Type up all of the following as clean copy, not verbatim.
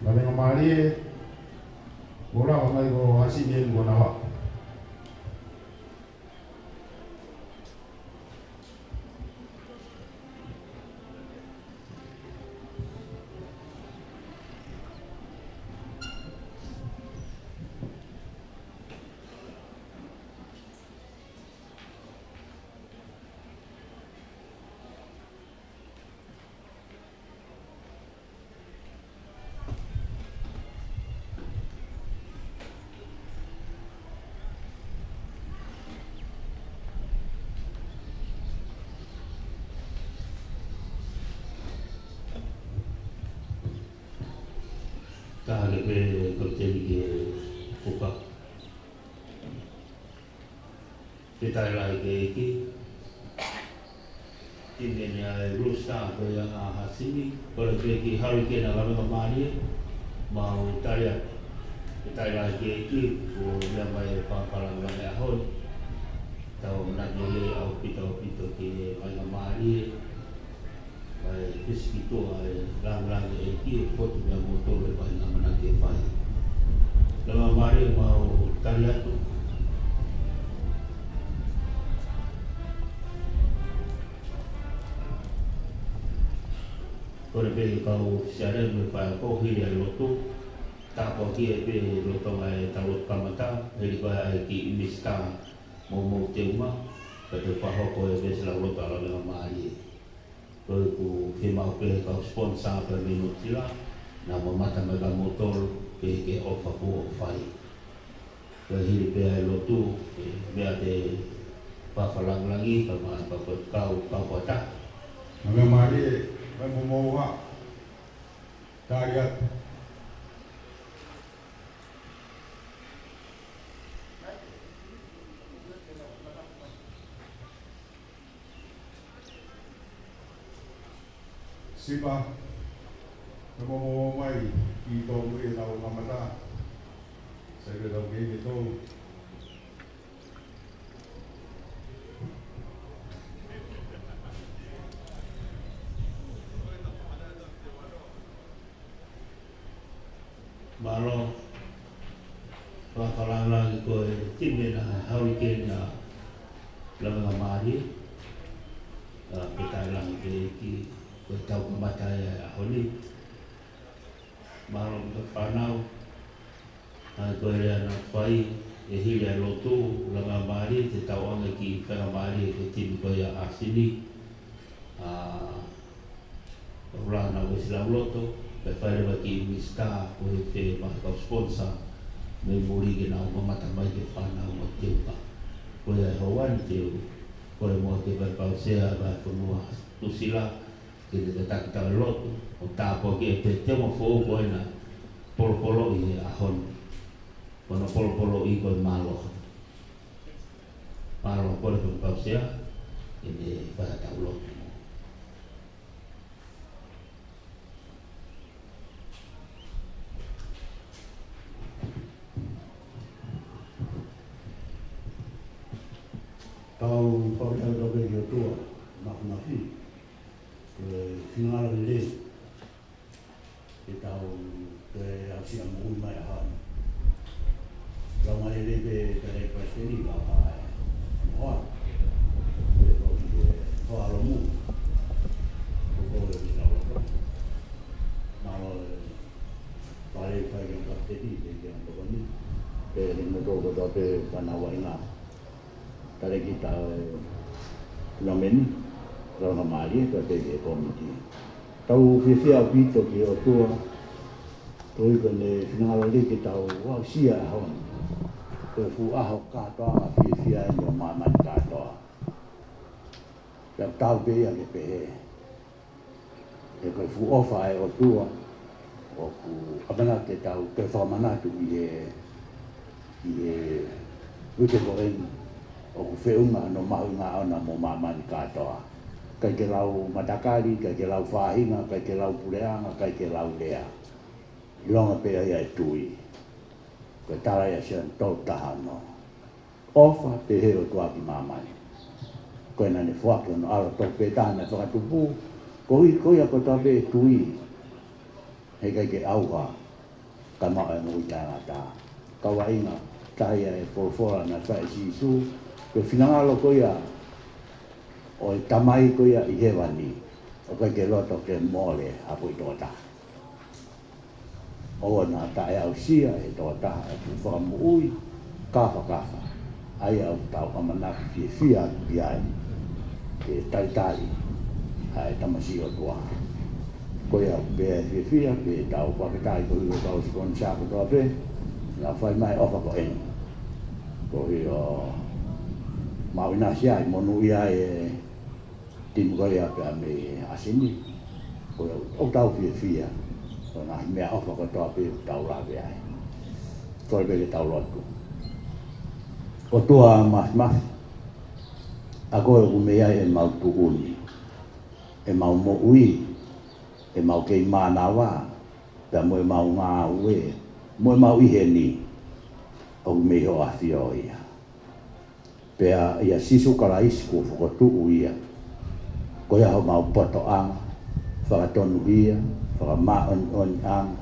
Lalu kembali bola kembali ke hasil dia guna awak. Kali ke kerja ke buka kita lagi ke ini ni rusak ke yang hasil ni kalau ke hari ke nak kembali mau tanya kita lagi ke yang baik pakaran lagi ahon tahu nak boleh au pito ke mai kembali baik itu lang iki foto yang motor lepas nama nak pai lama mari mau tanya tu kalau be kau siapa berpai kau hilang lotu tak boleh be lotu mai tahu kamata jadi kau iki mista mau cuma betul pahok kau be selalu lotu ala lama mari ku firma pe kau sponsor per minut sila nama mata mega motor ke ofa ku ofai ke hidup pe lotu be ade pafalang lagi sama apa kau kota Lalu mari membawa target siapa membawa mai itu boleh tahu kamera saya tahu gitu malo pafalang lagi ko timbe na hurricane na lama mari kita lang ki ko tau kamataya aholi malo to panau ko ya na pai hilia lotu lama mari te tau ang ki ka mari ko tim ko ya asini orang na wis la lotu pada bagi mista oleh mahkam sponsor memori kita mata mai ke pana motif pa oleh hawan tu oleh motif berpausia ba semua tu sila kita tak lot tak apa ke te mo fo ko na polo ini ahon kono polo ikon malo ko berpausia ini pada tahu lot Tau kau tahu dobe jodoh, nak nafi, final le, kita tahu ke asia mungkin mai han. Kalau mai lebe dari presiden bapa, mohon, kau alamu, kau tahu, malah balik lagi ke presiden yang begini, dari motor ke dobe panawa ingat. Kali kita namen kalau mali ke PB komiti tahu vivia bito ke otua tu ikone final li kita wa sia hon ke fu aho ka to vivia yo mama ka to ya tahu be ya pe ke fu ofa e otua o ku abana ke tahu performance tu ye uite boen o feunga no maunga ona mo mama ni katoa kai ke lau matakari kai ke lau fahinga kai ke lau puleanga kai ke lau lea ilonga pe ia tui ko tara ia sian tau tahano ofa pe he o tua ki mama ni ko na ne fuaki no alo to pe tana to atupu ko ia ko tabe tui he kai ke auha kama e mo ta kawainga taia e polfora na fai sisu ke finangalo ko ia o tamai ko ia i hewani o ke loto ke mole apu i tota o na ta e au sia e tota e whakamui kafa ai au tau amana ki fia ki ai ke tai ai tamasi o tua ko ia be fia ke tau pakitai ko i tau skon sa ko to be na fai mai ofa ko en ko i o mawina sia i monu ia e tim ko ia pe me asini ko o tau fia ko na me ofa ko to be tau la be ai ko be tau lotu o tua mas ako ko me ai e mau tuuni e mau mo ui e mau ke manawa da mo mau nga we mo mau iheni o me ho afio ia pe ia sisu kala isku ko tu ia ko ia ho mau poto ang fa tonu ia fa ma on ang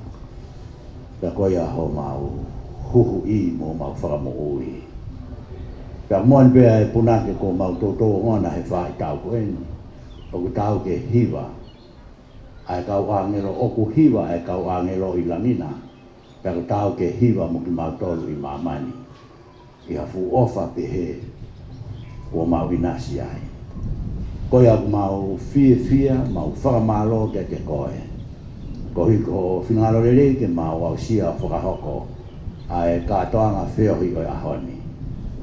da ko ia ho mau hu i mo mau fa mo ui ka mon be ai puna ke ko mau to ngona he fa tau ko en o tau ke hiva ai kau angelo o ku hiva ai kau angelo ilamina ka tau ke hiva mo ki mau tolu i mamani ia fu ofa pe he o mau vinasi ai ko ia mau fia mau fa malo ke koe ko hi ko finalo le ke mau au sia fa hoko ai ka toanga feo hi o ahoni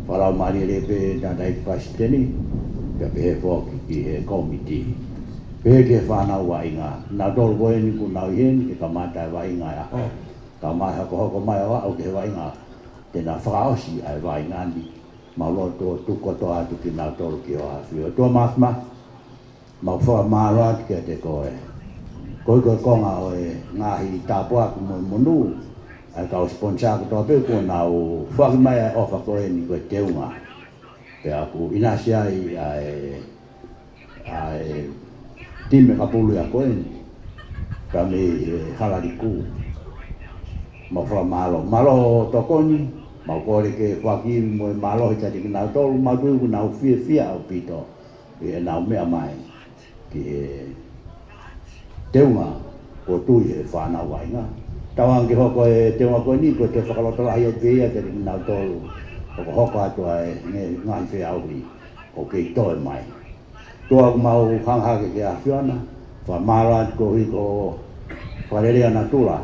para mari le pe da dai pasteni pe pe fo ki he komiti pe ke fa na wa inga na dol go ni ku na yen ke kamata wa inga ya ho kama ha ko mai wa o ke wa inga te na fra si ai wa inga ni ma lo to tu ko to atu ki na dol ki wa fi to mas ma fa ma lo ke te ko e ko nga o e nga hi ta po ku mo nu ai ka sponsor ko to pe ko na o fa mai o fa ko ni ko te unga pe aku inasia ai time kapulu ya ko ni kami halaliku ma fa malo to ko ni ma ko le ke fa ki mo malo ka di na to ma du na fia o pito e na me mai ki te unga ko tu e fa na wa nga tawang ke hoko e te ko ni ko te whakaloto ai o te ia te rinau tolu o ko hoko atu ai ngai whi auri o ke toe mai tua mau hanghake ke a whiana wha mara ko hi ko wharerea na tula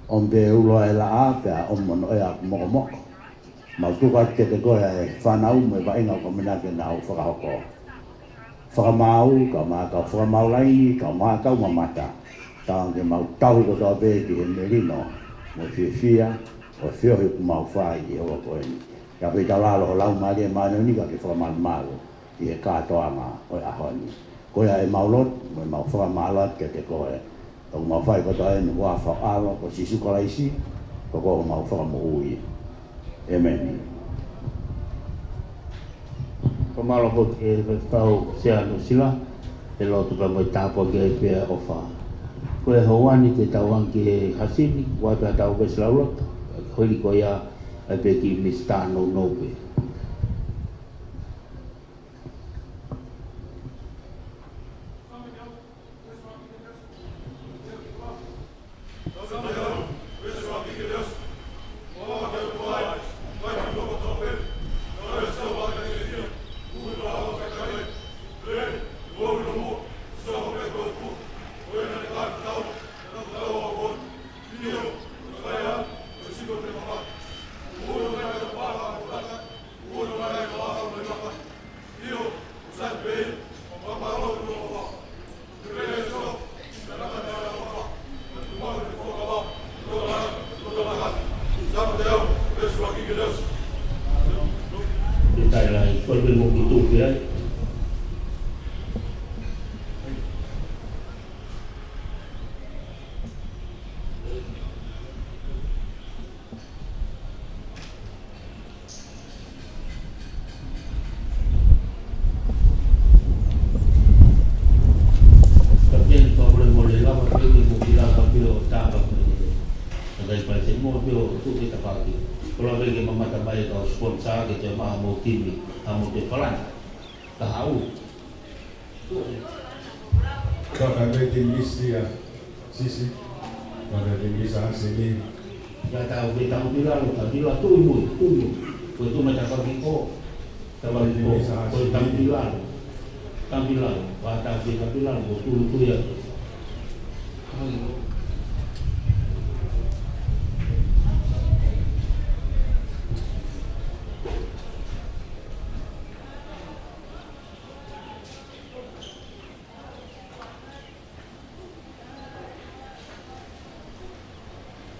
on pe ulo e la a pe a mono e a moko mau tuka ke te koe e whanau me wainga ko minake na au whakahoko whakamau ka maa ka whakamau laini ka maa kau mamata tang ke mau tau ko to be ki he merino mo fia o fio hi mau fai i o ko ni ka pe ta la lo lau ma le ma ni ka ke fa mal malo i e ka to ama o a honi ko ya e mau lot mo mau fa malot ke te ko e o mau fai ko to e ni wa fa alo ko si su ko la isi ko mau fa mo ui amen ko malo ko e tau sia no sila e lo tu pa mo tapo ke pe ofa ko e hoani te tauang ki hasini wa ta tau be slaulot holi ko ia e pe ki mistano nobe tu kita pagi. Kalau lagi memata baik kau sponsor kita mau tim, mau pelan, tahu. Kau ada tinggi dia, sisi, ada tinggi sana sini. Ya tahu kita mau bilang tunggu, itu macam pagi kau, tapi kau tampilan, pada tampilan, betul tu ya.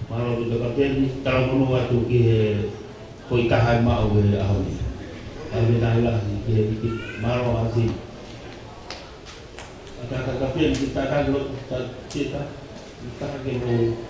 Malu kita kapten kalau menua tu ke koi tahan mau ke ahon. Kami nailah ke malu asih. Kata kapten kita kan lo kita ke lo.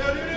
Yeah,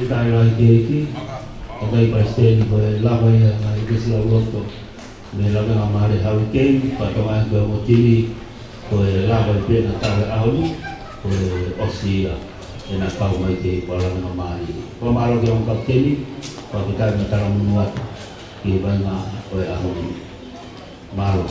tai lai ke o kai presidente ko la vai na igreja la loto me la venga mare hurricane pa to ai ko motini ko la vai pe na ta auli ko osia ena kau mai ke pala na mari ko malo ke on kapteni pa kita na tara muat ke banga ko ahoni malo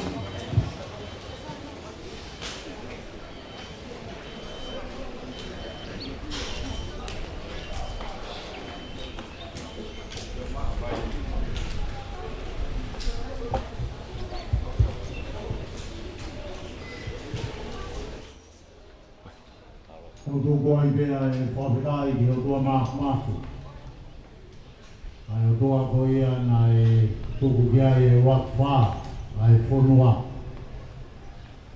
Tau kua i pia e whawhitai ki o tua mātu. Ai o tua ko ia na e tuku kia e wakwha, ai whonua.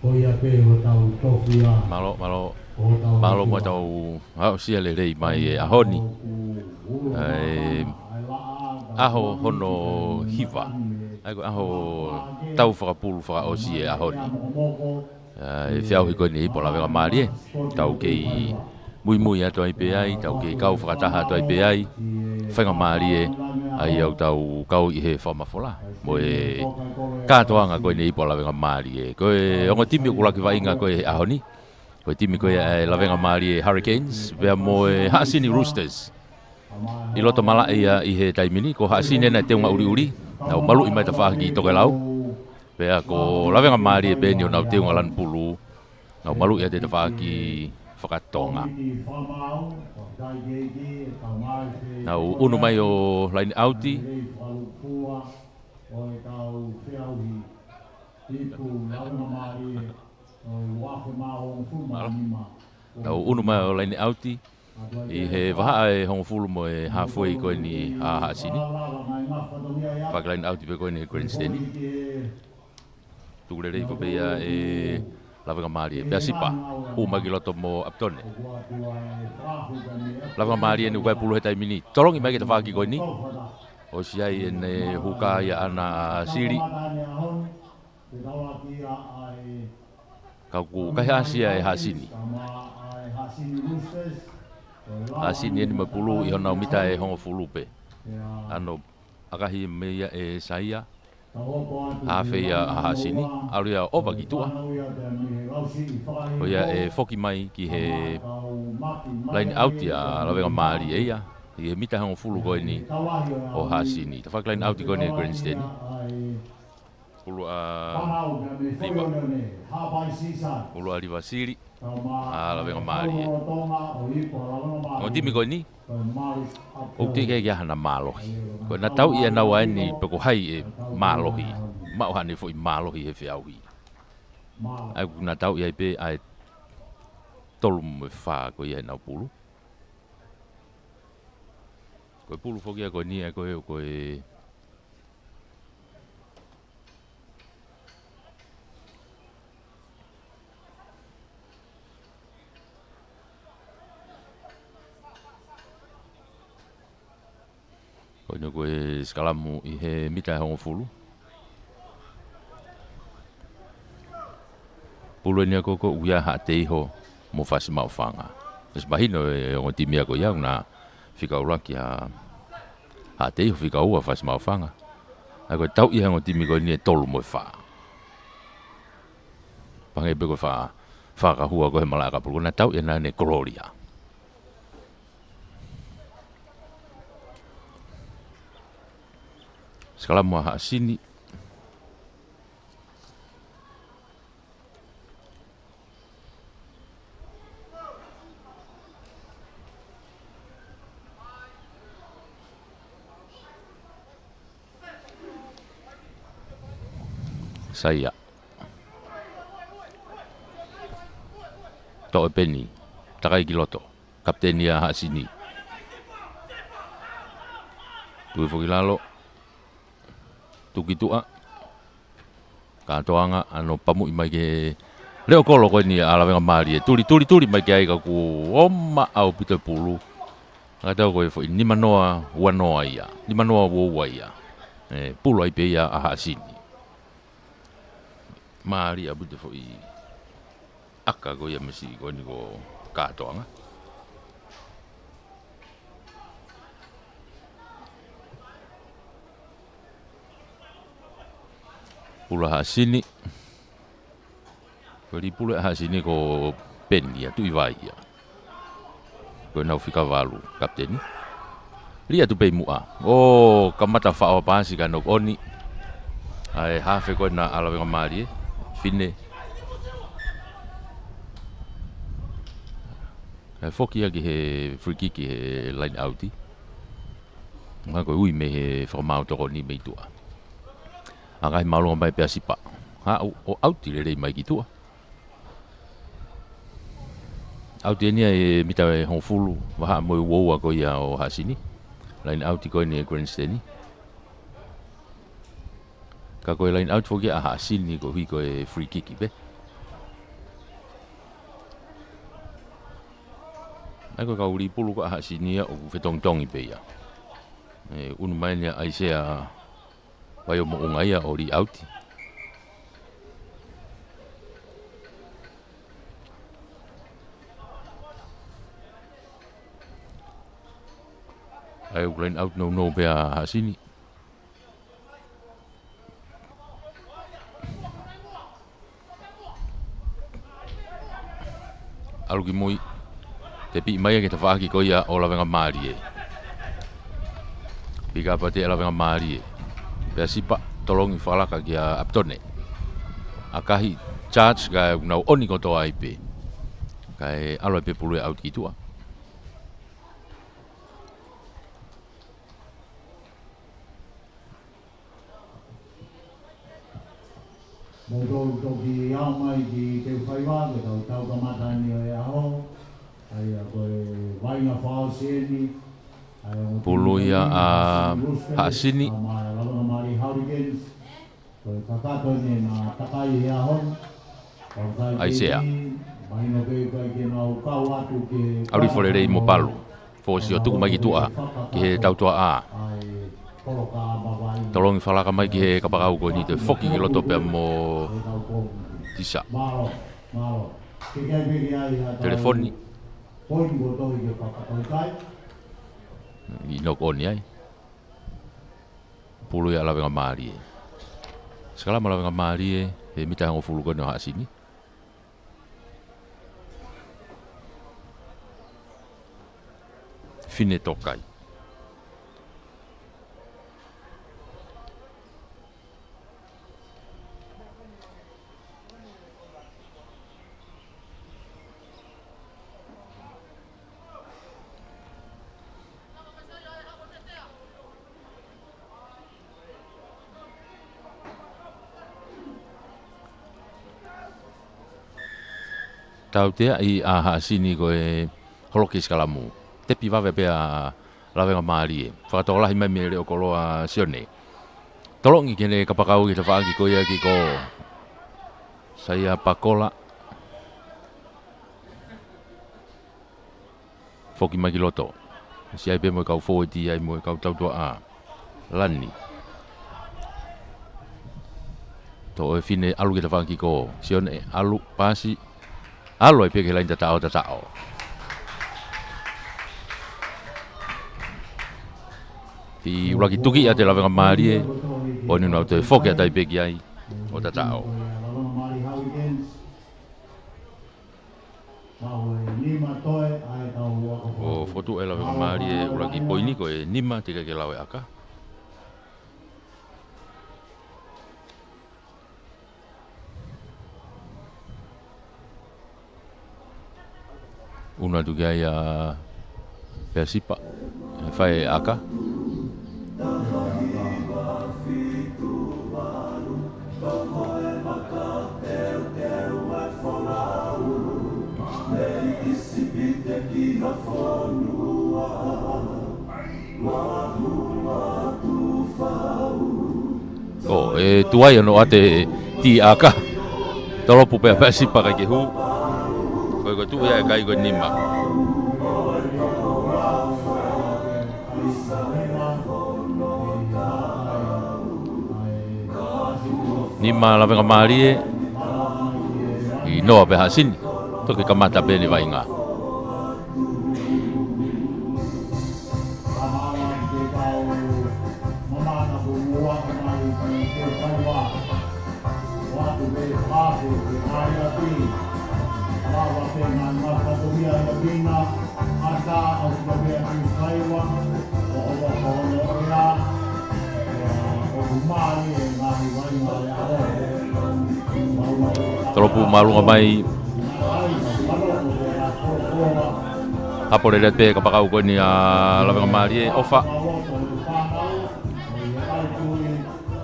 Ko ia pe o tau tofia. Malo mo tau hau sia le rei mai e ahoni. Aho hono hiva. Aho tau whakapulu whakaosi e ahoni. E whiau hiko ni ipo la wega maari e. Tau kei mui ato ai pe ai, tau kei kau whakataha ato ai pe ai. Whenga maari e, ai au tau kau i he whamafola. Mo e kātoanga koe ni ipo la wega maari e. Koe ongo timi ukulaki wainga koe ahoni. Koe timi koe la wega maari e Hurricanes, vea mo e Haasini Roosters. I loto mala ia i he taimini, ko Haasini ena te unga uri. Nau malu i mai ta whahaki i toke lau. Pea ko lawenga maari e beni o nau te unga lan pulu. Nau malu ia te whaki whakatonga. Nau unu mai o line outi. Nau unu mai o line outi. I he waha e hongfulu mo e halfway koe ni a Haasini. Whaka line outi pe koe ni Grandsteni. Tūrerei ko beia e lawenga maari e pea sipa umagi loto mo aptone. Lawenga maari e ni ukai pulu he taimini tolongi mai ke ta whaki koe ni o siai e ne huka ia ana siri kau kai asia e Haasini Haasini e ni mai pulu i hona umita e hongo fulupe ano akahi meia e saia Hawhai a Haasini, aru ia owa ki tua. Ko ia e whoki mai ki he line outi a lawenga maari e ia. I he mita hango fulu koe ni o Haasini. Ta whak line outi koe ni Grandsteni. Fulu a Riva. Fulu a Riva Siri. A lawenga maari e. Ngo timi koe ni. O te kei hana mālohi. Ko na tau ia nau ai ni peko hai e mālohi. Mau hane fo i mālohi he whiauhi. Ai na tau ia pe ai tolu me wha ko ia nau pulu. Ko pulu fo kia ko ni e ko e ko ni ko e skalamu i he mita hongo fulu. Pulu ni ko uia ha te iho mo fasi mau whanga. Nes mahino e ongo timia ko iau na whika uraki ha te iho whika ua fasi mau whanga. Ai ko tau i ongo timi ko ni e tolu mo wha. Pangai pe ko wha ka hua ko he malaka pulu. Na tau i na ne Gloria. Skalamu a Haasini. Saya. To'e peni. Takai ki loto. Kapteni a Haasini. Tui foki lalo. Tuki tua katoanga ano pamu mai ke leo kolo ko ni ala venga mari tuli mai ke ai ka ku oma au pite pulu ata ko fo ni manoa wanoa ia ni manoa wo ia pulu ai pe ia a Haasini mari abu te fo i aka ko ia mesi ko ni ko katoanga Pula hasini. Kali pula hasini ko peni ya tu iwai ya. Ko nau fika valu kapteni. Lia tu pe mua. Oh, kamata fa apa si kanok oni. Ai hafe ko na ala nga mari. Fine. Ai foki ya ki he free kick he line outi. Nga ko ui me he formau to ni me tua. Aga malo mai pe sipa. Ha o outi le mai ki tua. Outi ni e mita hon fulu wa mo wo ko ya o hasini. Line outi ko ni grandstand ni. Ka ko line out foki a hasini ko hi ko e free kick be. Ai ko ka uri pulu ko a hasini o fetong tong i pe ya. Unu mai ni ai se a vai o mo ngai a ori outi. Ai o line out no be a hasini. Aluki moi te pi mai ke te whaaki ko ia o lawenga maari e. Pika pa te lawenga maari e. Pea sipa tolongi whalaka ki a aptone. A kahi charge ka nau oni koto ai pe. Ka e alo pe pulu e out ki tua. Mo ki au mai ki te whaiwa, ke tau kamatani o e aho, ai a koe wainga whao seni, Pulu ia a hasini. Lawana Mari Hurricanes, koe kakato ni na takai e ahon, Ai sea. Maino kai ke nau kau atu ke... Auri fore rei mo palu. Fo si o tuku mai ki tua. Ki he tautua a. Tolongi whalaka mai ki he kapakau ko ni te whoki ki loto pia mo tisa. Telefoni. I nok oni ai. Pulu ia lawenga maari e. Sekala ma lawenga maari e. He mita hango fulu kono haa sini. Fine tokai. Tau tea i a haasini ko e holoki skalamu. Te piwawe pe a lawenga maari e. Whakatokolahi mai me reo koloa sione. Tolongi kene kapakau ki te whaaki ko ia ki ko Saia pakola. Foki mai ki loto. Si ai pe mo kau fōiti ai mo kau tautua a. Lani. To e fine alu ki te whaaki ko sione alu pasi. Alu ai pe ke lain tatao. Ti ulaki tuki a te lawenga maari e. O ni nau te whoke a tai pe ki ai. O tatao. O fotu e lawenga maari e ulaki poini ko e nima tika ke lawe aka. Una tu gai a Persipa fai aka. Oh, tuai ano ate ti aka. Tolo pupe Persipa ka ke hu. Ko tu ya kai ko nima. Nima lawenga maari e. I noa pe hasin. Toki kamata pe ni vainga. Tolopu malunga mai hapo le pe ka pakau ko ni a la marie ofa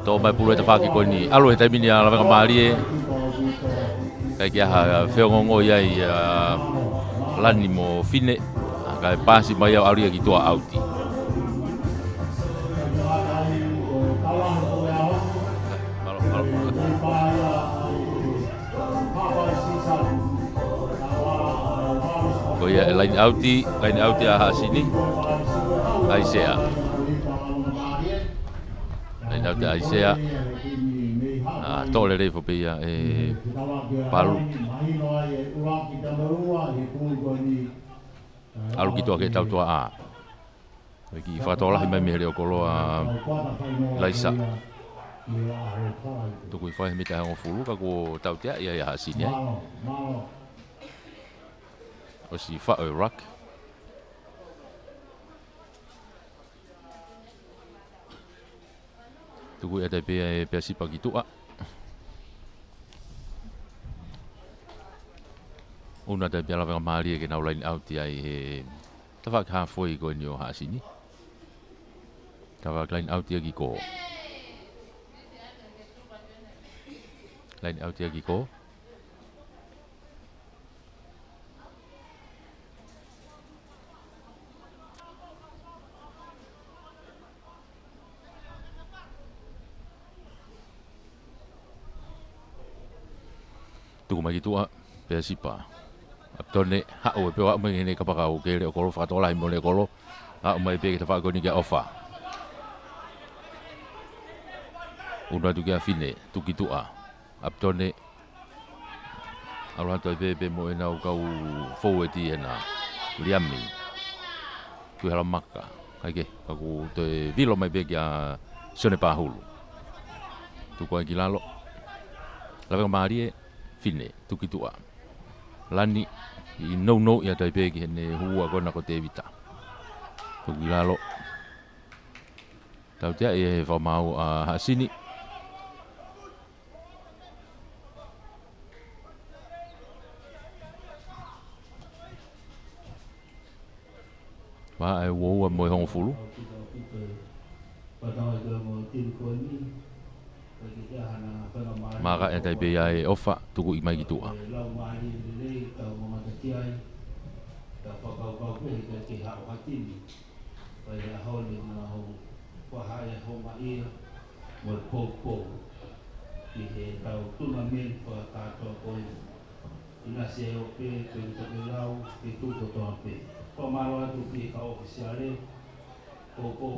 to mai pulu te faki ko ni alo he tamini a la marie kai kia ha feongo ia i lani mo fine ka pasi mai au ria ki toa auti ko ia line outi a sini ai sea line outi ai sea tole le fo pe ia palu alu ki toa ke tau toa a ki fatola hi mai me le okolo a laisa tu kui fai mi ta ngo fulu ka ko tau tia ia ia sini ai o si fa o rock tu kui ada pe si pagi tu a una da biala va mali ke na line out ai ta va ka foi ko ni o ha sini ta va line out ia ki ko line out ia ki ko tu mai tu a pe si pa Tone ha o pe wa mai ne ka pa o ke le ko fa to lai mo le ko ha mai pe ke fa ko ni ke ofa una tu ke fine tu ki tu a aptone alo to pe mo na o ka u fo e ti na liami tu hala maka ka ke ka ku te vilo mai pe ke sone pa hulu tu ko ki lalo la marie fine tu ki tu a lani i no ia tai pe ki ne hua kona ko te vita tu lalo tau tia e fa mau a hasini wa ai wo mo hong fulu maka e tai pe ai ofa tu ku i mai ki tu a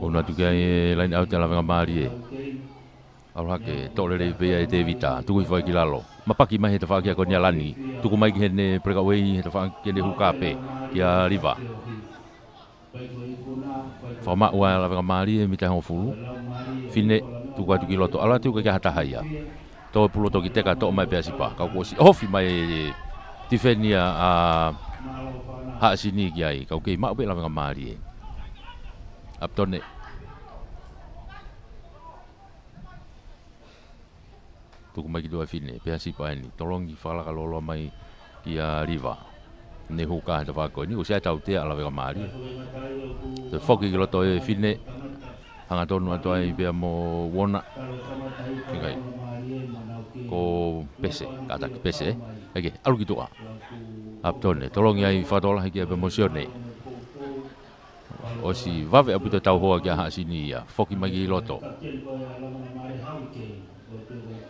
ona tu ke line out la venga mari ala ke tole le pe ai devita tu ku foi ki lalo mapaki mai te fa ki ko ni alani tu ku mai ki ne preka wei te fa ki ne hukape ki a riva Fama ua la venga mari mi te fulu fine tu ka tu ki loto ala tu ka hata haia to pulo to ki te ka to mai pe asipa ka ko si ofi mai tifenia a ha sini ki ai ka ke ma be la venga mari aptone tu ku mai ki do fine pe asipa ni tolongi fala ka lolo mai ki a riva ne huka te va ko ni o sia tau te ala venga mari te foki ki loto e fine hanga tonu ato ai pe mo wona ngai ko pese kata pese ake alu ki toa aptone tolongi ai fatola ki pe mosione o si vave aputa tau hoa ki ha sini ya foki mai ki loto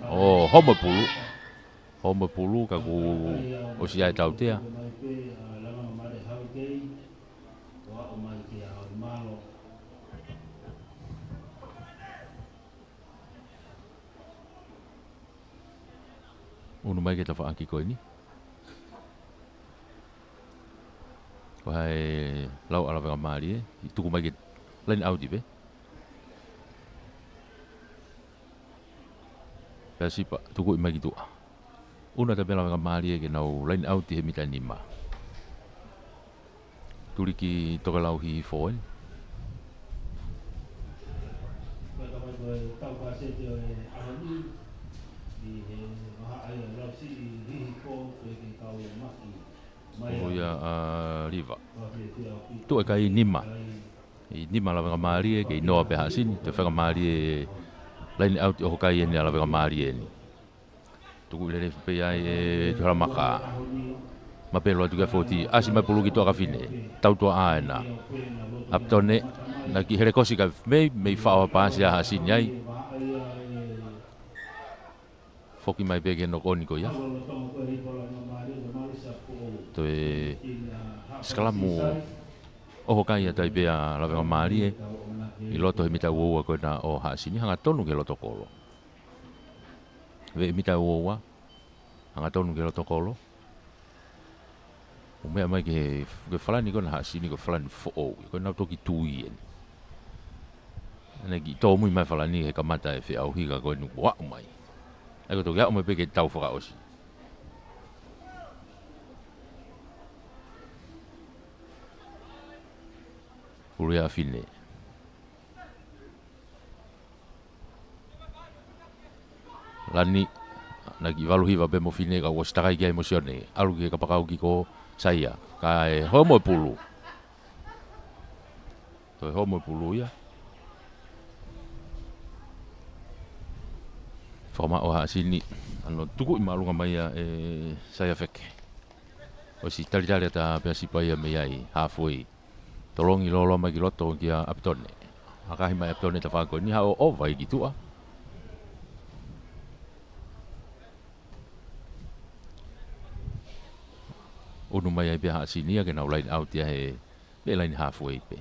o homo pulu ka ku o si ai tau te unu mai ke ta fa ki ko ni vai lau ala venga mari tu ku mai ke len audi be pesi pa tu ku mai ki tu Una te pela ka mali ke nau line out he mita nima. Tuli ki toka lau hi foi. O ya riva. Tu e kai nima. I nima la ka mali ke no pe hasin te fa mali line out o kai ni la ka mali ni. Tuku le pe ai e tora maka. Ma pelo tu ka foti asi ma pulu ki to ka fine. Tau to ana. Aptone na ki here kosi ka me fa pa sia hasin ai. Foki mai bege no koni ko ya. To e skalamu o kai ta be a la mali e i loto he mita wo ko na o hasini hanga tonu ke loto kolo. Ve mita woa anga tonu ke loto kolo o mea mai ke falani ko na hasini ko falani fo o ko na toki tui en ane ki to muy mai falani he kamata e fe au higa ko nu wa mai ai ko to ga o me pe ke tau fora osi Uria fine lani nagi valu hiva be mo fine ka was takai ga emosione alu ke ka pakau ki ko saya ka e homo pulu to homo pulu ya forma o ha sini ano tuku imalunga mai e saya fek o si tali tali ta pe si pa ya me ai halfway tolongi lolo mai ki loto ki aptone akahi mai aptone ta fa ko ni ha o vai gitu ah Unu mai ai pia sini ke na line out ya he be line halfway pe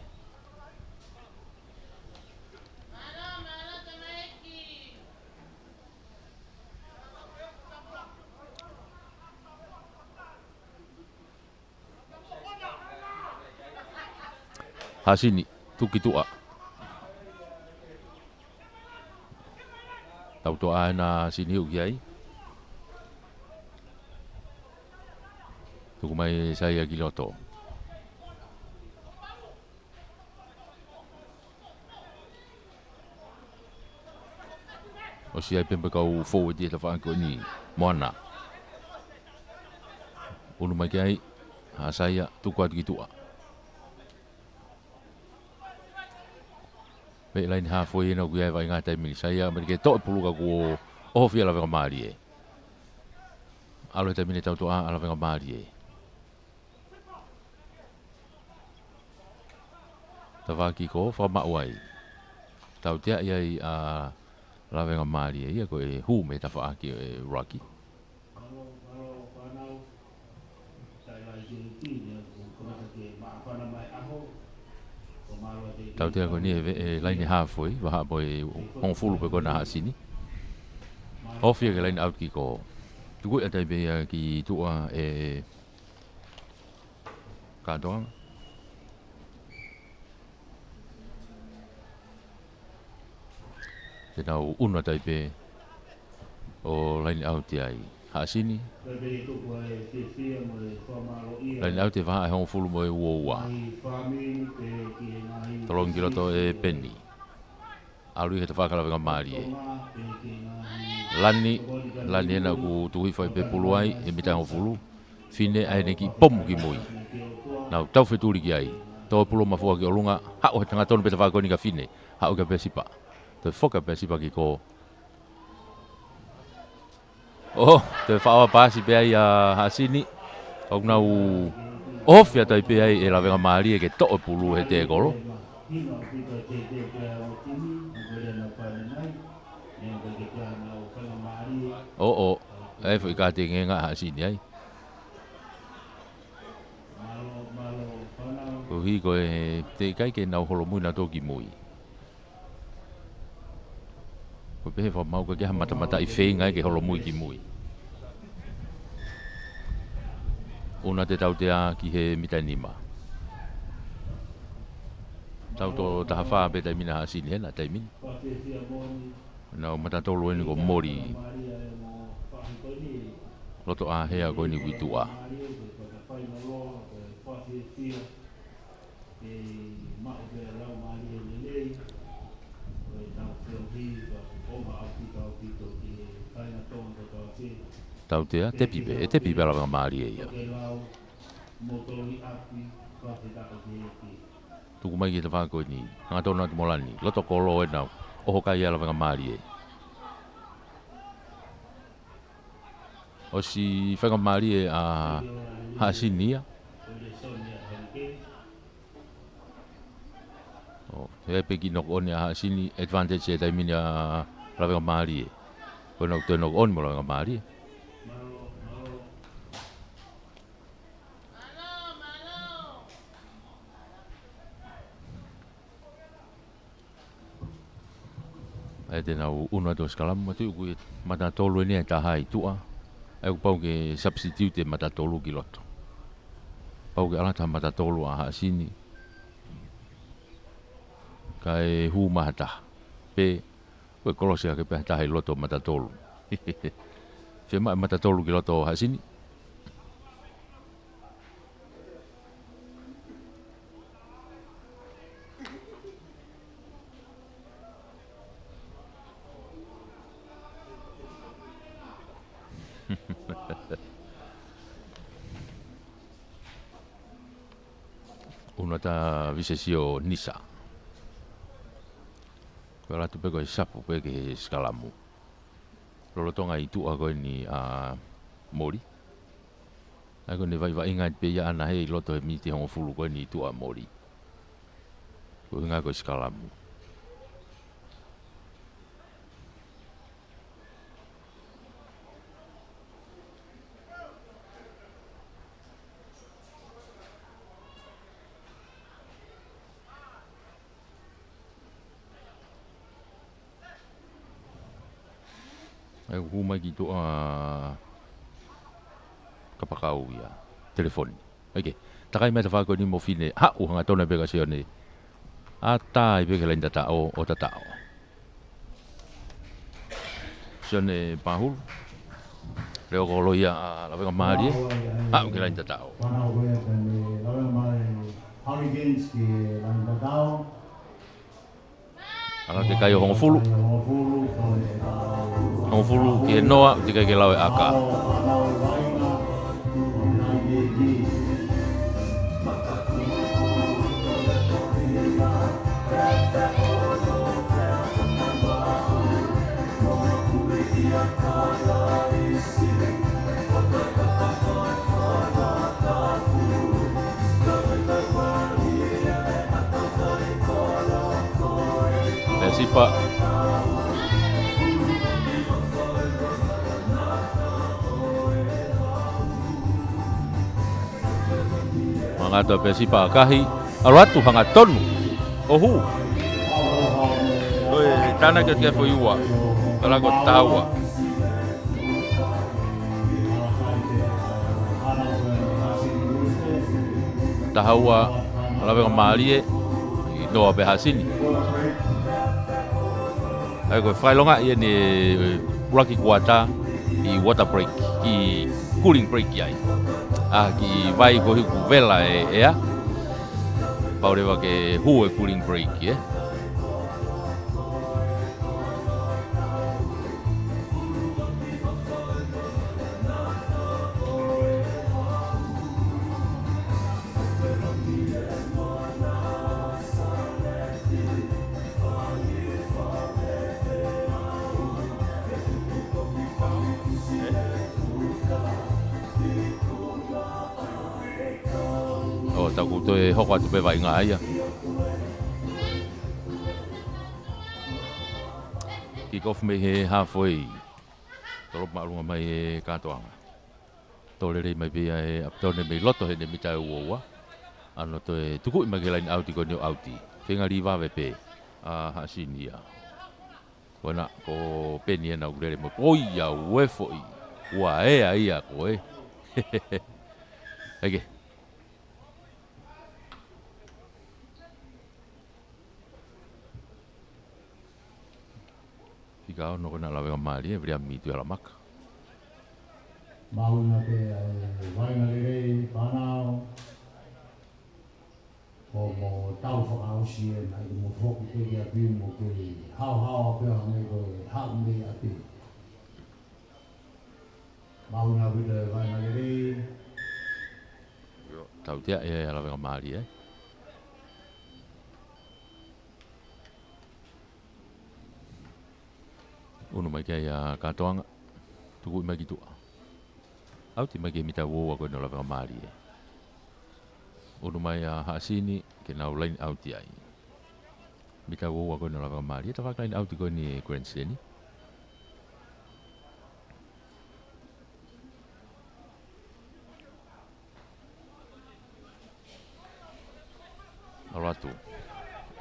Hasini tuki tua tau to ana sini u ai Tuku mai saya giloto. O si ai pembe kau forward dia tafan ko ni moana. Unu mai kai ha saya tuku at gitu. Be lain halfway na ku ai vai ngata mi saya mereka to pulu ka ko o fia la mari. Alo te mini tau to ala venga mari. Tawaki ko fa mawai tau tia ia a lavenga mali ia ko e hu me tawaki e rocky tau tia ko ni e line halfway wa ha boy hong fulu pe ko na hasini ofia ke line out ki ko tu ata be ki tu e ka dong Te nau una taipe o line out ai hasini line out e vaha e hong fulu mo e uoua tolong kiloto e penny alu he te whakala venga maari e lani e na ku tuhi whai pe pulu ai e mita hong fulu fine ai neki pomu ki mui nau tau wheturi ki ai tau pulu mafua ki olunga hao he tangatonu pe te whakoni ka fine hao ka pesipa te foka pesi pagi ko te whawa pasi pe ai hasini au nau ofia tai pe ai e la venga maari e ke to pulu he te kolo e foi ka te ngenga hasini ai ko hi ko e te kai ke nau holo mui na toki mui Ko pe fa mau ka mata I feinga ke holo mui ki mui. Una te tau te a ki he mitanima. Tau to ta fa pe te mina hasini hena te min. Na mata tolo ni ko mori. Loto a hea koe ni witua. Tau tea, te pipe la wanga maari e ia. Tuku mai ki te whako ni, ngā tōna te molani, loto kolo e nau, oho kai ia la wanga maari e. O si whanga maari e a Hasinia. O, he peki nok oni a Hasini, advantage e taimini a la wanga maari e. Koe nau te nok oni mo la wanga maari e. E tēnā unua tō skalamu matu kui matatolu e nea tā hai tua. E ku pau ke substitute matatolu ki loto. Pau ke alata matatolu a Hasini. Ka e hu mahata. Pe, koe kolosia ke pēh tahai loto matatolu. Whia matatolu ki loto Hasini. Una ta visesio Nisa. Koe ratu pe koe sapu pe ke skalamu. Lolo tonga i tua koe ni a Mori. Ai koe ne vai inga pe ia ana hei loto e miti hongo fulu koe ni tua Mori. Koe inga koe skalamu. Ai huma ki to kapakau ia telefoni. Okay. Takai me te whako ni mo fine. Ha uhanga tona peka seo ne. A tā i peke lain tata o tata o. Seo ne pahulu. Reo kolo ia la weka maari. Ha uke lain tata o. Whanau wea tani lawe mai Hurricanes ki lain tatao. Ala te kai o hongo fulu. Hongo fulu ki e noa, te kai ke lawe aka. Sipa Mangata pe sipa kahi alatu hanga tonu ohu oi tana ke fo yuwa kala ko tawa tahawa ala be malie no be Hasini. Ai ko fai longa ia ni ulaki kuata i water break ki cooling break ai. Ki vai ko ku vela e a. Paureva ke hu e cooling break e. Taku to e hoko atu pe vai ngā ia. Kick off me he halfway. Toro maalunga mai e katoanga. Tolere mai pia e aptone me loto he ne mitai uoua. Ano to e tuku i magelaini auti ko ni auti. Whenga riva ve pe a Hasinia. Wana ko peni e na urere mo. Oia uefo i. Ua ea ia ko e. Ege. Ika no kona lawe mali e bria mitu ala maka. mauna pe vaina lere whanau o mo tau whakausi e nai mo whoki te kia piu mo ke hao pia me ko hao me ati mauna wile vaina lere tau tia e ala venga mari Unu mai kia ia katoanga tuku mai ki tua. Au ti mai ki mita woa koe no la venga mari Unu mai a haasini ke nau lain au ti ai. Mita woa koe no la venga mari ta whakain au ti koe ni Grand Seni. Alo atu.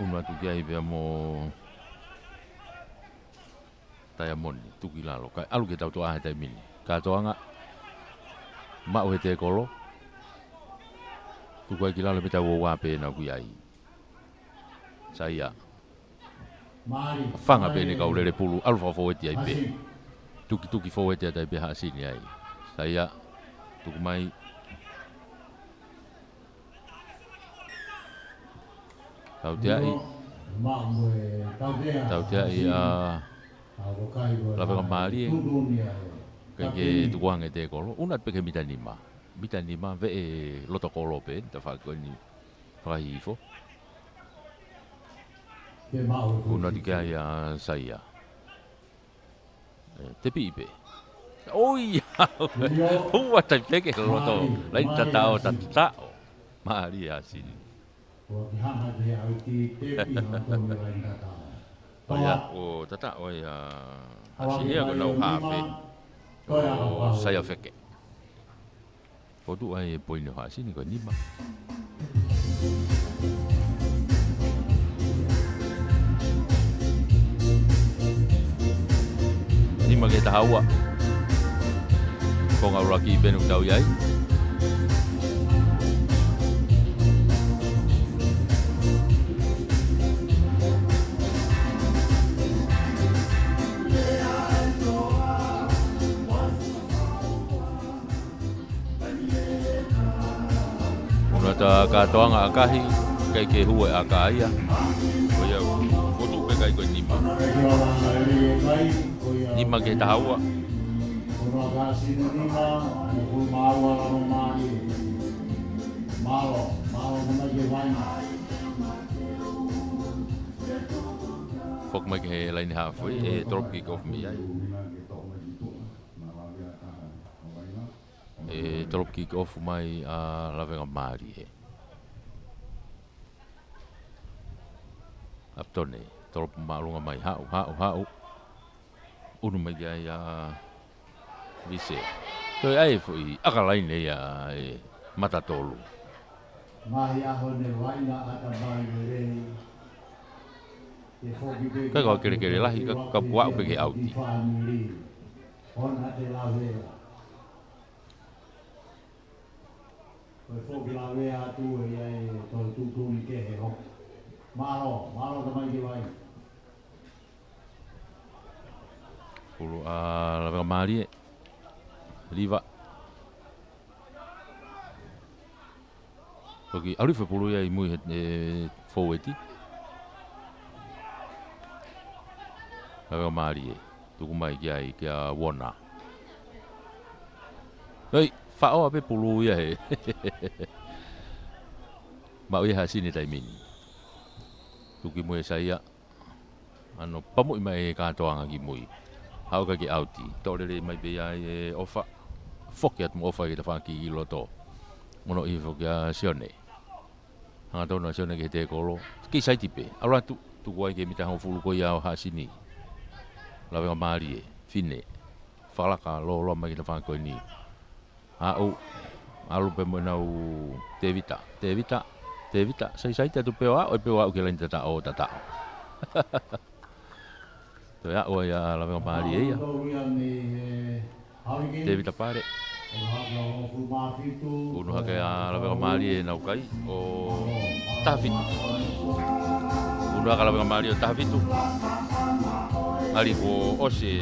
Unu atu kia i vea mo tai moni tuki lalo kai alu ke tau to a tai mini ka toanga ma o te kolo tu kai kilalo mita wo wa pe na ku ai saya fanga pe ni ka ulele pulu alfa fo eti ai pe tuki fo eti ai pe ha sini ai saya tu mai tau dia i la venga mari ke tu wang te kolo una pe ke mita nima ve loto kolo pe ta fa ko ni fa hifo una di ka ya saya te pipe oi o ta pe ke loto lain ta mari asin oh ya, tata oh ya, asyik aku nak hafe, saya fake. Kodu ay poin ha sini ko ni ma. Ni ma kita hawa. Kong au laki benu tau yai. Ta katoanga akahi kai ke hua akaia ko ia foto pe kai ko nima ke taua fok mai ke lain hafui drop kick off mi ai drop kick off mai la venga mari aptone drop malunga mai hau unu mai ya bise to ai foi akala ine ya mata tolu mai ahone waina ata mai le ka kere lahi ka puak pe ke auti ona te lave Fo bila we atu ya to tu ni ke ho. Malo tamai ke vai. Pulu la mari riva. Oki ali fe pulu ya mu foweti. La mari tu mai ke wona. Hei Fa'o ape pulu ya he. Mau ya sini tai mini. Tuki mo saya ano pamu mai ka toanga ki mui. Hau ka ki auti. Tole mai be ya ofa. Fokiat mo ofa ki ta fa ki loto. Mono i fokia sione. Hanga tona sione ki te kolo. Ki sai tipe. Ala tu wai ke mita ho fulu ko ya ha sini. La venga mari fine. Fala ka lo mai ki ta fa ko ni. Au alu pe mo nau tevita sai te tu pewa o pewa ke lain tata o tata to ya o ya la venga mari ya tevita pare uno hake la venga mari na ukai o tafit uno hake la venga mari o tafitu ali ko ose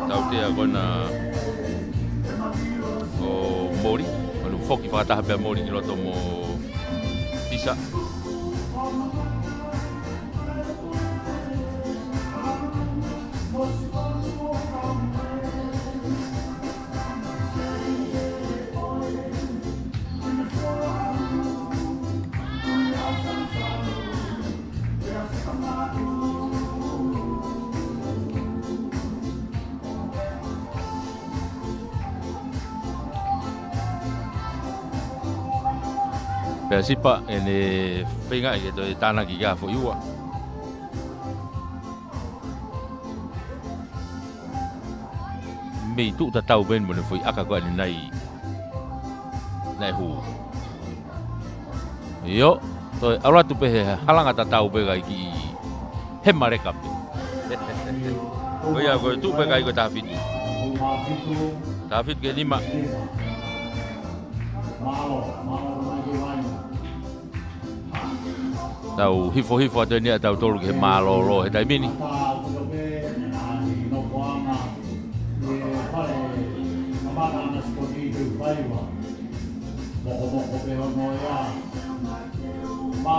tau te a kona o mori, o nu foki whakataha pia mori ki roto mo pisa. Pea sipa ene whinga i to e tāna ki kia fo iua. Mei tu ta tau ben mone foi aka koe ni nai hu. Yo, to aula tu pe halanga ta tau pe kai ki he mareka pe. Oia ko tu pe kai ko ta fitu. Ta fit ke lima. Tau hifo atu ni tau tolu ke malo lo he tai mini.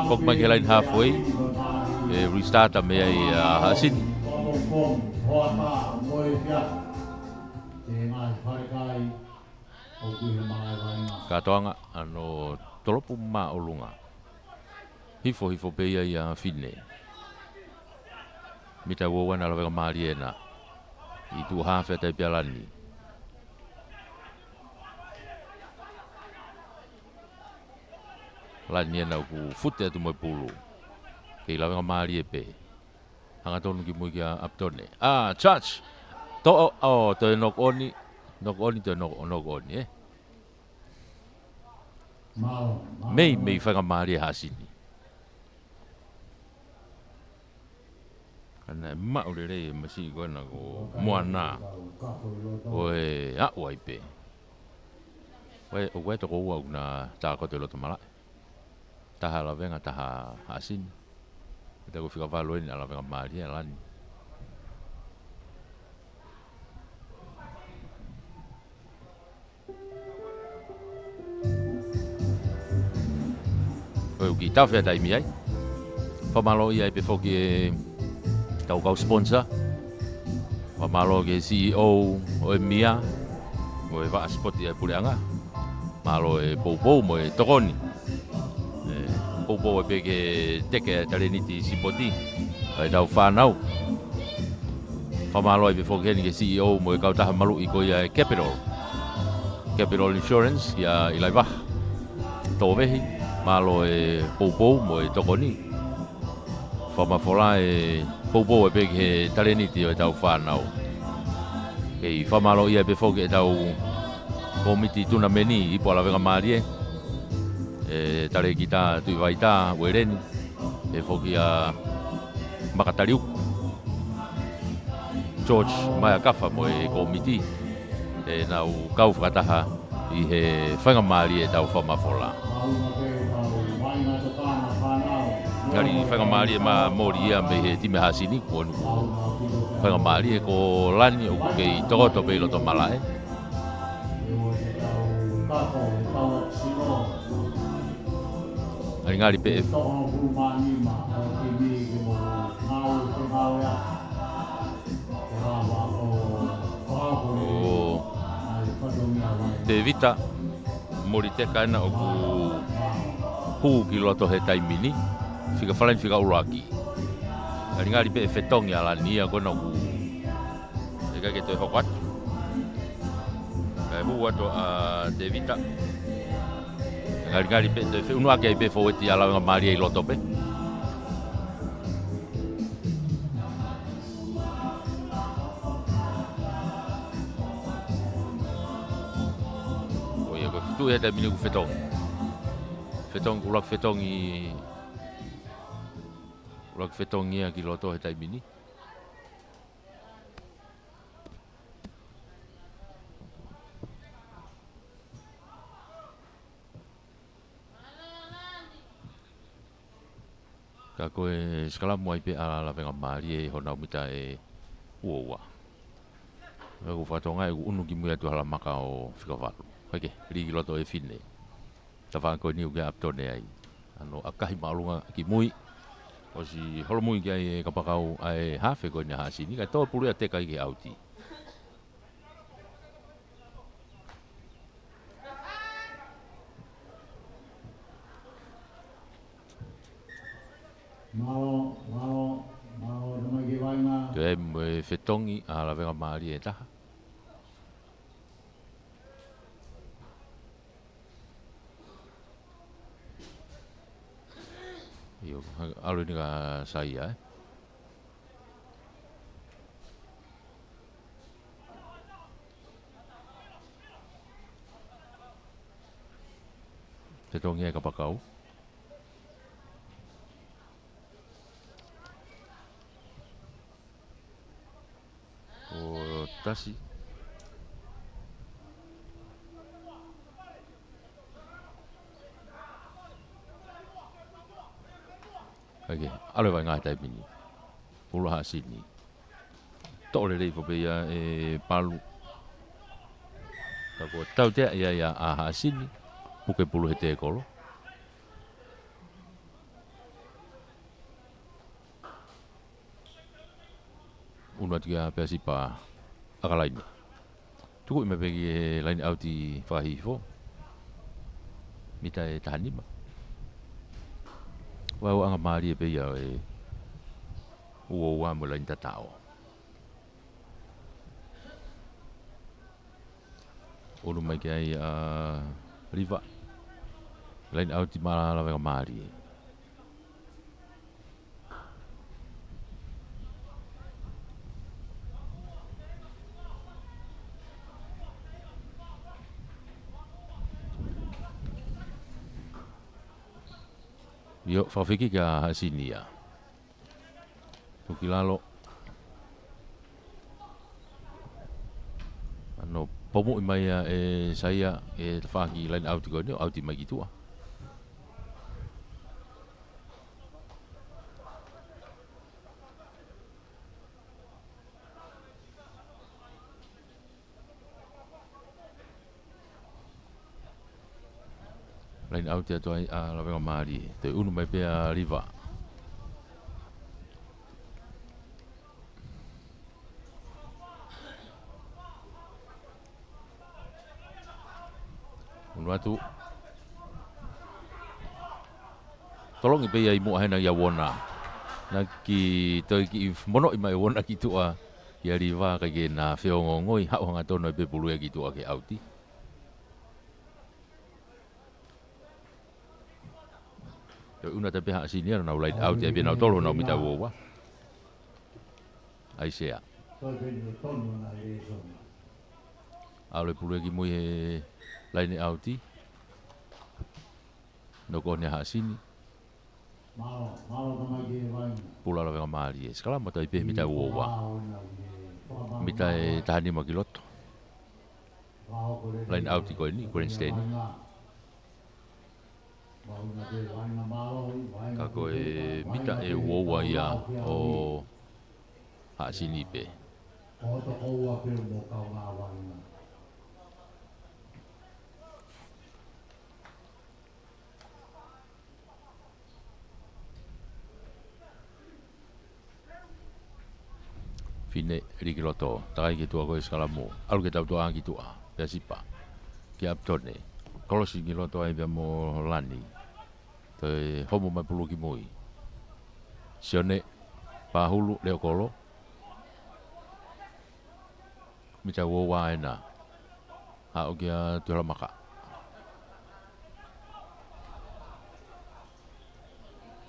Kok mai ke lain halfway. Restart a me ai hasin. Katoanga ano tolopu ma olunga. Hifo pe ia fine. Mita wawan ala weka mariena. Itu hafe tai pialani. Lani na ku fute atu mo pulu. Ke la weka marie pe. Hanga tonu ki mo kia aptone. Church. To nok oni to nok oni Mei whanga marie hasini. Kana maurere masi kona ko moana. Oe wai pe. Oe to ko wa na ta ko te loto mala. Taha la venga taha asin. Kita ko fika valo ni ala venga mari alani. Oe ki ta fe dai mi ai. Pamalo ia pe foki tau kau sponsor. Pamalo ke CEO o Mia. Mo e va spot ia puleanga. Malo e popo mo e tokoni. Popo e peke teke taleniti sipoti. Ai tau whanau. Pamalo e pe foki ke CEO mo e kau taha malu i ko ia Capital Insurance ia ilai wah. Tō vehi. Malo e popo mo e tokoni. Whamafola e popo e peke taleniti o e tau whanau. Kei whamalo ia e pefoke e tau komiti tuna meni i po ala wenga marie. E tare ki tā tui vai tā wereni. E foki a makatariuk. George Maia Kafa mo e komiti. E nau kau whakataha i he whenga marie e tau whamafola. Ngari whenga marie ma mori ia me he time hasini kuonu. Whenga marie ko lani o kei tokoto pe loto malae. Ngari pe te vita mori te kaina o ku ki loto he taimini. Fika falain fika uraki. Ngari pe fetong ya lani ya kono ku. Eka ke to hokat. Kai bu wato te vita. Ngari pe te unu ake pe foweti ala nga maria i loto pe. Oya ko tu ya taimini ku fetong. Fetong ulak fetong i Ulak fetong ia ki loto he taimini. Ka koe skala mo ai pe ala la venga mari e hona mita e uowa. Aku whatonga e unu ki mui atu halamaka o whikawhalu. Hake, rigi loto e whine. Ta whanko niu ke aptone ai. Ano akahi maalunga ki mui. O si holomui ki ai e kapakau ai hawhe ko ni hasini. Kai tō puru a teka i ke auti. Te e mwe whetongi a la venga maari e taha. Io, alo ni ka saia Whetongi e kapakau. O tasi. Hake, alo vai ngā taipini. Pula ha sini. Tōre rei whapea e palu. Tako tau tea ia a ha sini. Puke pulu he te kolo. Una tia pea si pa akalaini. Tuku i me pegi e laini auti whahifo. Mita e tahanima. Wau anga maari e pea e ua mo laini tatao. Unu mai ki ai riva. Laini auti mara venga maari e. Yo, whawhiki ka hasini ia. Tuki lalo. Ano, pomo i mai e saia e whaki lain auti koe nio, auti mai ki tua. Lain auti atu ai a la venga maari. Te unu mai pea riva. Unu atu. Tolong i pea i mua hena ia wona. Na ki toi ki mono i mai wona ki tua. Ki a riva kai ke na whiongo ngoi hao hanga tono i pe pulu e ki tua ke auti. Una te peha sini ana ulai out e bina tolo na mita wowa. Ai sea. Ale pulu ki moi e laini auti. No ko ne ha sini. Pula la venga mali. Skala mata i pe mita wowa. Mita e tahani makiloto. Laini auti ko ni ko instead. Kako e mita e wowa ia o ha sini pe. Fine rikiloto, takai ki tua koe skalamu, alu ke tau tua ki tua, pea sipa, ki aptone, kolosi ki loto ai pea mo lani, te homo mai pulu ki mui. Sione, pahulu leo kolo, mita wowa ena, hao kia tuhala maka.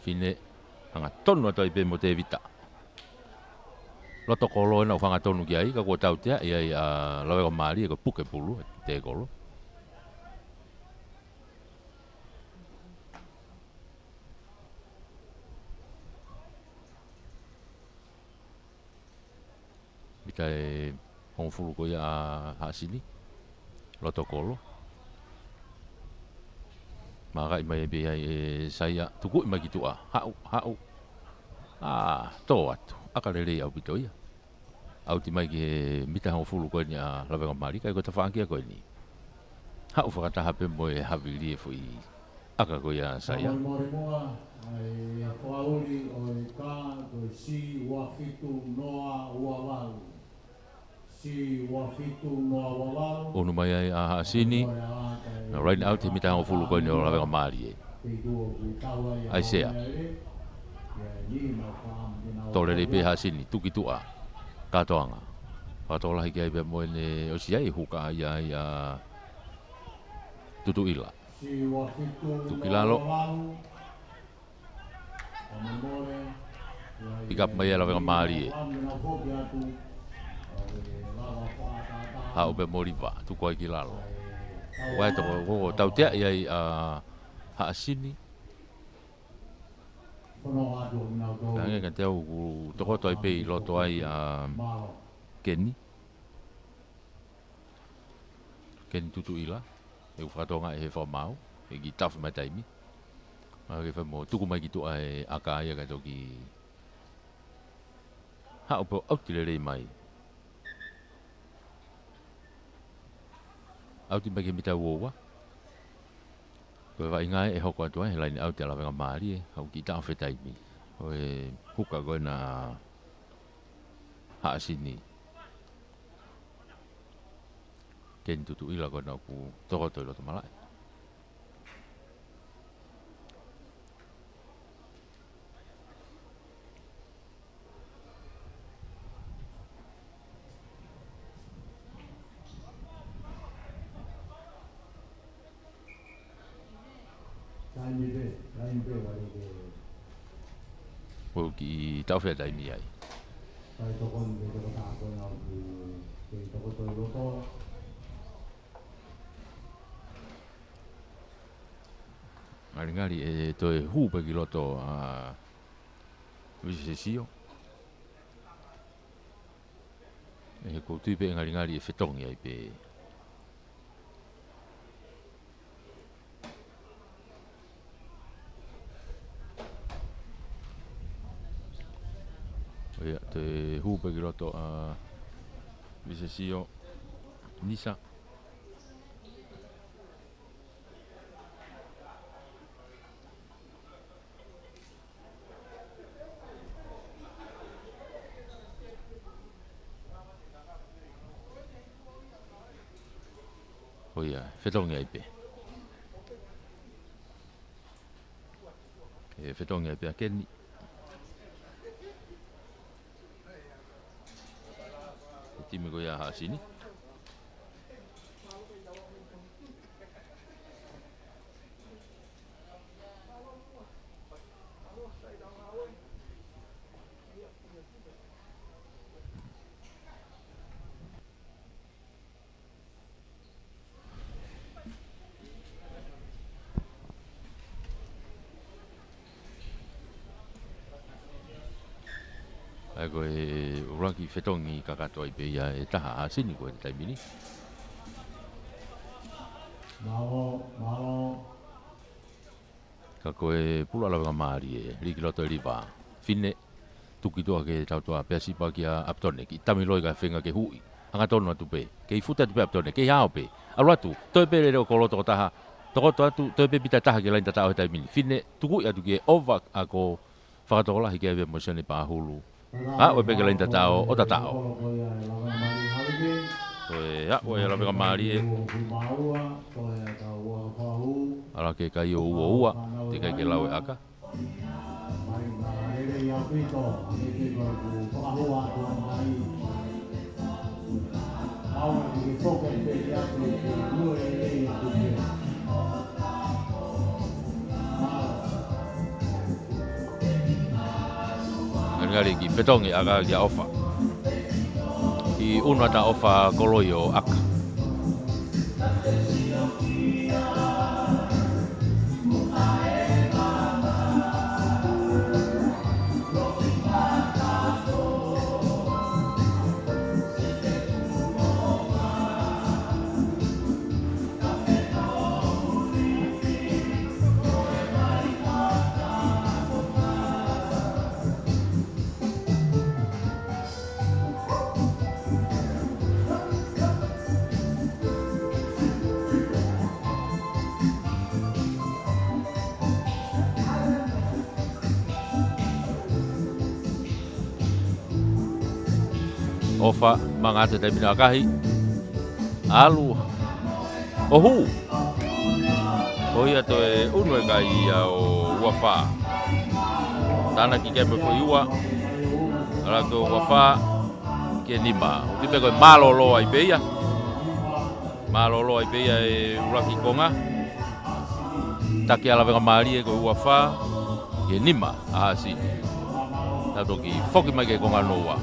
Fine, anga tonu ato i pe mo te vita. Loto kolo ena ufanga tonu ki ai, ka kua tau tea, ia lawe ko maari, e ko puke pulu, te kolo. Mita e hongfulu ko ia ha sini, loto kolo. Maka ima e bea e saya, tuku ima ki tua, hau. Tō atu, akalere au pito ia. au ti mai ki he mita hau fulu koe ni a lawenga mari, kai koe ta whaangia koe ni. Hau whakataha pe mo e hawiri e fui aka koe a saia. Mori moa, ai whauri o e kā, koe si ua fitu noa ua walu. Si ua fitu noa ua walu. Onu mai ai a haasini, na right out he mita hau fulu koe ni o lawenga mari e. Ai sea. Tole rei pe haasini, tuki tua, katoanga. Patola hiki ai pe mo ne o si ai huka ai ai a tutu ila. Tuki lalo. Pikap mai ala venga mari e. Hau pe moriva, tuku ai ki lalo. Wai toko tau tea iai a haasini. Kange kan teo toko toi pe i loto ai a Kenny. Kenny tutu ila. E whakatonga e he whamau. E ki tafu mai taimi. Ke whamo tuku mai ki tu ai aka aia kai toki. Hau po autile rei mai. Auti mai ke mita uowa. Koe wa ingai e hoko atu ai, he laini auti ala wenga maari e, hau ki tafu e taimi. Koe huka koe na haasini. Ken tutu ila koe na ku toko toi loto malai. Koe ki tau whea taimi ai. Kai toko ni te toko tāko nau ki toko toi loto. Ngari e toi hupe ki loto a Visesio. E he koutu pe ngari e whetongi ai pe. Oia, te hupe ki loto a Visesio Nisa. Oia, whetongi ai pe. E whetongi ai pe a Kenny. E timi ko ia haasini. Ai koe urangi whetongi kakato ai pe ia e taha haasini koe te taimini. Ka koe pula lawenga maari e riki loto e riva. Fine tuki toa ke tautoa peasi pa ki a aptone ki tamiloi ka whenga ke hui. Anga tonu atu pe. Ke i futa tu pe aptone, ke i hao pe. Alu atu, toi pe reo ko loto taha. Toko atu, toi pe pita taha ke lain tatao he taimini. Fine tuku atu ke ova ako whakatokola hiki awe mo sione pa hulu. Oe peke lain tatao o tatao. Oe oe la peka maari e. Ala ke kai o ua, te kai ke lau e aka. Ngari ki whetongi aga ki a ofa. I unwa ta ofa koloi o aka. ofa mangata te mina kahi alu ohu oia to e unu e kai ia o wafa tana ki keme fo iua ala to wafa ke nima uti pe ko malolo ai peia e uraki konga taki ala venga mari e ko wafa ke nima asi ta toki foki mai ke konga noa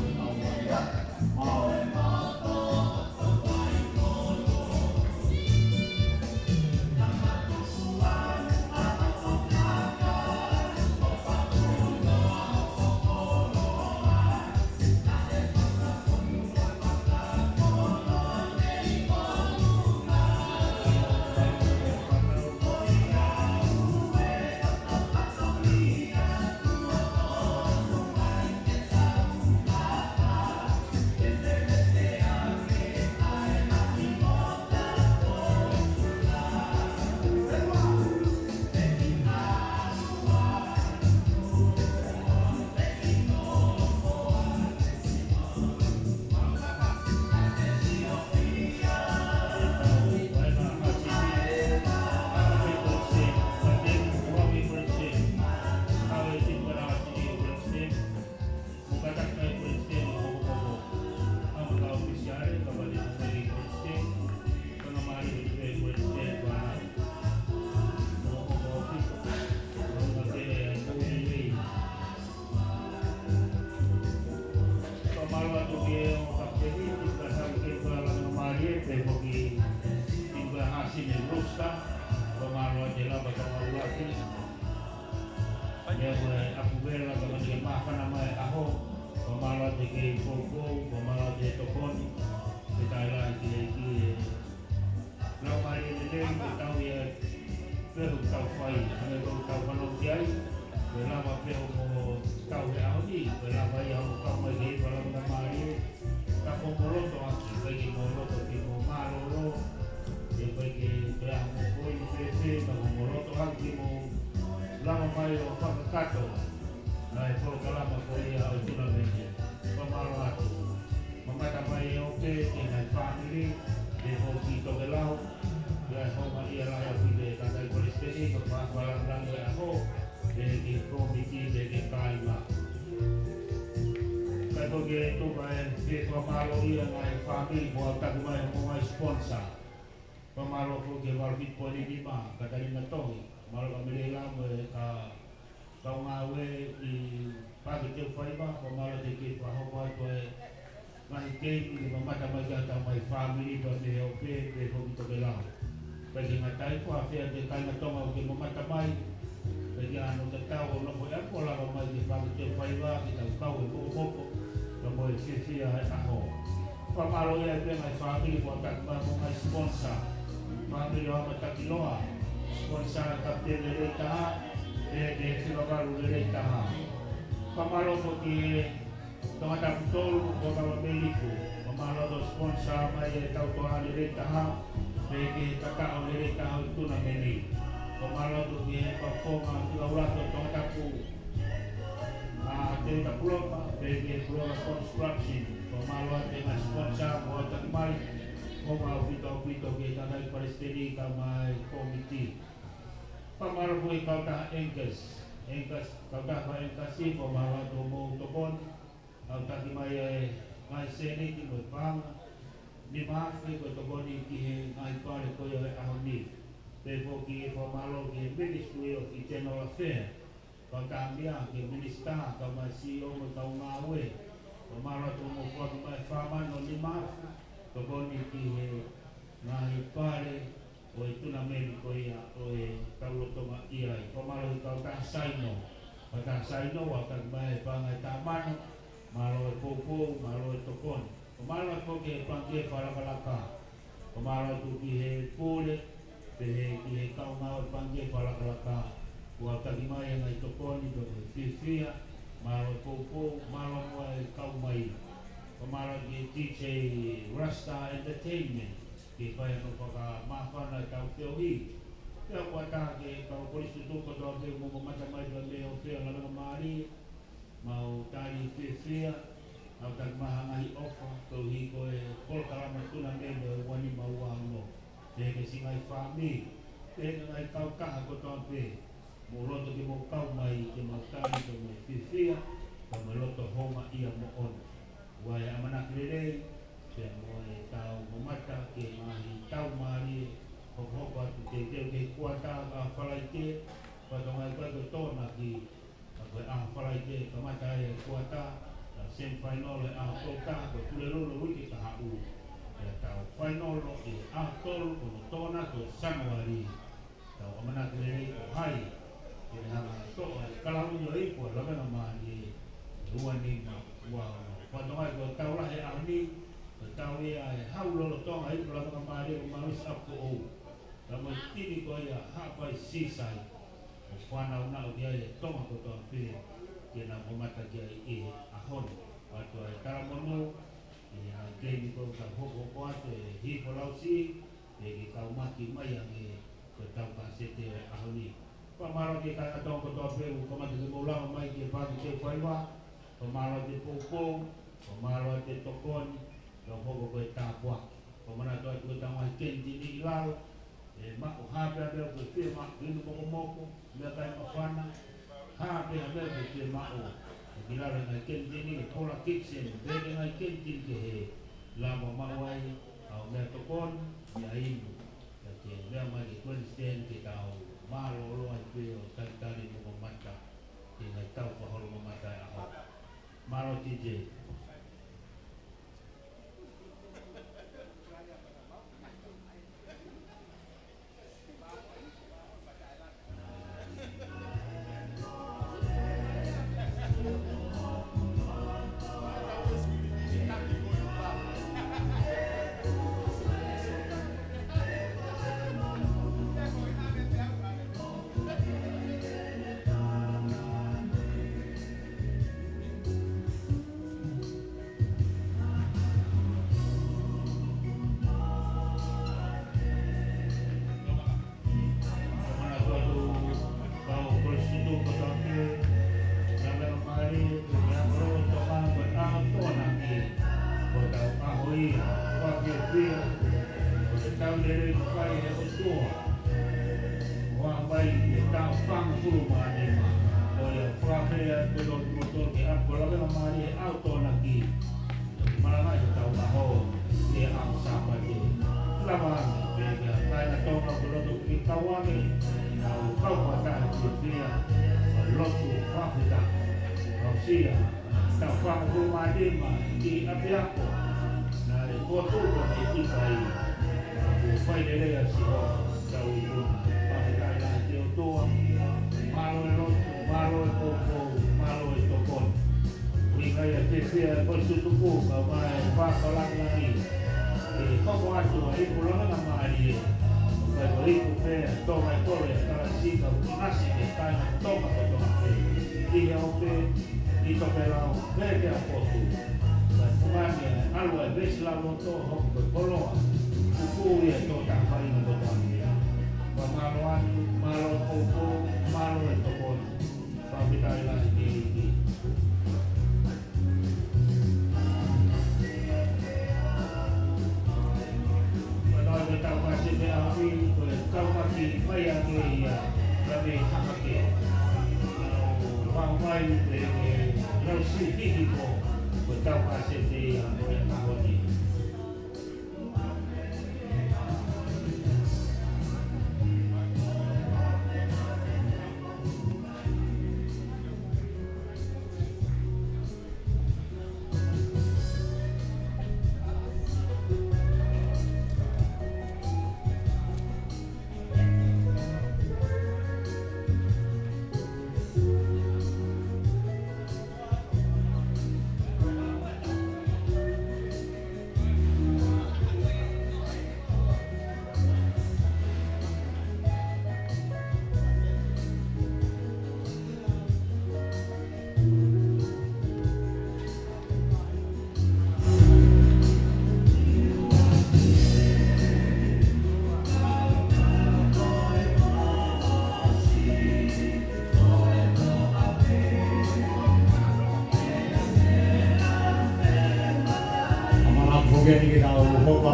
Pamalo ko ke walbit po ni Dima, kataling na to, malo kami lang ka ngawe I pagi te fai ba, pamalo te ke pa ho to e mai ke ni mamata mai ta mai family to de ope de ko to ke lang. Pagi matai ko afia de kai na to ma ke mamata mai, pagi anu te tau no ko ya ko la mai di pagi te fai ba kita kau ko to mo si a ho. Pamalo ya de mai family ko ta ma mai sponsor. Family wa matakiloa sponsor kapten le taha de silogaru le taha pamalo ko ki tomata putol ko ka beliku pamalo do sponsor mai tau to le taha de ki kaka le taha tu na meni pamalo do ki performa tu ula to tomata ku de ta pulo de ki pulo construction pamalo de sponsor mo ta mai Oma upito ke tanai Palestini kamai komiti. Pamaro ko ikaw ta engkas kau ta pa engkasi pamaro to mo topon. Ang ta mai seni ti mo pang di maafi ko topon ki ai pare ko yo ahoni. Pero ki pamaro ki ministry of internal affairs. Kau ta ambia ki minister kamai CEO mo tau ngawe. Pamaro to mo ko mai fama no di maafi. Tokoni ki ngai pare o itu na meri ko ia o e taulo toma ia ko malo ka ta saino wa ka mai pa ngai tamano malo e popo malo e tokon ko malo ko ke pange para kalaka ko malo tu ki he pole pe he ki he ka ma pange para kalaka wa ka mai ngai tokoni do fifia malo popo malo mo e ka mai Pamalo ki DJ Rasta Entertainment ki kaya no paka mafana tau teohi kaya kuata ki kau polis itu ko do ke mo macam mai do le o pe na mari mau tani fifia au tak mahangai ofa ko hi ko e kol kalama tuna mendo e wani mauango e ke singai fami e ngai kau kaha ko tope mo roto ki mo kau mai ke makani ko mo fifia ko mo loto homa ia mo on wai amana krede ke mo e tau mo mata ke mahi tau mari ko hopa ke kuata ka falaite ko ngai ko tona ki ko a falaite ko mata e kuata sem final le a toka ko tulelo lo wiki ka hau ya tau final lo e a tol ko tona ko sanwari tau amana krede ko hai ke hanga to kala mo i ko la na mani ruani wa ko ngai ko tau la he ani tau ia e hau lo tonga i ko la na mani ko maris up ko o la mo tini ko ia ha pai sisai o fana una o dia e tonga ko to pe ke na mo mata ke e a hon wato e karamono e a ke ni ko ka hoko ko ate hi ko lausi e ki ka umaki mai ange ko tau ka sete a honi pa maro ke ka to ko to pe ko mata ke mo la mai ke pa ke foi wa ko maro ke popo ko maro ke tokon ko hoko ko ta kwa ko mana to ko ta mai ken di ni lao e ma o ha pe pe ko pe ma ni mo mo ko me ka ma fana ha pe ha pe pe ma o bila na ken ni kola kitchen be na ken tin ke he la mo ma wai au me to kon ya inu ya ke le ma ke kon sten ke ta o ma lo lo ai pe o ta ta ni mo mata ke na ta ko ho mo mata a ho ma lo ti je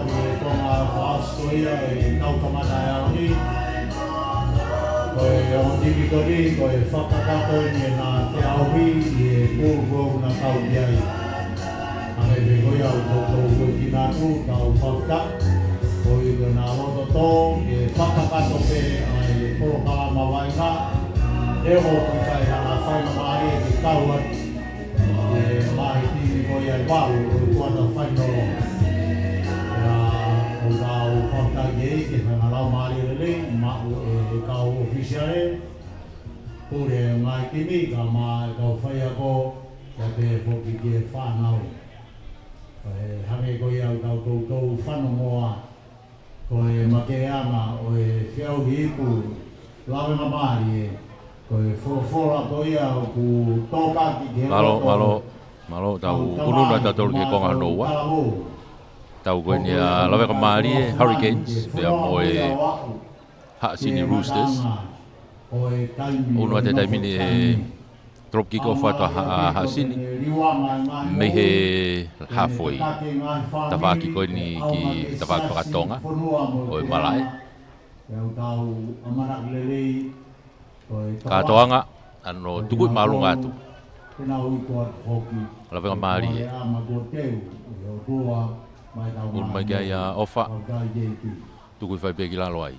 e tonga whaastoia e tau kamata e au ni. Ko e o Tivitoni, ko e whakakato ni e nā te auhi i e kōrukau na tau ki ai. Ane te koe au tōtou koe ki nātu, tau whakka. Ko i ko nā roto tō, e whakakato pe ai e kōrukala mawainga. E ho koe kai hana whainga maari e te tau atu. E mahi tini koe ai waru, o kuata whainoro. O rau whakataki e ke whangarau maari rele, mao e kau ofisiare. Kore mai tini, ka mai kau whai ako, kia te whoki ki e whanau. Hange koe au kau koutou whanongoa, koe make ana o e whiau hiku, lawenga maari e, koe whorofora koe au ku tōkaki ki he Malo tau ununa tatou ke konga noa. Tau koe ni a Lawenga Māori e Hurricanes, pia mo e Haasini Roosters. Unua te taimini e drop kick off ato Haasini. Me he halfway. Tawaki koe ni ki tawaki whakatonga o e Malae. Katoanga, ano tukui malunga atu. Lawenga Māori e. Un mai kia ia ofa. Tuku i whai pia ki lalo ai.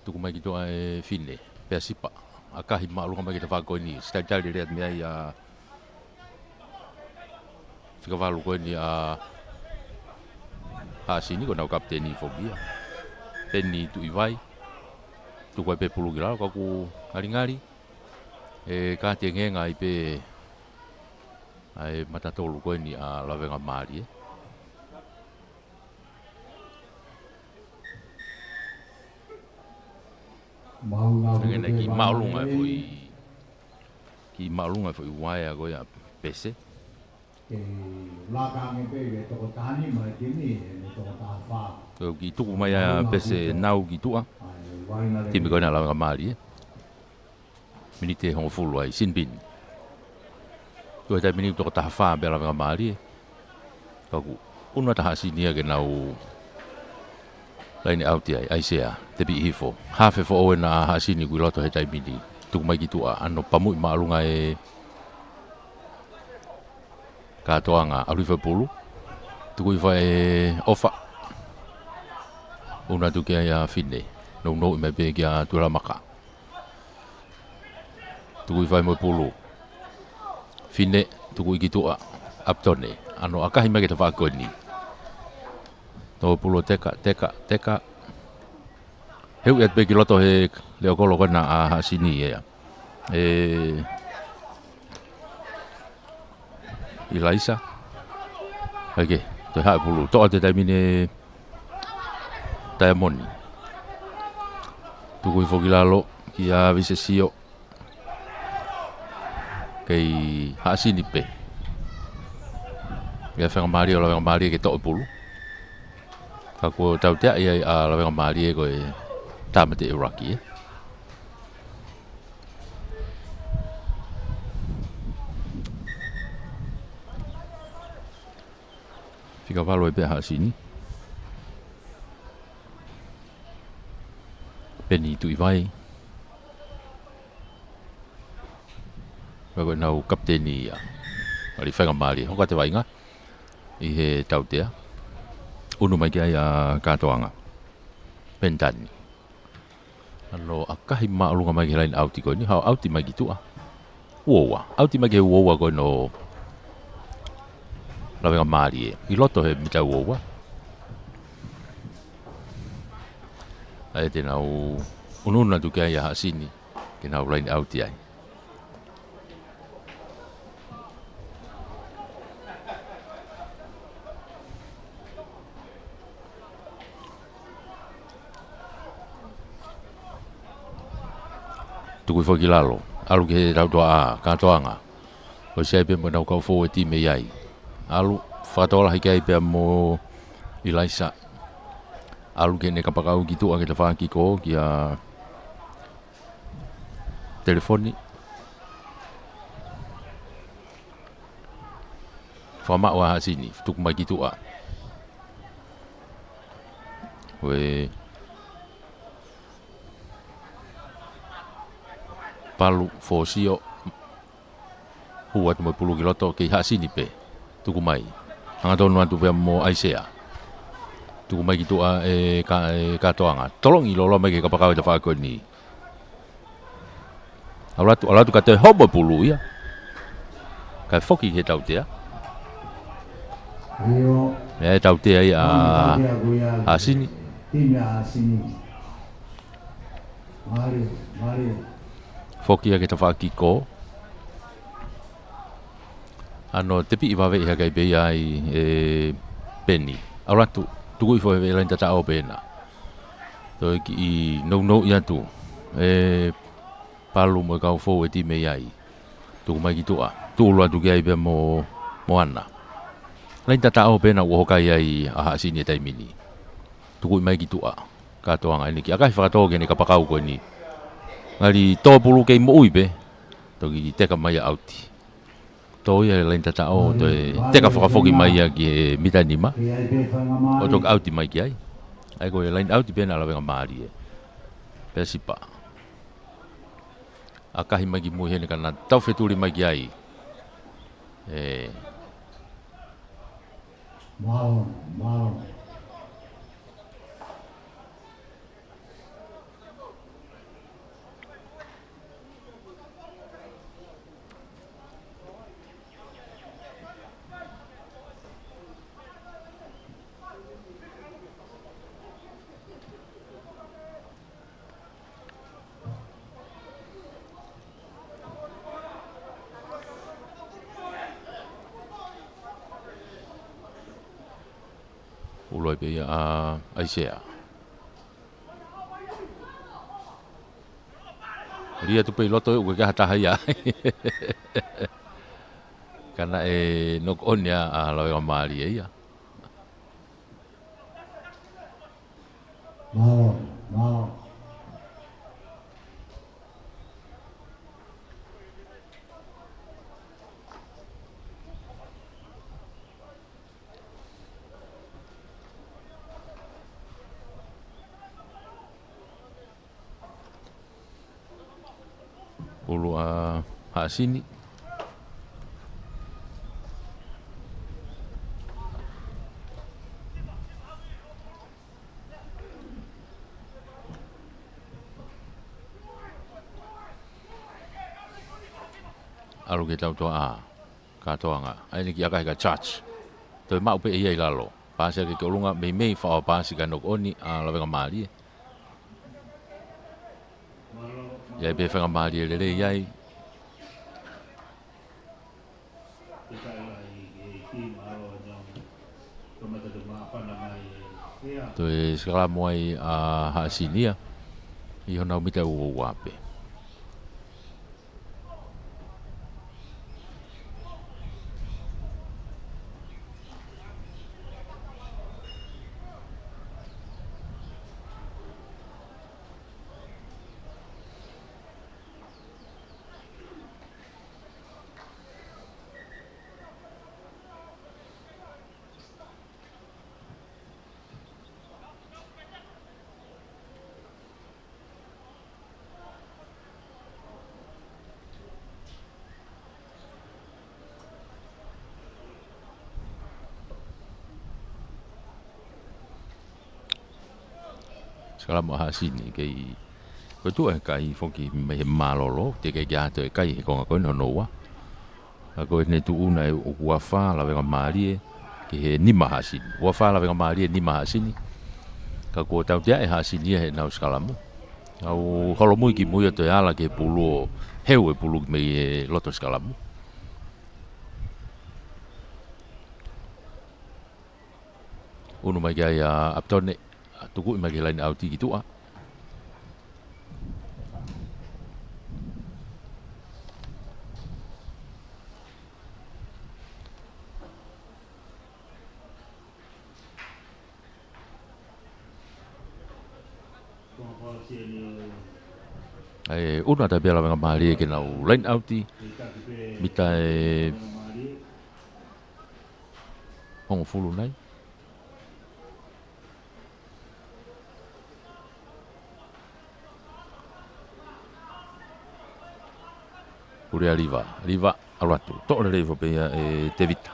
Tuku mai ki toa e whine, pia sipa. A kahi maalunga mai ki te whakoi ni. Stai tali reat mea i a... Whikawalu koe ni a... Haasini ko nau kapteni i whokia. Peni tu i vai. Tuku ai pe pulu ki lalo kaku ngari-ngari. E ka te ngenga i pe... Ai matatolu koe ni a Lawenga Māori e. Ngena ki maulunga foi ki maulunga foi waia go ya pese. Ko ki tuku mai a pese nau ki tua. Ti me kona Lawenga Māori e. Minite hongo fulu ai sinbin. Ko ta mini to ta fa be Lawenga Māori e. Ko una ta hasinia ke nau lain out ai sea te bi hifo hafe fo o na hasini ku loto he tai bidi tu mai ki tua ano pamu malunga e ka toanga a Liverpool tu ku vai ofa una tu ke ya fine no me be kia tu la maka tu ku vai mo pulu fine tu ku ki tua aptone ano akahi me ke ta fa ko ni to pulo teka heu et begi loto he leo kolo kona a sini ya Ilaisa okay to ha pulo to te tamine Diamond tu ko fogilalo ki a visesio kei ha sini pe ya fa Mario la Mario ke to pulo Kako tau tea ia a Lawenga Māori e koe tāmate Iraki e. Whika walo e pēha sini. Peni tu i vai. Kako nau kapteni ia. Ali Lawenga Māori hoka te wainga. I he tau tea. Unu mai kia ia katoanga. Pentani. Ano akahi maalunga mai kia lain auti koe ni. Hau auti mai ki tua. Uowa. Auti mai kia uowa koe no Lawenga Māori e. I loto he mita uowa. Ai te nau ununa tu kia ia hasini. Ke nau lain auti ai. Tuku foki lalo alu ke rau toa katoanga o sei pe mo nau kau fo e time ai alu fatola hikai pe mo Ilaisa alu ke ne kapakau gitu ke te whaki ko ki a telefoni whama wa sini tuku mai gitu a we palu fosio huat mo pulu kiloto ke hasini pe tuku mai anga tonu atu pe mo aisea tuku mai gitu a ka toanga tolong i lolo mai ke kapakau te fa ko ni alatu ka te hobo pulu ia ka foki he tau te e tau te ai a sini foki a ke ta fa ki ko ano tepi iwawe iha kai bei ai peni alatu tuku i fo e lain tata o pena to ki no ia tu palu mo kau fo e ti me ai tuku mai gitu a tu lo tu kai be mo ana lain tata o pena wo kai ai a sini tai mini tuku mai gitu a ka toanga ni ki akai fa to ke ni kapakau ko ni ngali to pulu ke mo ui be to ki te ka mai auti to ia lain tata o to te ka foki mai ki mita nima o to auti mai ki ai ko lain auti pena la venga mari pesipa akahi mai ki mu hene kana tau fetuli mai ki ai mau uloi pe aisea ria tu pe loto u ka ta haya kana nok onya a lo mali ia mau ulu sini alu ke tau toa ka toanga ai ni ki akai ka charge to mau pe ia lalo pasa ke kolunga me fa pasi ka nok oni la venga mali ya be venga mali le yai to skala moi sini ya i hona mita u wape skala mo sini ke ko tu kai foki me malolo te ke ja te kai ko ko no wa ko ne tu una u wafa la venga mali ke ni mahasini wafa la venga mali ni mahasini ka ko tau dia sini he na skala mo au holo mu ki mu to ala ke pulu heu pulu me loto skala mo unu mai ga ya aptone tuku imagi lain auti gitu una ta bela nga mali ke na lain auti mita hong fulu nai Urea liva alatu. To le fo pe te vita.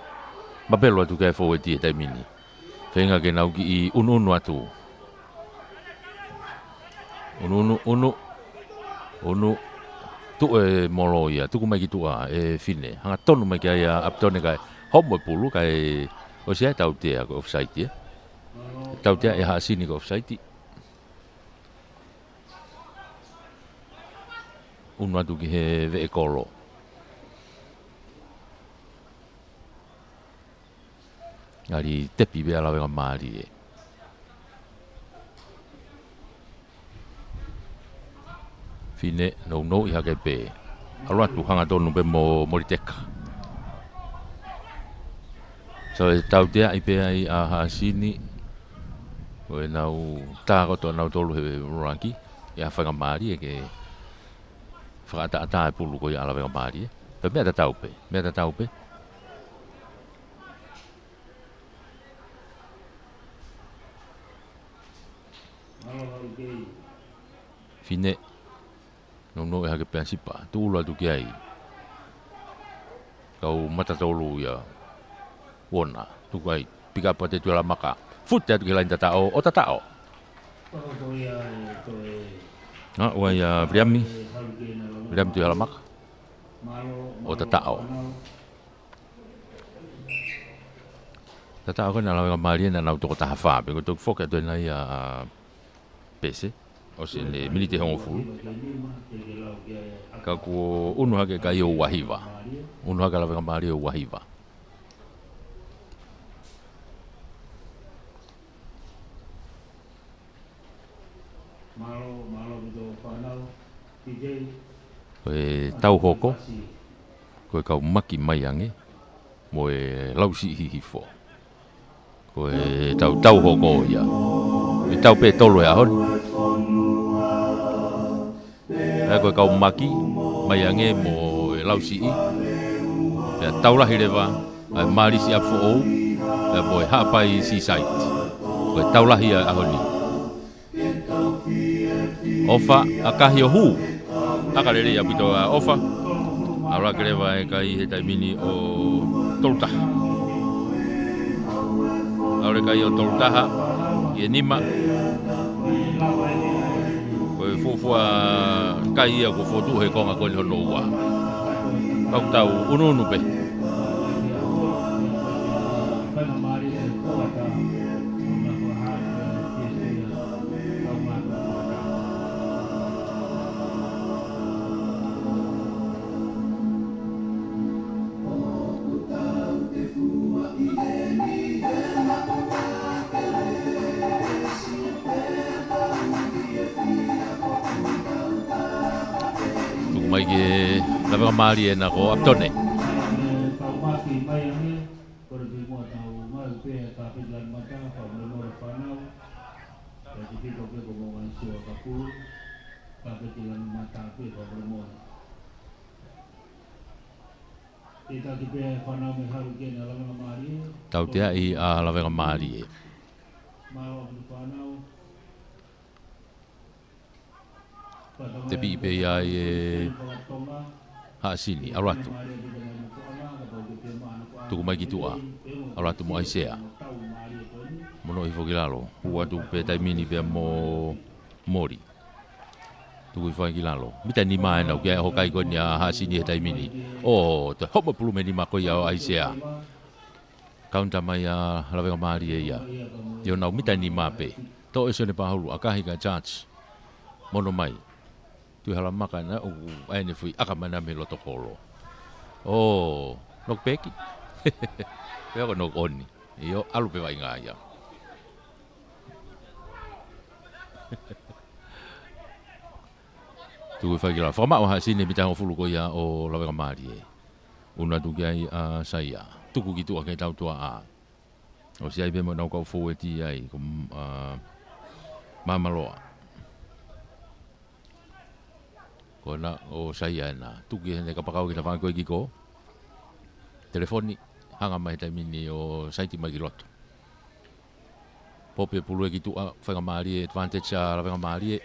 Ma pelo atu ke fo ti te mini. Fenga ke nau ki I unu atu. Unu tu molo ia tu mai ki tu fine. Hanga tonu mai kai aptone kai homo pulu kai o sia tau te ko offside. Tau te ha sini ko offside. Unu atu ki he ve kolo. Ari tepi be ala venga mari. Fine no I hake pe. Alua tu hanga tonu pe mo moriteka. So tau te ai pe ai a sini. O nau ta ko to nau tolu he ranki. Ya venga mari ke Frata ata pulu ko ya ala venga mari. Pe me ta tau pe. Fine no hake pensipa tu ula tu kiai kau mata tolu ya wona tu kai pika pate tu la maka futa tu lain tatao o tatao wa ya briam tu la maka o tatao kan ala mari na na tu ko tafa pe ko tu foka tu na ya pese o se le milite hongo fu ka ko unu hake ka yo wahiva unu hake la mari o wahiva tau hoko ko ka maki mai ange mo lausi hifo ko tau hoko ya tau pe tolo ya hon ko kau maki mai ange mo lausi ya tau la hilewa mari si afo ya mo hapai si site ko tau la hia ahoni ofa akahio hu akalele ya pito ofa ala greva kai he taimini o tolta ala kai o tolta ye nima fofua kai ia ko fotu he konga ko no wa tau unu pe mai ke lava mari na ko aptone tau te ai a lava mari te pi pe ai ha sini alatu tu mai ki tua alatu mo aisea mono I fogilalo ua tu pe tai mini pe mo mori tu I fogilalo mita ni mai na ke ho kai ko ni ha sini tai mini o te homo pulu me ni ma ko ya aisea kaunta mai a lava mari ia yo na mita ni ma pe to eso ne pa hulu akahi ka church mono mai tu hala makana o ene fui akamana me loto kolo nok peki peo ko nok oni io alu pe vai ngaya tu fai la forma o hasine bita o fulu ko ya o lava mari una tu gai a saia tu ku gitu akai tau tua a o si ai be mo na ko fo ti ai ko mamaloa kona o saya na tuki ne kapakau ki tawang ko ko telefoni hanga mai tai mini o saiti mai loto pope pulu ki tu fanga mari advantage la fanga mari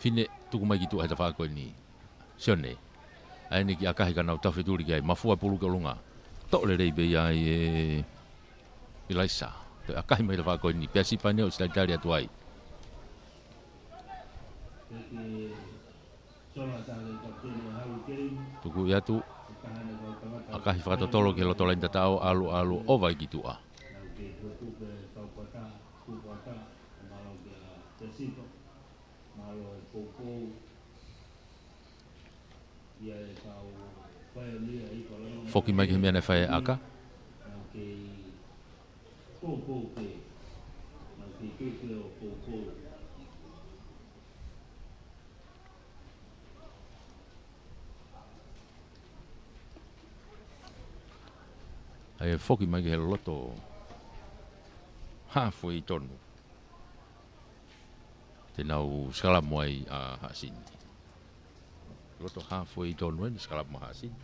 fine tuku mai ki tu ha tawang ko ni sione Ai ni ki akahi kana utafi tuli ki ai mafua pulu ke lunga. Tok le rei be ia i laisa. Te akahi mai le whako ni. Pea sipa neo sila tari atu ai. Tuku ia tu. Akahi whakatotolo ki loto lain tatao alu o vai ki tua. Foki mai ki mea ne whae aka. Ai foki mai ki he loto halfway tonu. Te nau skala moai a Hasini. Loto halfway tonu ni skala mo Hasini.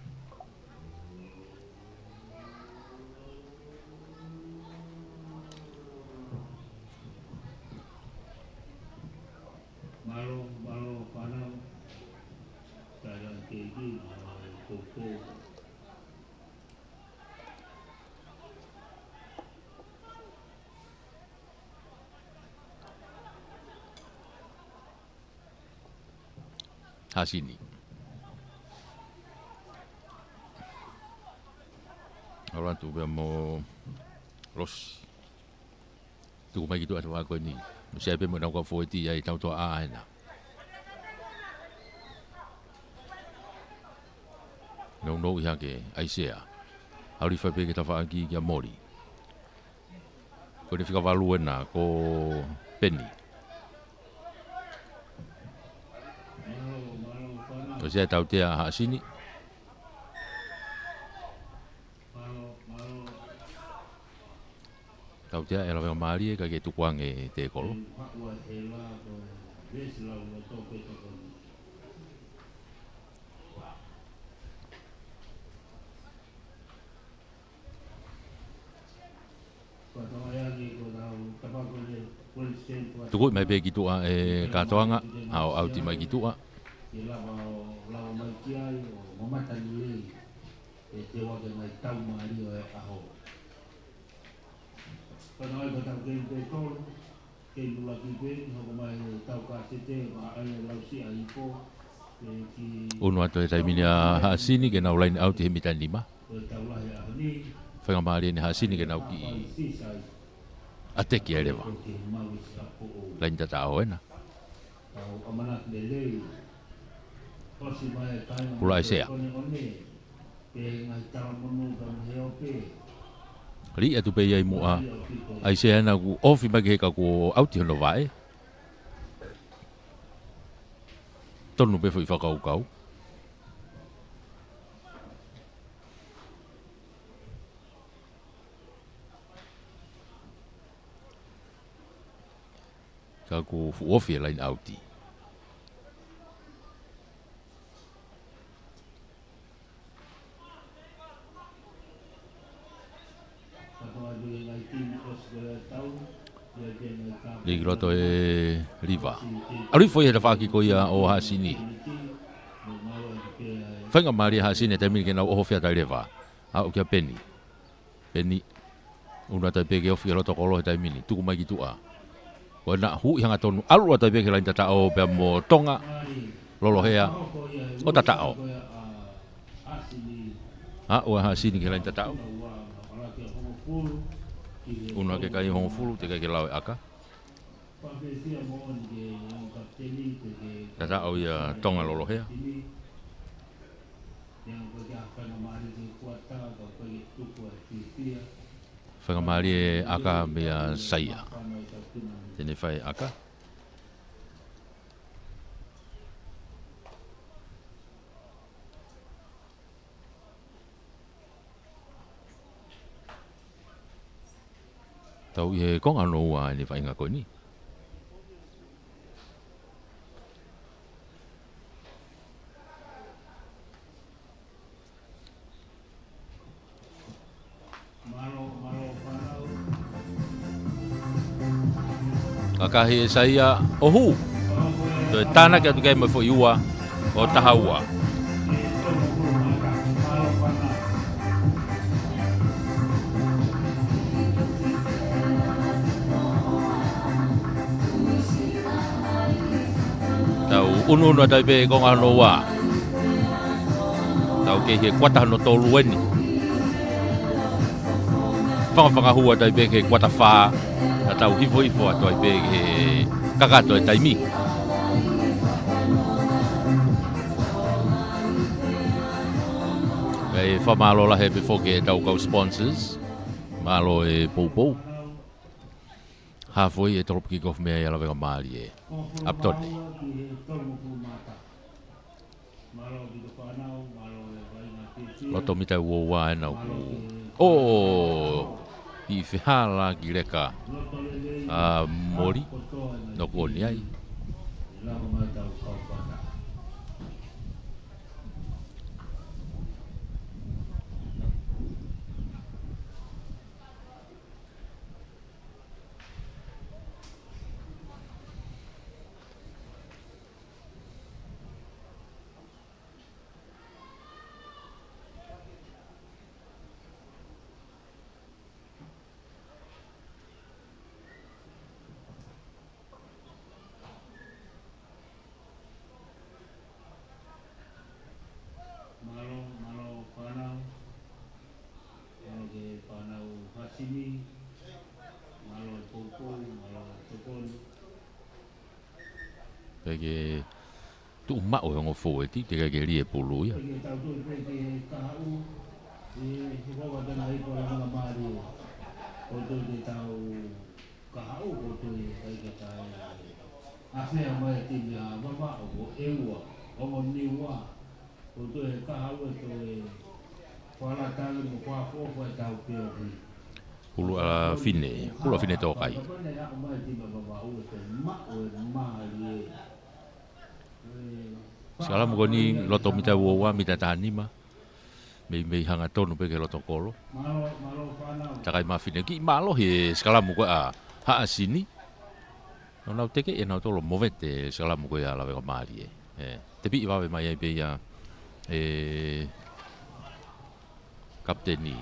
Malo panau. Kadang keji koko. Hasini. Orang tu dia mau los. Tu mai gitu ada aku ni. Saya pun nak kau forty ai tahu tu ai na. No ya ke ai sia. Auri fa pe que tava aqui que mori. Quando fica valu na ko penny. Saya tahu dia Hasini. Tahu dia ela vai mari ka ke tukuang e te kolo. Tuku mai be gitu e katoanga au ti mai gitu Lau mai kiai o mamata ni e te wake mai tau maari o e aho. Kana ai ka tau kei te tolu, kei lula ki pe, hoko mai tau ka tete, ma ai lau si a ipo, Unu ato e taimini a Hasini ke nau lain au te he mitan lima. Whainga maari ni Hasini ke nau ki a teki ai rewa. Lain tata ao ena. Pula ai sea. Ri atu pe iai mua ai sea na ku ofi magi heka ku auti hono vai. Tonu pe foi whakau kau. Ka ku ofi lain auti. Li roto e riva. Ari foi era faki ko ia o Hasini. Whainga maari Hasini te mini ke nau oho whia tai rewa. A o kia Penny. Penny. Una tai peke ofi roto kolo he tai mini. Tuku mai ki tua. Ko na hu hanga tonu. Alu tai peke lain tata o pia mo tonga. Lolo hea. O tata o. A o Hasini ke lain tata o. Una ke kai hongo fulu te kai ke lau e aka. Tata au ia tonga lolo hea. Whangamari e aka mea saia. Tene whai aka. Tau i he konga no ua ni whainga koe ni. Akahi e saia ohu. Toi tāna kia tu kei mai fo iua o taha ua. unu tai be ko ngano wa. Tau ke he kwata no tolu eni. Whanga hua tai be ke kwata wha. Tau hifo ato ai be ke kakato e taimi. E whamalo la he before ke tau kau sponsors. Malo e poupou. Hafoi e toropu ki kof mea yala venga maali e. Aptone. Loto mita ua ua e nau ku. I whihala ki reka. Mori. No ku oni ai. Pege tu ma o ngo fo e ti te ke ri e pulu ya. Pulu ala fine to kai. Sekala mo ni loto mita wa mita tani ma. Me hanga tonu pe ke loto kolo. Takai ma fine ki malo he sekala mo ha asini. No teke e na tolo movete sekala mo ya la ve mali e. Te bi va ve mai pe ya kapteni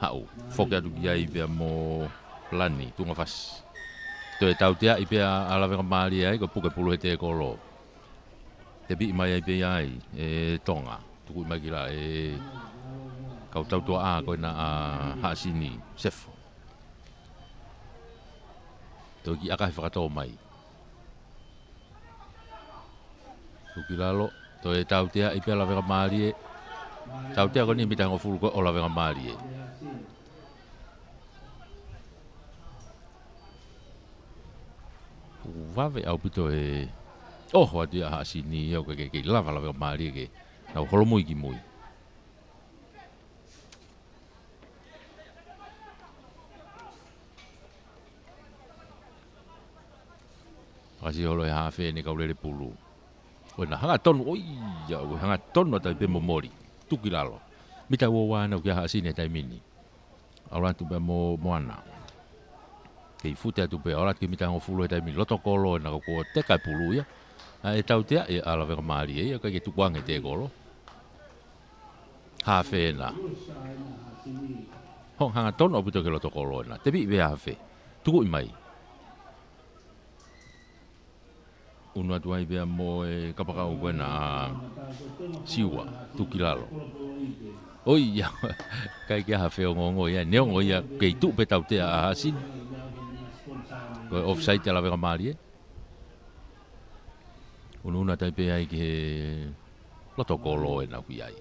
hau foka du ya ibe mo plani tunga fas. To e tau tia ibe ala ve mali ai ko puke pulu te kolo. Te bi mai pe ai tonga tuku mai kila kau tau tua ko na ha sini chef to ki aka whakato mai tu kilalo to e tau tia i pela venga mali tau tia ko ni mitanga fulu ko ola venga mali vave au pito hati ha sini yo ke lava la venga mali ke na holo moi ki moi kasi holo ha fe ni kaulele pulu wena hanga ton oi ya hanga ton no tai pe momori tukilalo mita wo wana ke ha sini tai mini ala tu be mo moana ke futa tu pe ala ke mita ngo fulu tai mini loto kolo na ko te kai pulu ya e tau tia e ala venga mali e ka ke tu kwang te kolo ha fe na hong hanga ton o buto ke loto kolo na te bi be ha fe tu mai unua tuai be mo kapaka o na siwa tukilalo oi ya kai ke ha fe ngongo ya ne ngo ya ke tu pe tau te a sin ko offside la venga mali ununa tai pe ai ke loto kolo na ku ai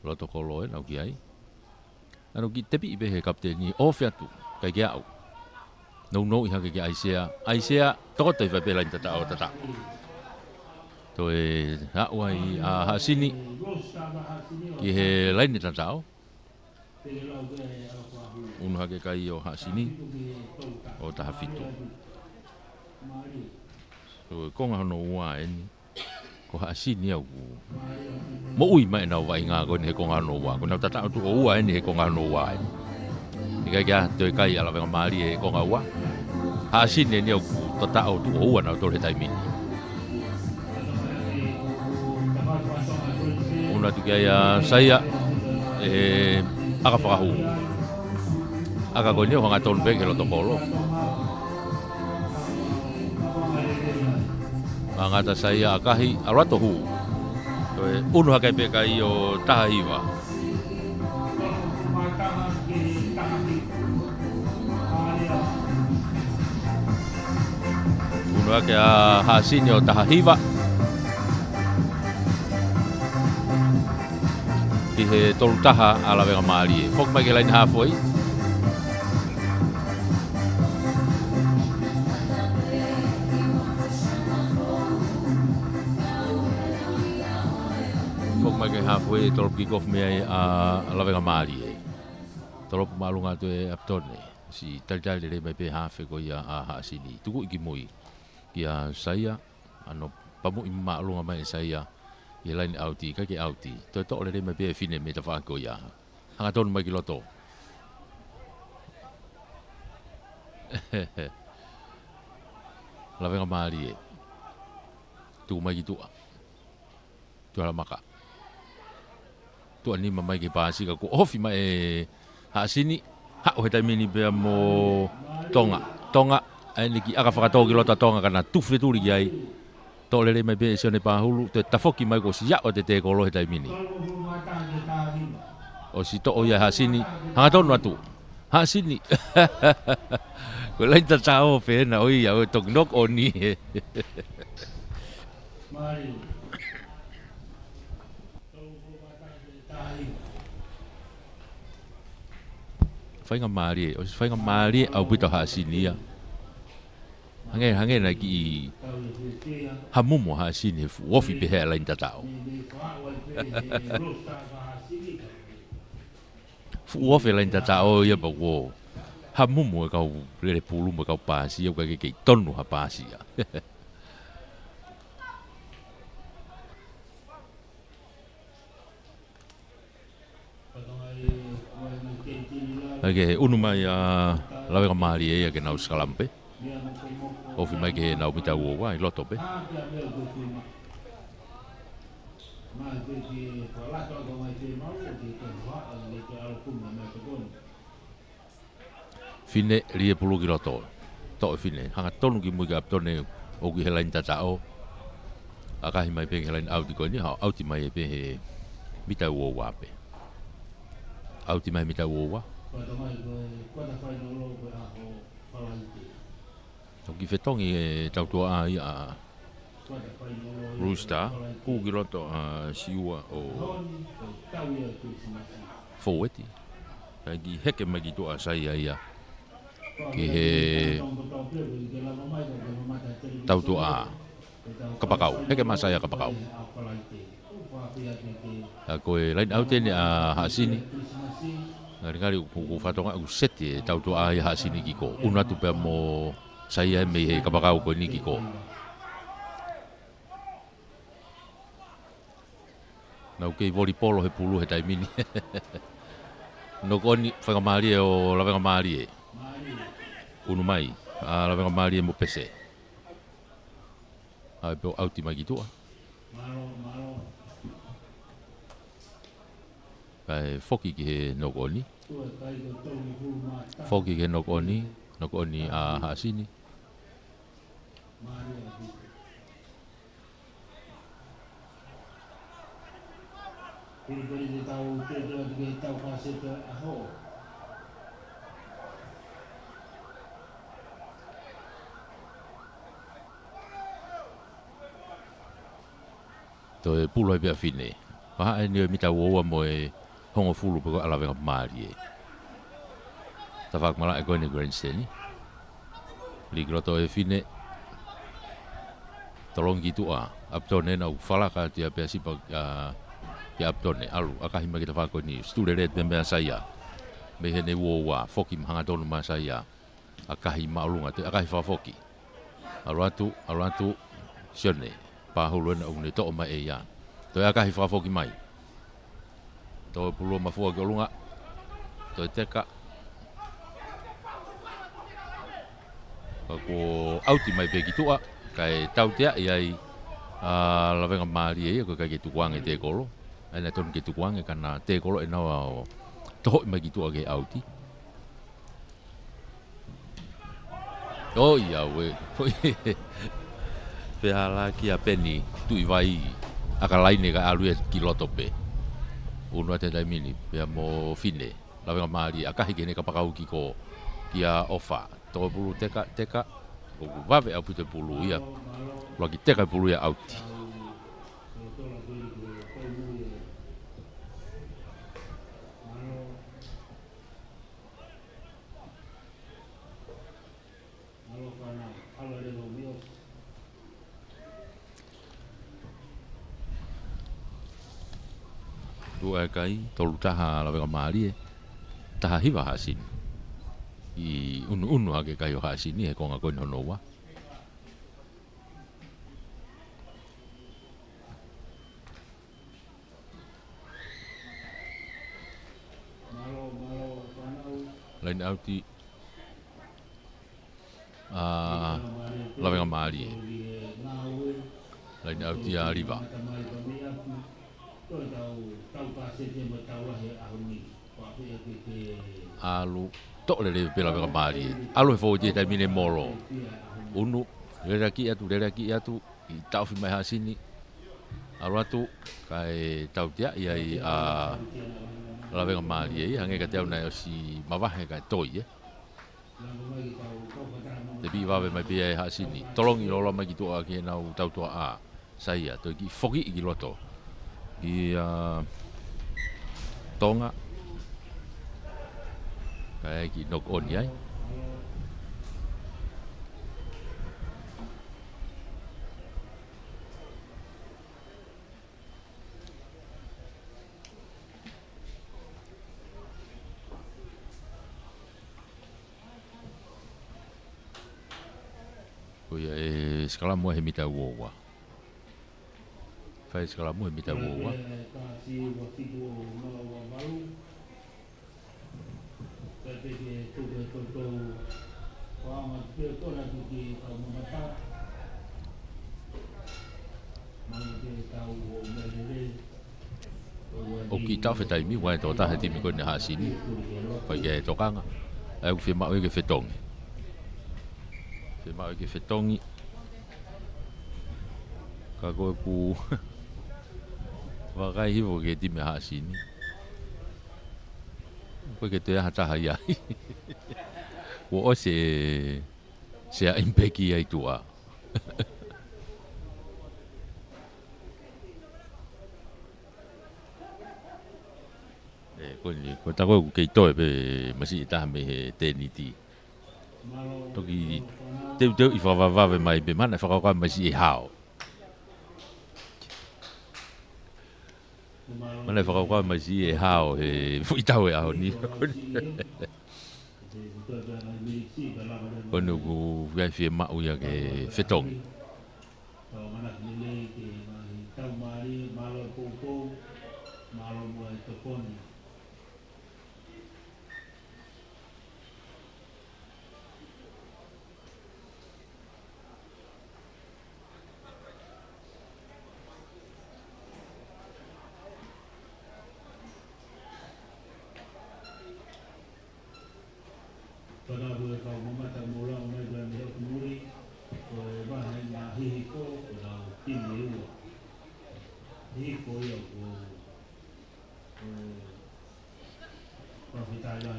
loto kolo na ku ai anu ki te bi be he kapteni ofiatu kai ke au no iha ke aisea to te fa pela tata o tata to e ha wai ha sini ki he lain tata o unha ke kai o ha sini o ta fitu so ko nga no wa en ko ha sini au mo ui mai na vai nga ko ne ko nga no wa ko na tata tu o wa en ko nga no wa Ika kia toi kai ala venga mali e konga ua. Ha sine ni o tata o tu o ua na o tore taimini. Una tu kia saya aka whakahu. Aka koe ni o hanga ton peke lo tokolo. Angata saya akahi arato hu. Toe unu hakai peka i o taha iwa. Unu hake a hasini o taha hiwa. Ki he tolu taha ala wenga maali e. Fok mai ke laini hafoi. Mai ke halfway tolop kickoff me a lawenga mali e. Tolop malunga to e aptone. Si tal de mai pe hafe ko ia a ha sini. Tuku iki moi. Kia saya ano pamu i malunga mai saya. Ia lain auti ka ke auti. To to le mai pe fine me ta fa ko ia. Hanga ton mai ki loto. Lawenga mali e. Tu mai ki tu. Tu ala maka. Tu ani mamai ke pasi ka ko ofi mai ha sini ha o hetai mini be mo tonga ani ki aka faka toki lota tonga kana tu feturi ki ai to le mai be sone pa hulu te tafoki mai ko sia o te ko lo hetai mini o si to o ya ha sini ha to no tu ha sini ko lain ta chao fe na o ya o tok nok oni Fai ngamari, o fai ngamari au pito ha sini ya. Hange na ki hamumo ha sini fu ofi pe he lain tatao. Fu ofi lain tatao ya ba wo. Hamumo ka le pulu mo ka pasi ya ka ke tonu ha pasi ya. Oke, unu mai lawe kamari e ke nau skalampe. Ofi mai ke nau mita wo wa i loto pe. Fine rie pulu ki loto. To fine, hanga tonu ki mui ka aptone o ki helain tatao. Akahi mai pe helain auti ko ni ha auti mai pe he mita wo wa pe. Auti mai mita wo wa. Toki fetongi e tautua ai a Rooster, ku ki roto a siua o Foweti. Ki heke mai ki toa sai ai a ki he tautua kapakau, heke masai a kapakau. Koe lain autene a hasini. Ngari ku fatonga ku seti tautua ai hasini ki ko. Una tu pe mo saya me he kapakau ko ni ki ko. Nau kei volipolo he pulu he taimini. No koni whakamari o la whakamari e. Unu mai, la whakamari e mo pese. Ai peo auti mai ki tua. Kai foki ki he nokoni. Foki ki he nokoni a hasini. Pili tau te tau kasete aho. Toi pulo e pia fine. Paha e ni mita woa mo e hongo fulu peko ala venga mari e. Tawak mala e koe ni grandstand ni. Ligroto e fine. Tolong gitu a. Aptone na ufalaka tia pia sipa ki aptone alu akahima kita whako ni studeret bembea saya mehene woa foki mahanga tonu ma saya akahima alunga te akahi foki alu atu sione pahulu na une to ma eya to akahi foki mai to pulo ma foki alunga to teka ko auti mai be kitua kai tautia iai la venga mari e ko kai kitu wange te kolo ana ton ke tukuange kana te kolo ena o toho mai gitu age auti oh iya we Fehala ki a peni tui vai akalaine ka alue ki loto pe. Unu te taimini pe mo fine. Lawenga mali akahi kene ka pakau ki ko kia ofa. Toko pulu teka o vave au pute pulu ia. Lagi teka pulu ia auti. Dua kai tolu taha lawenga mali taha hiwa hasin. I unu hake kayo hasin ni e konga koin hono wa. Lain auti lawenga mali. Lain auti a riva. Alu tok le pela ka mali. Alu e fo je tai mine molo. Unu le ki atu I tau fi mai hasini. Alu atu kai tau tia ia a lawenga mali ai hange ka tau na si mawahe ka toi Te bi wawe mai pia hasini. Tolong I lola mai ki toa ki nau tau toa a. Saia to ki foki ki loto. I tonga kayak ki knock on yai kuya skala mo he mita wowa fai skala mo he mita wowa o ki tau fetai mi wai to ta heti mi ko ni hasini fai ke tokanga ai ku firma o ke fetongi firma o ke fetongi ka ko ku wa kai hivo ke ti me hasini ko ke te hata hai ai wo se a impeki ai tua ko ta ko ke to be masi ta me te ni ti to ki te I fa mai be mana fa ko masi hao mana fa ko masi hao e fu tau e ao ni kono ku vai fi ma u ya ke fetong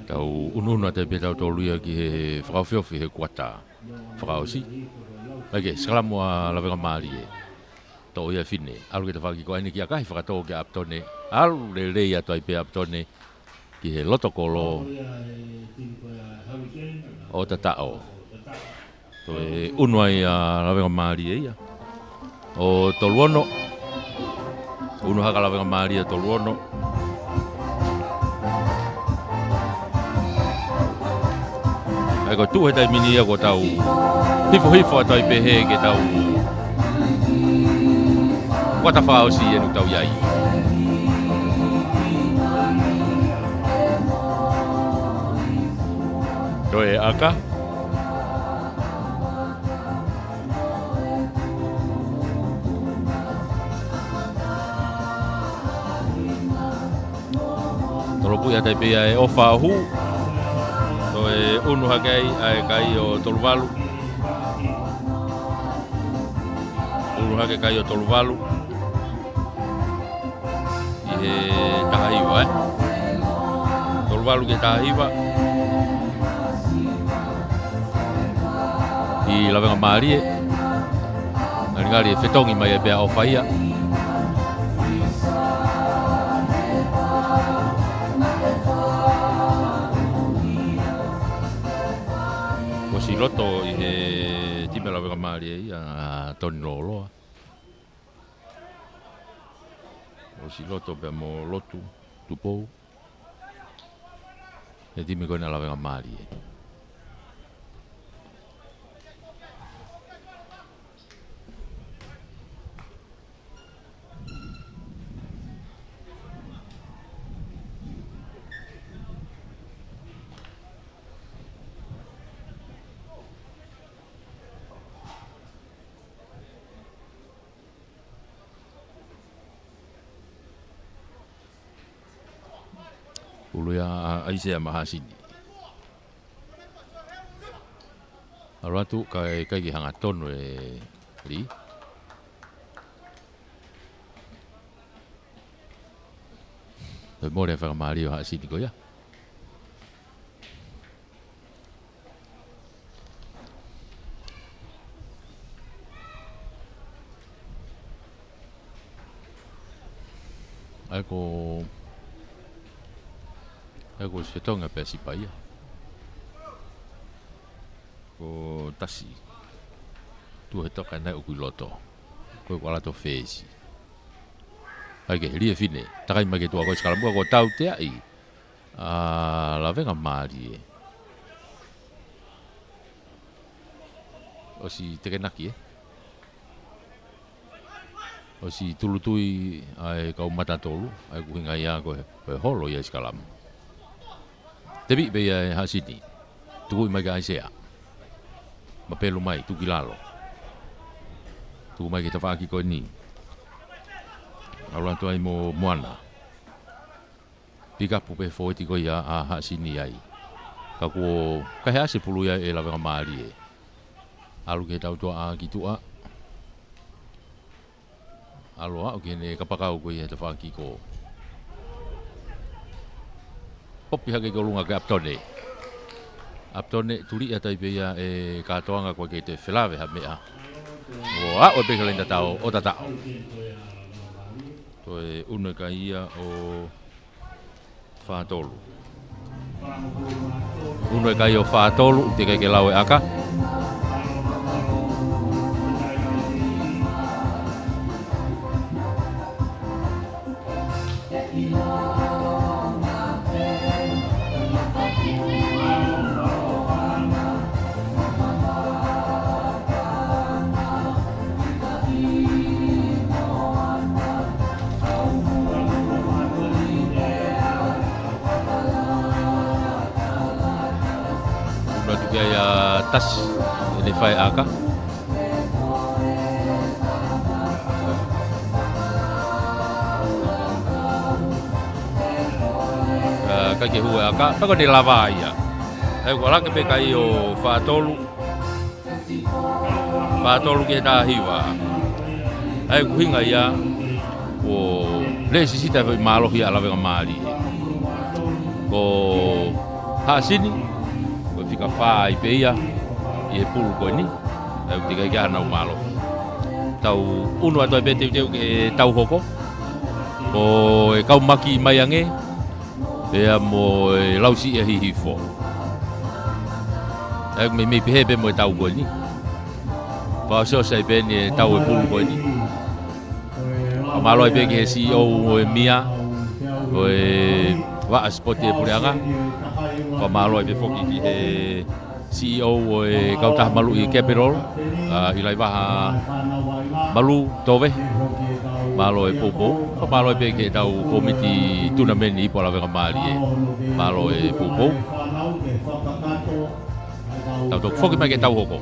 tau unu te be tau tolu ia ki he frau fi he kuata frau si okay salam wa la venga mali to ia fine alu ke te faki ko ani ki akai fra to ke aptone alu le ia to pe aptone ki he loto kolo o tatao to e unu ai la venga mali ia o toluono unu haka la venga mali toluono ko tu he tai mini ko tau hifo tai pe he ke tau ko ta fa osi e no tau yai to e aka toropu ya tai pe e ofa hu e unu hakai ai kai o tolvalu Ulu hake kai o tolu walu. I he tahaiwa, Tolu walu ke tahaiwa. I lawenga Marie. Ngari fetongi mai e bea o whaia. O si loto i he time lawenga Marie i a Toni Loloa. O si loto bea mo lotu tupou. E time koe na lawenga Marie. Ulu ya aise ya mahasini. Aratu kai ki hanga tonu e li. Te more fa Mario hasini ko ya. Ako se tonga pe si paia. Ko tasi. Tu he toka na ku loto. Ko wala to fesi. Ai ke rie fine. Takai mai ke tu ko skala ko tau te ai. La venga Marie. O si te kenaki O si tulutui ai kau mata tolu. Ai ku hinga ia ko holo ia skala. Tebi be hasini. Tuku mai ga isea. Mapelu mai tu kilalo. Tu mai kita faki ko ni. Aula tu ai mo moana. Pika pu pe foi ko ia a hasini ai. Ka ko ka hase pulu ia e lava Marie. Alu ke tau to a kitua. Alo o ke ne kapakau ko ia te faki ko. Popi hake ko lunga ke aptone. Aptone tuli ata ibea e katoanga ko ke te felave ha mea. O a o pe kalenda tao o tata. To e una ka ia o Fatolu. Una ka ia o Fatolu te ke lawe aka. Tas ini fai aka kaki hua aka pako ni lava ia ai wala ke kai o Fatolu ke ta hiwa ai kuhinga ia o le sisita malo ia lava Marie ko hasini ko fika fa ipeia e pulu ko ni au te kai na malo tau uno ato be te ke tau hoko o e kau maki mai ange e mo lausi e hihi fo e me pehe mo tau ko ni pa so sai be ni tau e pulu ko ni o malo e be ke CEO o mia o e wa spot e pureanga o malo e be foki ki e CEO o e kautah malu i capital i lai waha malu tove malo e popo o malo e be ke tau komiti tournament i pola venga Marie malo e popo tau tok foki mai ke tau hoko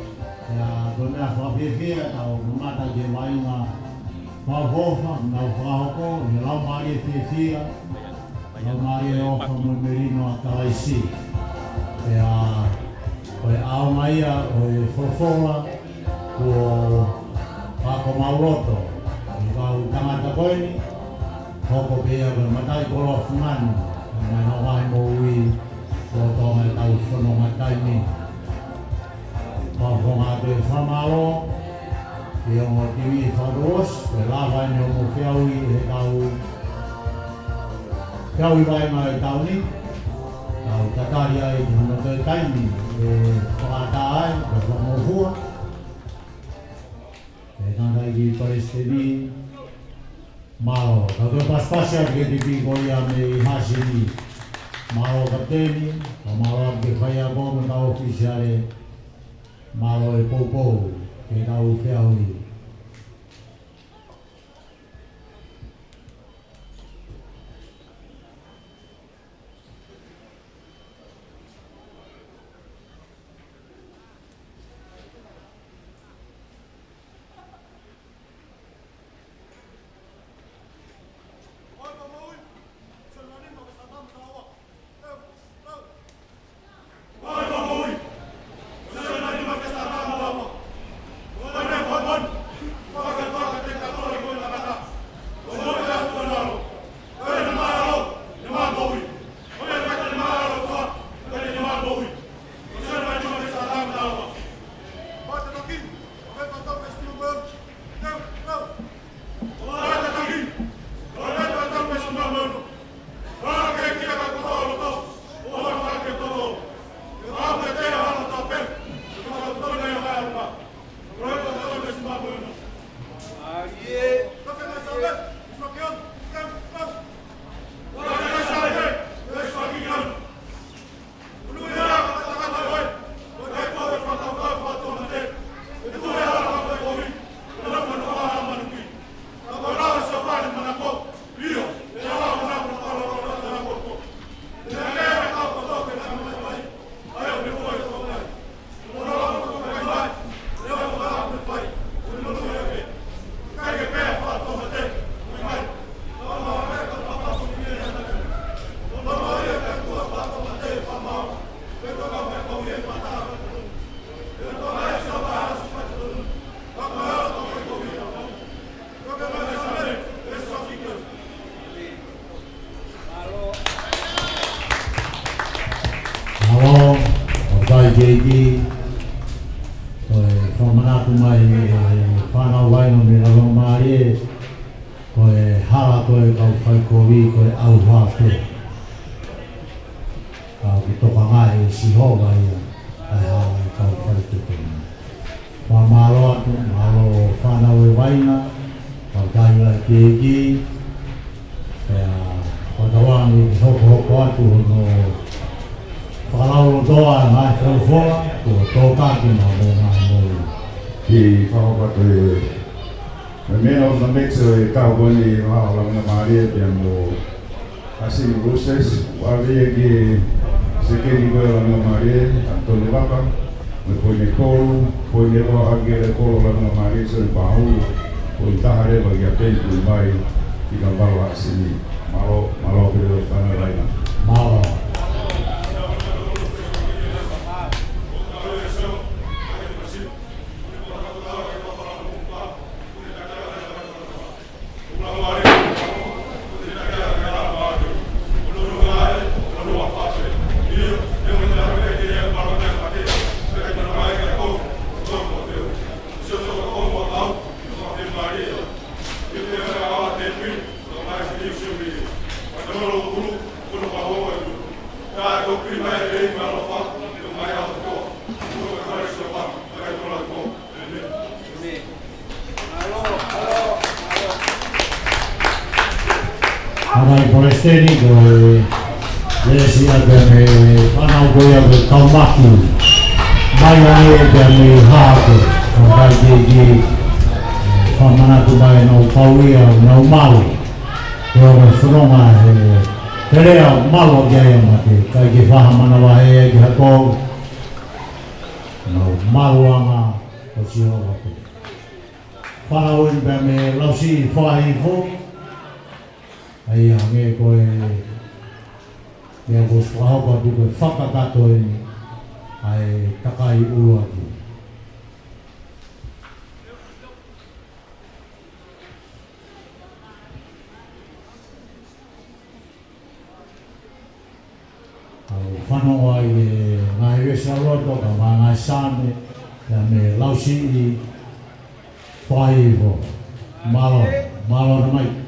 Oe ao mai a, oe fofola, o ko mauloto. Kau tangata koe ni, hoko pia ko matai kolo fungan. Mai no mai mo ui, ko to mai tau fono matai ni. Ko fonga te famalo, ki o tiwi fados, ke lava ni o mo fiaui he tau. Fiaui vai mai tau ni. Tau tatari ai ki hono te taimi, e whakata ai, ka whamofua. E tanda i ki Palestini, malo, ka te paspasia ke te piko ia me i hasini, malo kapteni, ka malo ke whaia komu ta ofisiare, malo e poupou, ke tau whiaui. JD whamanatu mai whanau waino me raro maare koe hala koe kau whai kowi koe au hāpe kau ki toka ngai sihoga ia ai hala kau whai tupe whamaro atu malo whanau e waina kau taila JD whakawangi hoko atu no whakalau doa ngai whauwhoa kua tōkaki ma mō ngai mōi. Ki whakapatu e mena o na mexo e kāwani whaolanga maare pia mō Asini Roses, wale ki sekeri koe langa maare Antoni Waka me poine kolu, poine loa agere kolo langa maare so i pāhulu o i tahare wagi a pentu mai ki ka walo asini malo pere whana raina. Malo. Arai Palestini koe lesi ate me whanau koe ate kaumaku mai ai ate me hāko o kai ki whamanatu mai nau pauia nau malu koe me whanonga he terea malo ki ai amate kai ki whahamana wahe e ki hakou nau malu anga o siho wate whanau in pe me lausi whahi fo ai a me koe mea ko whahaupa tu koe whakakato e ai takai ulu atu. whanonga i ngā resa roto ka ngā sāme ia me lausi i whaivo malo na mai.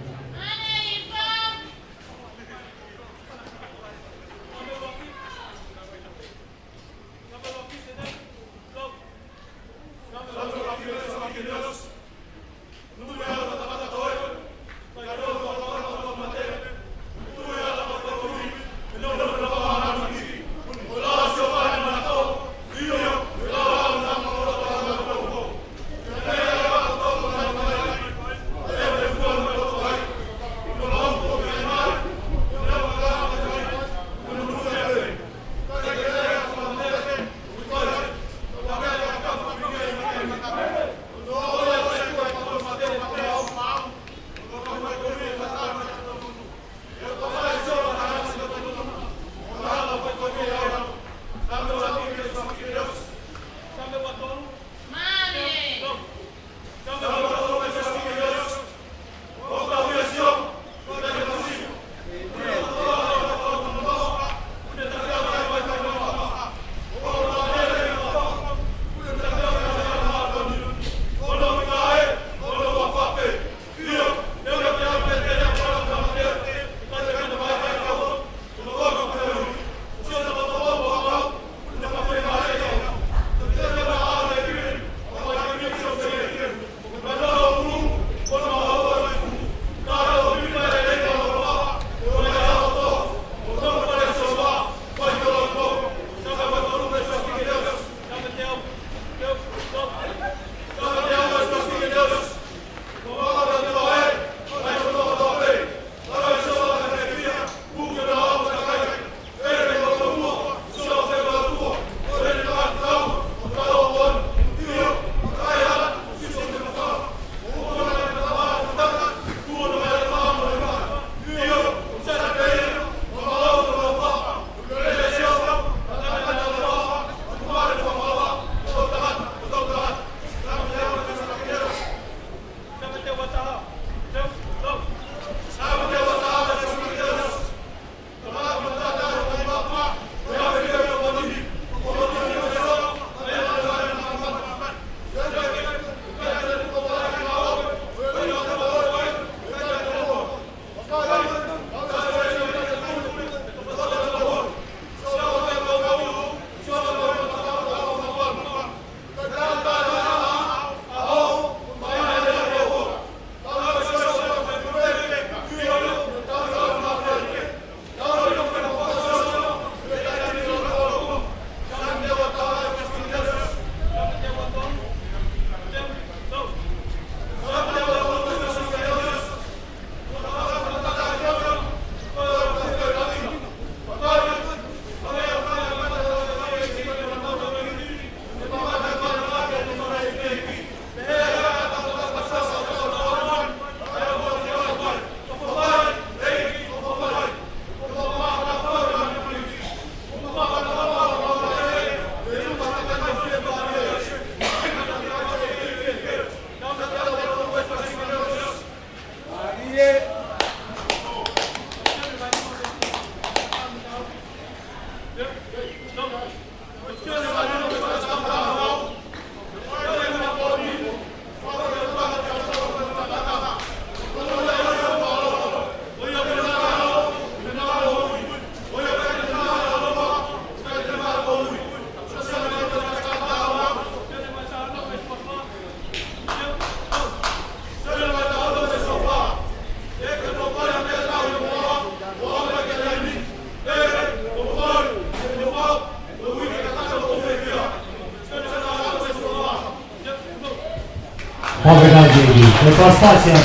Le passasia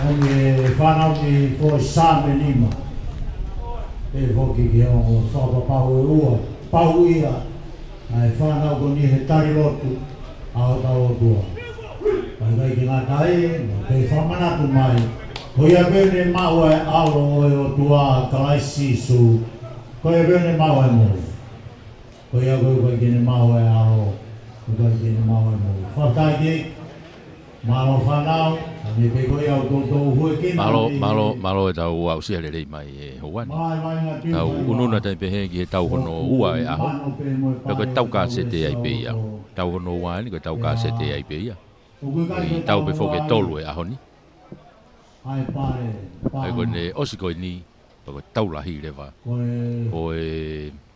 ogni fanno di forçame lima e voki che ho fatto pauia ai fanno con i hetari lotu au tau tua ai ki ngā kai te whamana tu mai hoia bene maua e alo e o tua kalaisi su hoia bene maua e mo hoia koe koe kene maua e alo koe kene maua e mo whakai Malo whanau, ni pe koe au tōtou hue kina. Malo e tau au sia rei mai e hoani. Tau ununa tai pehe ki he tau hono ua e aho. Pea koe tau ka sete ai pe ia. Tau hono ua ni koe tau ka sete ai pe ia. Koe tau pe foke tolu e aho ni. Ai koe ne osi koe ni, koe tau lahi rewa. Koe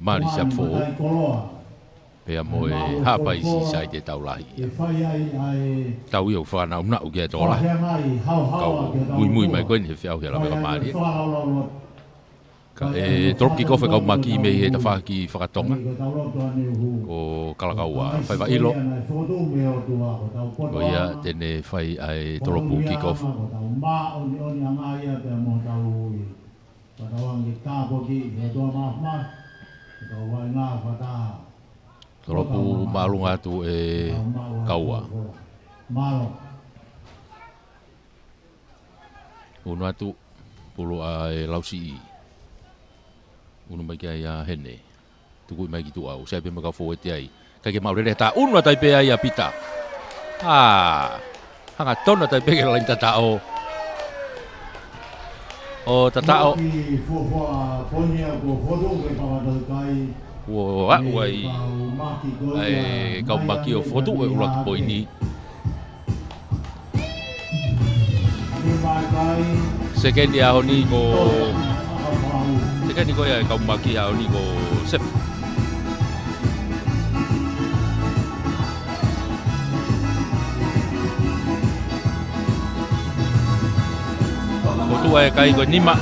mari siap fo. Pea mo e hapa isi sai te tau lahi. Tau iau whanau nau kia tō lahi. Kau mui mai koe ni he whiau hea lawe ka maari. Ka e toroki kofe kau maki me he ta whaki whakatonga. Ko kalakau a whai wa ilo. Ko ia tene whai ai toropu ki kofe. Toropu maalunga tu e kaua. Unu atu pulu a e lausi i. Unu mai kia ia hene. Tuku mai ki tu au. Sai pe maka fo e te ai. Kai ke maurere ta unu tai pe ai a pita. Hanga tona tai pe ke lain tatao. O tatao. Wa wai ai kau maki o foto e ulak poini. Sekendi a honi ko sekendi ko ya kau maki a honi ko chef. Foto e kai ko nima.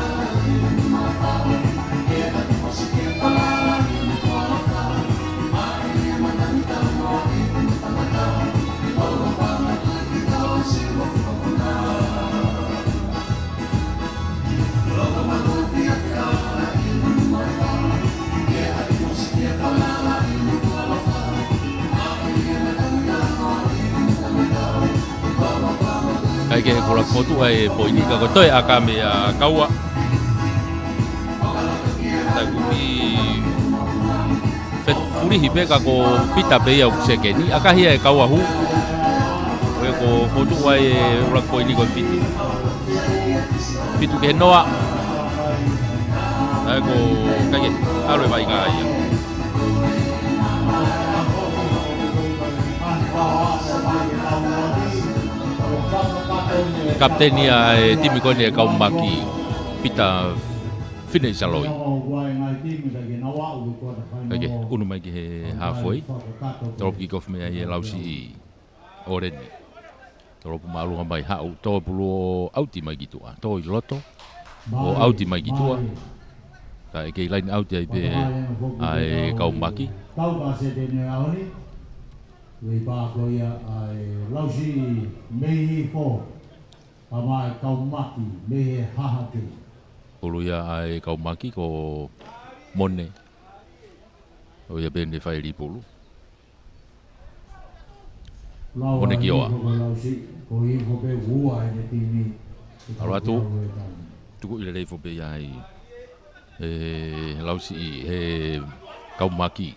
Ai ke kula foto ai poini ka ko toi aka me a kaua. Ta kuki fet furi hipe ka ko pita pe au sekeni aka hia e kaua hu. We ko foto ai kula poini ko pitu. Pitu ke noa. Ai ko kage alo vai ga ia. Kaptenia e timi kone e kau maki pita fine saloi. Ake, unu mai ki he halfway. Toropu ki kof mea i e lausi i oreni. Toropu maaluha mai hau. Toropu o auti mai ki tua. Toi loto. O auti mai ki tua. Ta e kei lain auti ai pe ai kau maki. Wei pāko ia ai lausi mei fō. Amai kau maki mehe hahake. Ulu ia ai kau maki ko mone. O ia bende whai ripulu. Mone ki oa. Ko i hope ua e ne tini. Alo atu. Tuku ile rei fope ai. Lausi i he kau maki.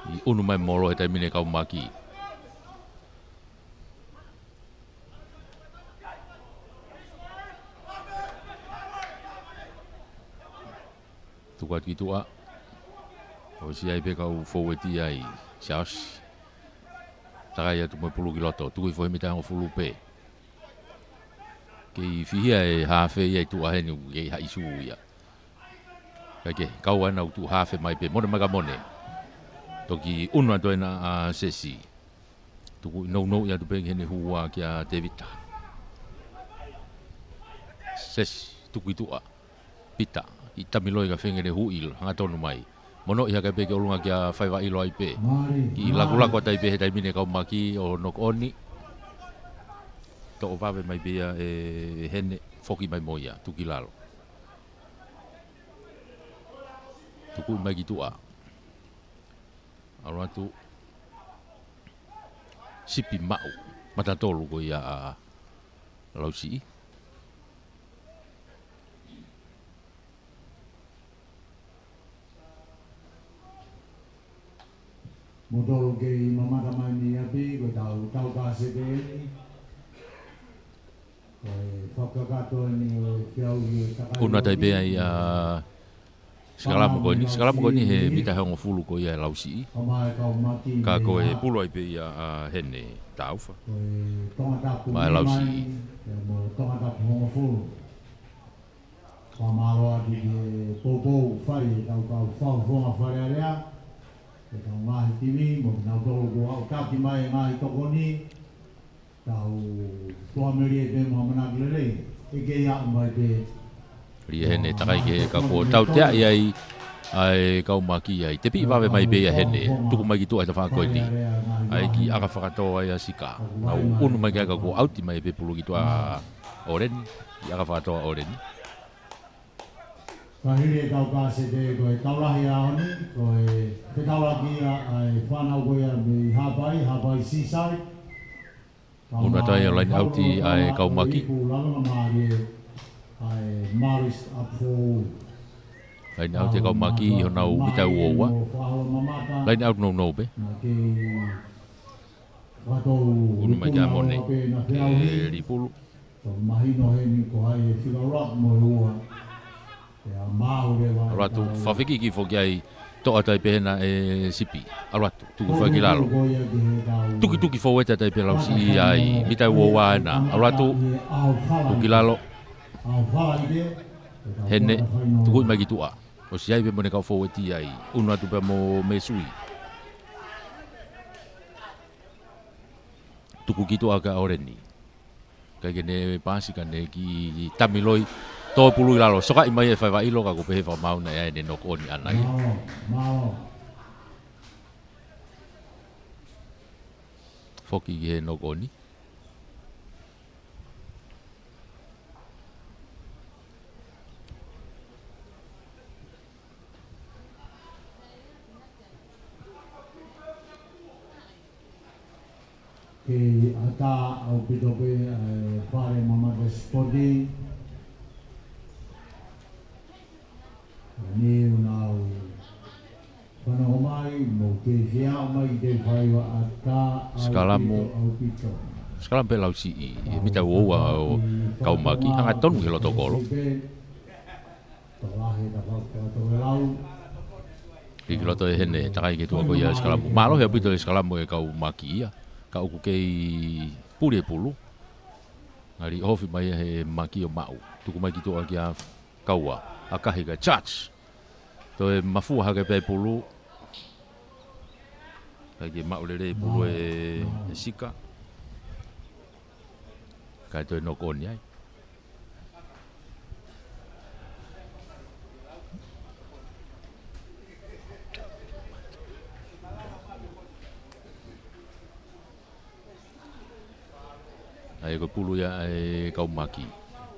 I unu mai molo he taimine kau maki. Tukat gitu a. O si ai pe kau foweti ai. Sias. Takai atu mai pulu kiloto. Tukui foi me tango fulu pe. Kei fihia e hafe ia tu aheni u kei ha isu ia. Kake kau ana tu hafe mai pe mone maga mone. Toki unwa toena a sesi. Tuku no ia tu pe hene huwa kia Devita. Sesi tuku itu a. Pita. I tamiloi ka whengere huil, hanga tonu mai. Mono iha kai peke olunga kia whaiwa ilo ai pe. Ki laku tai pe he taimine kau maki o nok oni. To o wawe mai bea e hene foki mai moia, tuki lalo. Tuku mai ki tua. Alo atu sipi mau. Matatolu ko ia a lausi. Modolo ke mamata mai ni api ko tau ka se ni Una tai bea i Skalamu ko ni he mita hongo fulu ko ia lausi. Ka ko e pulo ai pe ia hene taufa. Mai lausi. Pamalo di popo fai tau fonga fai area. Tau ngahi tini, mo nau tolo ko au taki mai ngahi toko ni. Tau toa meri e pe mohamana kilele. Ike ia mai pe. Ria hene takai ke ka ko tau tea iai ai kau maki ai te pi vawe mai be hene tuku mai ki tu ai ta fa ko ni ai ki aka whakatoa ai asika au unu mai ka ko auti mai be pulu ki tu a oren i aka whakatoa oren Kahiri kau kasi te koe taulahi a honi koe te taulaki ai whanau koe a me hapai sisai unu atai lain auti ai kau maki ai maris apo lain auti kau maki i honau mitau owa lain out no be unu mai ka mone e ripulu mahino he ni ko ai figarat mo rua ya maure wa alatu fafiki ki foki ai to atai pena e sipi alatu tu foki lalo tuki fo weta tai pela si ai mitau owa na alatu tuki lalo hene tuku mai ki tua o si ai be mone ka fo weti ai unu atu pe mo mesui tuku ki tua ka oreni ka gene pasi ka ne ki tamiloi to pulu lalo soka mai e fa ilo ka ko pe fa mau na e ne no ko ni anai foki ge no ko ni ke ata au pito pe fare mama de sporting ni unau pana omai mo ke fia mai de fai wa ata Skalamu Skalam pe lausi i mita wo o kau maki hanga tonu ke loto kolo ki loto e hene takai ke tua ko ia Skalamu malo he pito Skalamu e kau maki ia kau ku kei puri pulu ngari hofi mai he maki o mau tuku mai ki tua ki a kaua akahi ka church to e mafu ha ke pe pulu kage mau le pulu e sika kai to no kon ai ai ko pulu ya e kau maki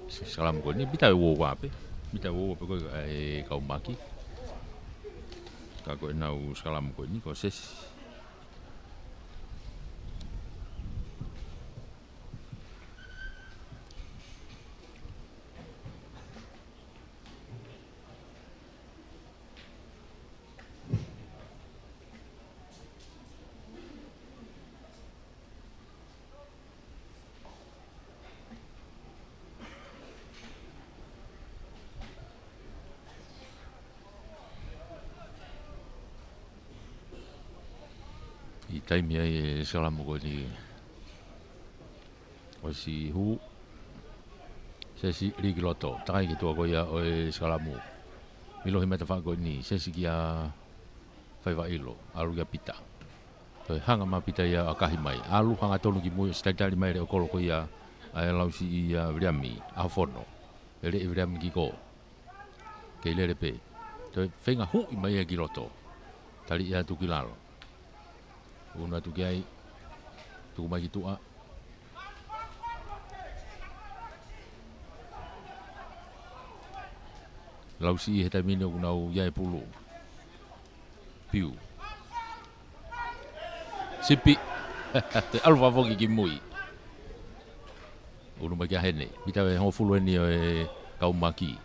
salam ko ni bita wo wa pe ko e kau maki ka ko na u salam ko ni ko ses taimi ai Skalamu ko ni o si hu se si rigiloto takai ki tua ko ia o Skalamu milo himata fa ko ni se si kia faiva ilo alu ya pita to hanga ma pita ia akahi mai alu hanga tonu ki mo stadali mai o kolo ko ia ai lausi ia vriami afono ele vriami ki ko ke le pe to fenga hu mai ia giloto tali ia tu kilalo una tu kiai tu mai tu a lausi heta mino kunau ia pulu piu sipi te alfa foki ki mui unu mai hene bita e ho fulu ni e kau maki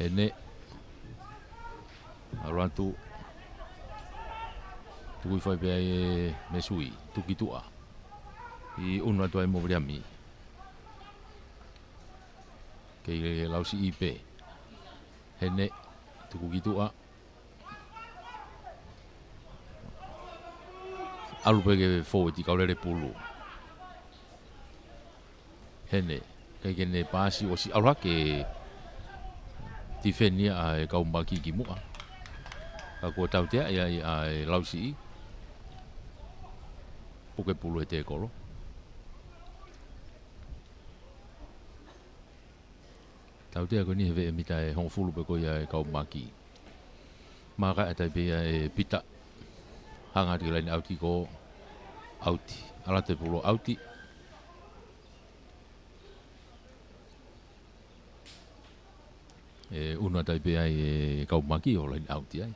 hene arantu tu foi pe mesui tu kitua i unu atu ai mo vriami Kei lausi ipe. Hene tuku kitua. Alu pege forward i kaulere pulu. Hene kei kene pasi o si alu hake tifenia ai kau maki ki mua. Ako tau tea ia ai lausi i. Puke pulu e te kolo. Tau tea ko ni hewe e mita e hong fulu pe ko ia e kau maki. Maka e tai pe e pita. Hanga ti laini auti ko auti. Ala te pulu auti. E una tai pe ai e kau maki o laini auti ai.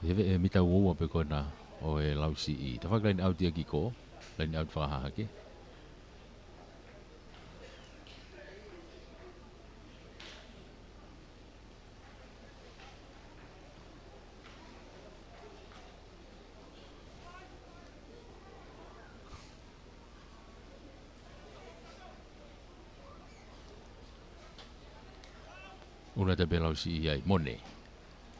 Hewe e mita uoa pe ko na o e lausi i. Tawhak laini auti aki ko. Laini auti whakahake. Una te belau si ai mone.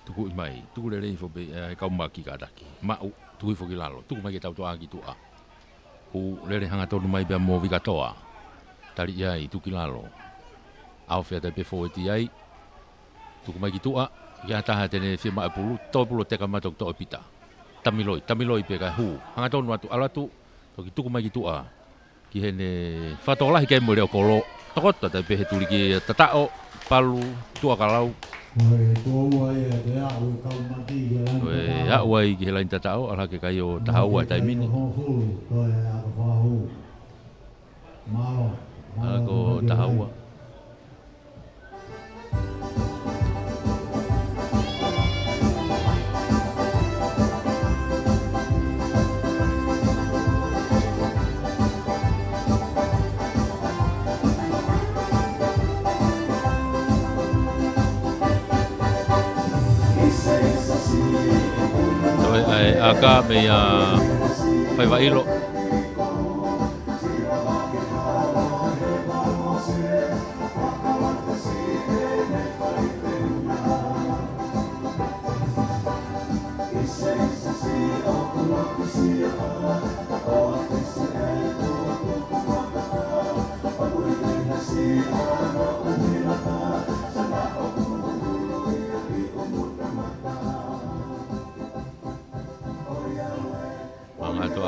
Tuku i mai, tuku le rei fo be kau maki ka daki. Mau, tuku i fo ki lalo, tuku mai ke tau toa ki tua. U le re hanga tonu mai bea mo vika toa. Tari ai, tuki lalo. Au fea te pe fo eti ai. Tuku mai ki tua, ia taha tene fia mai pulu, toa pulu teka matok toa pita. Tamiloi pe kai hu. Hanga tonu atu alatu, toki tuku mai ki tua. Ki hene whatolahi kei mo reo kolo. Tokota te pe he turi ki tatao. Palu tua kalau. Ya wai ki helain tatao ala ke kayo tahaua tai mini. Ala ko tahaua. Aka me fai vailo.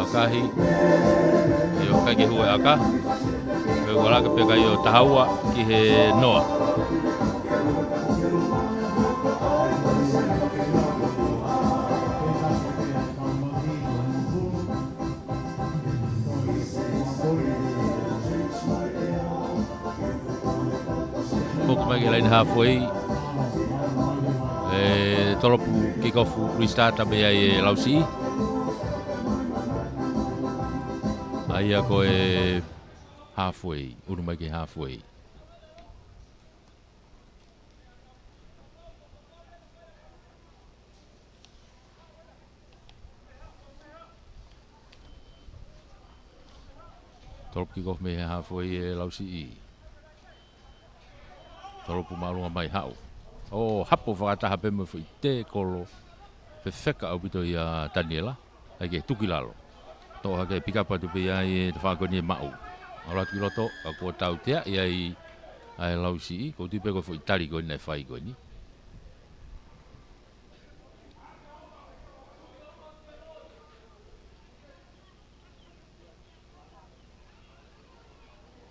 Akahi yo kage huwe aka me wala ke pega yo tahaua ki he noa Kok magi lain halfway tolopu kick-off restart abe ai lausi Aia ko e halfway, urumai ke halfway. Tolopu kick-off me halfway e lausi i. Tolopu marunga mai hau. O hapo whakataha pe me fui te kolo. Pe wheka au bito i a Daniela. Ake tuki lalo. Tō hake pikapa tu pe ai te whakoni e mau. Aura ki roto, a kua tau tea, i ai lausi i, ko tupe ko fo itari ko nei whai ko ni.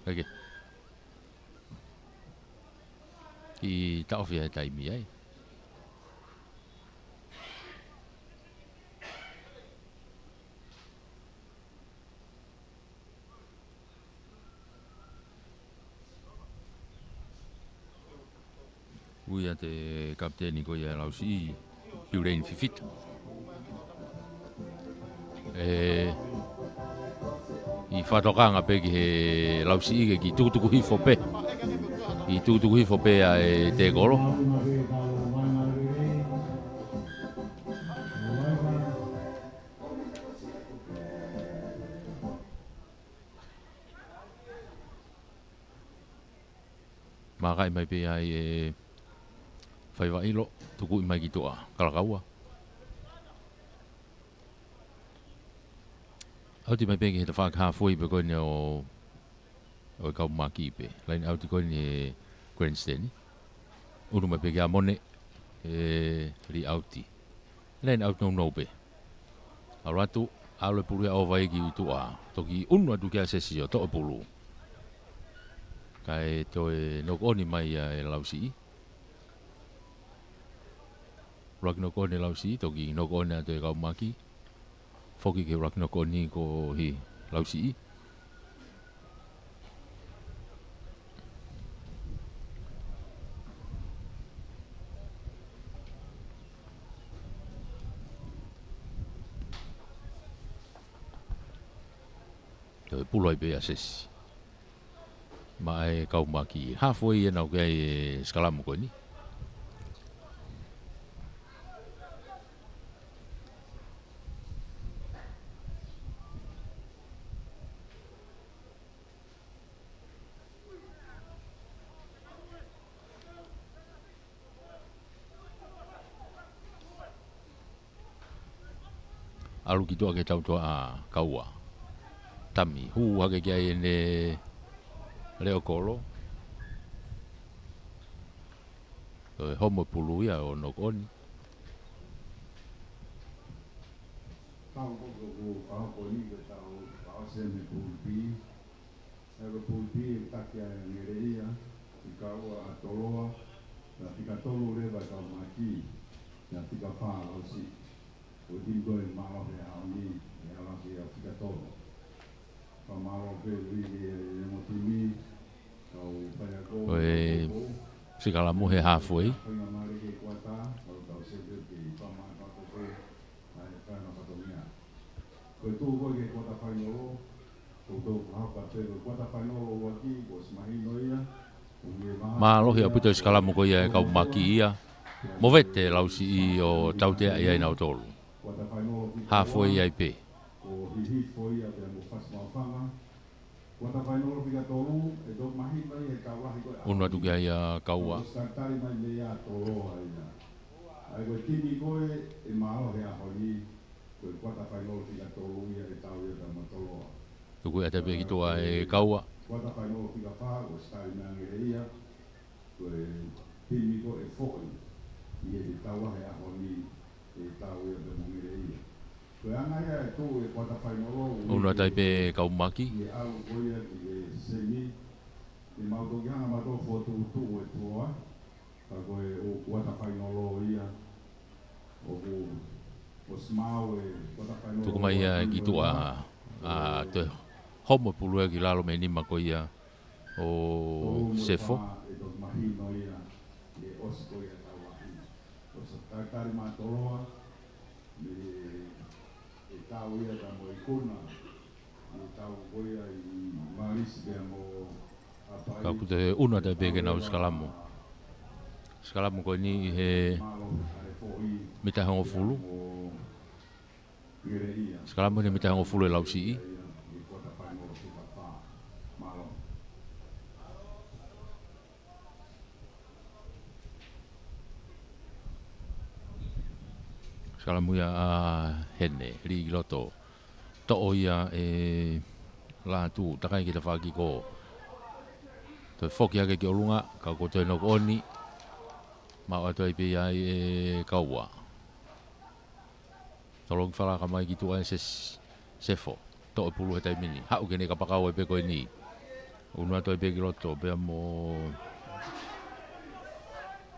Ake. Ki tau whia e taimi ai. Uia te kapteni ko ia lausi i piurein fifita. I whatokanga pe ki he lausi i ki tukutuku hifo pe. I tukutuku hifo pe a te kolo. Makai mai pe ai fai vai lo tuku mai ki toa kalakaua. Au ti mai pe ki te whaka hawhoi pe koe o kau maki pe. Lain au ti koe ni grandstand. Unu mai pe ki a mone ri au ti. Lain au no pe. Au ratu au le pulu au vai ki toa. Toki unu atu kia sesi o toa pulu. Kai toi no oni mai e lausi. Rak no oni lausi toki no oni atu kau maki. Foki ke rak no oni ko hi lausi. Toi puloi pe asesi. Mai kau maki halfway e nau kai skalamu ko ni. Alu ki toa ke tau toa a kaua. Tami hu hake kia e ne leo kolo. Homo puluia o nokoni. Tau koko ko whakoni ke tau whaaseme pulpi. Ewa pulpi e takia e ngereia. I kaua a toloa. Na tika tolu rewa kau maki. Na tika whaa osi. O tingo e mao he aoni. E alaki a tika tolo. Pamaro pe rigi e motimi. Kau payako. Oe sikalamu he halfway. Whainga mare ke kuata. Kau sebe ke pama kakoko. Ai whaina katomia. Koe tū koe ke kuata whainoro. Koe tū hapa te kuata whainoro waki. Ko smahino ia. Ma lohi a puto skalamu ko ia kau maki ia. Mo vete lausi I o tautea ia ina o tolu. Halfway ia pe. Ko hihi foi a te mo fas mawhanga. Kuata whainoro pika tolu. E tō mahino ia e kawahi koe. Unu atu kia ia kaua. Skantari mai me ia toloa ia. Ai koe tini koe e mao he ahoni. Koe kuata whainoro pika tolu ia e tau ia tama toloa. Tuku ia te pe ki toa e kaua. Kuata whainoro pika wha, ko stari mea ngere ia. Koe tini koe e fōi. Ia e taua he ahoni e tau ia tama ngere ia. Koe anga ia e tō e kuata whainoro. Unu atai pe kau maki. I e au koe ia ki e semi. I mautoki hanga mato fōtu tuku e tua. Ka koe o kuata whainoro ia. O smau e kuata whainoro. Tuku mai ia ki toa a te homo pulua ki lalo me nima ko ia o sefo. E tos mahino ia. E osko ia tau ahi. O sa taitari matoroa. E tau ia tamo i kuna. E tau koe ia I marisi bea mo apai. Ka kute unu atai pe ke nau skalamu. Skalamu ko ni he mita hongo fulu. Skalamu ni mita hongo fulu e lausi I. Skalamu ia a hene, ri loto. To ia e la tu, takai ki te whaki ko. Toi whoki ake ki olunga, ka ko toi nok oni. Mau atoi pe ai e kaua. Tolong whalaka mai ki tua e sefo. To e pulu he tai mini. Hau kene ka pakau e pe koe ni. Unu atoi pe ki loto, pe mo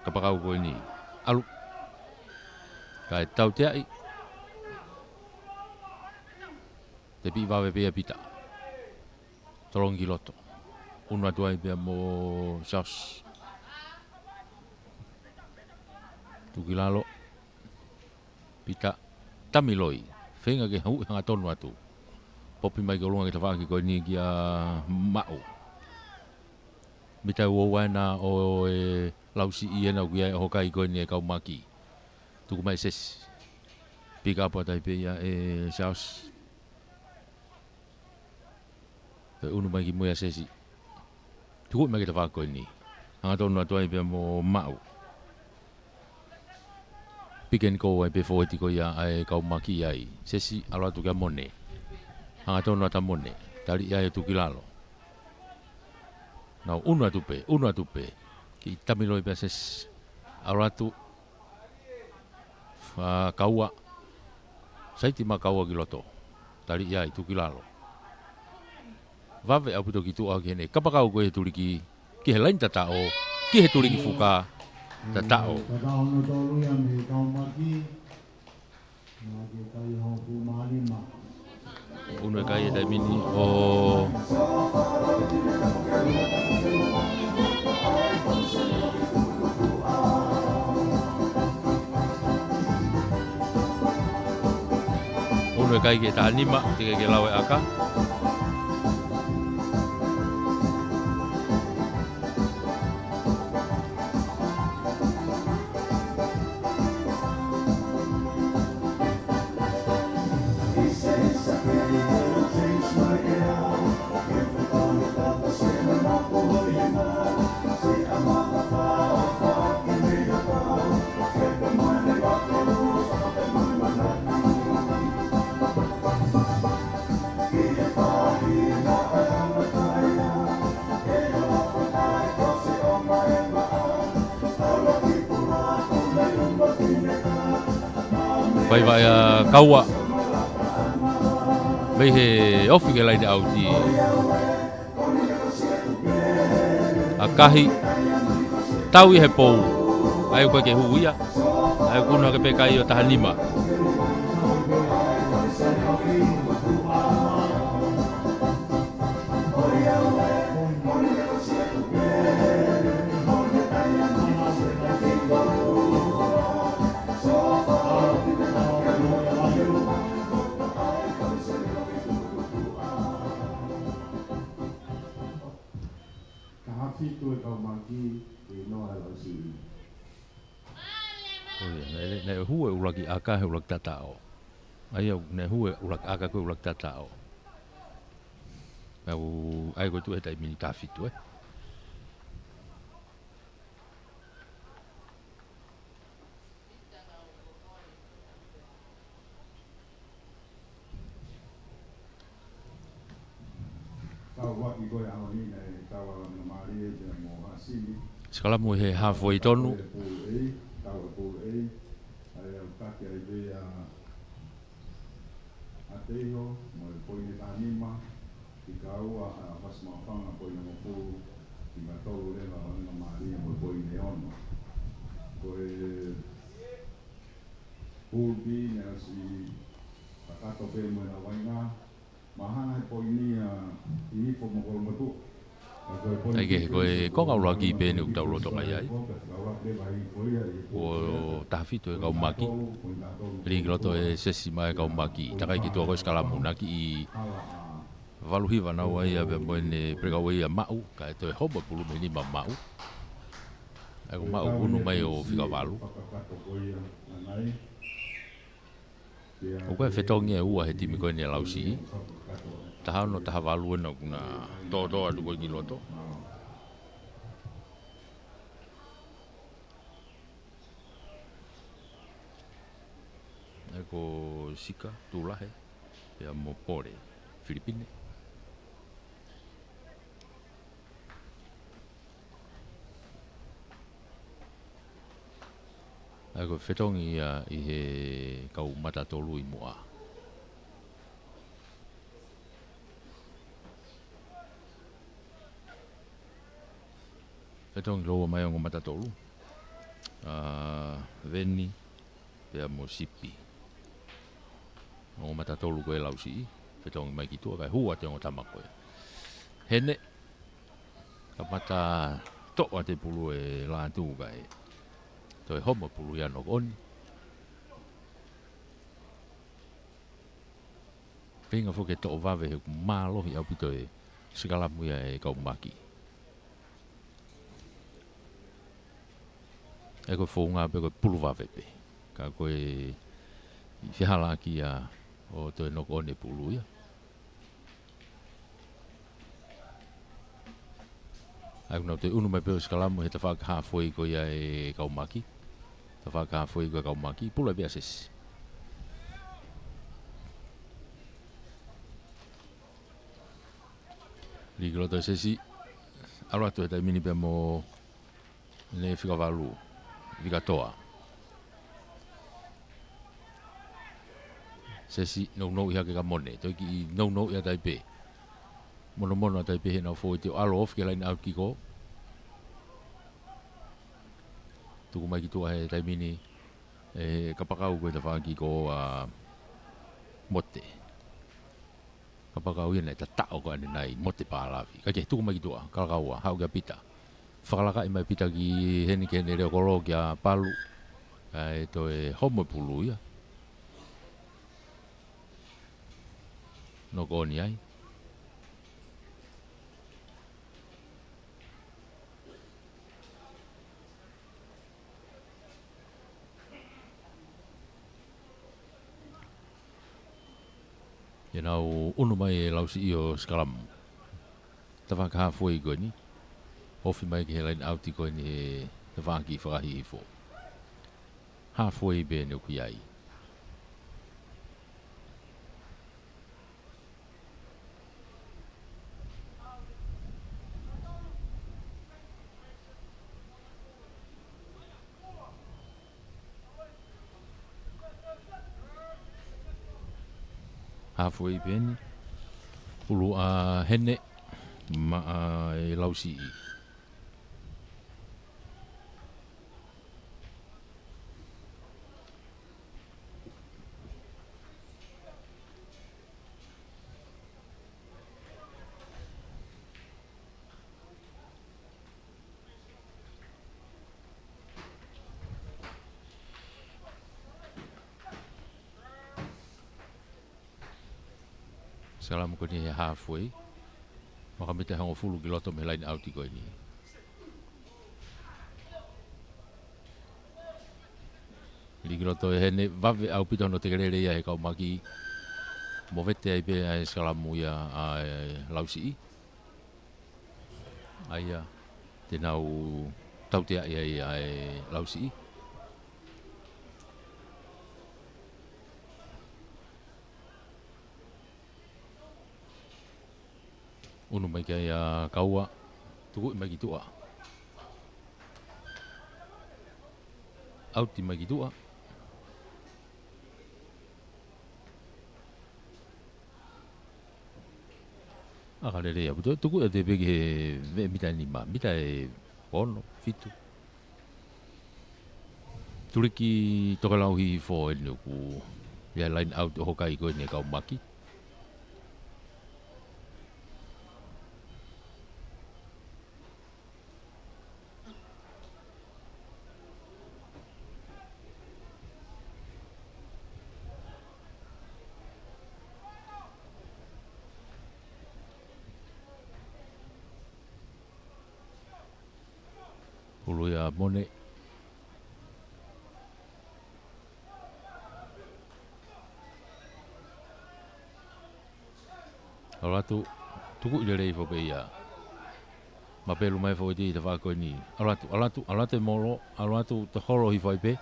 ka pakau koe ni. Alu. Kai tau te ai. Te pi wawe pia pita. Tolong ki loto. Unu atu ai pia mo saus. Tuki lalo. Pita. Tamiloi. Whenga ke hau hanga tonu atu. Popi mai ke olunga ke tawaki koe ni ki a mao. Mita uowaina o e lausi I ena ki a hokai koe ni e kau maki. Tuku mai ses. Pika apa tai pe ia e saus. Te unu mai ki muia sesi. Tuku mai ki te whako ni. Hanga tonu atu ai pia mo mau. Piken ko ai pe foeti ko ia ai kau maki ai. Sesi alo atu kia mone. Hanga tonu ata mone. Tali ia tu kilalo. Nau unu atu pe. Ki tamiloi pia sesi. Alo atu kaua. Saiti ma kaua kiloto. Tali ia tu kilalo. Vave apu toki tu au kene. Kapakau ko e tuliki. Ki he lain tatao. Ki he tuliki fuka. Tatao. Tatao no tolu ya me kau maki. Na ke kai ho pu malima. Uno e kai e tai mini o... Uno e kai ke ta anima, tika ke lawe aka. Vai vai kaua. Mai he ofi ke lai au ti. Akahi tau I he pou. Ai ko ke huia. Ai ko no ke pe kai o tahanima. Ne hue ulaki aka he ulak tatao. Ai ne hue ulak aka ko ulak tatao. Au ai ko tu e tai mini tafitu e. Sekala mo he halfway tonu. Ateho, mo poi ni tanima, ikaw pas mafang poi no po, imatolo le la na mari mo poi ni on. Poi pulpi ni si pakato pe mo na waina, mahana poi ni po mo ko mo tu. Ai ke ko ko ka ulo ki pe ni utau lo tonga ai. O tafito e ka maki. Ri loto e sesi mai ka maki. Takai ki to ko skala muna ki valuhi va na wai ave mo ne prega wai a mau ka to e hobo pulu me ni ma mau. Ai ko mau unu mai o figa valu. O ko fetongi e ua he timi ko ni lausi. Taha no taha valu na kuna do adu ko ki loto. Ko sika tulahe ya mopore Filipine. Ako fetongi I he kau mata tolu I moa. Fetongi loa mai o mata tolu. Veni pea mo sipi. O mata tolu ko e lausi. Fetongi mai ki tua kai hua te o tamako e. Hene. Ka mata toa te pulu e la tu kai. To e homo pulu ia no oni. Pinga fo ke to vave he malo hi au pito e sikala muia e kau maki. E ko fonga pe ko pulu vave pe. Ka ko e fihala ki a o to no ko ne pulu ia. Ai no te unu mai pe skalamu he te whaka hafoi ko ia e kaumaki. Te whaka hafoi ko kaumaki. Pula bea sesi. Ligro to sesi. Alo atu e tai mini pe mo ne whikavalu. Vikatoa. Sesi no ia ke ka mone. Toi ki no ia tai pe. Mono tai pe na foi te alo of ke lain au ki ko. Tuku mai ki tua he tai mini e kapakau ko te whaki ko mote. Kapakau ia nei ta tao ko ane nei mote pālawi. Ka ke tuku mai ki tua kalakaua hau kia pita. Whakalaka i mai pita ki heni ke ne reo koro kia palu. E to e homo pulu ia. No ko ni ai. Ia nau unu mai e lausi i o skalamu. Ta whaka hafoi koe ni. Ofi mai ki he lain auti koe ni he te whaki whakahi i fo. Hafoi be ne uki ai. Halfway ben ulu hene ma e lausi i. Salamu ko ni he halfway. Maka mita hango fulu ki loto me lain auti ko ni. Li ki loto e hene vave au pita no te kerere ia he kau maki. Mo vete ai pe ai salamu ia lausi i. Aia te nau tautea ia lausi i. Unu mai kai kaua tuku mai ki tua. Auti mai ki tua. Akalere ya buto tuku te bege ve mita ni ma mita e ono fitu. Turiki tokalau hi fo e ku ya line out hokai ko ni kau maki. Ulu ya mone. Alatu tuku ile rei fo pe ia. Ma pelu mai fo ti te fa ko ni. Alatu molo, alatu te holo hi foi pe.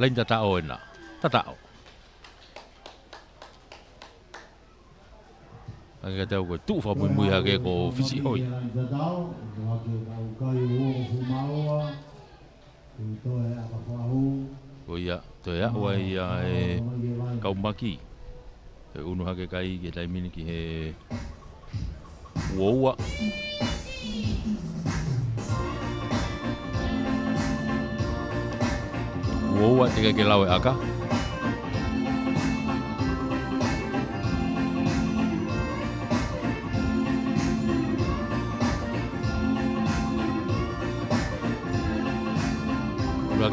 Lain ta o ena. Ta o. Aga tau ko tu fa mui ha ke ko fisi hoi. Ko ia to ia wa ia e kau maki. E unu ha ke kai ke tai mini ki he woa. Woa te ke lawe aka.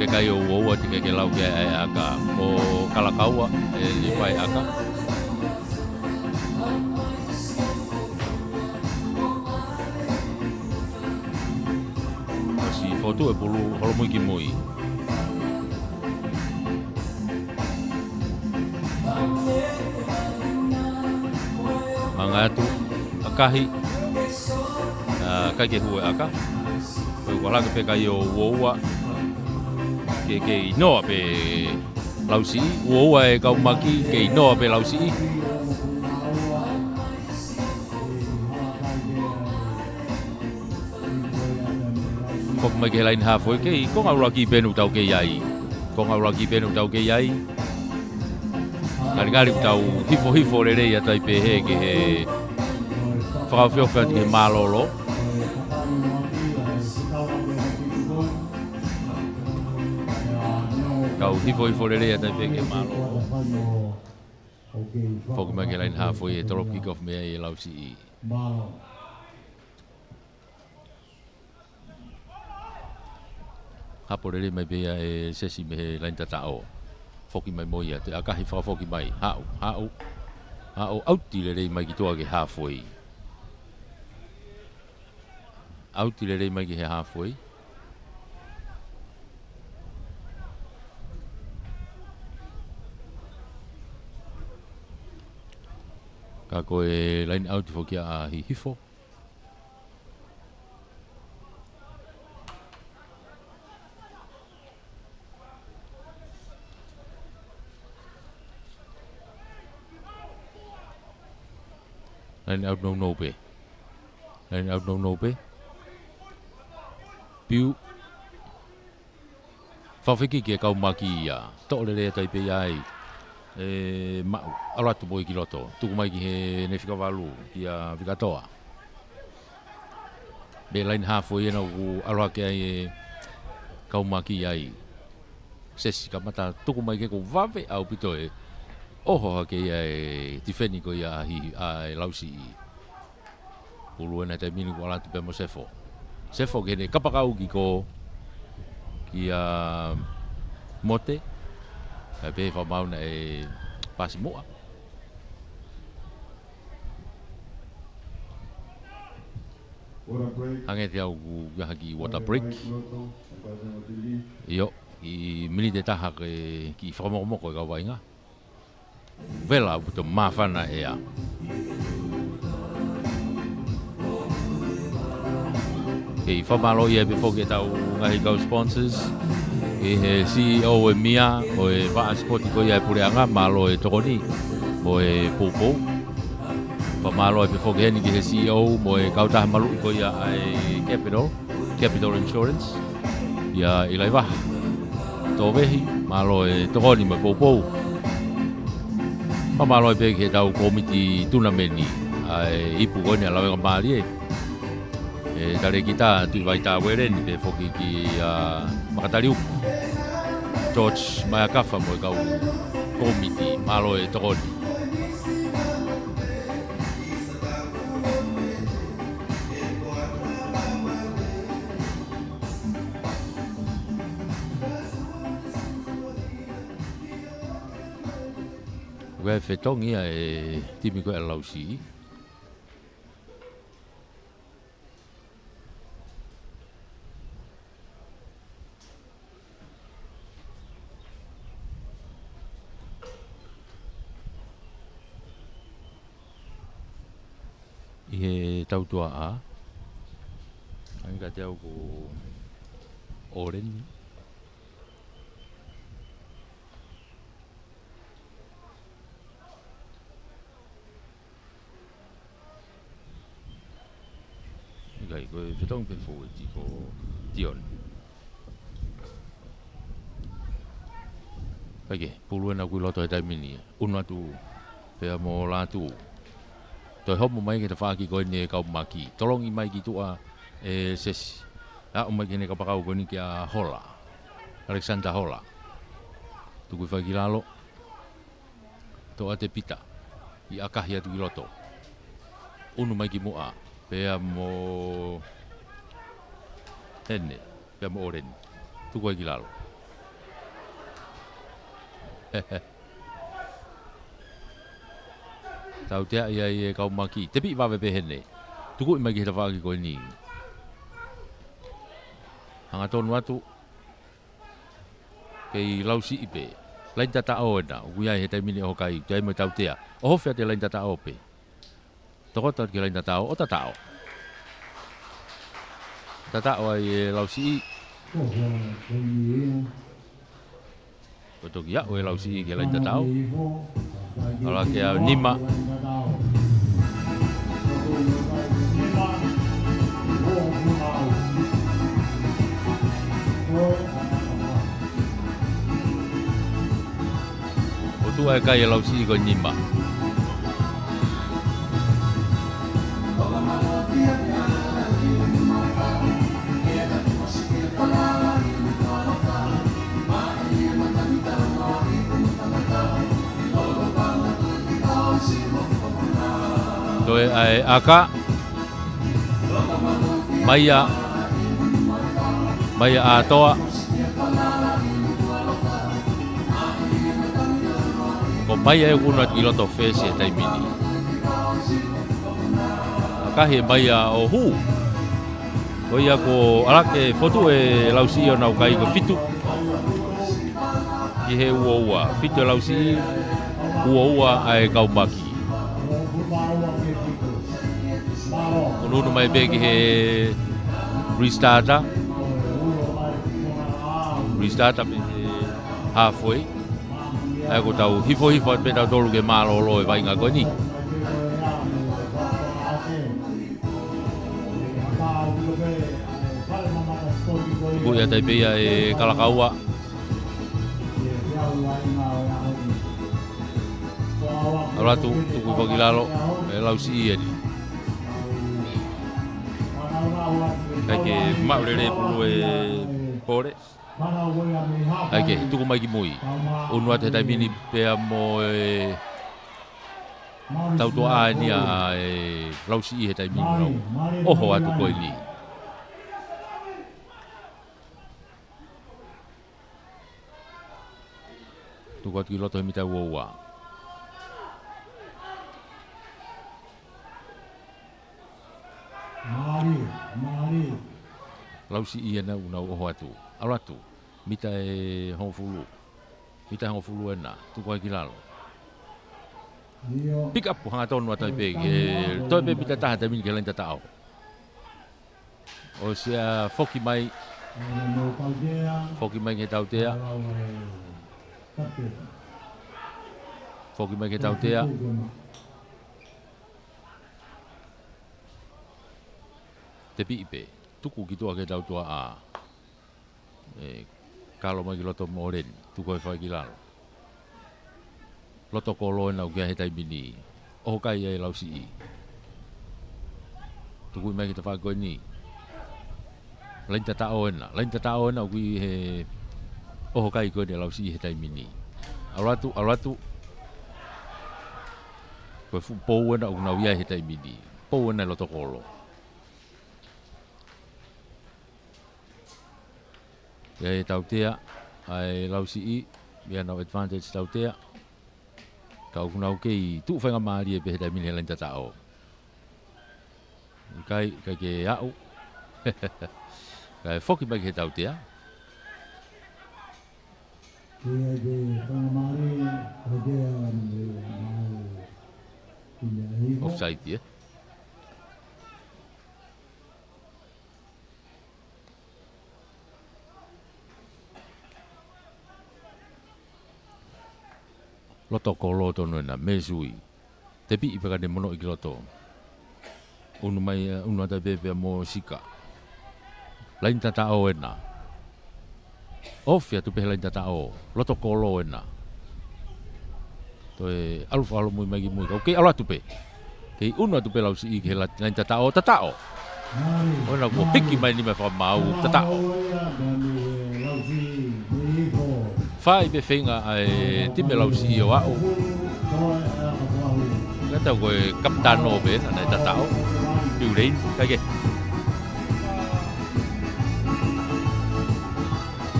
Ke kai o woa te ke lau ke aka o kalakaua e li pai aka. Si foto e pulu holo mui ki mui. Mangatu akahi kai ke hue aka. Koe wala ke pe kai o woua. Ke inoa pe lausi. Woua e kau maki ke inoa pe lausi. Fok mai ke lain hafoi ke ko ngau laki benu tau ke iai. Ko ngau laki benu tau ke iai. Ngari tau hifo rere ia tai pe he ke he whakawhio ke malolo. Tau hifo rere ia tai pe ke malolo. Fok mai ke lain hafoi e tolo kick off mea e lausi i. Hapo rere mai bea e sesi me he lain tatao. Foki mai moia te akahi whakafoki mai. Hau. Auti rere mai ki toa ke halfway. Auti rere mai ki he halfway. Ka koe lain auti foki a hifo. Line out no pe. Line out no pe. Piu. Whawhiki ke kau maki ia. Tō lere tai pe ai. Mau. Aratu boi ki loto. Tuku mai ki he ne whikawalu. Ki a whikatoa. Be line halfway e na u aroha ke ai e kau maki ai. Sesi ka mata tuku mai ke ko wawe au pito e. Oho ke ai tifeni ko ia hi ai lausi. Pulu na te mini ko ala te mo sefo. Sefo ke ne kapakau ki ko ki a mote. Ai pe fa mau na e pasi moa. Hange te au ki water break. Yo i mini te taha ke ki whakamoko e kau wainga. Vela puto mawhana ea. Kei whamalo ia befo ke tau ngahi kau sponsors. Ke he CEO e mia o e waa spoti ko ia e pureanga malo e tokoni mo e pupo. Whamalo e befo ke heni ki he CEO mo e kautaha malu ko ia ai Capital Insurance. Ia ilai waha. Tō wehi malo e tokoni mo e pupo. Pamaloi pe ke tau komiti tunameni ai ipu kone ala wenga mali e tare kita tu vai ta were ni pe foki ki makatariu George Mayakafa mo kau komiti malo e tokoni Gue fetong ia e timi ko lausi. Ie tau tua a. Anga te au ko oren. Gai ko fetong pe fo ti ko Dion. Gai pulu na ku loto e mini. Una tu pe mo la tu. Toi homo mai ke te whaaki koe ne kau maki. Tolongi mai ki tua e sesi. A o mai ke ne ka pakau koe ni ki a Hola. Alexander Hola. Tuku whaaki lalo. Toa te pita. I akahi atu ki loto. Unu mai ki mua. Pea mo hene, pea mo oren. Tuku ai ki lalo. Tau tea ia e kau maki. Te pi wawe pe hene. Tuku i mai ki heta whaaki koe ni. Hanga tonu atu. Kei lausi ipe. Lain tata o ena. Uku iai heta mini o kai. Te ai mo tau tea. O hofea te lain tata o pe. Tokota ki lain tatao o tatao. tatao ai e lausi Betul ya, we lausi ke lain tatao. Ala ke nima. Betul ai kai lausi ko nima. Toe ai aka Maya atoa ko Maya e kuna kiloto fese tai mini aka he Maya o hu ko ia ko alake foto e lausi o nau kai ko fitu i he ua fitu lausi ua ai kaumaki Unu mai begi he restarta me halfway. Aku tahu hifo pe tau tolu ke malo lo e vai nga ko ni. Bu ya tai pe ya e kalakaua. Ora tu ku fagilalo e lausi ni. Ke maurere pulu e pore ake tuku mai ki mui unu ate tai mini pe mo e tau to ani a e lausi he tai mini no oho atu ko ni tuku atu loto he mita woa Mari. Lausi ia na una oho atu. Alatu. Mita e hongfulu. Mita hongfulu ena. Tuku ai kilalo. Pick up hanga tonu atai pe. Toi pe mita taha tamin ke lain tatao. O sia foki mai. Foki mai ke tautea. Foki mai ke tautea. Te pipe, tuku ki tua ke tau tua a kalo mai ki loto moreni, tuku e whai ki lalo. Loto kolo e nau kia he tai mini, oho kai e lausi i. Tuku mai ki te whai koe ni. Lain tatao ena, kui he oho kai koe ne lausi i he tai mini. Auratu, koe fu pou ena u nau ia he tai mini, pou ena loto kolo. Ia e tautea, ai lausi i, ia nau advantage tautea. Kau kunau kei, tuu whainga maari e pehe tai mini lain tatao. Kai ke au. Kai foki mai ke tautea. Offside, ya. Loto kolo tono na mesui. Tepi ipeka de mono iki loto. Unu mai unu ata bebe mo sika. Lain tatao ena. Ofia tu pe lain tatao. Loto kolo ena. Toe alu mui mai mui. Oke ala tu pe. Kei unu atu pe lausi iki lain tatao. Ona ko piki mai ni me fa mau tatao. Fai be fenga ai time lausi o au. Kata koe kaptano be na tatao. Piu rein kage.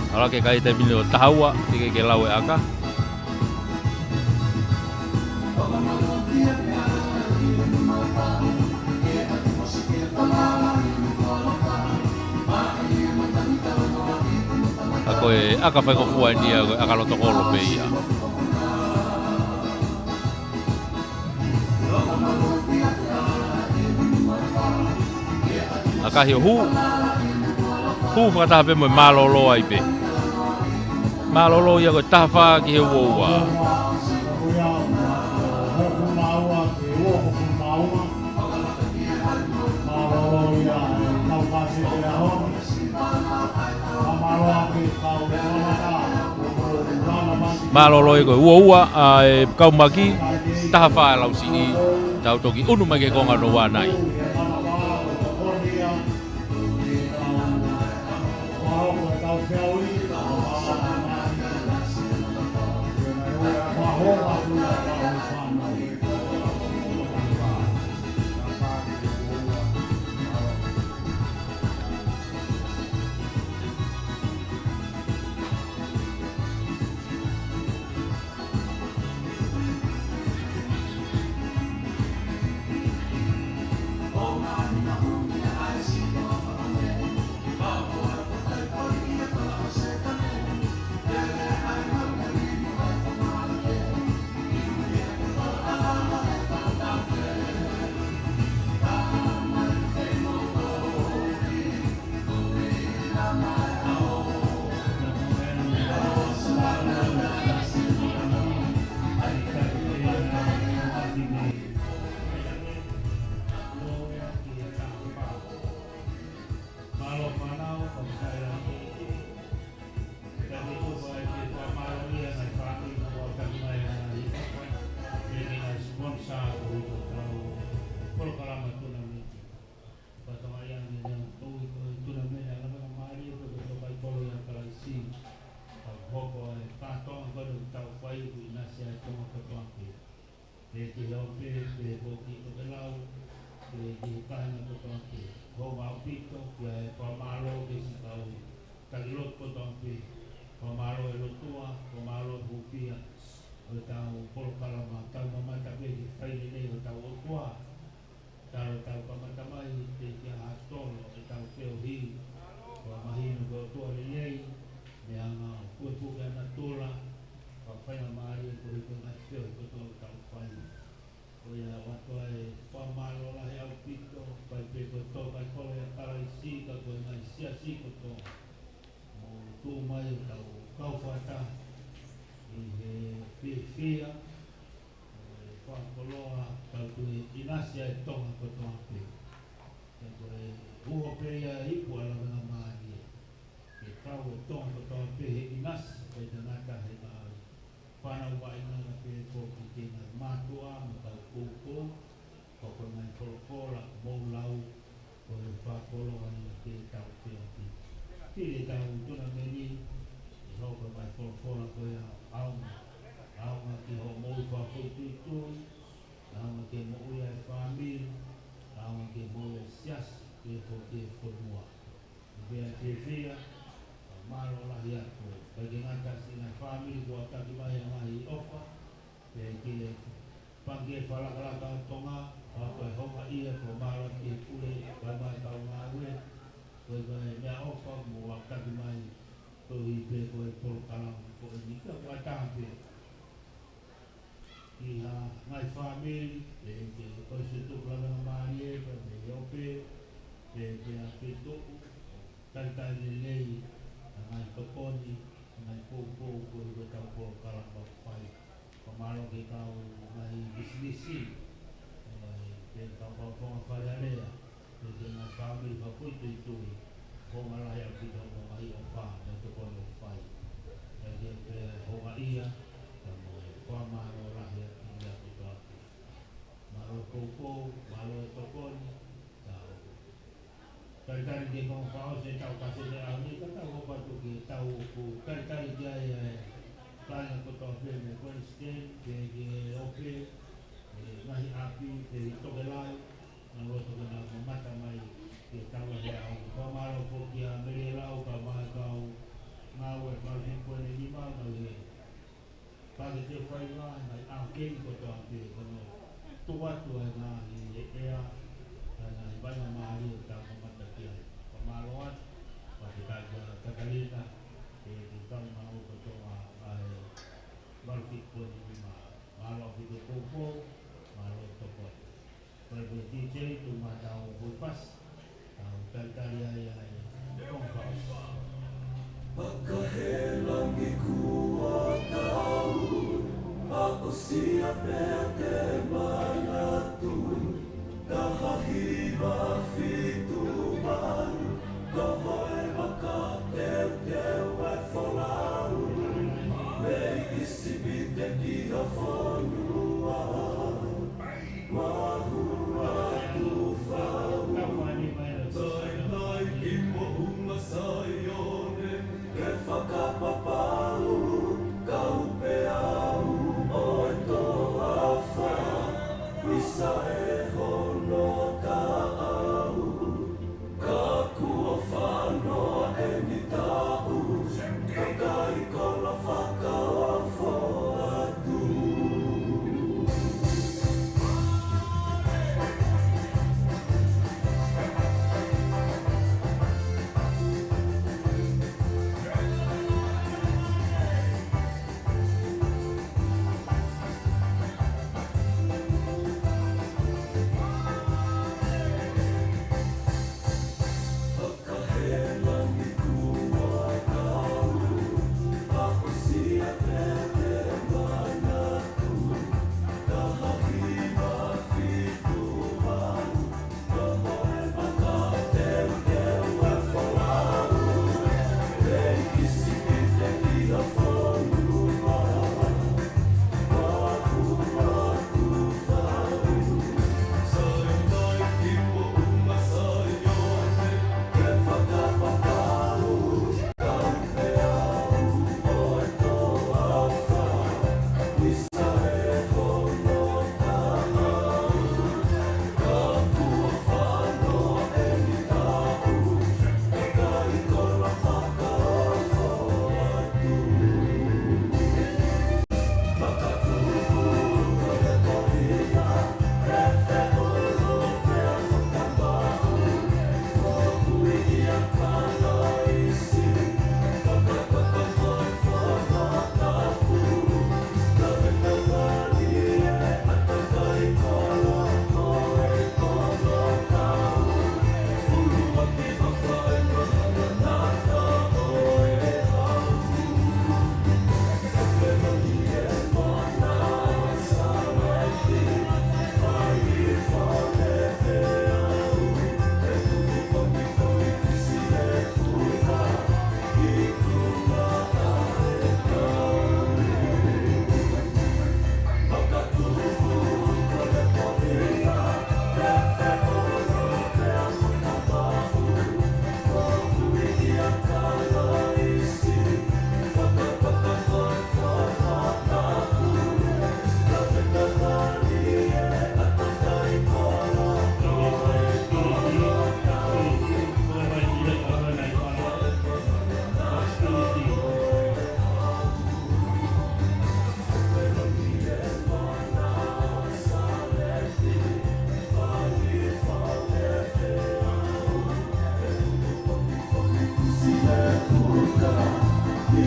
Ala ke kai te mino taua ke lau e aka. Koe aka whai ko fua ni aka loto kolo pe ia. Aka hi hu ku whakataha pe mo malolo ai pe. Malolo ia ko tafa ki he uoua. Malolo ia ko uoua e kaumaki tafa lau si i tau toki unu mai ke konga no wānai.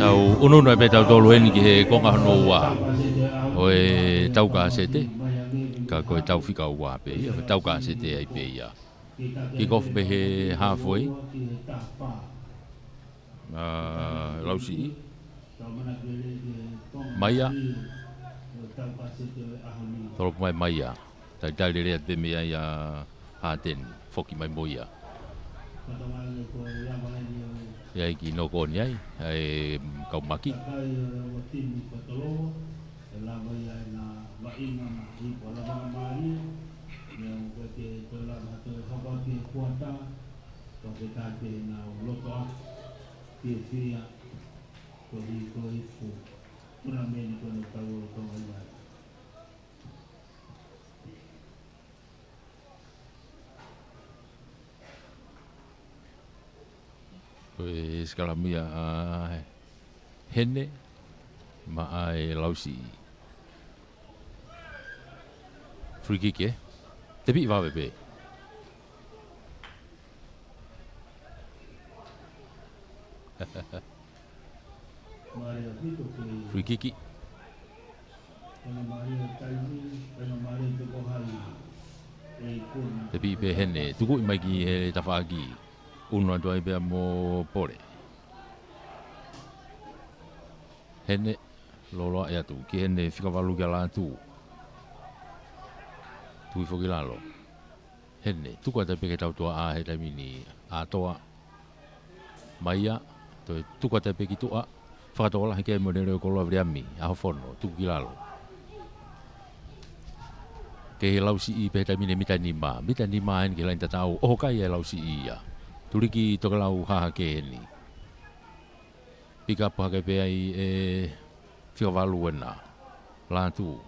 Tau ununu e pe tau tolu eni ki he konga hono ua. O e tau ka se te. Ka koe tau whika ua pe ia. Tau ka se te ai pe ia. Ki kofu pe he halfway. Lausi. Maia. Toropu mai maia. Tai tai rea te mea ia haten. Foki mai moia. Ia ki no koni ai, ai kau maki. Koe skalamia hene ma ai lausi. Free kick eh? Te pi va bebe. Free kick. Te pi pe hene, tuku i mai ki he tawhaaki. Uno atu ai pia mo pore. Hene, lolo ai atu, ki hene whikawalu kia la tu. Tui whoki lalo. Hene, tuku ata peke tau tua a he taimini a toa. Maia, tuku ata peke tua. Whakatola heke mo nere o koloa vriami, a hofono, tuku ki lalo. Ke he lausi i pe taimine mita ni ma en ke lain tatau, oho kai e lausi i ia. Turiki toka lau haha ke heni. Pika apa hake pe ai e whikawalu ena, la tu.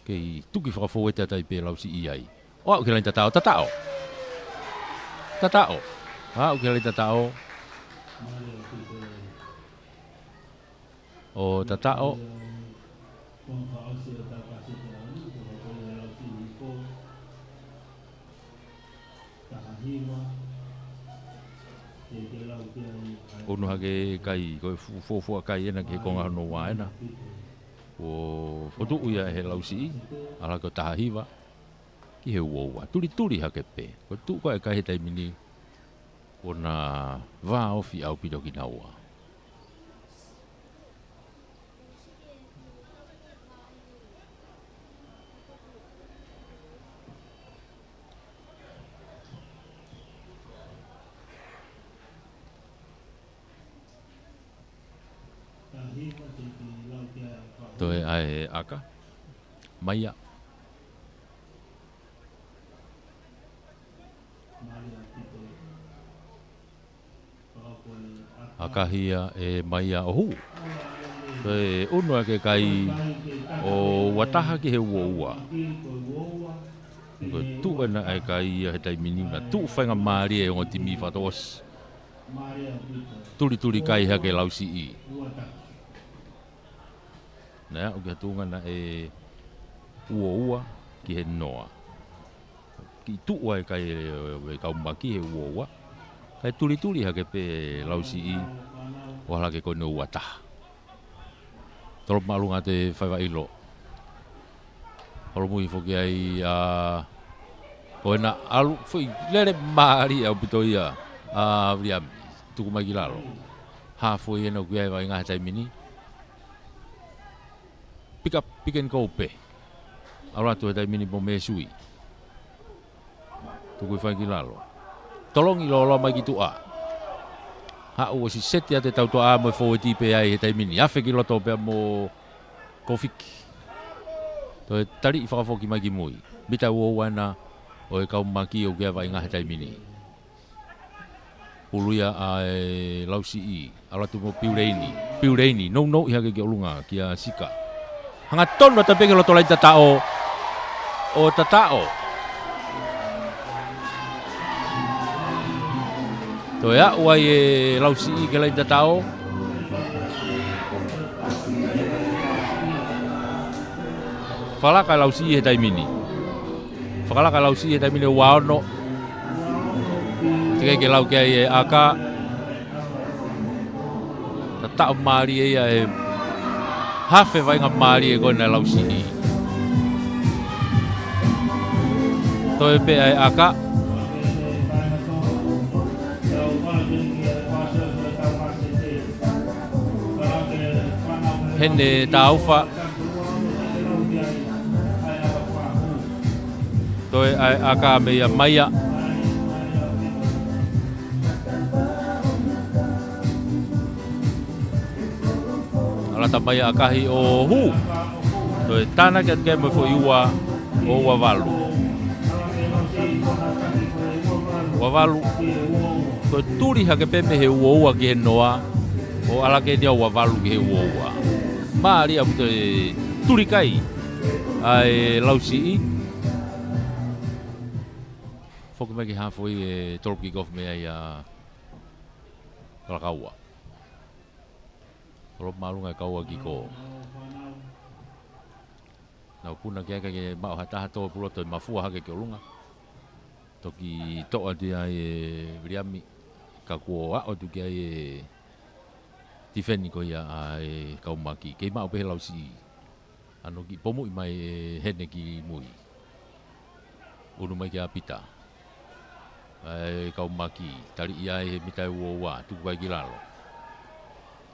Kei tuki whakafo e tatai pe lausi i ai. O au ke lain tatau, tatao. Tatao. Au ke lain tatao. O tatao. Ono hake kai, koe fufua kai ena ke konga no wa ena. O fotu uia he lausi, ala ko tahiwa. Ki he uoua, turi hake pe. Ko tu koe kai he taimini, ona va ofi au pido ki naua. Toi ai aka, maia. Akahia e maia ohu. Toi uno ke kai o wataha ki he uoua. Ko tu ana ai kai he taimini na tu whainga maari e ngoti mi whatos. Turi kai hake lausi i. Nea, o kia tunga na e ua ki he noa. Ki tuua e kai e kaumaki he ua. Kai turi hake pe lausi i. Wahala ke koe no ua taha. Tolo maalunga te whaiwa ilo. Holo mui whoki ai koe na alu. Fui lere maari au pito ia. Vriami. Tuku mai ki lalo. Hafoi ena kuia e wainga he taimini. Piken kope. Aura tu he taimini po me sui. Tuku i whaingi lalo. Tolongi lolo mai ki tua. Hau o si seti a te tau toa mo e fōi pe ai he taimini. Afe ki loto pia mo kofiki. To e tari i whakafoki mai ki mui. Mita ua wana o e kaumaki o kia wainga he taimini. Puluia a e lausi i. Aura tu mo piureini. No i hake ki olunga ki a sika. Hanga tono ta peke loto lai tatao. O tatao. To ya uai e lausi i ke lai tatao. Falaka lausi i he taimini. Falaka lausi i he taimini waono. Tika ke lau kia i e aka. Tatao maari e e hafe vainga maari e koe na lausi i. To e pe ai aka. Hene taufa. To e ai aka me ia maia. Alata mai akahi o hu. To e tana ke ke mo fo iwa o wavalu. Wavalu. To turi hake pepe he uoua ki he noa. O ala ke dia wavalu ki he uoua. Maari apu te turi kai. Ai lausi i. Foku me ki hafoi e tolki gof me ai a kalakaua. Kalau malunga kau lagi ko. Na puna ke ke mau hata to pulo to mafua hake ke lunga. Toki to dia e vriami ka ko a o tu ke e tifeni ko ya ai kau maki ke mau pe lausi. ano ki pomo i mai hene ki mui. Unu mai ki apita. Ai kau maki tali ia e mitai wa tu vai ki lalo.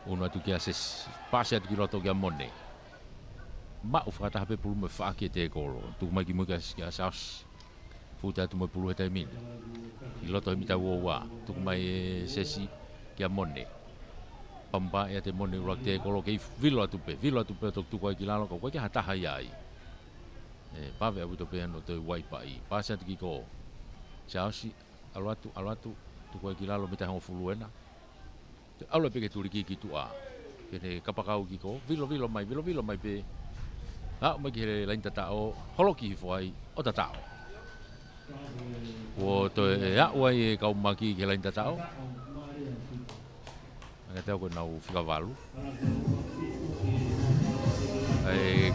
Unu atu ki ases pasi atu ki roto ki amone. Ma o whakata hape pulu me whaake te koro. Tu mai ki mui ki asas. Futa atu mai pulu he tai mine. I loto he mitai wa tu mai sesi ki amone. Pamba e te mone urak te koro kei vilo atu pe tok tu kai ki lalo ko ki hata hai ai. Pave abu to pe ano te waipai. Pasi atu ki ko. Chausi alwatu tu kai ki lalo mitai hong fuluena. Aula pe ke turi ki tu a. Kene kapakau ki ko vilo mai pe. Mai ki he lain tatao holoki hifoi o tatao. Wo to wai kau maki ki lain tatao. Nga teo ko nau whikavalu.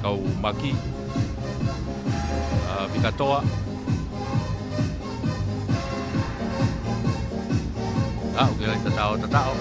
Kau maki Vikatoa. Okay, lain tatao.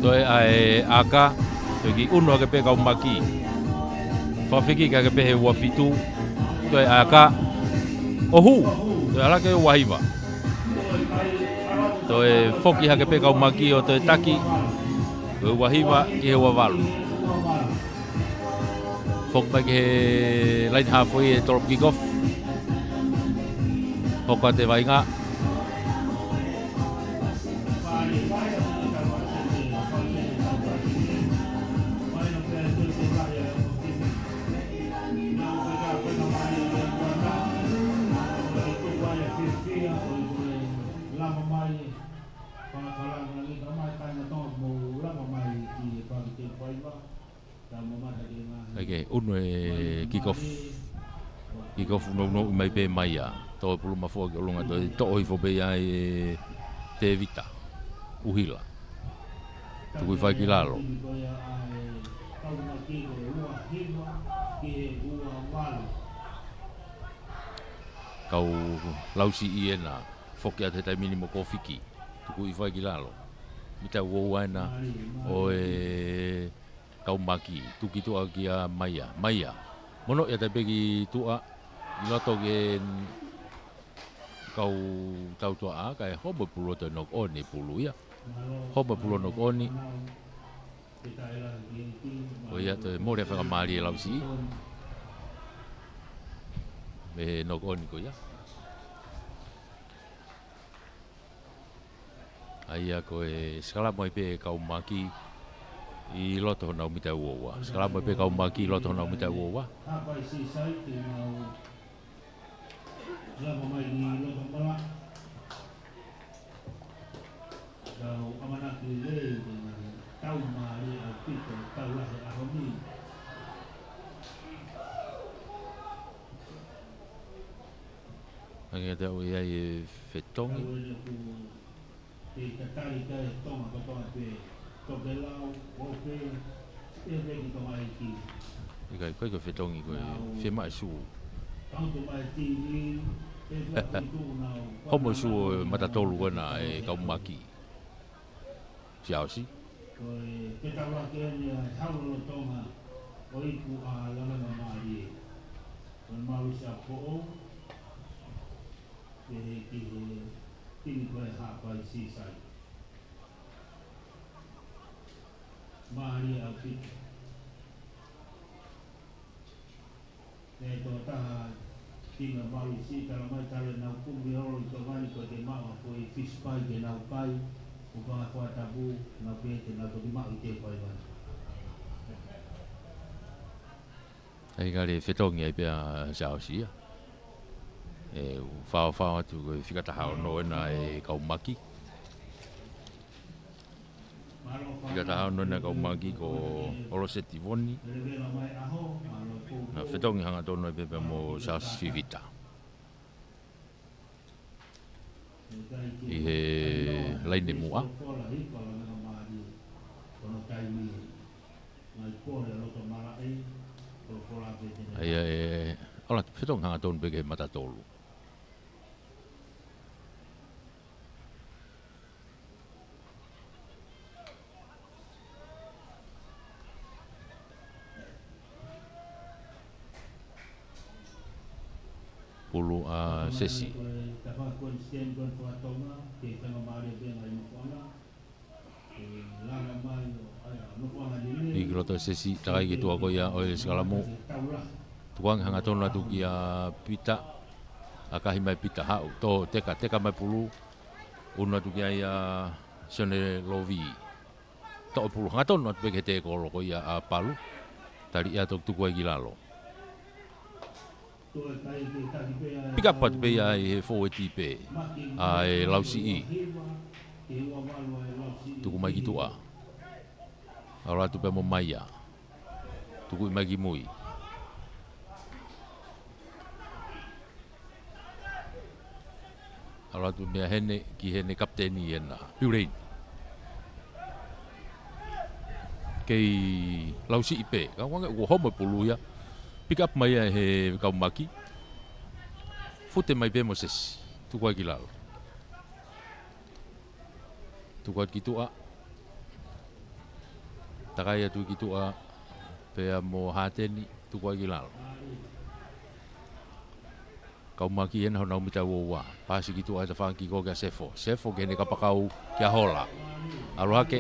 Toi ai aka toki uno ke pe kau maki. Whawhiki ka ke pe he wafitu. Toi aka ohu. Toi ala ke wahiwa. Toi foki ha ke pe kau maki o toi taki. Toi wahiwa ki he wawalu. Fok ba ke he lain hafoi e torop kikof. Hoka te wainga. Okay, uno e kickoff no mai pe mai a to pulu mafo ke longa to oi fo be ai te vita uhila tu kui fai kilalo kau lausi iena foki ate tai minimo kofiki tu kui fai kilalo mita wo waina o kau maki tu kitu agia maya mono ya te pegi tua loto gen kau tau tua kai hobo pulo te nok oni pulu ya hobo pulo nok oni o ya te more fa mali lausi me nok oni ko ya aya ko skala mai pe kau maki I loto na umita uowa. Sekarang pe kau maki loto na umita uowa. Ang ada uyai fetong. Ikai koi ko fetongi ko fe mai su. Homo su mata tolu na e kau maki. Xiao si. Ke tawa ke ni haulo tonga oi ku a lana mai. On mau sa po. Ke ko ha pa si sai. Maria Alfit. Ito ta tina malisi kalau mai tale na kumbi oro ito mani ko te mama ko fish pie ke na pai ko ba ko tabu na pe te na ko di ma ite pai ba. Ai gari fetongi ai pe xiao xi. E whao atu koe whikatahao no ena e kaumaki. Whikatahao no ena kaumaki ko Oroseti Voni. Na whetongi hanga tono e pepe mo Charles Fivita. I he laine mua. Ai ola whetongi hanga tono peke matatolu. Pulu a sesi. I groto sesi takai ki tua ko ia o Skalamu. Tuang hanga tona tu ki a pita. Akahi mai pita hau to teka mai pulu. Una tu ki a Sone Lovi. To pulu hanga tona tu peke te ko ko ia a palu. Tari ia tok tu ko gilalo. Pika pat pe ai fo tipe ai lausi I tuku mai kitua ala tu pe mo maia tuku mai ki mui ala tu me hene ki hene kapteni ena piurein kei lausi ipe ka wanga wo homo pulu ya pick up mai he kaumaki fute mai pe Moses tu kwa kilalo tu kwa kitua takaya tu kitua pe mo hateni tu kwa kilalo kaumaki en hona mita wa pasi kitua ta fanki ko ga sefo gene kapakau kia hola alohake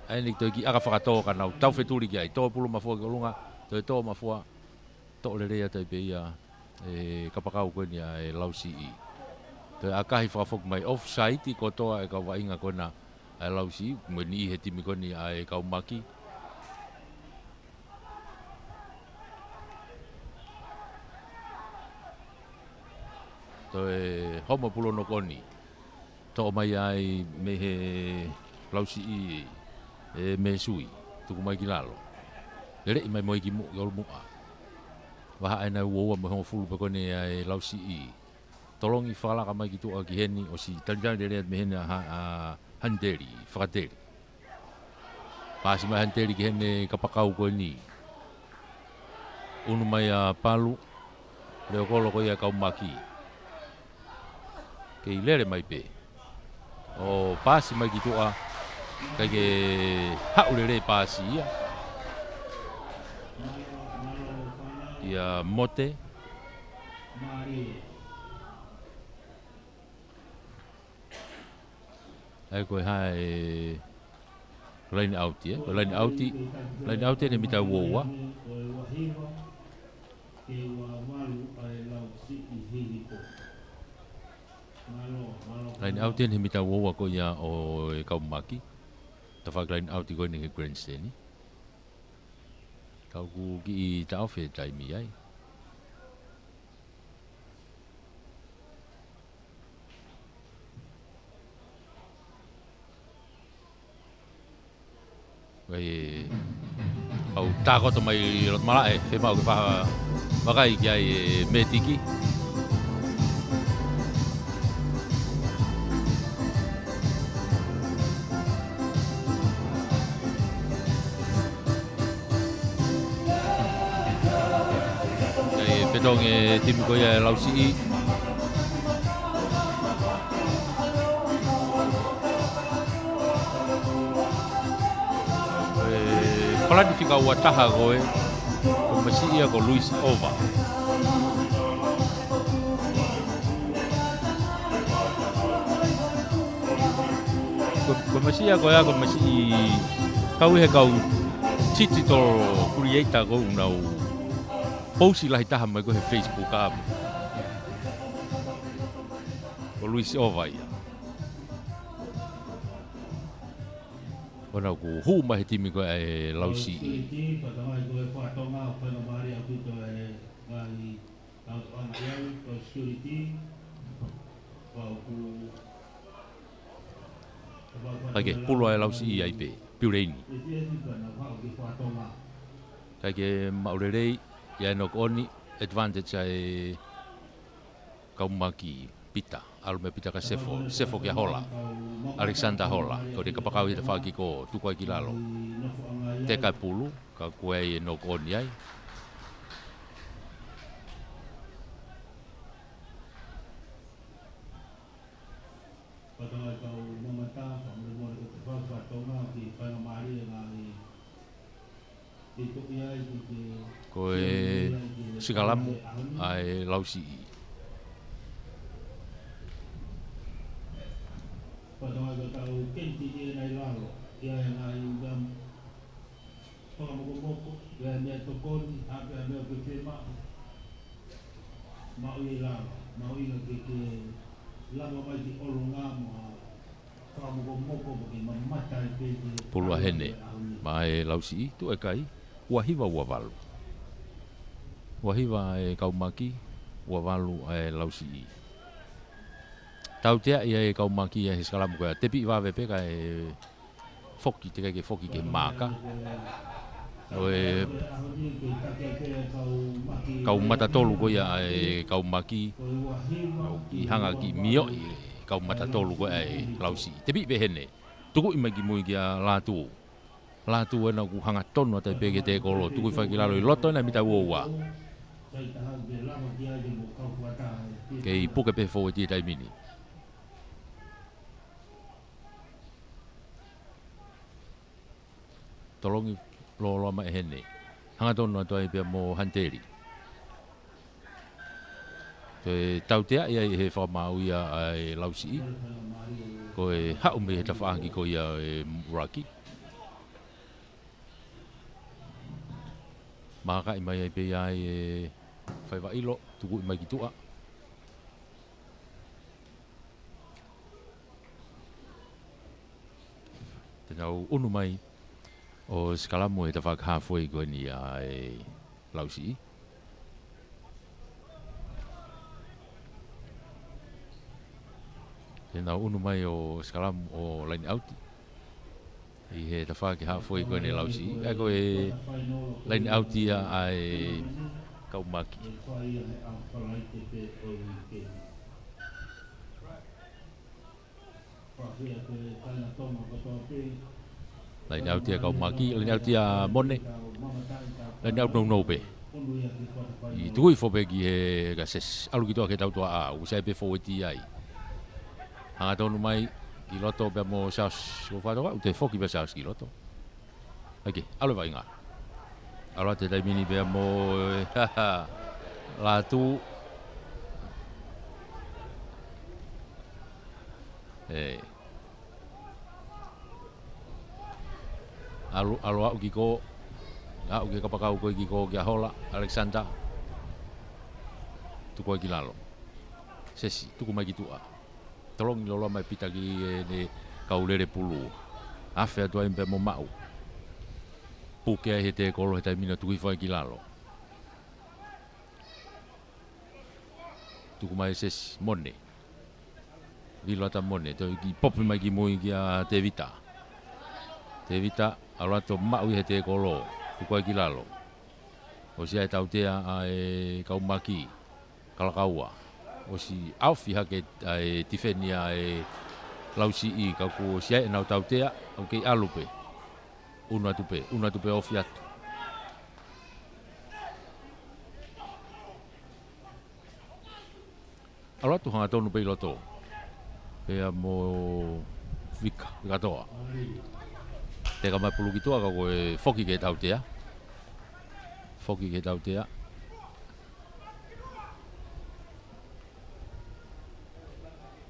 ai to ki aga fakato kana tau feturi ki ai to pulu mafo golunga to mafua to le rea te beia e kapakau ko ni e lausi I te akahi whakafok mai offside I kotoa e ka wainga kona e lausi mo ni he timi ko ni e kaumaki to e homo pulo no koni to mai ai me he lausi I e me sui tuku mai kilalo Lere I mai moi ki mu yol mua. Waha ena uoa mo hong fulu pa kone ai lausi I. Tolongi whala ka mai ki tua ki heni o si tanjani lere at mehena hanteri, whakateri. Pasi mai hanteri ki hene kapakau ko ni. Unu mai a palu, leo kolo ko ia kaumaki. Kei lere mai pe. O pasi mai ki tua, kai ke hau lere pasi ia. Ia mote ai koe hai line out ne mita woa line out ne mita woa ko ia o kaumaki ta fa line out ko ni grandstand kau ku ki tau fe tai mi ai Wei au tako to mai lot mala e fe mau ke fa bagai ki ai metiki Dong e tim ko ia lausi I planifica o ataha goe ko masi ia ko Luis Ova ko masi ia ko ia ko masi kau he kau titi to creator go unau Posi lah itaha mai ko he Facebook ka. Ko Luis Ova ia. Ona ku hu mai timi ko e lausi. Kai ke pulo e lausi i ai pe, piureini. Kai ke maurerei, ia e nok oni, advantage ai kaumaki pita, alu me pita ka sefo kia hola, Alexander Hola, ko de kapakau i te whaki ko tuko ai ki lalo. Te kai pulu, ka koe e nok oni ai. Ko e sikalamu ai lausi i. Pulua hene, mai lausi i, tu e kai, wahiwa wawalu. Wahiwa e kaumaki, wawalu e lausi i. Tau tea ia e kaumaki e hiskalamu koea, tepi i wawe peka e foki, te kai ke foki ke maka. O e kaumata tolu koea e kaumaki, i hanga ki mio i kaumata tolu koea e lausi i. Tepi i hene. Tuku i magi mui kia lātu. Lātu e na ku hanga tonu atai peke te kolo. Tuku i whaki lalo i loto ina mita uoua. Kei puke pe fo e tia taimini. Tolongi lo ma e hene. Hanga tonu atai pia mo hanteri. Te tautea ia i he whamau ia ai lausi i. Ko e hau me he tawhaangi ko ia e Muraki. Maka i mai ai pe ai e whaiwa ilo, tuku i mai ki tua. Tenau unu mai o skalamu e tawhakahawhoi koe ni ai lausi i. Nau unu mai o skalamu o laini auti. I he tawhaki hawhoi koe ne lausi. Ai koe laini auti a ai kaumaki. Laini auti a kaumaki, laini auti a mone. Laini auti nau pe. I tui fope ki he gases. Alu ki toa ke tau toa a. Usai pe foweti ai. Hanga tonu mai ki loto pe mo saus ko whātoa, u te whoki pe saus ki loto. Ake, alo vai ngā. Alo te taimini pe mo lātu. Alo au ki ko, au ki kapakau koe ki ko ki ahola, Alexander. Tuko ki lalo. Sesi, tuku mai ki tua. Tolongi lolo mai pita ki ne kaulere pulu. Afe atua impe mo mau. Puke ai he te kolo he taimina tuki whai ki lalo. Tuku mai ses mone. Vilata mone. Toi ki popi mai ki mui ki a te vita. Te vita alato mau he te kolo. Tuku ai ki lalo. O si ai tautea ai kaumaki. Kalakaua. O si auwhi hake ai tifenia e lausi i ka ko si ai nau tautea o kei alupe. Una tupe ofi atu. Alatu hanga tonu pe loto. Pea mo vika toa. Te ka mai pulu ki toa ka koe foki ke tautea. Foki ke tautea.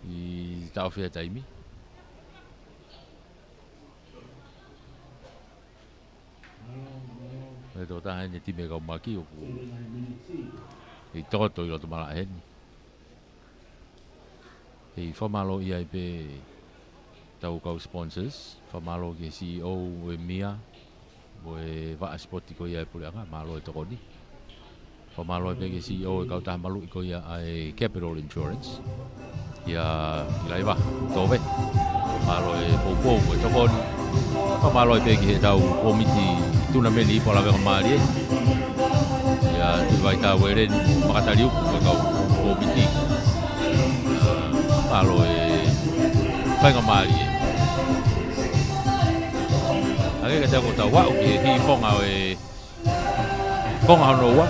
I tau whia taimi. E tō taha hene time kau maki o ku. I tōto i roto mara hene. E whamalo i ai pe tau kau sponsors. Whamalo ke CEO e Mia. O e waa spoti ko i ai pureanga. Malo e toko ni. Pamalo e peke CEO e kauta malu i koia ai Capital Insurance. Ia ilaiwa towe. Malo e poupou e tokoni. Pamalo e peke he tau komiti tuna meni ipo lawe kamari e. Ia tuwai tau e reni makatari uku ke kau komiti. Malo e whai kamari e. Ake ka tau tau wau ki hi whonga e konga hono ua.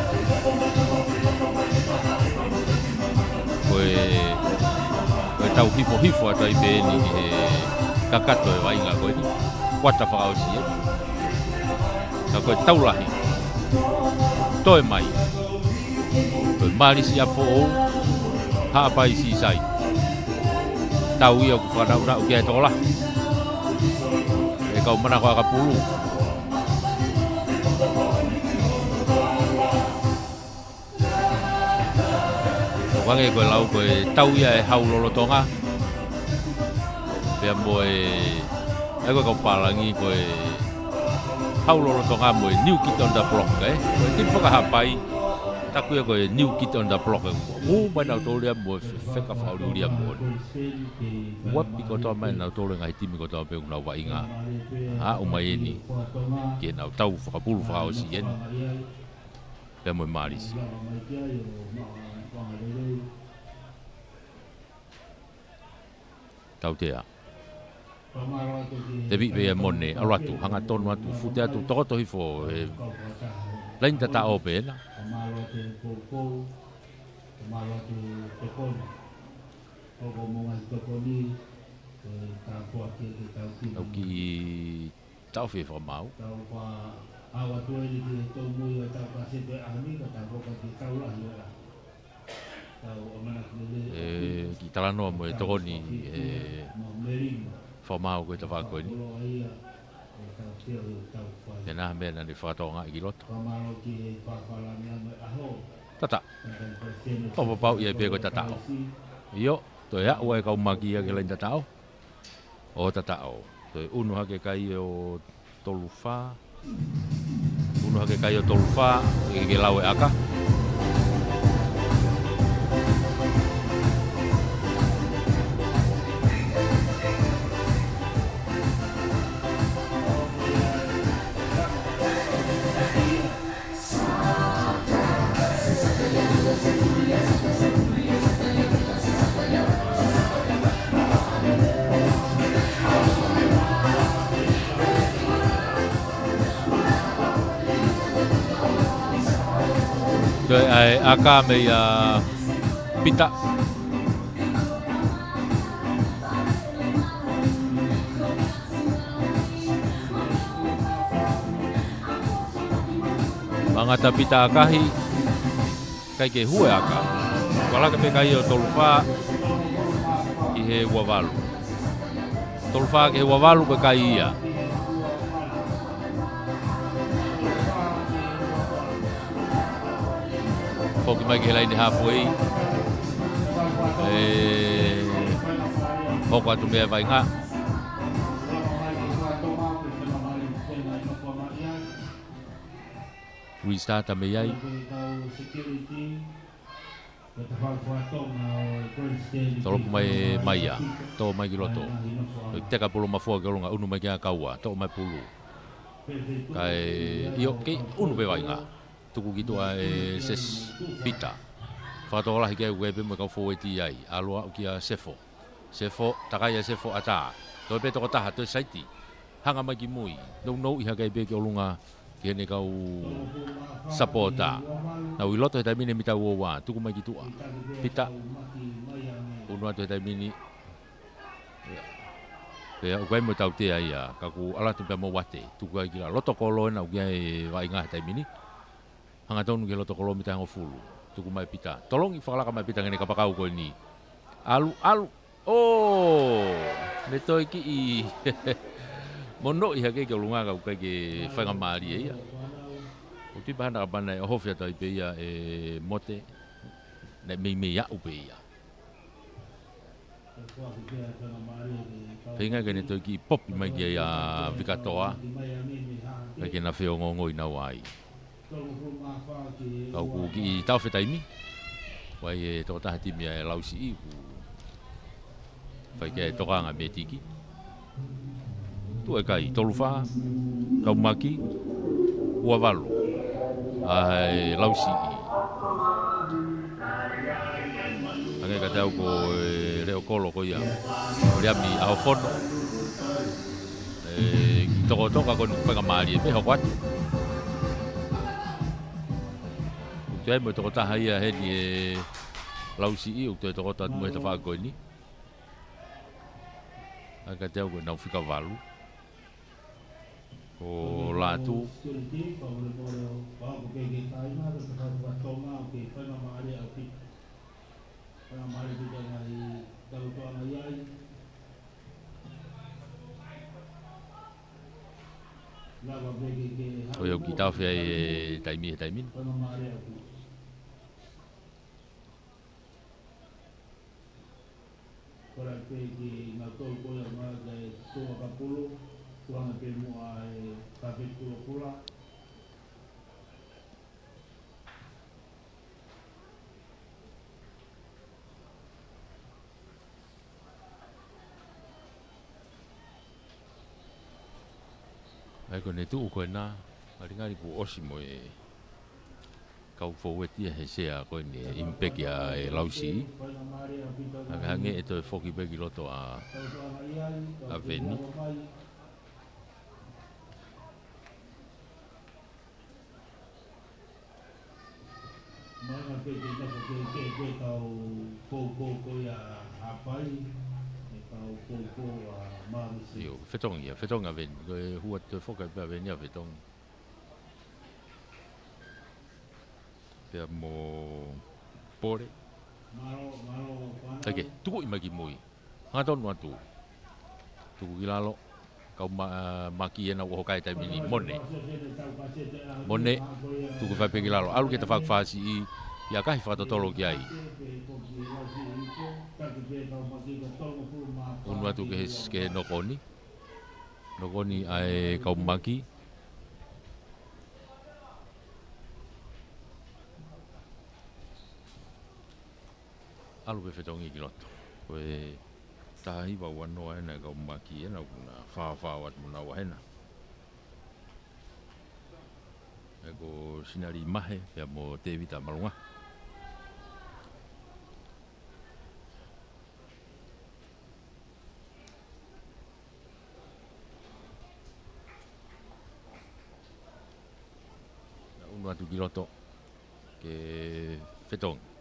Koe tau hifo ata i pēni ki he kakato e wainga koe ni. Kuata whakaosi e. Ka koe taulahi. Toe mai. Koe marisi a fōou. Haapai si sai. Tau ia ku whanau kia e tola. E kau mana koe ka pulu. Wange koe lau koe tau ia e hau lolotonga. Pea moe e koe kau palangi koe hau lolotonga moe new kid on the block koe tin whakahapai taku ia koe new kid on the block mai nau tōrea moe wheka whaururia moe wapi kotoa mai nau tōrea ngai timi kotoa pēku nau wainga a umai eni ke nau tau whakapulu whakaosi eni pea moe marisi tau tea te vi ve mone alatu hanga tonu atu fute atu tokoto hifo lain tata opena au ki tau fe fo mau ki talano mo e tokoni formau koe te whako ni. Tēnā mea ni whakatonga i ki loto. Tata. Whapapau ia pia koe tatao. Io, toi haua e kau maki ia ke lain tatao. O tatao. Toi unu hake kai o tolu wha. Unu hake kai o tolu wha. E ke lau e aka. Ai aka me ia pita mangata pita akahi kai ke hue aka wala ke kai o tolfa i he wavalu tolfa ke wavalu ke kai ia Foki mai ke lai ni halfway. Hoko atu mea vai ngā. Restart a me iai. Toloku mai mai ia. Tō mai ki loto. Teka pulu mafua ke olunga unu mai ki a kaua. Tō mai pulu. Kai io ke unu be vai ngā. Tuku gitu ai ses pita. Whakatola hike webe mo kau fōeti ai. Alua ukia sefo. Sefo, takaya sefo ata. Toi pe toko taha, toi saiti. Hanga mai ki mui. Nau iha kai pe ki olunga ki hene kau sapota. Nau iloto he taimine mita uowa. Tuku mai ki tua. Pita. Unua tu he taimini. Pea ukai mo tau tea ia. Kaku alatu pia mo wate. Tuku ai kila. Loto kolo ena ukia e wainga he taimini. Hanga tonu ke loto kolo mita hango fulu. Tuku mai pita. Tolong i whakalaka mai pita ngene kapakau koe ni. Alu. Oh! Me toi ki i... Mono i hake ke olunga kau kai ke whainga maari e ia. O tipa hana ka pana e ohofia tai pe ia e mote. Ne me ia upe ia. Whainga kene toi ki popi mai ki a vikatoa. Kai ke na wheo ngongo i nau ai. Kau ku ki tau whetaimi. Wai e tō taha timi e lausi i ku whai kia e tokanga me tiki. Tu e kai tolu wha, kau maki, ua walo. Ai lausi i. Ange ka tau ko reo kolo ko ia. O rea mi ao whono. Ki toko toka ko nuku whanga maari e meho kwatu. Uktu e mo toko taha ia heni e lausi i, uktu e toko taha mo e ta wha koe ni. Ange ka tau ko nau whika walu. Ko lātu. O iau ki tau whia e taimi e taimin. Kora pe ki ngā tolu koia ngā kai tōa kapulu, tuanga pe mua e kape kula kula. Ai ko ne tu ko na, aringari ku osimo e kau foweti he sea ko ni impact ya e lausi. Aga hange e to foki begi loto a veni. Mana pe te naka ke tau ko ya hapai, e tau ko a marisi. Yo, fetong a veni. Ko e hua te foka pe a veni a fetong. Pea mo pore. Take, tuku i maki mui. Ngatonu atu. Tuku ki lalo. Kau maki e na uhokai tai mini mone. Mone, tuku whaipe ki lalo. Alu ke te whakawhasi i, ia kahi whakatotolo ki ai. Unu atu ke nokoni. Nokoni ai kau maki. Alu pe whetongi ki loto. Koe tahi wa wanoa ena kau maki ena kuna whawhat muna wahena. Eko sinari mahe pia mo te vita malunga. Unu atu ki loto ke whetongi.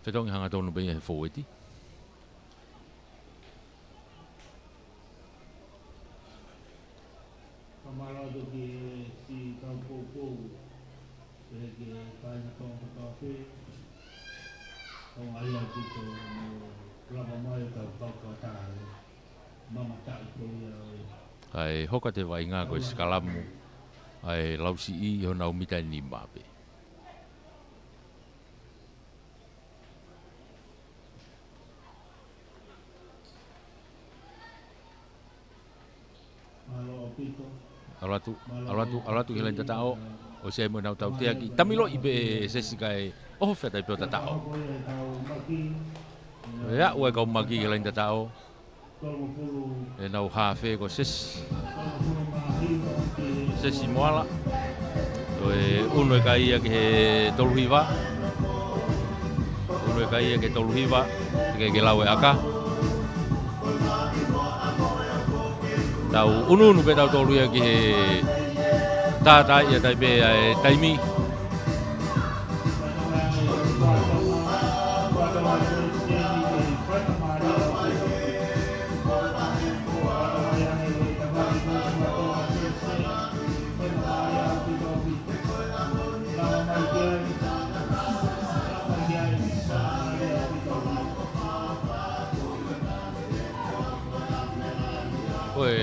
Whetongi hanga tonu bei he fōeti. Kamarado ki si tau kōpou, e ke kaina tōnga kāwhi, tau aia ki tō lava mai tau kātāre, mama tai ko ia oi. Ai hoka te vai ngā koe skalamu, ai lausi i hona umitai ni mape. Alatu hilain tatao o se mo nau tau te aki tamilo ibe sesika e o feta i pota tatao ya ue kau maki hilain tatao e nau hafe ko sesi moala e uno e kai ke he toluhiva uno e kai ke toluhiva ke lawe aka tau unu pe tau tolu ia ki he tata ia tai pe taimi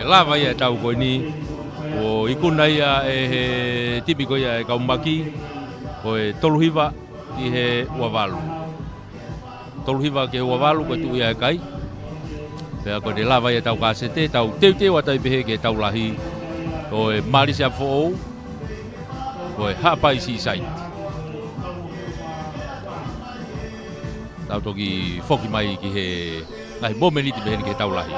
lava ia tau ko ni o ikuna ia e tipiko ia e kaumaki o e toluhiva ki he uavalu. Toluhiva ki he uavalu ko tu ia e kai. Pea ko de lava ia tau kasete tau teu teu atai pehe ke tau lahi o e marisia fo'ou Koe hapai si sai. Tau toki foki mai ki he ngai momeniti beheni ke tau lahi.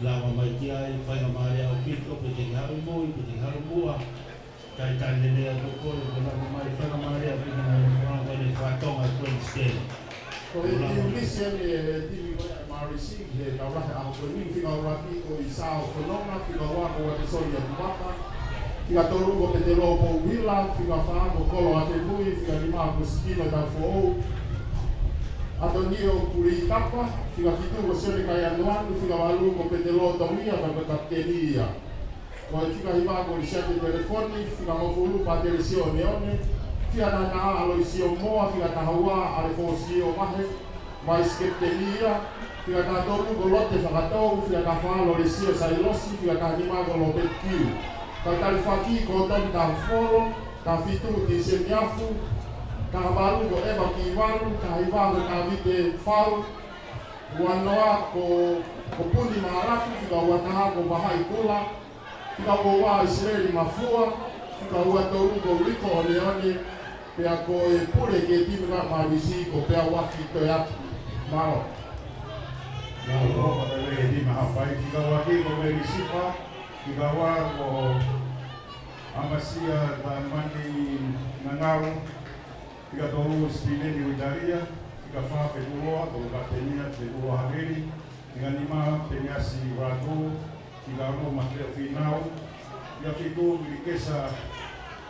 Lama mai kia i whainga maare au pito, pe te haru mui, pe te haru mua. Kai tai nene a toko, ko lama mai whainga maare au pito, na whaine whatonga Queen Stand. Ko i mission e timi marisi he ka raha au ko ni finga rapi ko i sao ko nona finga wa ko te soia mata. Finga toru ko te lopo wila, finga fa ko kolo a te mui, finga lima ko skino ta fo. Ato nio kuri tapa, finga fitu ko sele kai anuanu, finga walu ko te loto mia ka kaptenia. Ko finga hima ko risate telefoni, finga mo fulu pa televisione one. Fia na alo isio moa, fia na hawa ale fo sio mahe, mais skeptenia, fia na toru ko lote whakatou, fia na whaalo le sio sailosi, fia na hima ko lo petiu. Ka tali whaki ko toni ta folo, ta fitu ti se miafu, ka walu ko eba ki walu, ka hiwalu ka vite whau, uanoa ko puni maharafu, fia uanaha ko bahai kula, fia ko wa Israeli mafua, fia ua toru ko riko o leone, pea ko e pure ke timu nga marisi ko pea waki to ya maro. Ya ko ko le di ma fai ki ga waki ko le sifa ki ga wa ko amasia da mandi ngangaro ki ga toru spine ni udaria ki ga fa pe ulo ko ga tenia pe ulo haveri ki ga nima penyasi rato ki ga no mateo final ya fitu rikesa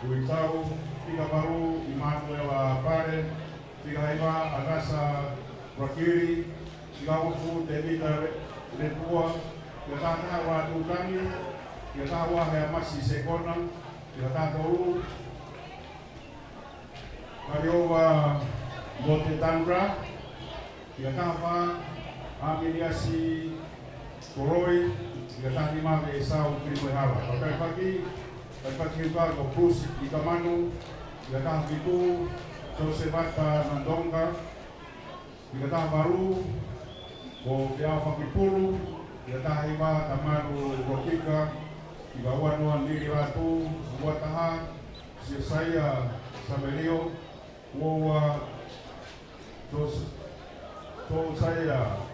uitau tiga baru Immanuel Pare, tiga haiba Agasa Rakiri, tiga ufu Devita Lepua, tiga tata wa Tukani, tiga tawa Hayamasi Sekona, tiga tata uru, Kariowa Bote Tandra, tiga tawa Amiliasi Koroi, tiga tata lima Esau Primo Hawa. Pakai pagi, pakai pagi ko Bruce Ikamanu, Ikatah itu Josebata Nandonga, ikatah baru ko Piao Fakipuru, ikatah iba Tamaru Rokika, Igawan Nuan Diri Ratu, buat taha saya Sabelio, Wawa saya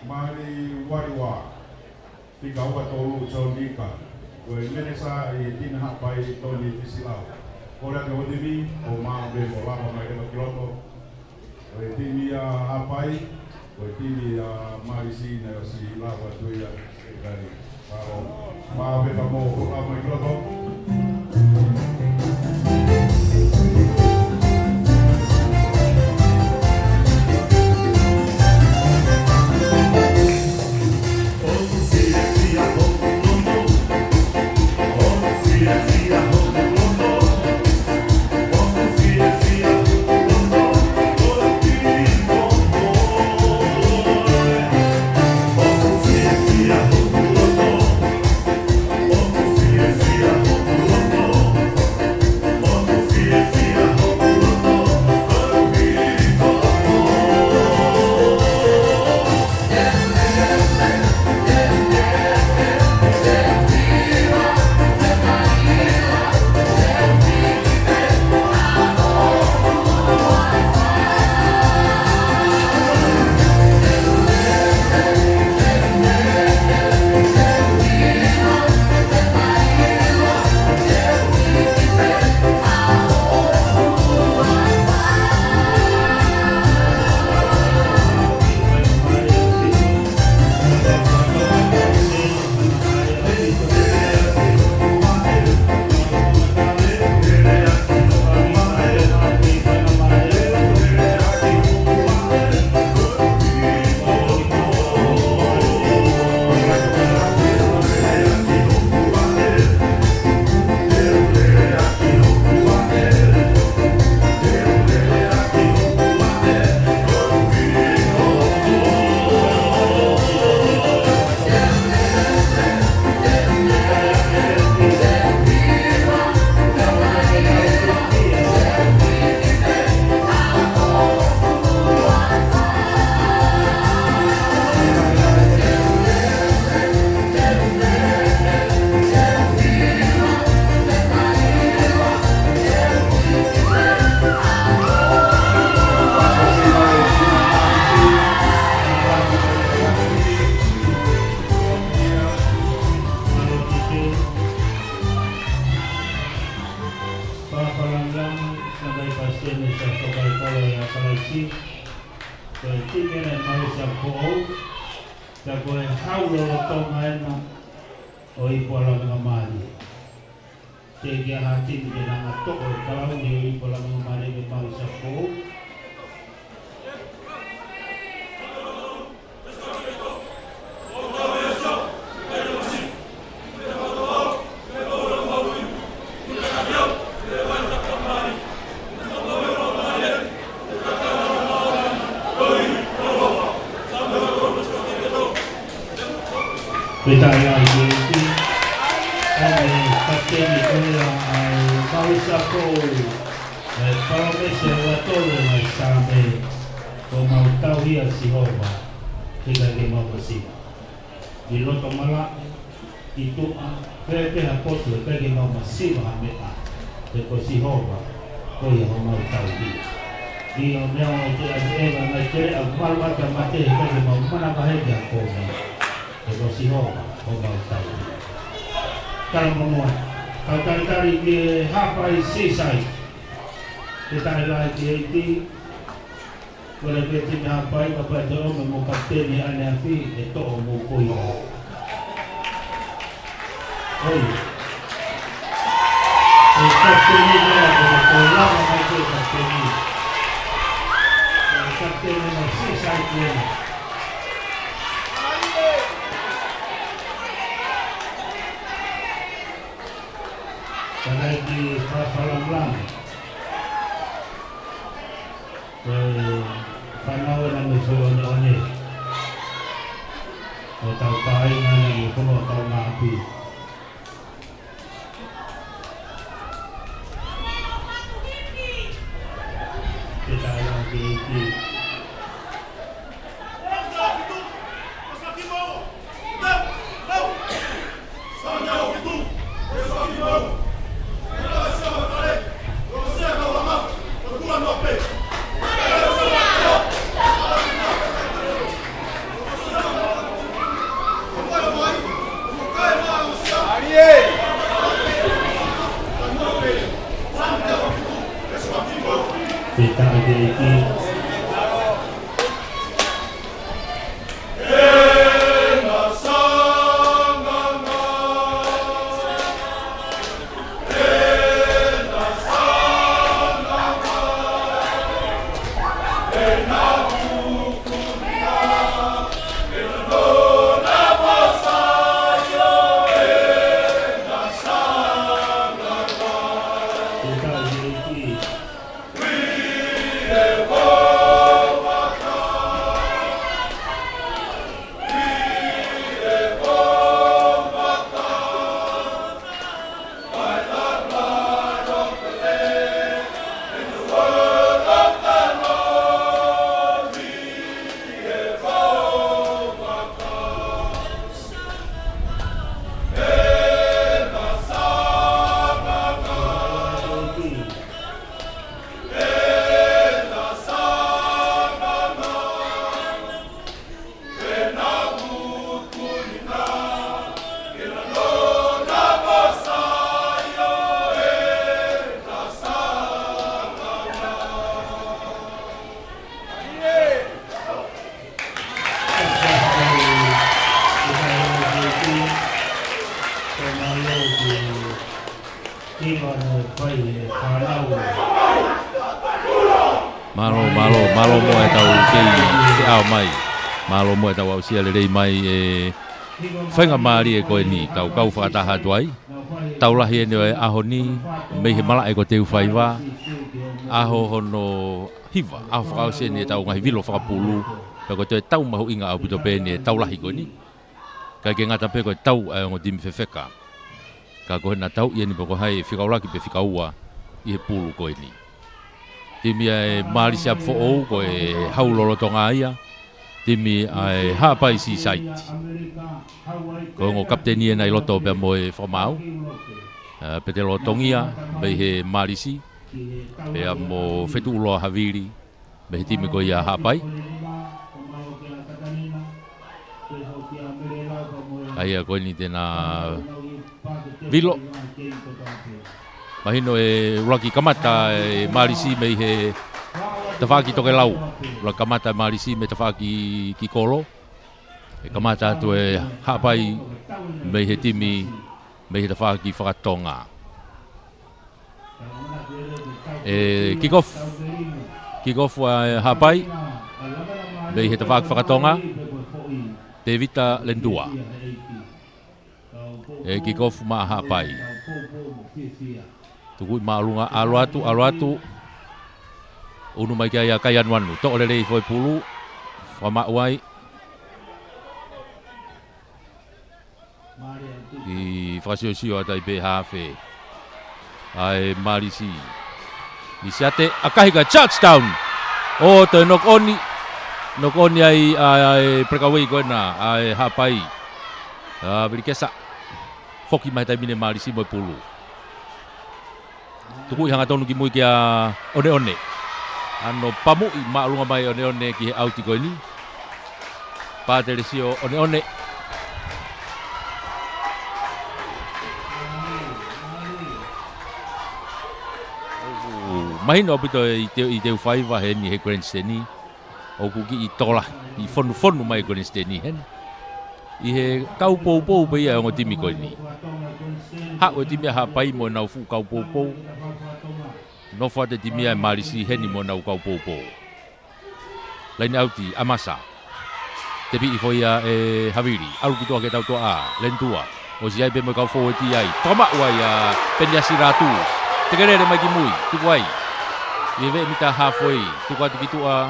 Mari Wariwa, Igawa Tolu Jondika, Gue Menesa Itin Hapai Tony Fisilau. Ora te odimi o ma be ko la ma ke kiloto o timi a apai o timi a marisi na si la wa tuia sekali ma be mo ko la ma kiloto Yeah. se tokai kole ya kalaisi. Koe tingene Malaysia ko'ou. Ta koe haulo lo tonga ena o ipola mga mali. Te kia hati ni na ngatoko e kalau ni o ipola mga mali ke Malaysia ko'ou. Kita yang ini, kapten itu yang Malaysia Ko'ou, kalau mesej waktu yang sampai kau mau tahu dia siapa, kita mau bersih. Di luar malah itu pihak kotor, kita mau bersih hamil, kita siapa, kau yang mau tahu dia. Dia mau kita macam awal waktu mati, kita mau mana bahagia kau. Kalau si Hoba, Hoba tahu. Kalau menguat, kalau tadi di hapai sisai, kita lagi di kalau kita hapai kepada orang mau kapten yang anafi itu mau koi. Oh, kapten ini adalah orang yang kapten ini. Kapten ini sisai dia. Karena di Falang panahon ang nagsuon ni o tayo na ng kuno tao na api kita lang di kita di malo mo e tau kei se ao mai malo mo e tau au sia le mai e whainga maari e koe ni kau whakataha tuai tau lahi e neo e aho ni mei he mala e ko teu whaiwa aho hono hiva aho whakau se ni e tau ngahi vilo whakapulu pe ko te tau mahu inga au puto pe ni e tau lahi koe ni ka ke ngata pe koe tau e ngo timi whewheka ka koe na tau i e ni poko hai whikauraki pe whikaua i he pulu koe ni timi ai Malaysia fo'ou ko e haulolo tonga ia timi ai hapai si site ko ngo kapteni na loto be mo e formau pe te lotongia be he Malaysia be mo fetu lo haviri be timi ko ia hapai ai ko ni tena vilo Mahino e Rocky Kamata e Marisi me he tawhaki toke lau. Ula kamata Malisi me tawhaki ki kolo. E kamata atu e hapai me he timi me he tawhaki whakatonga. E kick-off wa hapai me he tawhaki whakatonga. Te Vita Lendua. E kick-off ma hapai. Tuku maalunga alo atu. Unu mai kia kai anuanu. Tok lelei foi pulu. Wama uai. I whakasio atai pe hafe. Ai Malisi. Isiate akahika touchdown. O te knock oni ai prekawei koena ai hapai. Beri kesa. Foki mai tai mine Malisi moi pulu. Tuku hanga tonu ki mui kia one. Ano pamui maalunga mai one ki he auti ko ini. Patelesio one. Mahino pito i te ufaiva he ni he grandstani. O kuki i tola i fonu mai grandstani hen. I he kau pou pe ia ngo timi ko ini. Ha o timi ha pai mo na fu kau pou. No fa te timi ai Malisi heni mo na kau pou. Lain auti Amasa. Tepi i foia e Havili. Alu kito ke tau toa Lentua. O si ai pe mo kau fo ti ai. Toma wai a Penyasi Ratu. Te kerere mai ki mui. Tu wai. I ve mita halfway. Tu kwa tikitu a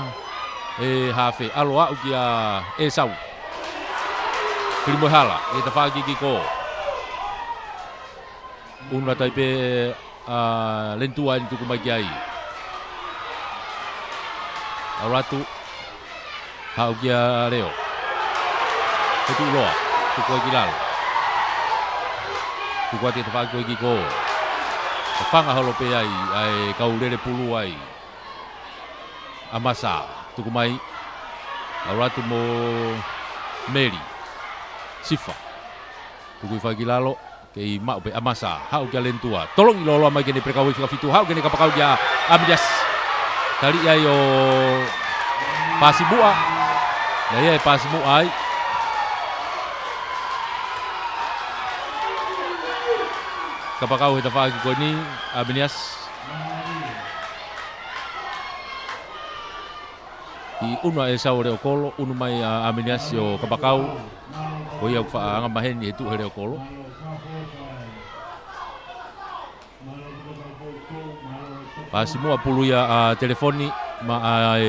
e hafe. Alo au ki a e sau. Kilimo hala. E ta whaki ki ko. Una tai pe Lentua ni tuku mai ki ai. Auratu. Hau ki a leo. Tuku loa. Tuku ai ki lalo. Tuku ai te whaki ki ko. Whanga holo pe ai kau lere pulu ai. Amasa. Tuku mai. Auratu mo Meri. Sifa. Tuku i whaki lalo. Kei mau pe Amasa. Hau kia Lentua. Tolong i lolo mai kene prekawai whikafitu. Hau kene kapakau kia Amidas. Tali ai o Pasibua. Na ia e Pasibua ai. Kapakau he tawhaki ko ni Amidas. I una e sau reo kolo. Unu mai Amidas o kapakau. Ko ia whaanga maheni e tu he reo kolo. Pasimua pulu ya telefoni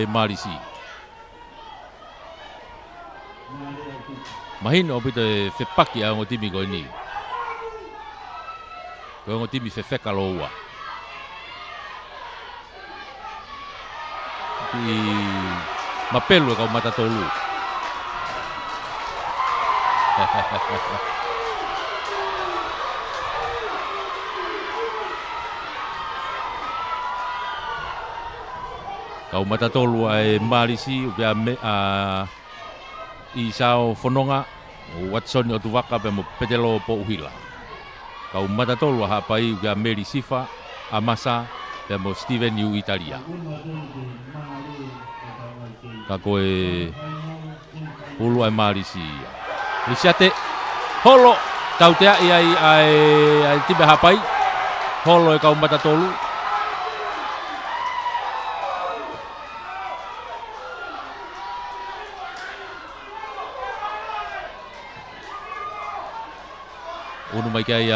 Malisi. Mahin opito fepaki a ngotimi ko ini. Ko ngotimi fefeka loa. Ki mapelu ka mata tolu. Kau mata tolu ai Malisi ukia i sao fononga Watson o tuwaka pe mo petelo po uhila. Kau mata tolu hapai ukia Meri Sifa Amasa pe mo Steven U Italia. Kako e ulu ai Malisi. Lisiate holo tau te ai tibe hapai holo e kau mata tolu. Unu mai kai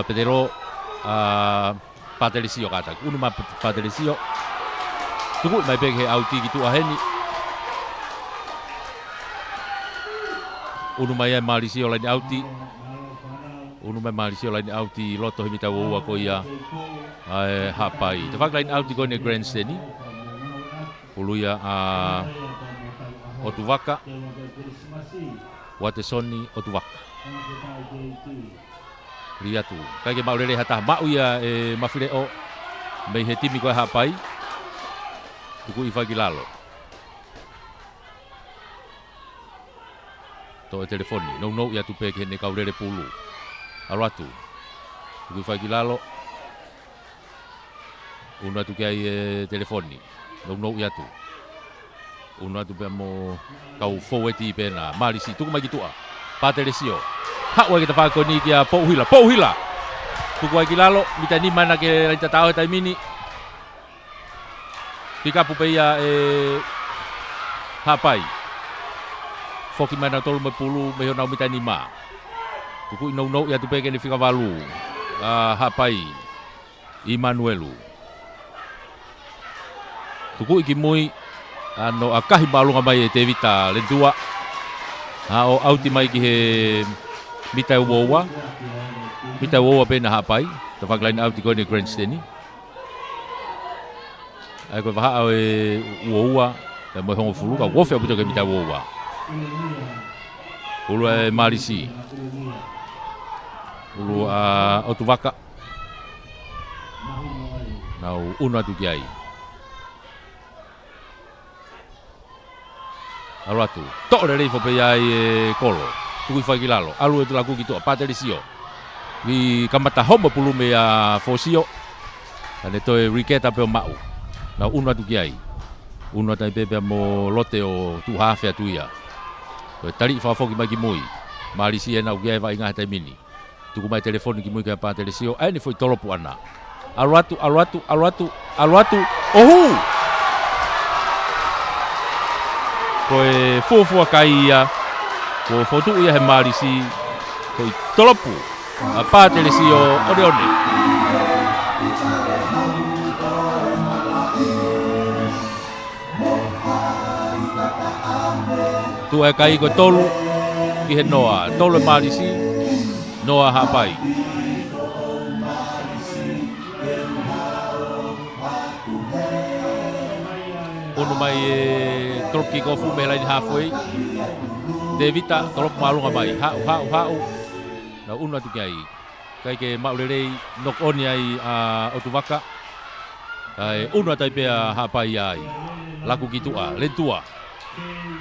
Pedro Patricio kata. Unu mai Patricio. Tuku mai peke auti gitu aheni. Unu mai Malisi lain auti. Unu mai Malisi lain auti loto himita wa ko ia hapai. Tafak lain auti ko ne grandstand ni. Puluya Otuvaka. Watesoni Otuvaka. Liatu. Kage mau lele hata mau ia mafireo. Mei he timi ko hapai. Tuku ifagi lalo. To telefoni. No ia tu peke ne kau lele pulu. Alwatu. Tuku ifagi lalo. Una tu kai telefoni. no ia tu una tu pe mo kau forward pe na Malisi tu mai kitua Pateresio ha wa kita fa ko ni kia po hila tu ko ki lalo mitani mana ke la tao tai mini pika pu pe ia hapai foki mana tolu me pulu me na mitani ma tu ku no ia tu pe ke ni fika valu hapai Immanuelu tuku iki mui ano akahi balunga mai te vita lentua o auti mai ki he mita wowa pe na hapai ta faglain auti ko ni grandstand ni ai ko va wowa ta mo hongo fulu ka wo fe buto ke mita wowa ulu Malisi ulu Otuvaka nau una tu kiai alatu to le fo pe ai kolo tu fa kilalo alu tu lagu gitu Pateresio vi kamata homo pulume a fosio ane to riketa pe mau na una tu kiai una tai pe mo lote o tu hafe tu ia ko tali fa fo ki magi moi Malisi na ugai va inga tai mini tu mai telefon ki moi ka Pateresio ai ni foi tolopu ana alwatu ohu koe fofua kaia ko fotu ia he Malisi ko tolopu Pateresio one tu e kai ko tolu ki he noa tolu Malisi noa hapai ono mai trop ki ko fu me lain halfway Devita trop malunga mai ha na uno tu kai ke maulere nok on ai Otuvaka ai uno tai pe ha pai ai laku kitua lentua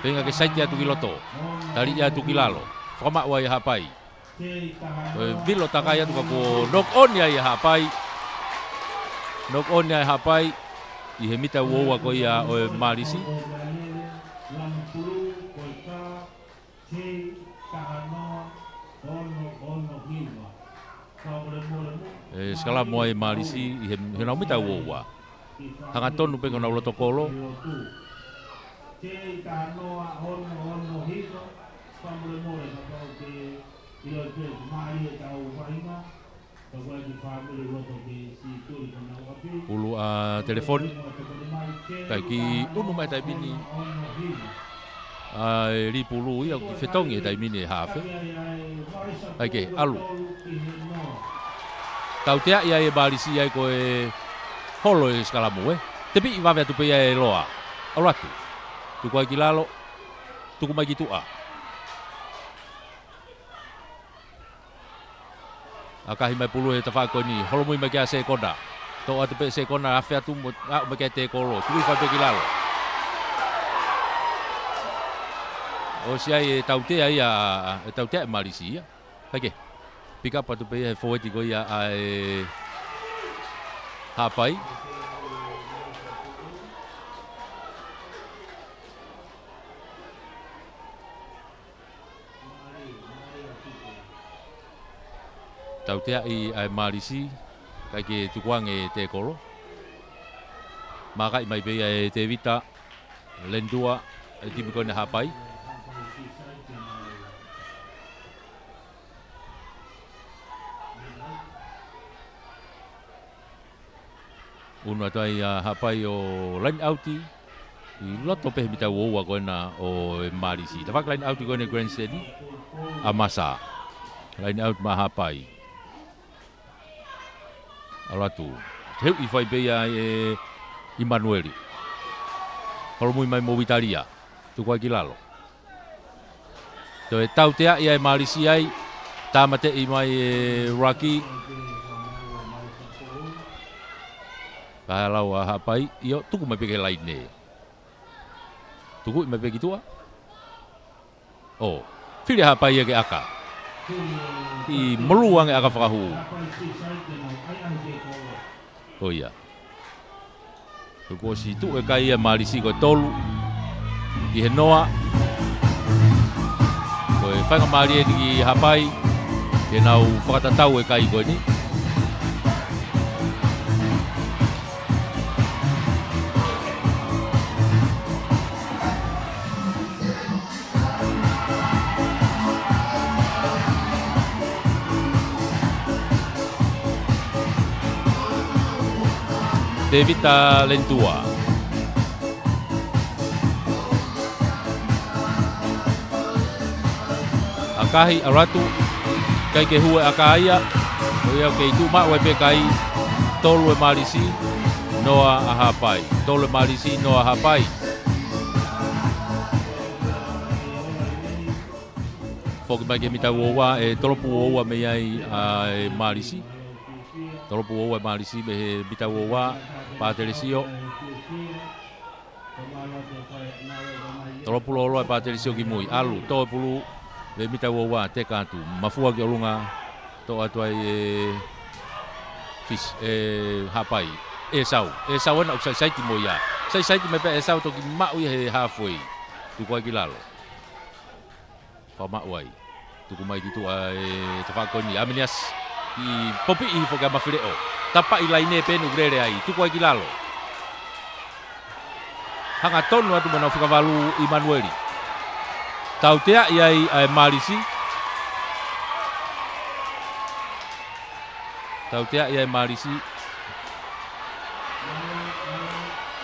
penga ke saja tu kiloto tali ya tu kilalo fama wai ha pai vilo takaya tu ko nok on ai ha pai i he mita woa ko ia o Malisi skala moai Malisi i he na mita woa hanga tonu pe kona loto kolo ulu telefon taki unu mai tai mini ri pulu ia ki fetong tai mini hafe ai alu tau tea ia Malisi ai ko holo skala mo tepi va ve tu pe ia loa alatu tu ko kilalo tu ko mai kitua akahi mai pulu he tafa ko ni holo mo mai ka se koda to atu pe se kona afe atu mo me ka te kolo tu fa pe kilalo o si ai tautea ia tautea Malisi ia pake pick up atu pe he forward ko ia ai hapai tautea i ai Malisi kai ke tukuang te kolo makai mai pe te vita lendua ti mi kona hapai uno tai hapai o line outi i loto pe mita woa kona o Malisi tafak line outi kona grandstand amasa line out ma hapai alatu heu i fai beia Immanueli holo mui mai movitaria tu ko kilalo to tau tea ia Malisi ai tamate i mai Rocky kalau hapai io tuku mai peke laine tuku mai peke tua oh fili hapai ia ke aka i meluang aka fakahu oh iya Ko si tu e kai Malisi ko tolu. Ki he noa. Ko e whanga Maria ki hapai. Ke nau whakatatau e kai ko ni. Devita Lentua. Akahi aratu kai ke hua akaia o ia ke tu ma we pe kai tolu e Malisi noa ahapai tolu e Malisi noa ahapai foku mai ke mita woa e tolopu woa me ai e Malisi tolopu woa e Malisi me mita woa Patricio tolopu lolo e Patricio ki mui alu topulu le mita woa te kantu mafua ki olunga to atu ai fish hapai esau na usai saiti moia sai saiti me pe esau to ki mau he halfway tu ko ki lalo fa mauai tu ko mai tu ai te fa koni amenias i popi i fo ga mafileo tapa i laine pe nu grere ai tu ko ki lalo hanga tonu atu mana fuka valu Emmanueli tautea iai ai Malisi tautea iai Malisi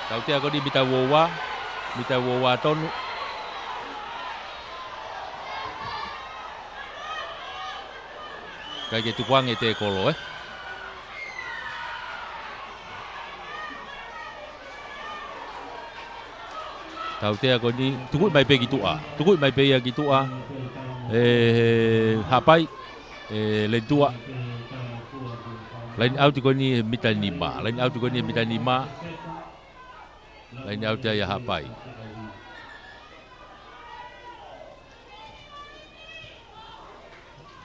tautea ko di mita wowa tonu kai ke tukwang e te kolo tautea ko ni tukui mai pe gitua hapai Lentua lain auti ko ni mita nima lain auti ya hapai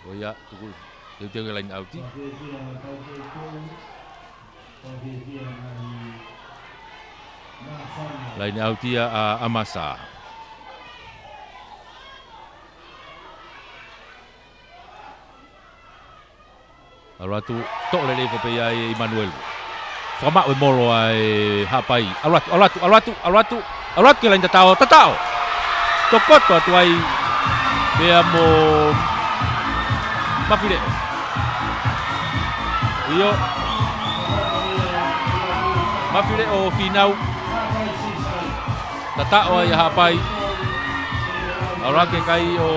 oh ya tukui teu lain auti lain auti ya amasa alatu tok le fo pe ai Emmanuel fama we molo ai hapai alatu ke lain tatao tokot tu ai be amo mafile iyo mafile o finau tatao ai hapai alake kai o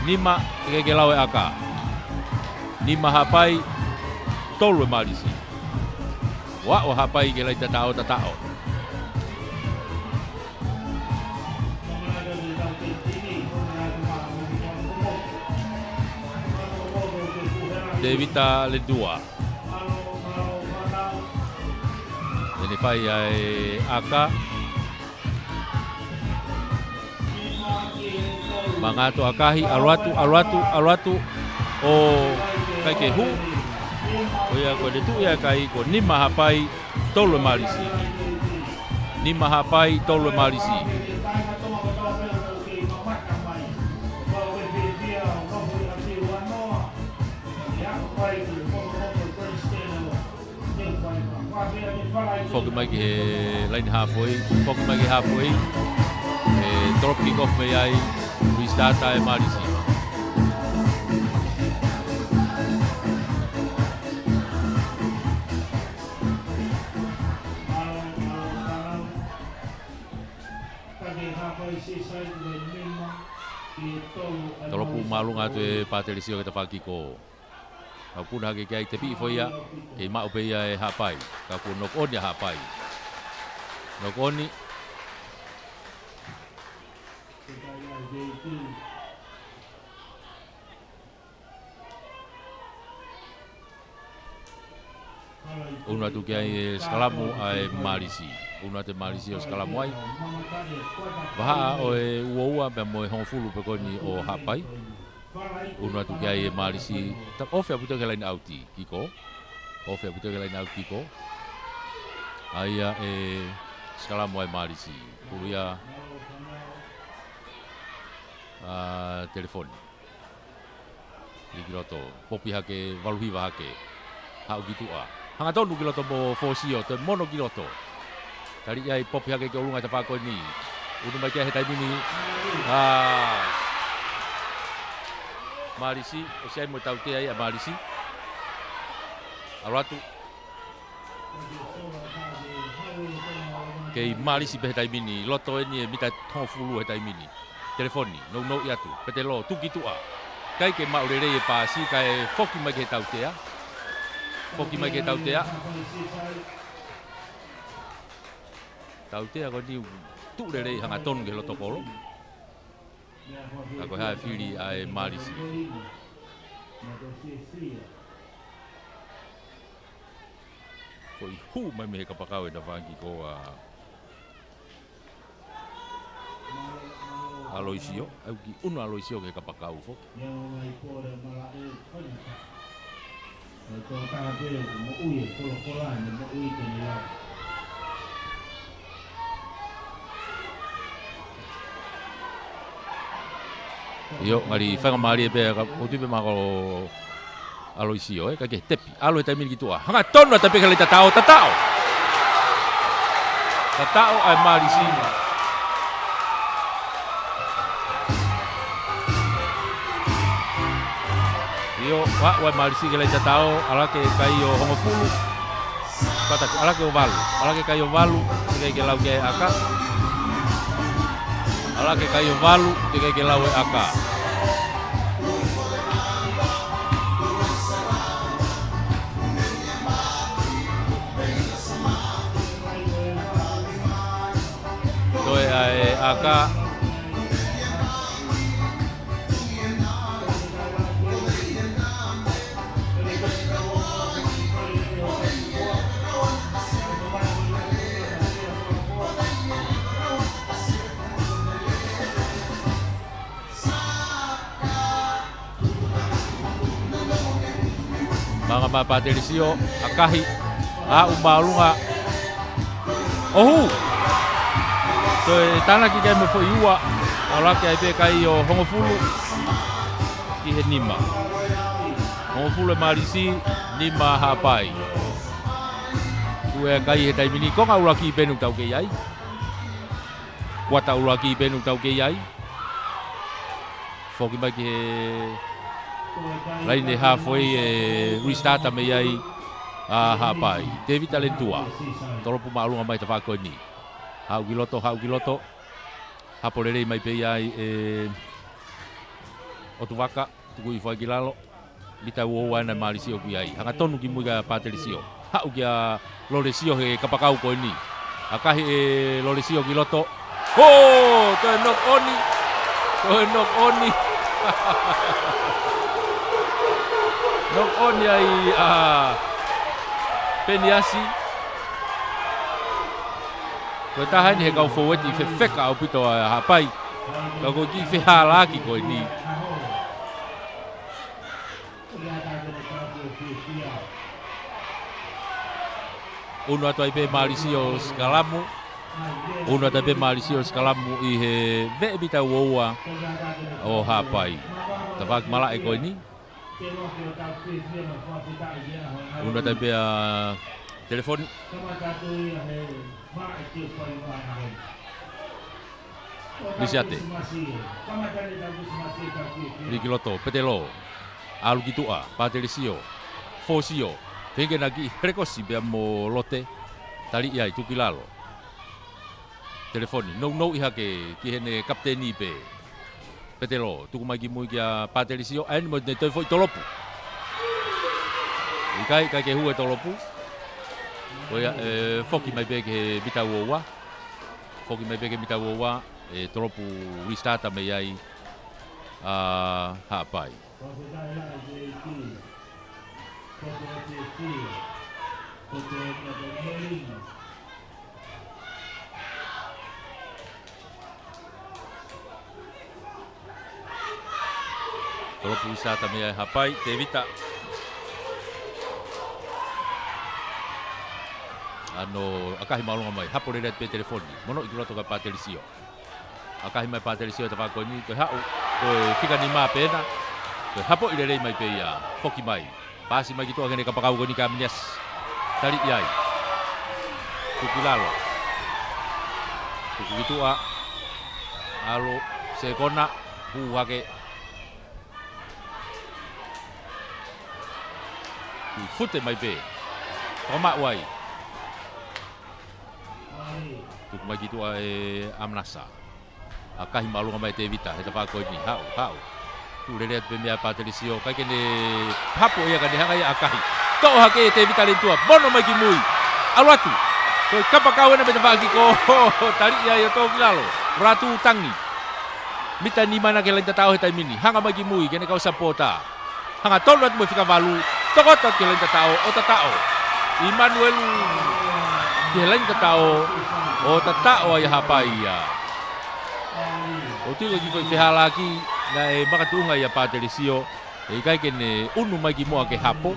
Nima ke lawe aka Nima hapai tolu Malisi wa o hapai ke lai tatao Devita Lentua ini fai ai aka mangato akahi alwatu o kai ke hu o ia ko de tu ia kai ko Nima hapai tolu Malisi foku mai ke line halfway drop kick off me ai restart ai Malisi tolopu malung atu e Patricio ke tafakiko apun hage kai tepi foia ke ma upe ia e hapai ka ku nok on ya hapai nok oni una tu kai skalamu ai Malisi una te Malisi o skalamu ai baha o e uoua pe mo hon fulu pe koni o hapai una tu kai Malisi ta ofe aputo ke lain auti kiko O fe puto lai na tiko. Aia skala mo ai Malisi. Kuia telefoni. Ikiloto popi hake valuhiva hake. Hau gitu hanga tonu kiloto mo fosio te mono kiloto. Tadi ai popi hake ke ulunga te whako ni. Unu mai kia he taimini. Malisi, o siai mo tau te ai a Malisi. Aratu. Kei Malisi pe he taimini. Loto eni e mita tong fulu he taimini. Telefoni, no iatu. Pete lo, tuki tua. Kai ke maurere e pasi, kai foki mai ke tau tea. Foki mai ke tau tea. Tau tea ko ni tu rere hanga tonu ke loto kolo. Ako hae whiri ai Malisi. Koi hu mai me he kapakau e na whangi ko Aloisio. Au ki unu Aloisio ke kapakau fo. Yo ngari whanga maari e pēra o tupe mako Aloisio ka ke tepi. Alo e taimini ki tua. Hanga tonu a tape ka le tatao. Tatao ai Malisi. Yo wa Malisi ke le tatao. Ala ke kai o hongo fulu. Kata ala ke o valu. Ala ke kai o valu. Ke lau ke aka. Ala ke kai o valu. Ke lau e aka. Toi ai aka. Mga mapatelisio, akahi, umalunga. Ohu! So, tana ki kai me fo iua, ala ke ai pe kai o hongofulu, ki he nima. Hongofulu e Malisi, nima hapai. Tue kai he taimini, konga ula ki penu tau ke iai. Kuata ula ki penu tau ke iai. Foki mai ki he... Laine halfway restart me ai hapai. David talentua. Toropu maalunga mai te whako ni. Hau giloto. Hapolere mai pe ai Otuwaka tuku i whaikilalo. Mita uoa na Malisi o kui ai. Hanga tonu ki muiga patelisio. Hau kia Loresio he kapakau ko ni. Akahi Loresio giloto. Oh, to knock oni. Nok on ai Peniasi. Ko tahan he kau forward i feka au pito hapai. Ko ki fe halaki ko ni. Uno atu ai pe Malisi o skalamu. Uno atu pe Malisi o skalamu i he ve bita woa o hapai. Tavak mala e ko ni. Una tapi telefon Lisiate Likiloto, Petelo Alu kitua, Patelisio Fosio Tengen lagi prekosi beamo lote Tali iai tukilalo Telefoni, no iha ke kihene kapteni pe Petelo, tuku mai ki mui kia Patelisio, aini mo ne toi foi tolopu. Ikai ke hue tolopu. Oia, foki mai peke mita uowa. Foki mai peke mita uowa, tolopu restart me ai hapai. Tolopu restart me ai hapai, te vita. ano akahi malonga mai hapo le pe telefoni mono i loto ka Patricio akahi mai Patricio te whako ni te hau ko fika ni mā pena ko hapo i le mai pe ia foki mai pasi mai ki toa kene ka pakau ko ni ka minias tali iai tukilalo tukitua alo sekona huhake i fute mai pe whama wai tuku mai ki toa amnasa akahi malunga mai te vita he te whako ni hau tu le pe mea Patricio kai kene hapo ia kane hanga ia akahi tau hake te vita le tua bono mai ki mui alwatu ko kapa kawena be te whaki ko tali ia ia tau kilalo ratu tangi mita ni mana ke lenta tau he tai mini hanga mai ki mui kene kau sapota hanga tolu atu mo fika valu tokotot ke lenta tau o tatao Emmanuel ke lenta tau o tatao ia hapai ia o tilo ki foi fehalaki na e makatunga ia Patricio e kai kene unu mai ki moa ke hapo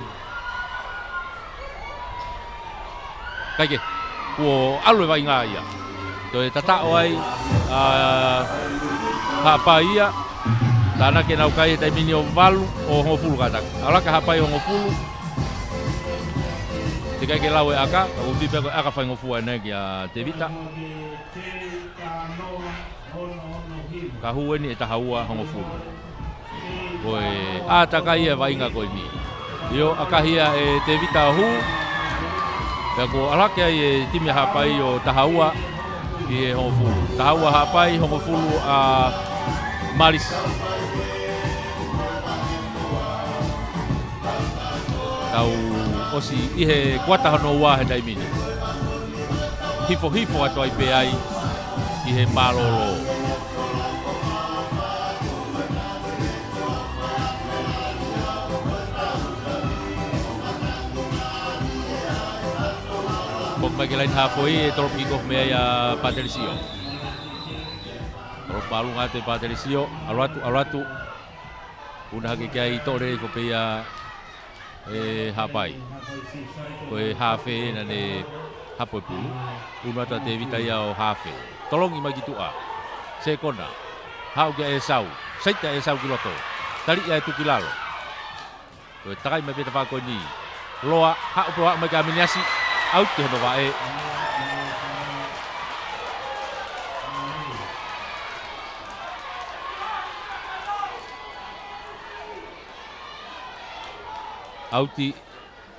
kai ke ko alwe vai nga ia to e tatao ai hapai ia tana ke nau kai tai mini o valu o hofulu kata ala ka hapai o hofulu te kai ke lawe aka o bipe aka fa ngofu ana ki a te vita ka hueni e tahaua hongofulu. Koe ātakai e wainga koe ni. Io akahia e te vita hu. Pea ko alake ai e timi hapai o tahaua i e hongofulu. Tahaua hapai hongofulu a Maris. Tau osi ihe kuata hano wā he taimini. Hifo atu ai pe ai i he malolo. Kung magilain hapoi, torop kikof me ya Patricio. Torop palung ate Patricio, alwatu. Una hakikai tore ko pe ya hapai. Ko hafe na ne hapoi pulu. Una ta te vita ya o hafe. Tolong ima gitu a. Sekona. Hau ga esau. Saita esau kiloto. Tali ya itu kilalo. Ko takai me peta fa ko ni. Loa hau pro ma kaminasi. Out ke babae.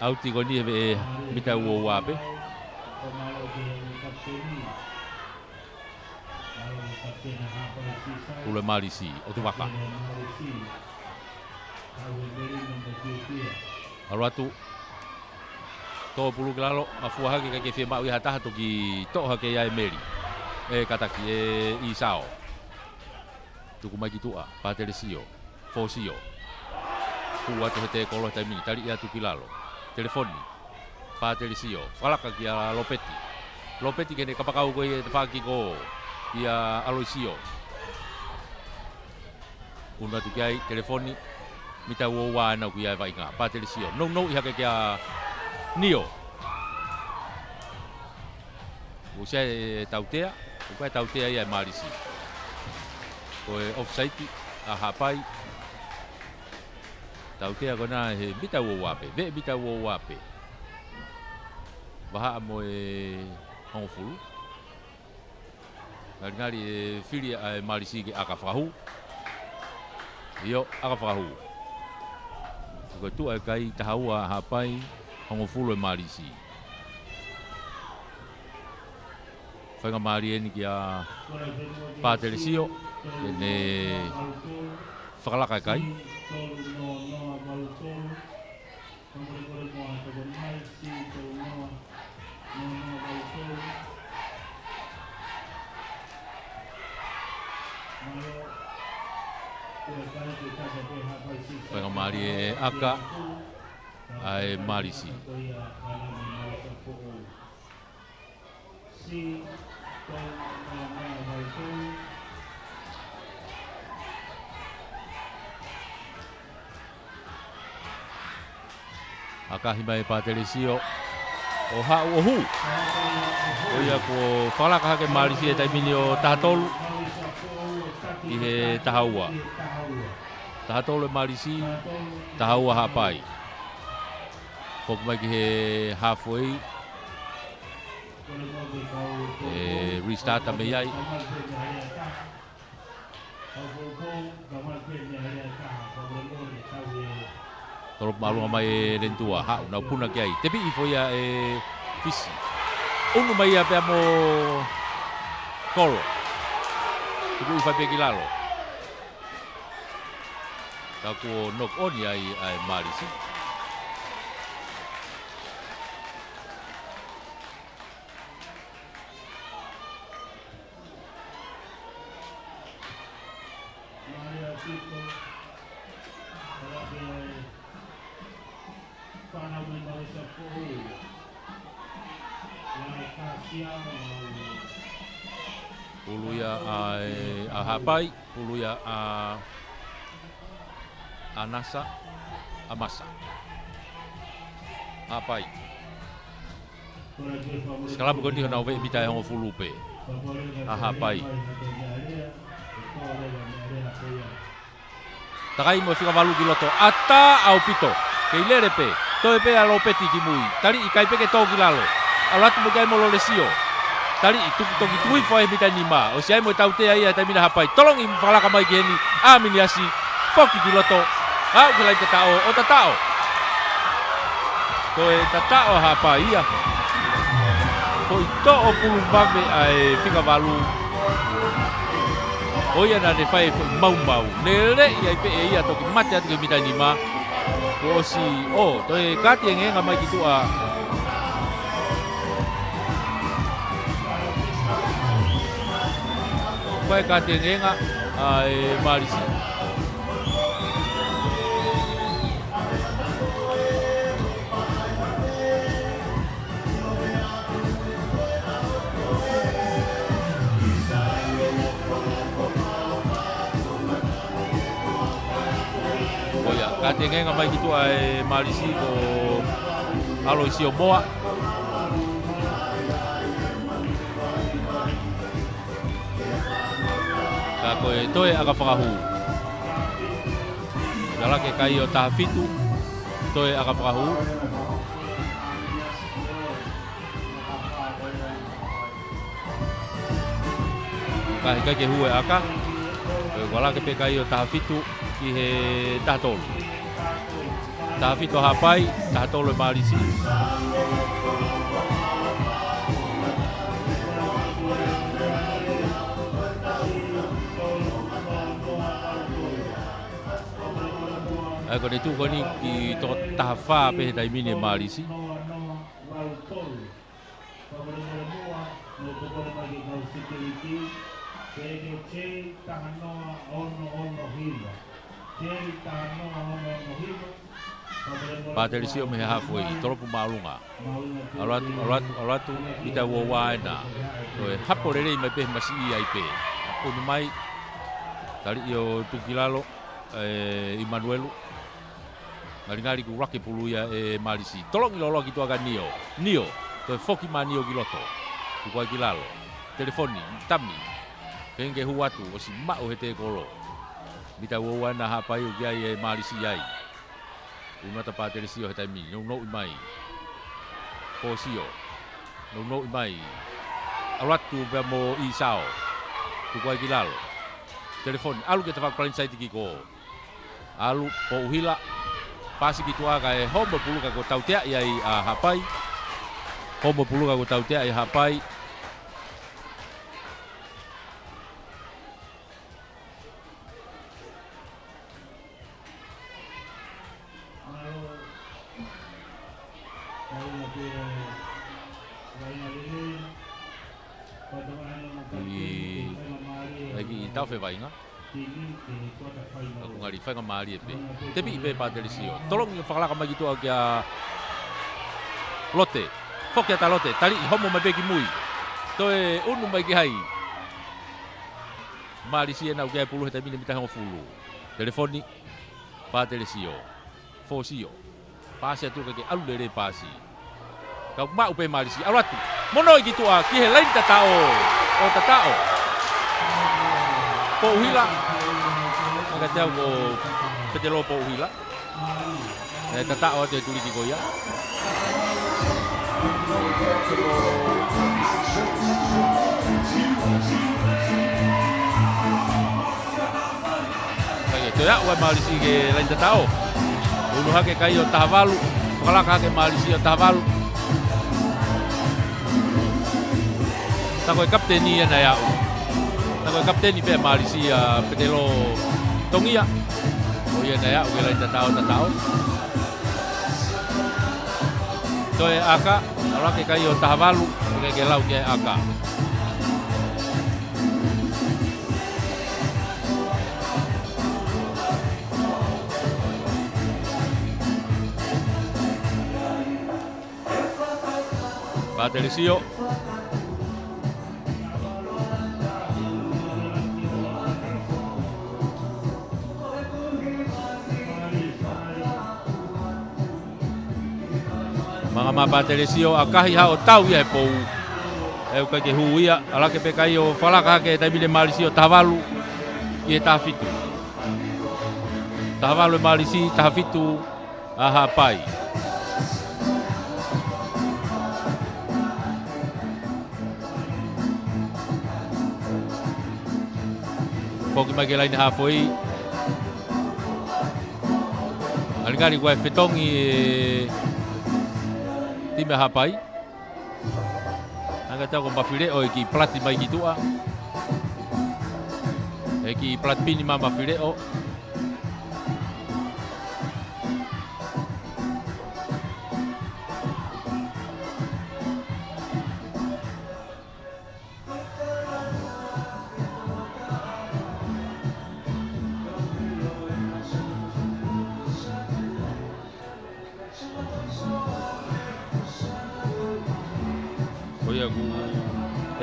Auti ko ni e mita wo wape. Ule malisi o tu waka. Alwatu to pulu klaro mafua hake ke fie mau hata to ki to hake ya meri kataki isao tuku mai kitua Patricio Fosio kuwa te kolo ta mini tali ya tu kilalo telefoni Patricio falaka ki Lopetti kene kapakau ko te faki ko ia Aloisio kuna tu kai telefoni mita wo wa na ku ya vai nga Patricio no i hake kia Nio. Usia tautea, ukai tautea ia Marisi. Koe offside a hapai. Tautea kona he bita wo wape, ve bita wo wape. Baha mo hongfulu. Ngali fili a Marisi ke akafahu. Io akafahu. Ko tu ai tahaua hapai. Hongofulu e Marisi. Whainga Mari eni ki a Patricio kene whakalaka kai. Whainga Mari e aka ai Marisi. Akahi mai Patricio o ha'u o hu. O ia ko whalaka hake Malisi e taimini o tahatolu i he tahaua. Tahatolu e Malisi, tahaua hapai. Foku mai ki he halfway. Restart me iai. Tolop malunga mai e rentua, hau nau puna ki ai. Tepi i foia e fisi. Unu mai ia pea mo kolo. Tuku i whai pe ki lalo. Ka ko knock on ai Malisi. Puluya a hapai, puluya a nasa, a masa. Hapai. Sekarang bukan dia nak bita yang fulupe. A hapai. Takai mo fika valu kiloto ata au pito. Keilere pe. Toe pe alo peti ki mui. Tari ikai pe ke to kilalo. Alat mo kai mo lo lesio. Tari itu toki tui foi bita nima. O siai mo taute ai ta mina hapai. Tolong im fala ka mai geni. Aminiasi. Foki kiloto. Au kilai te tao o tatao. Toe tatao hapai ia. Foi to o pulu vave ai fika valu. Oia na ne fai mau. Nele ia pe ia toki mate atu ke bita nima. O si o toe kati nga mai ki tua. Vai kati nga ai Malisi. Kate ngenga mai ki tua e Malisi ko alo isi o moa. Ka koe toe aga whakahu. Kala ke kai o tahafitu, toe aga whakahu. Ka hika ke hue aka. Kala ke pe kai o tahafitu ki he tahatolu. Tahafito hapai, tahatolo e Malisi. Ai ko tu ko ni ki to tahafa pe taimini e Malisi. Patelisio me halfway, tolopu malunga. Alatu bita wawaina. Toe haporere mai pe masi ai pe. Onu mai tali io tukilalo Emmanuelu. Ngali ku raki puluya e Malisi. Tolong ilolo ki tua Nio. Nio, toe foki manio kiloto. Tu kwa kilalo. Telefoni, tami. Kenge huatu o si mau hete kolo. Bita wawaina hapai o kia e Malisi ai. Umata Patelisio he taimi, no mai. Fosio. No mai. Alatu be mo isao. Tu kwa kilalo. Telefon, alu ke tafak paling sai tiki ko. Alu po uhila. Pasi ki tua ka e homo puluka ko tautea iai a hapai. Homo puluka ko tautea i hapai. Tau fe vai nga. Aku ngari fa ngamali pe. Tepi pe Patelisio. Tolong whakalaka mai gitu kia lote. Fokia ta lote. Tali homo mai beki mui. Toe unu mai ki hai. Malisi na kia pulu heta mini mita fulu. Telefoni Patelisio. Fosio. Pasi tu ke alu lere pasi. Kau mau pe Malisi alatu. Mono iki tua ki he lain tatao. O tatao. Po hila. Maka tau ko petelo po hila. Tatao te tuli ki goya. Kaya ya wa Malisi ke lain tatao. Unu hake kai o tahavalu. Kalaka hake Malisi o tahavalu. Tako e kapteni ana ya. Tako e kapteni pe Malisi a petelo tongia. O ia na ya o lain tatao. Toe aka, ala ke kai o tahavalu, ke lau ke aka. Patricio. Mga mapatelesio akahi ha o tau ia e pou. E o ke huia, ala ke pekai o falaka ke taimile Malisi o tahavalu i e tahafitu. Tahavalu e Malisi, tahafitu, aha pai. Foki mage lain ha foi. Aligari ko e fetongi time hapai. Anga tau ko mafile o ki plati mai ki tua. Ki plat pini mama file o.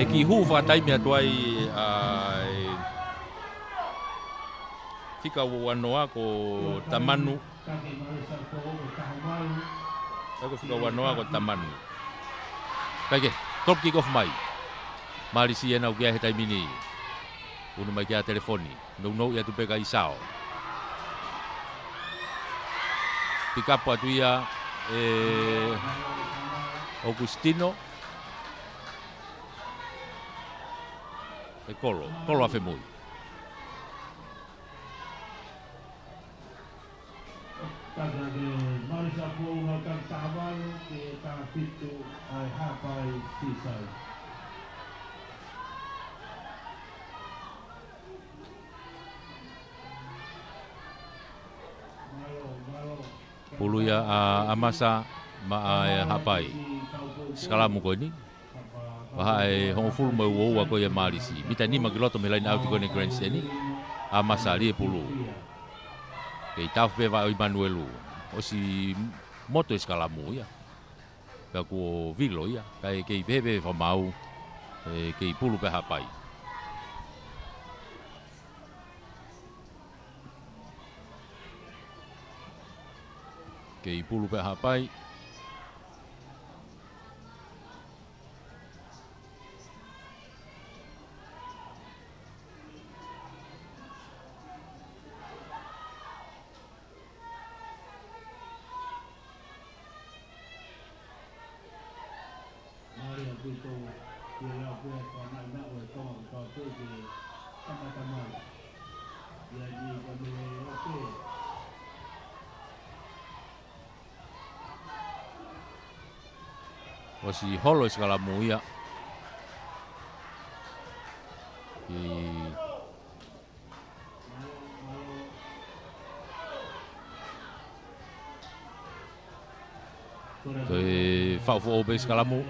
E ki hu whakataimi atuai tika wanoa ko tamanu. Ako fika wanoa ko tamanu. Kage, top kick off mai. Malisi ena ukia he taimi ni. Unu mai kia telefoni. No ia tu peka isao. Pick up atuia Augustino. Kolo a femui. Kada de Marisa po na kantaban ke tahafitu ay hapai sisay. Puluya amasa ma hapai. Skalamu ko ni. Wahai hongo fulu mai uwa ko ya Malisi. Mita ni magiloto me lain auti ko ne Grand Steni. Amasa li pulu. Kei tau pe va Emanuelu. O si moto Skalamu ya. Ka ko vilo ya. Kai kei bebe fa mau. Kei pulu pe hapai. Kei pulu pe hapai. Si holo Skalamu ia. Toi fau obe Skalamu.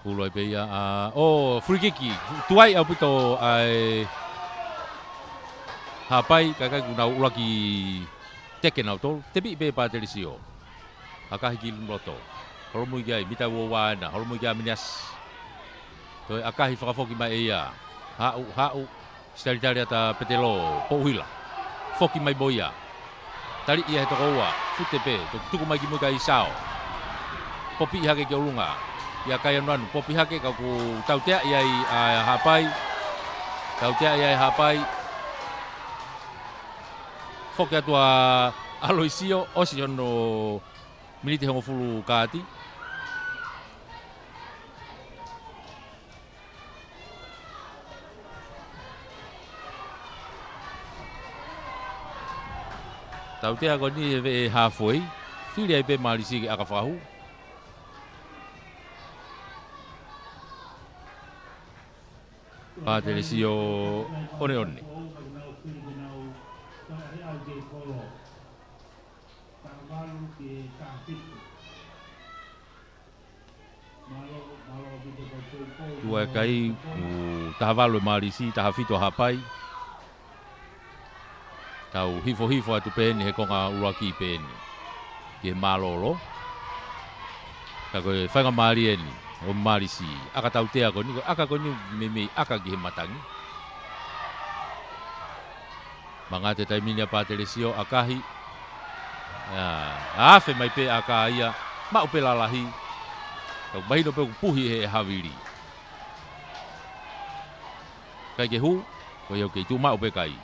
Puloi pe ia free kick tuai au pito ai hapai kakai guna ulaki teke nau tolu, tepi be patelisio. Akahi ki loto. Holomu gai mita wo wana, holomu gai minas. Toi akahi whakafoki mai ia. Hau, stari ata petelo, pouhila. Foki mai boia. Tari ia he toko ua, fute pe, tuku mai ki muka isao. Popi hake ki olunga. Ia kai anuanu, popi hake kau ku tautea iai hapai. Tautea iai hapai. Foki atua aloisio, osi hono miniti hongo fulu kaati. Tautea ko ni e halfway. Fili ai pe malisi ki akafahu. Patelisio one. Tua kai tahavalu malisi tahafito hapai. Tau hifo atu peni he konga uraki peni. Ke malolo. Kako whanga mali eni. O malisi. Aka tautea ko ni. Aka ko ni meme aka ki he matangi. Mga te taiminia patelisio akahi. Afe mai pe aka ia. Mau pe lalahi. Kau mahino pe puhi he haviri. Kai ke hu. Ko iau ke tu mau pe kai.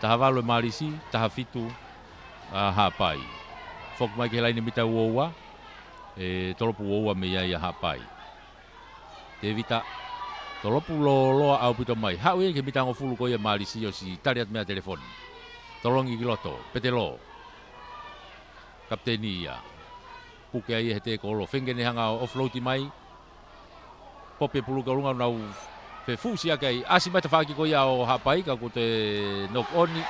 Taha walo malisi, taha fitu hapai. Fok mai ke laini mita uoua, tolopu uoua me ia hapai. Te vita, tolopu loa au pito mai. Hau ia ke mita ngofulu ko ia malisi o si tariat mea telefon. Tolongi kiloto, petelo. Kapteni ia. Puke ai hete kolo. Fengene hanga offloadi mai. Pope pulu kalunga nau pe fusi akai asi mai tafaki ko ia o hapai ka ko te knock oni.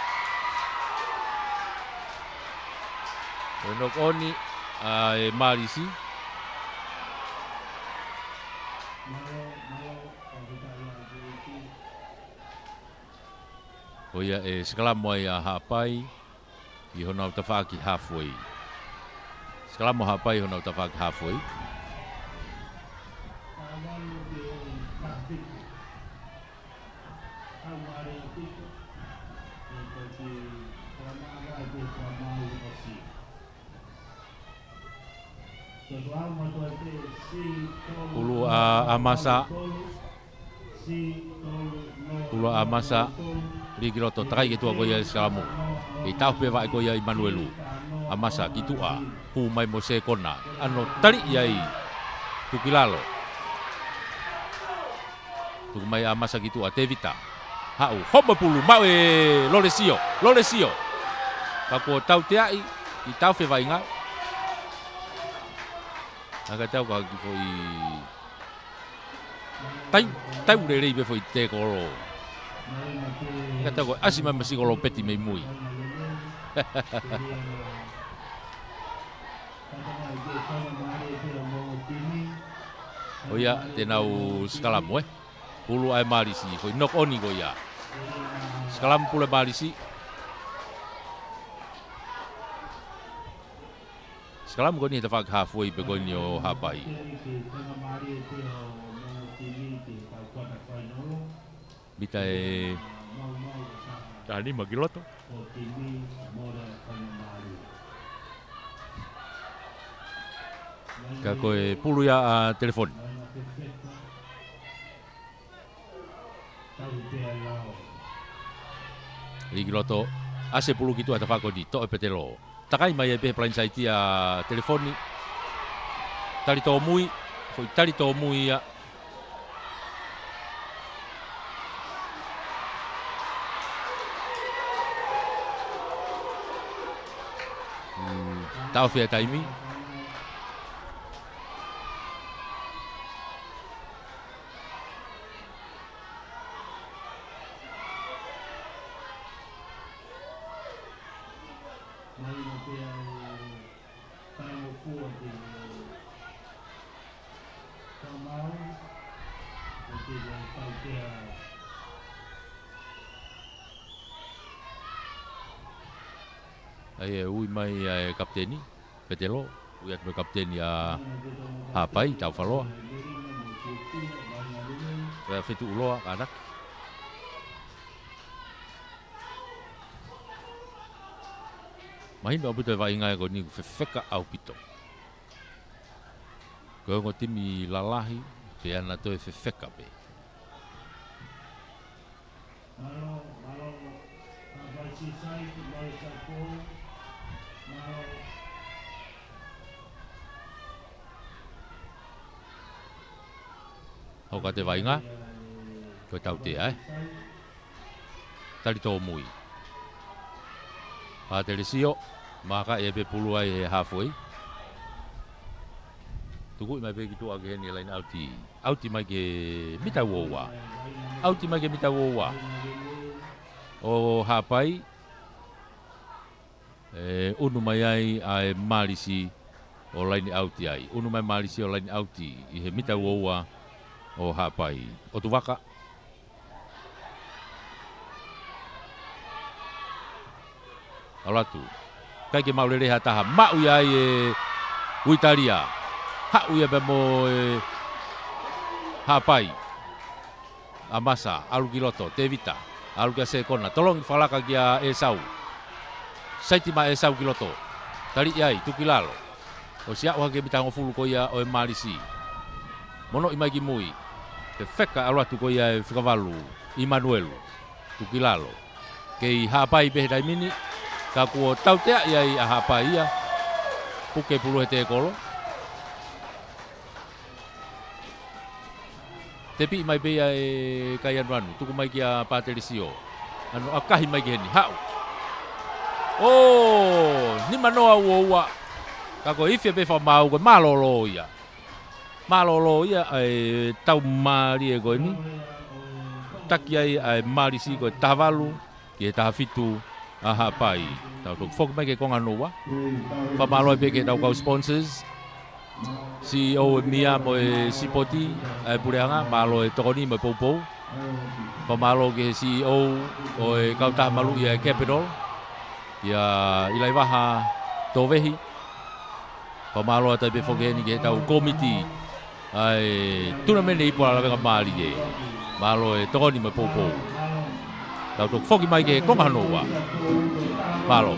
Knock oni e malisi. O ia e skalamo ia hapai i hona tafaki halfway. Skalamo hapai hona tafaki halfway. Ulu amasa Rigiroto takai ke tua ko ia Salamu i tau pe vai ko ia Emmanuelu amasa kitua pu mai mo se kona ano tali iai tukilalo tu mai amasa kitua tevita hau homa pulu mau e lolesio ka ko tau te ai i tau pe vai nga aga tau ka ki foi tai urere be foi te kolo aga tau ko asima masi kolo peti mai mui oia tenau Skalamu pulu ai malisi foi knock oni ko ia Skalamu pulu malisi Skalamu ko ni te fak halfway pe ko ni o hapai bita e tani magiloto ka ko e pulu ya telefon Rigiloto ase pulu kitu ata fako di to e petelo takai mai e pe plan site a telefoni tali to mui ya tau fia taimi Ai ui mai kapteni Petelo, ui atu mai kapteni a Hapai tau whaloa. Rea whetu uloa anak. Mahino apu te vai ngai ko ni whewheka au pito. Ko ngo timi lalahi pe ana toi whewheka pe. Hau ka te vai ngā, koe tau te ai. Tari tō mui. Pa te resio, maka e pe pulu ai e halfway. Tuku i mai pe ki tu ake heni lain auti. Auti mai ke mita wowa. Auti mai ke mita wowa. O Hapai, unu mai ai ai marisi o lain auti ai. Unu mai marisi o lain auti i he mita wowa o Hapai. O tu waka. Alatu. Kai ke maurere ha taha mau ia e Uitaria. Ha uia pe mo Hapai. Amasa, Alukiloto, Tevita, Alukia Sekona. Tolong falaka kia Esau. Saitima Esau Kiloto. Tali iai, tukilalo. O siak wake bitango fulu ko ia o e marisi. Mono imai ki mui. Te wheka alatu ko ia e Whikavalu, Immanuelu, tukilalo. Kei Hapai behedai mini. Ka kua tau tea iai a Hapai ia. Puke pulu he te kolo. Te pi mai beia e Kaian Ranu. Tuku mai ki a Paterisio. Anu akahi mai ki heni. Hau. Oh, ni manoa ua. Kako ifia be fa mau ko malolo ia. Malolo ia ai tau mari e ko ni. Taki ai ai marisi ko Tavalu ki ta fitu a Hapai. Tau tok fok mai ke konga noa. Fa malo be ke tau kau sponsors. CEO Mia mo e Sipoti e Pureanga malo e Tokoni mo Popo. Fa malo ke CEO o e Kauta Malu ia Capital. Ia ilai waha Tovehi. Pamalo ata be fogeni ke tau komiti ai tunamene ipo ala venga mali e. Malo e Tokoni mo Popo. Tau tok foki mai ke konga noa. Malo.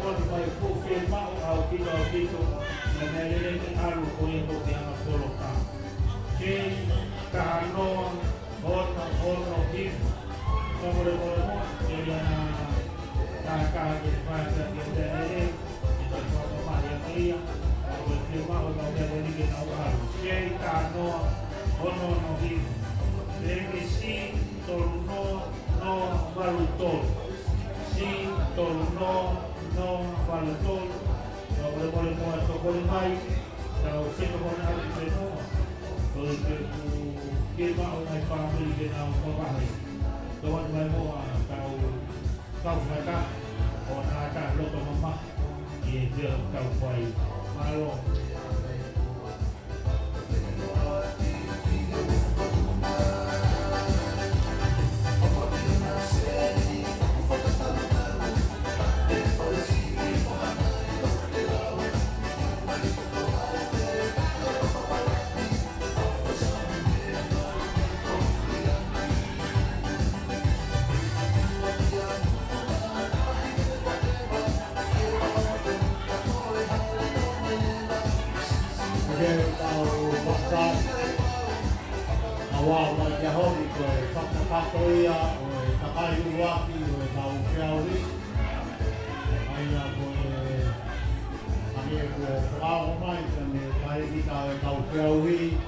pon mai fu firma au kito na nele ke alu ko yendo ke ana polo ka ke kano ono him sobre mo ke yana ka ke fasa ke nele ito ko pa ya maria au firma o na nele ke na alu ke kano ono him leke si torno no valutol si torno no valutol no boleh masuk boleh baik kalau kita mau nak itu kalau kita mau naik pamili kita mau bahaya tuan tuan mau kau mereka orang ada lo tu mama dia kau baik malu awal macam hobi ko fakatoya o takayuwaki o tau fiauri ai ko ani ko frau mai ne kai di tau fiauri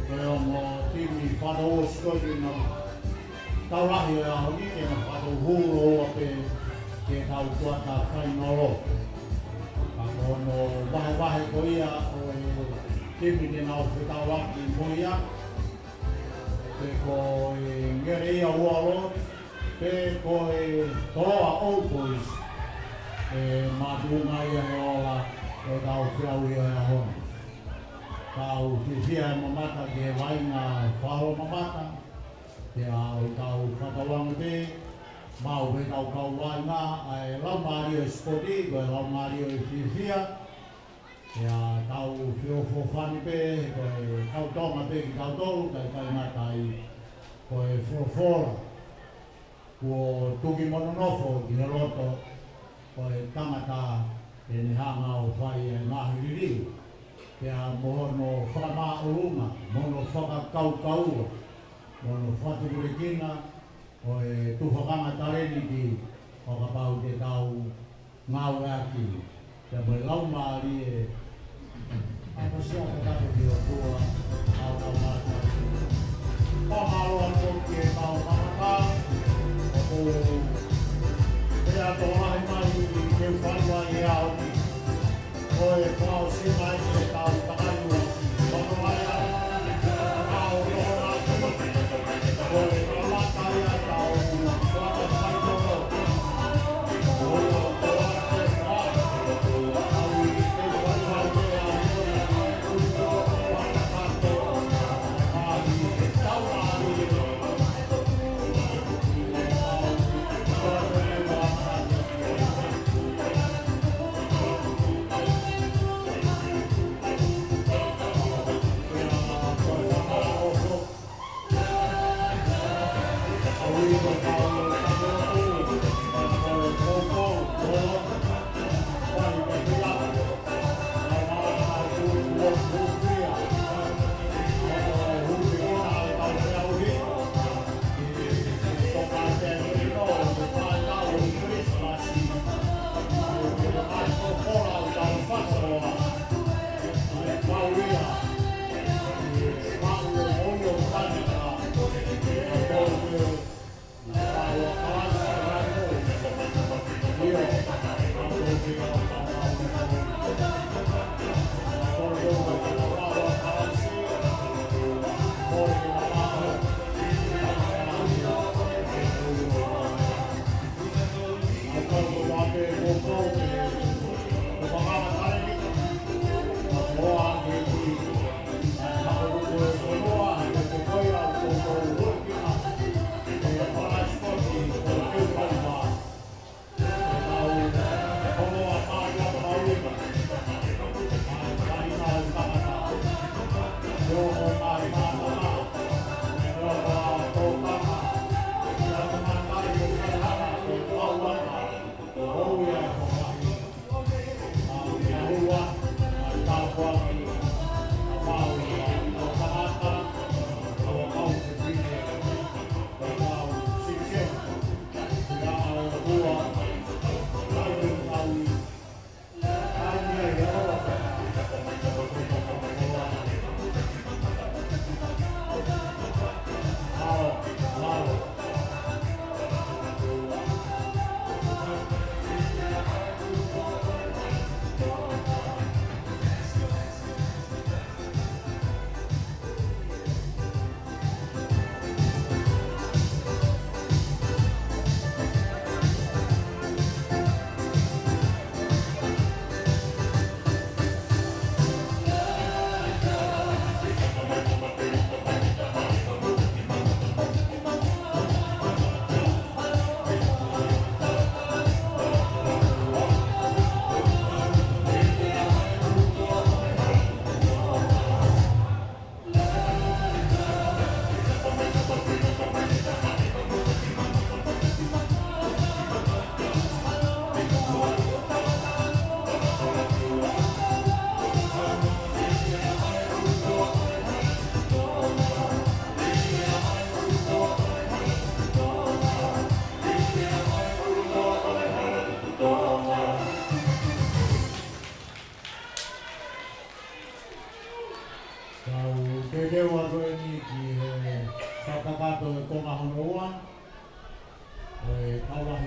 ko mo timi fado sko no tau la yo a ni ke no fado huro pe ke tau kuata kai nolo ako no bahe ko ia o timi de no tau la ki mo ia ko ngere ia ualo pe ko toa opos madunga ia ola ko tau fiau ia hon tau fisia mamata ke waina falo mamata te au tau fatawang te mau be tau kau waina ai lau mario spoti ko lau mario fisia ya tau fio fofani pe ko tau toma pe tau tau kai matai ko fofora ko tuki mononofo ki roto ko tamata ni hanga o fai na hiri ya mono fama uluma mono faka kau mono fatu burikina ko tu fakama tareni di ko kapau te tau ngau aki ya belau mari apa sih yang terjadi di Papua tahun mata pahaluan kopi tahun mata aku dia tolah mai di kepala ya ini oh kau si mai tahun tahu kalauaya kau orang oh kalau saya tahu suatu hari dulu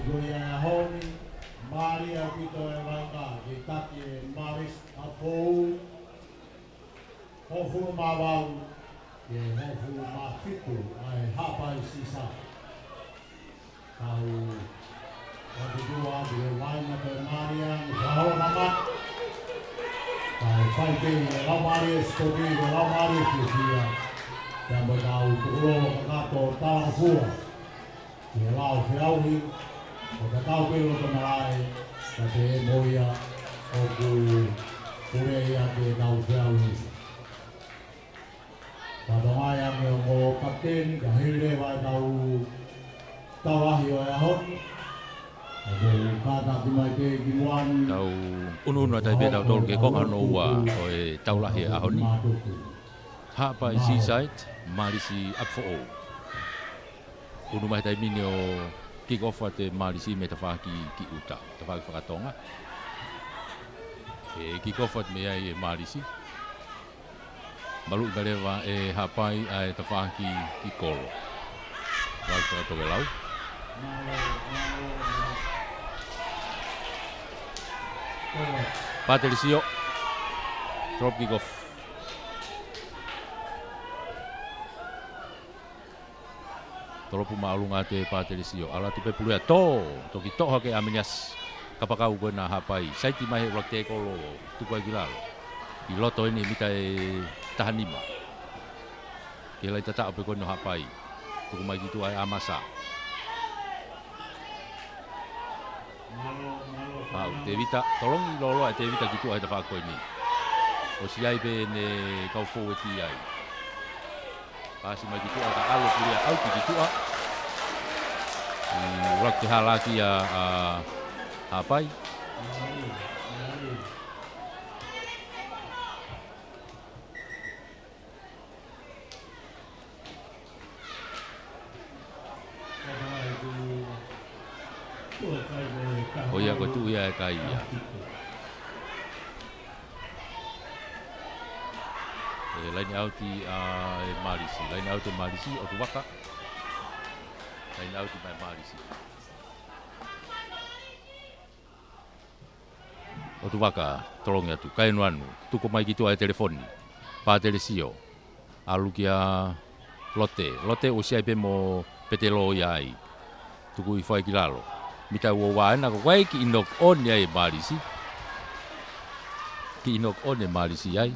Goya Honi, Maria Pito e Wanga, e Taki e Maris Apou, Hofu Mawau, e Hofu Mafitu, ai Hapai Sisa. Kau waktu dua dia Wanga pe Maria, Kau Mamat, Kau Faite, Lau Maria Skobi, Lau Maria Fisia, yang berkau Kulo, Kato, Tang Fua, dia Lau Fiawi, Oka tau pelo to malai, ka te moia o ku kureia te tau whiawi. Ka tongaia me o kapteni, ka hile vai tau ahi o e ahoni. Ka te kata ki mai te ki muani. Tau ununa tai be tau tolu ke konga no ua o e tau lahi e ahoni. Hapa i Seaside, Marisi Apfo'o. Unu mai tai mini o kick-off te Marisi me tawhaki ki uta, tawhaki whakatonga. E kick-off me ai e Marisi. Malu i marewa e hapai ai tawhaki ki kolo. Tawhaki whakatonga lau. Patricio, drop kick-off. Tolopu maalunga te Patricio. Ala tupe puluya to. Toki toha ke aminias kapakau koe na hapai. Saiti mahe ulak te kolo tukua gilalo. I loto ini mita e tahanima. Kela i tata ape koe no hapai. Tuku mai gitu ai amasa. Pau, te vita. Tolong i lolo ai te vita gitu ai tawha koe ni. O si ai be ne kau foweti ai. Pasi mai gitu ka alo kulia au ki gitu a. Urak te halaki a hapai. O ia ko tu ia kai ia. Lain auti Marisi, lain auti Marisi o Tuwaka, lain auti mai Marisi. O Tuwaka, tolong ya tu, kain wanu, tuku mai gitu ai telefoni, pa telesio, alu kia lote usia ipe mo petelo yai, tuku ifai kilalo, mita wawana ko wai ki inok on yai Marisi, ki inok on yai Marisi yai.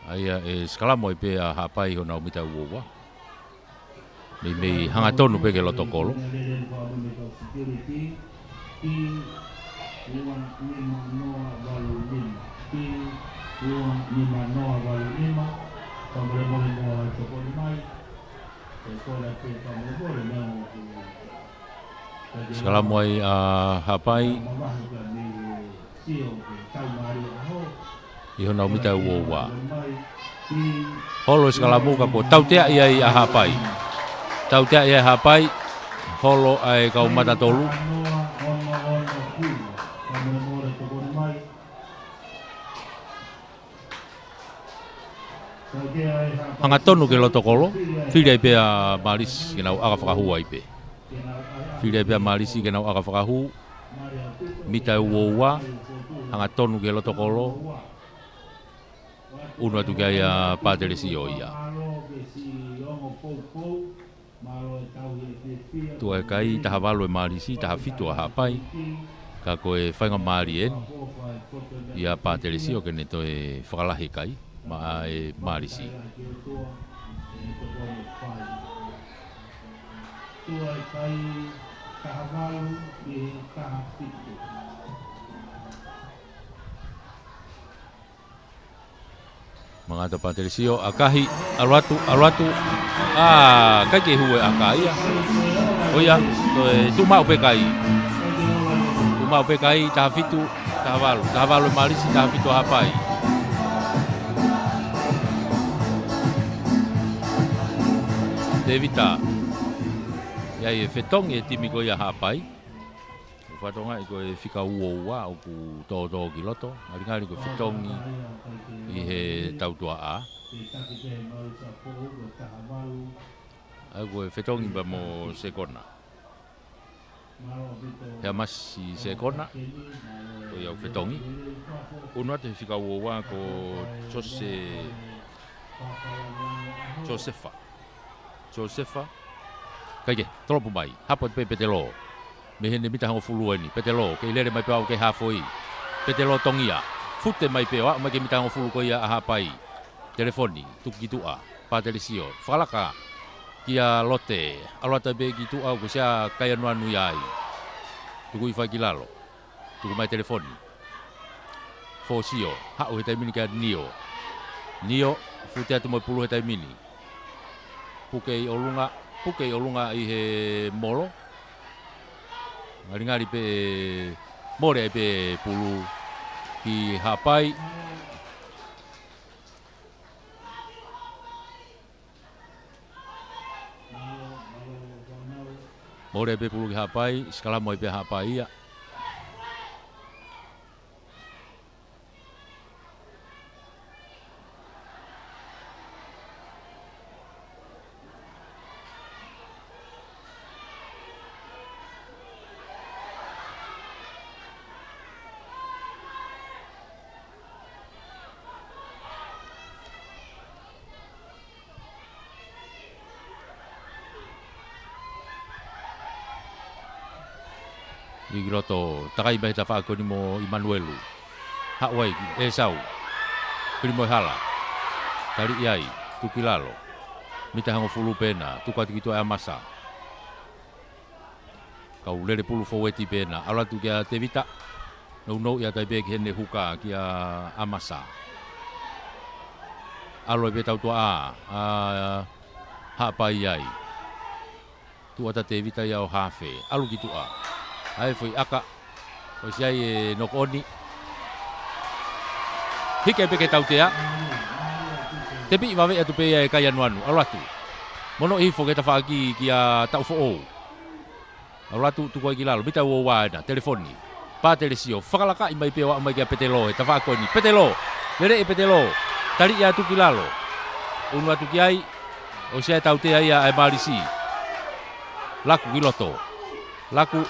Aia skala mo ipe hapai hona mita uwa. Me hanga tonu pe ke loto kolo. Skala mo hapai ihona mita uwa. Holo skala muka ko tautea ia i hapai. Tautea ia hapai. Holo ai kau mata tolu. Hanga tonu ke loto kolo. Whiria ipe a Maris kenau aga whakahua ipe. Whiria ipe a Marisi kenau aga whakahu. Mita uwa. Hanga tonu ke loto kolo. Uno tu gaya Patricio ia. Tu ai kai tahawalo e Marisi tahafitu a hapai. Ka koe whainga Marien. Ia Patricio ke ne toe whakalahi kai. Ma e Marisi. Tu ai kai tahawalo e tahafitu. Mangata Patricio akahi alwatu kai ke hue akai ya. Oya tu mau pe kai. Tu mau pe kai tafitu tavalo Marisi tafitu hapai. Devita. Ya e fetong e timiko ya hapai. Fatonga iko e fika uoa o ku todo kiloto. Ngari ko fetong i he tautua a. Aku fetongi ba mo se kona. Hea masi se kona. Ko iau fetongi. Unua te whika ua ko Josefa. Kaike, tolopu mai. Hapo te petelo. Me hene mita hango fulua ni. Petelo, ke ilere mai pao ke hafoi. Petelo tongia. Fute mai peo, mai ke mita hango fulu ko ia aha pai. Telefoni, tuki tua. Pa telesio. Falaka. Kia lote. Alota be gitu au ko sia kaya nuanu yai. Tuku ifa kilalo. Tuku mai telefoni. Fosio. Hau hetai mini kia Nio. Fute atu mai pulu hetai mini. Pukei olunga i he molo. Ngari pe more pe pulu ki hapai. More pe pulu ki hapai, skala mo pe hapai ya. Di groto takai bai tafa ko ni mo Emmanuelu. Hawai Esau. Kini mo hala. Tari iai tukilalo. Mita hango fulu pena, tukat gitu amasa. Kau lere pulu foweti pena, ala tu kia tevita. No ya tai beg hene huka kia amasa. Alo be tau tua ha pa iai. Tu ata tevita ya o hafe. Alu gitu ai foi aka o sai no koni hike peke tautea tepi mave atu pe ai kaya nuanu alatu mono i foge ta fagi kia tau fo o alatu tu ko gilalo bita wo wana telefoni pa telesio fakalaka i mai pe wa mai kia petelo ta fa koni petelo lere petelo tali ya tu kilalo unu atu kiai o sai tautea ia ai marisi laku giloto laku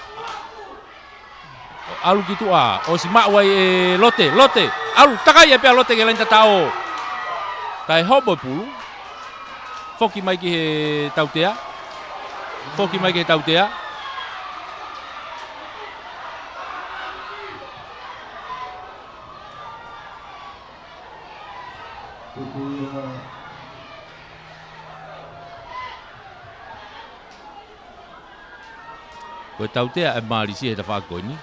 alu gitu o si makwai lote alu takai ya pe lote ke lain tatao kai hobo pulu foki mai ki tautea ko tautea e marisi e ta fa ko ni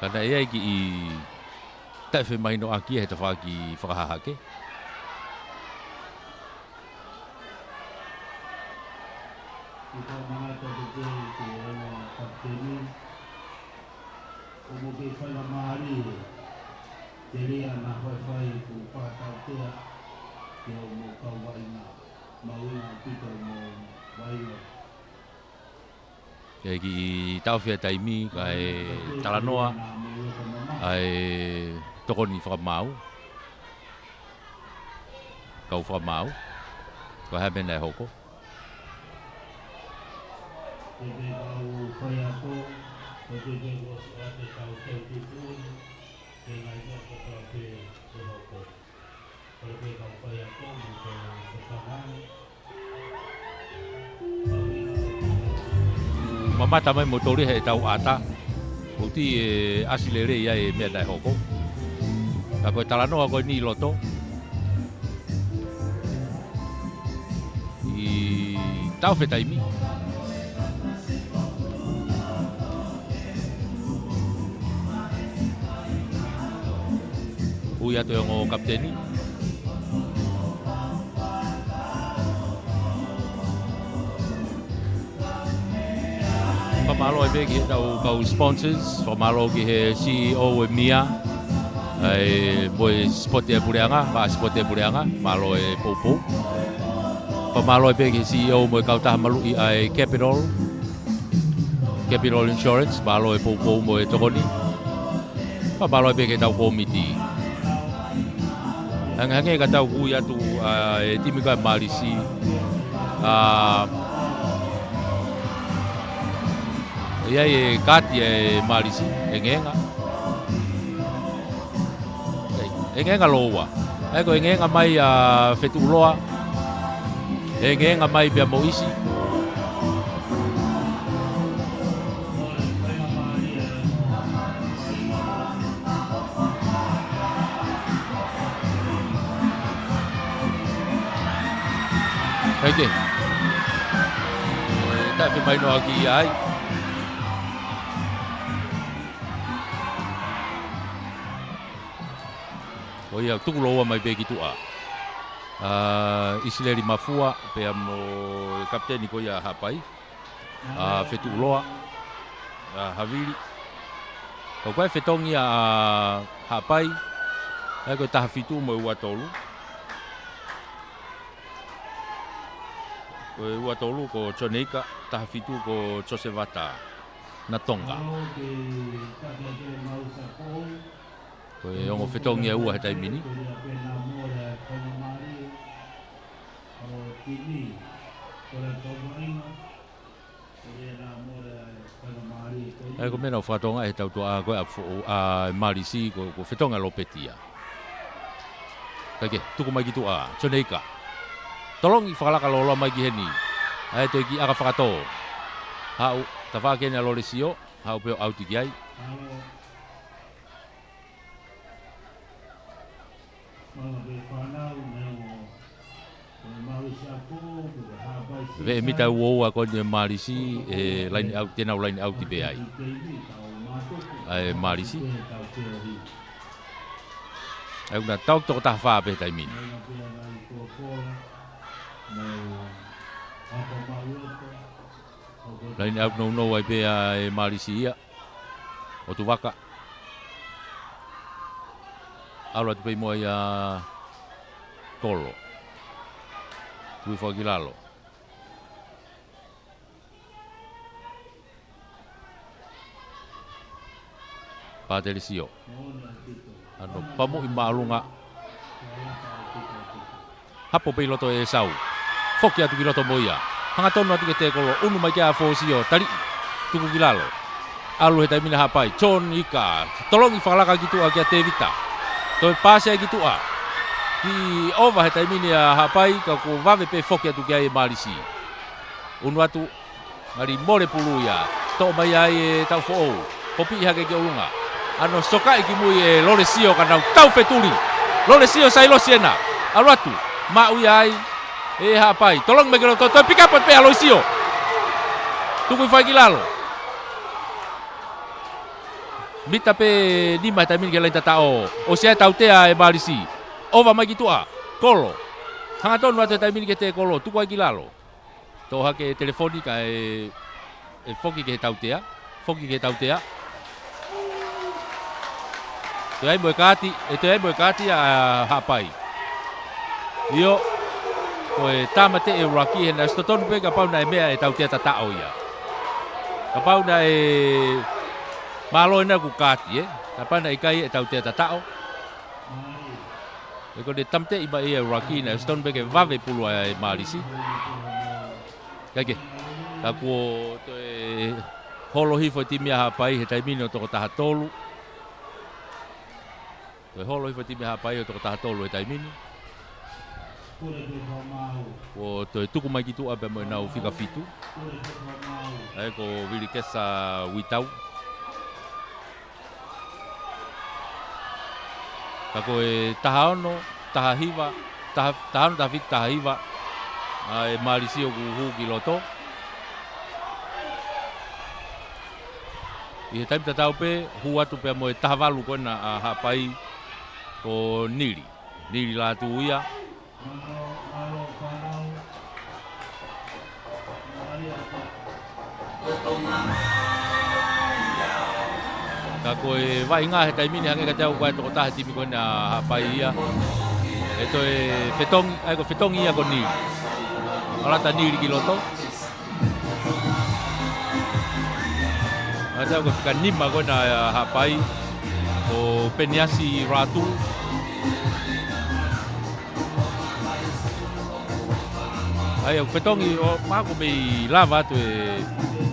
Karena ia ki i tak fe mai no aki he tafa ki whakahahake. Kita mga tabi ki kapteni umugi fa na mari dili ana fa ku pa tautea ki mo ka waina mauna pito mo waina Ia ki tau fia taimi kai talanoa ai tokoni whakamau. Kau whakamau. Ko hae mena e hoko. Mamata mai motori he tau ata. Uti asilere ia e mea dai hoko. Ka koe talanoa koe ni loto. I tau whetaimi. Ui ato yung o kapteni. Whamalo e begi tau kau sponsors, whamalo ki he CEO e Mia, e moe spote e pureanga, wa spote e pureanga, malo e Popo. Whamalo e begi CEO moe kau taha malu i ai Capital Insurance, malo e Popo moe tokoni. Whamalo e begi tau komiti. Hange ka tau kui atu e timi ka Malisi. Ia e kati e Malisi, e ngenga. E ngenga loa. Eko e ngenga mai a Fetuloa. E ngenga mai Pia Moisi. Oke. Tak main lagi ai. O ia tuku loa mai pe kitu a. Isileri mafua pe mo kapteni ko ia hapai. Fetu loa. Havili. Ko kai fetongi a hapai. Ai ko tahafitu mo ua tolu. Ko ua tolu ko Choneika, tahafitu ko Josevata na Tonga. Ko e ongo fetongi a ua he taimini. Ai ko mena o whatonga he tautua koe a Malisi ko fetonga lopetia. Kake, tuku mai gitu a, Choneika. Tolong i whakalaka lolo mai ki heni. Ai toi ki aka whakato. Hau, ta whakene a Loresio, hau peo auti ki ai. Ve mita uoua kone Malisi, tēnau laini auti pe ai. Ai Malisi. Ai una tau toko taha whaa pe taimini. Lain au no ai pe ai Malisi ia. O tu waka. Aula tu pe mo ia Tolo. Tu fo gilalo. Padelisio. Ano pamo i malunga. Hapo pe loto e sau. Foki atu ki loto moia. Hanga tonu atu ke te kolo. Unu mai kia fosio. Tari. Tuku kilalo. Alu he taimina hapai. Chon ika. Tolongi whakalaka gitu a kia te vita. Toi pase gitu a. Ki ova he taimina hapai. Ka ko vave pe foki atu kia e Malisi. Unu atu. Ngari more pulu ia. To mai ai e tau fo'ou. Popi iha ke ulunga. Ano soka iki mui e Loresio kanau. Tau fetuli. Loresio sailo siena. Alu atu. Mau ai. E hapai, tolong megelo to pick up pe Aloisio. Tuku fai kilalo. Mita pe lima tamin ke lain tatao. O sia tautea e Malisi. Ova mai kitua. Kolo. Hanga tonu atu tamin ke te kolo, tuku ai kilalo. To hake telefonika e foki ke tautea. Foki ke tautea. To ai mo kati a hapai. Io ko e tamate e raki na stotonu pe ka pau na mea e tautea tatao ia. Ka pau na e malo na ku kati ka pau na ikai e tautea tatao. E ko de tamte i ba e raki na stotonu pe ke vave pulu e Malisi. Kake. Ka ko to e holo hifo timia hapai he taimino to taha tolu. To holo hifo timia hapai to taha tolu e taimino. O to tuku mai kitu abe mo na fika fitu. Ai ko vili kesa witau. Ka ko e tahaono, tahahiva, tahano David tahahiva. Ai Malisi o hu kiloto. I taim tatau pe hu atu pe mo e tahavalu ko na hapai ko nili. Nili la tu ia. Ka koe vai ngā he taimini hange ka tau koe toko taha timi koe na hapai ia. E toi fetongi, ai ko fetongi ia ko niri. Alata niri ki loto. Ka tau ko whika nima koe na hapai. Ko peniasi ratu. Ai au fetongi o mako me lava atu e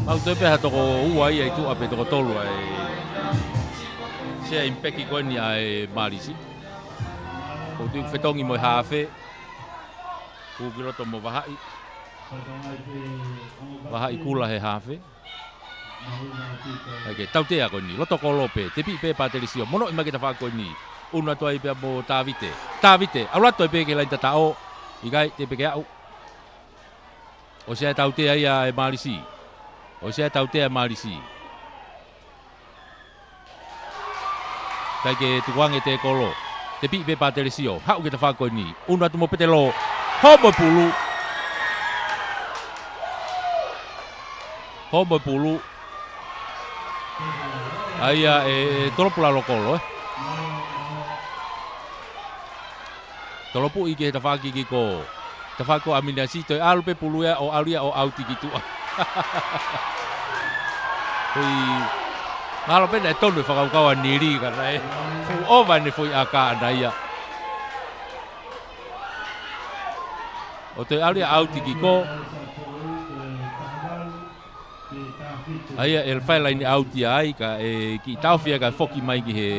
mau te pe hatoko ua ia itu ape toko tolu ai se impeki koni ai marisi o tu fetongi mo hafe ku giloto mo wahai kula he hafe ai tau te ako ni loto kolope te pi pe patelisio mono imake ta fa ko ni una to ai pe mo tavite ala to pe ke la tatao igai te pe ke au o se tau te ai e marisi o se tau te marisi kai ke tuange te kolo te pi pe patelisio hau ke ta fa ko ni una to mo petelo homo pulu ai tolopula lokolo tolopu ike tafaki kiko tafako aminasi to alpe puluya o alia o auti gitu hui ngalo pe na tonu fa kawan niri karena fu ova ni fu aka andaya o to alia auti kiko ai el file line auti ai ka ki tafia ka foki mai ki he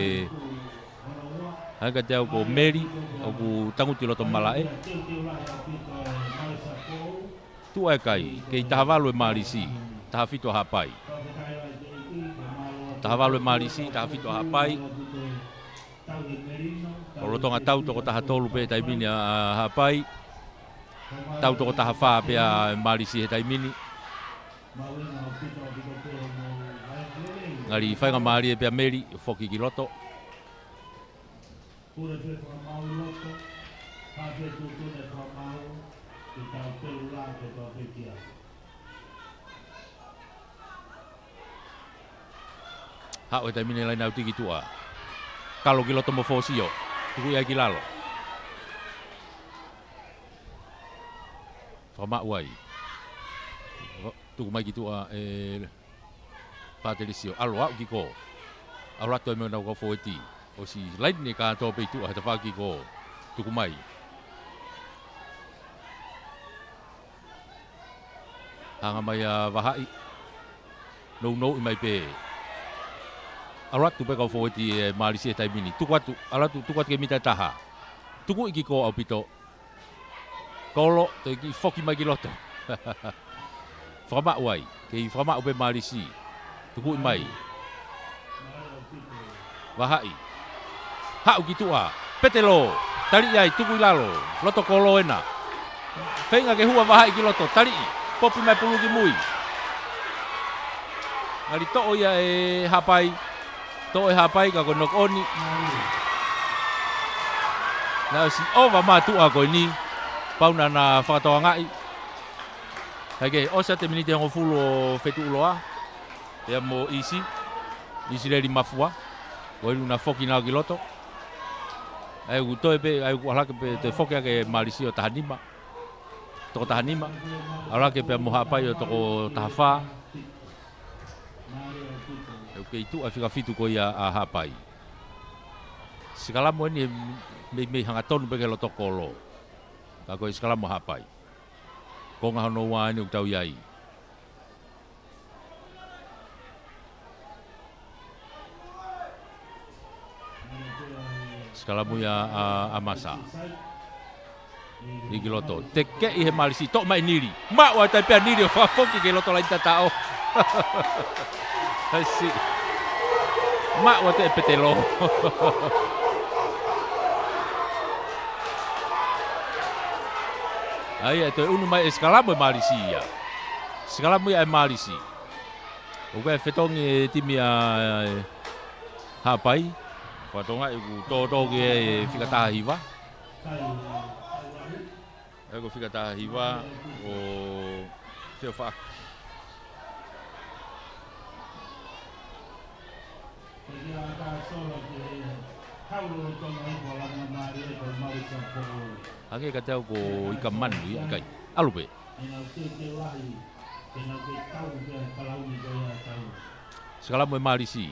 aga te ko meri o ku tanguti loto malae tu ai kai ke tahavalu e marisi tahafito hapai tahavalu e marisi tahafito hapai o loto nga tau to ko tahatolu pe taimini hapai tau to ko tahafa pe marisi he taimini ngari fai nga mari e pe meri foki ki loto hao e taimini lai nau tiki tua kalo ki loto mo fosio tuku ia ki lalo whama uai tuku mai ki tua Patelisio alo au ki ko alo ato e mea nau ka foeti o si lain ni ka to pe tu ha ta ki ko tuku mai hanga mai wahai no i mai pe alo atu pe ka foeti marisi e taimini tuku atu alo atu tuku atu ke mita taha tuku iki ko au pito kolo te ki foki mai ki loto whama uai ke i whama upe marisi tuku i mai wahai hau ki tua petelo tali ai tuku i lalo loto kolo ena whenga ke hua wahai ki loto tali popi mai pulu ki mui ngari to'o ia hapai ka ko nok oni na si ova matua ko ni pauna na whakatoa ngai hake osa te minite hongo fulo fetu uloa ia mo isi reri mafua o una foki na giloto ai u toe pe ai ala ke pe te foki ke marisi o tahanima to tahanima ala ke pe mo hapai o to tafa o ke itu afika fitu ko ia a hapai sikala mo ni me hanga tonu pe ke loto kolo ka ko sikala mo hapai ko nga no wa ni utau yai skala muya amasa di giloto teke i he marisi to mai niri ma wa tai pe niri fa foki giloto la tatao si ma wa te petelo ai to unu mai skala mo marisi ya skala muya marisi o ga fetongi timia hapai Fatonga iku todo ke fika tahiwa. Ego fika tahiwa o fefa. Ake katau ko ikaman ya kai. Alupe. Sekala mo marisi.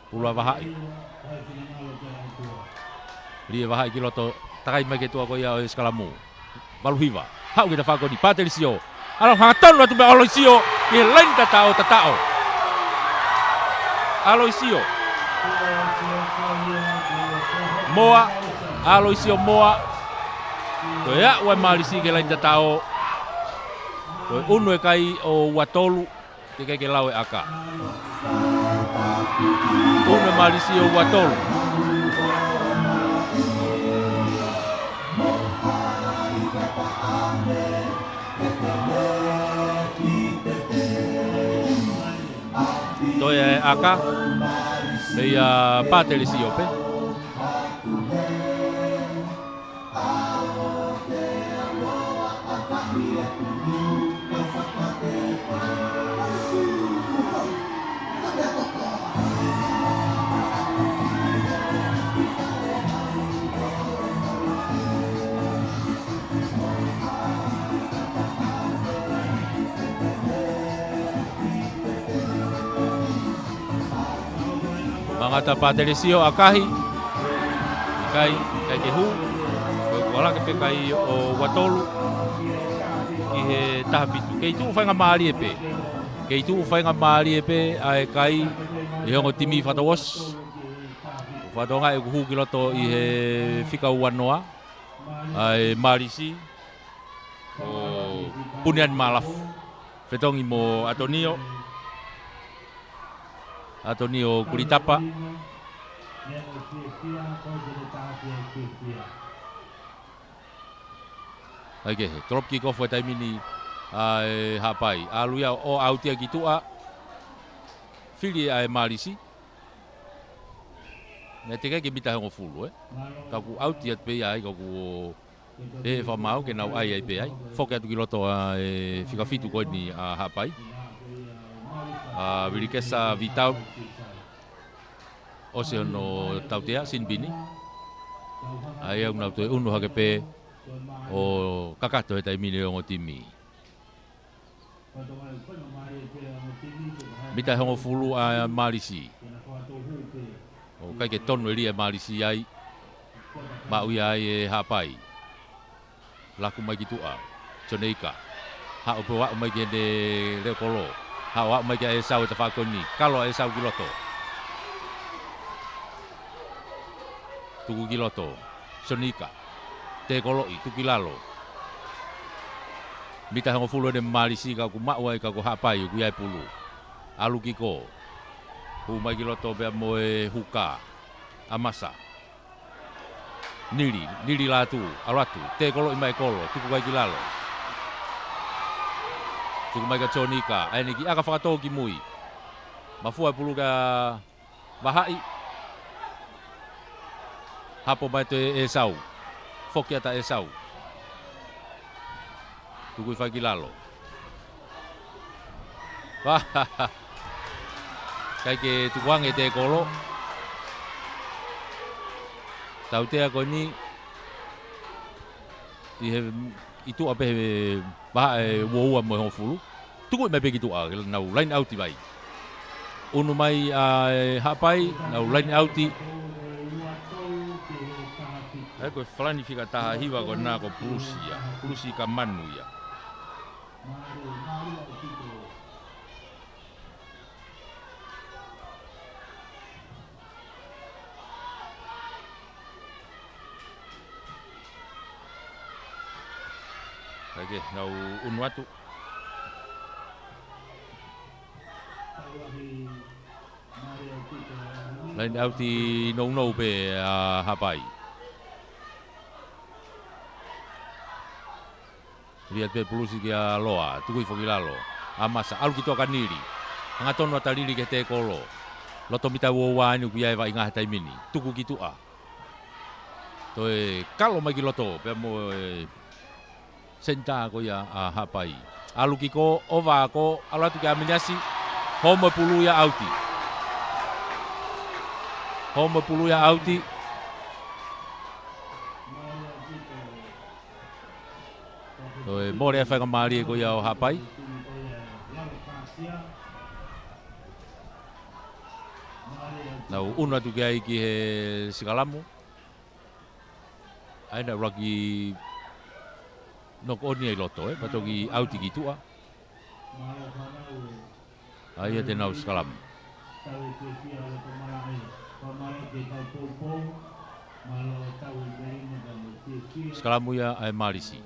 Pulau Wahai, dia Wahai kiloto takai mai ketua ko ya skalamu, balu hiva. Hau kita whakoni, Paterisio. Alo hangatonu atu me Aloisio, i lain tatao. Aloisio. Moa, Aloisio Moa. Ko ia ua malisi ke lain tatao. Ko unu e kai o Watolu, te kai ke lau e aka. Unu e malisi o Watolu. Toi e aka, leia Paterisio pe. Mangata Paterisio akahi kai ke hu wala ke kai o Watolu ki he tahapitu ke tu whainga maari e pe ai kai e hongo timi whatawas whatonga e kuhu ki loto i he whika uanoa ai marisi o punian malafu whetongi mo Antonio Kuritapa. Okay, drop kick off wa taimini ai hapai. Aluia o autia kitua. Fili ai malisi. Ne teka ke bita ngo fulu Ka ku autia pe ai ka ku e fa mau ke nau ai pe ai. Foka tu kiloto e fika fitu ko ni hapai. Virikesa Vitau Ose no tautea sinbini ai au nau te unu hakepe o kakato e taimini o timi mita hongo fulu a malisi o kai ke tonu ria malisi ai ma uia ai e hapai laku mai kitua Joneika ha o proa mai ke de rekolo hawa mai ke Esau te whakoni, kalo Esau ki loto. Tuku ki loto, Sonika, te koloi, tuki lalo. Mita hongo fulo de malisi ka ku maua ka ku hapai ku iai pulu. Alu ki ko, hu mai ki loto bea moe huka, amasa. Niri latu, alatu, te koloi mai kolo, tuku kai ki lalo. Tuku mai ka Jonika, aini ki aka whakatau ki mui. Mafua pulu ka Bahai. Hapo mai te Esau. Foki ata Esau. Tuku i whai ki lalo. Kai ke tukuange te kolo. Tau tea ko ni. Itu apa Bahai woua mo ho fulu. Tuku me be kitu nau line out vai. Unu mai hapai nau line out. Ai ko flani fika taha hiwa ko na ko pulusi ka manu ya. Okay, nau unu atu. Lain auti no pe hapai. Lihat pe pulusi kia loa, tukui fogilalo. Amasa alu kitu akan niri. Angatonu atalili ke te kolo. Loto mita wowa ni kuya eva inga taimini. Tuku kitu a. Toe kalau magi loto pe mo senta ko ya hapai. Alu kiko ova ko alatu kia minyasi. Home pulu ya auti. Home pulu ya auti. Toi more fa ngamali ko ya hapai. Nau una tu kia iki he sikalamu. Aina ragi nok oni ai loto patoki auti kitua ai te nau skalam skalamu ya ai marisi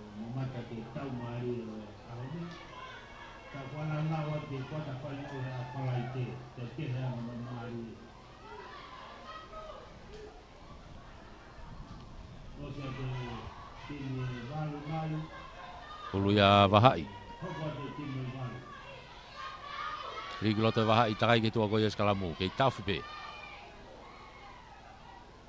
ulu ya vahai Rigiloto vahai takai ke tua koia skalamu ke taufipe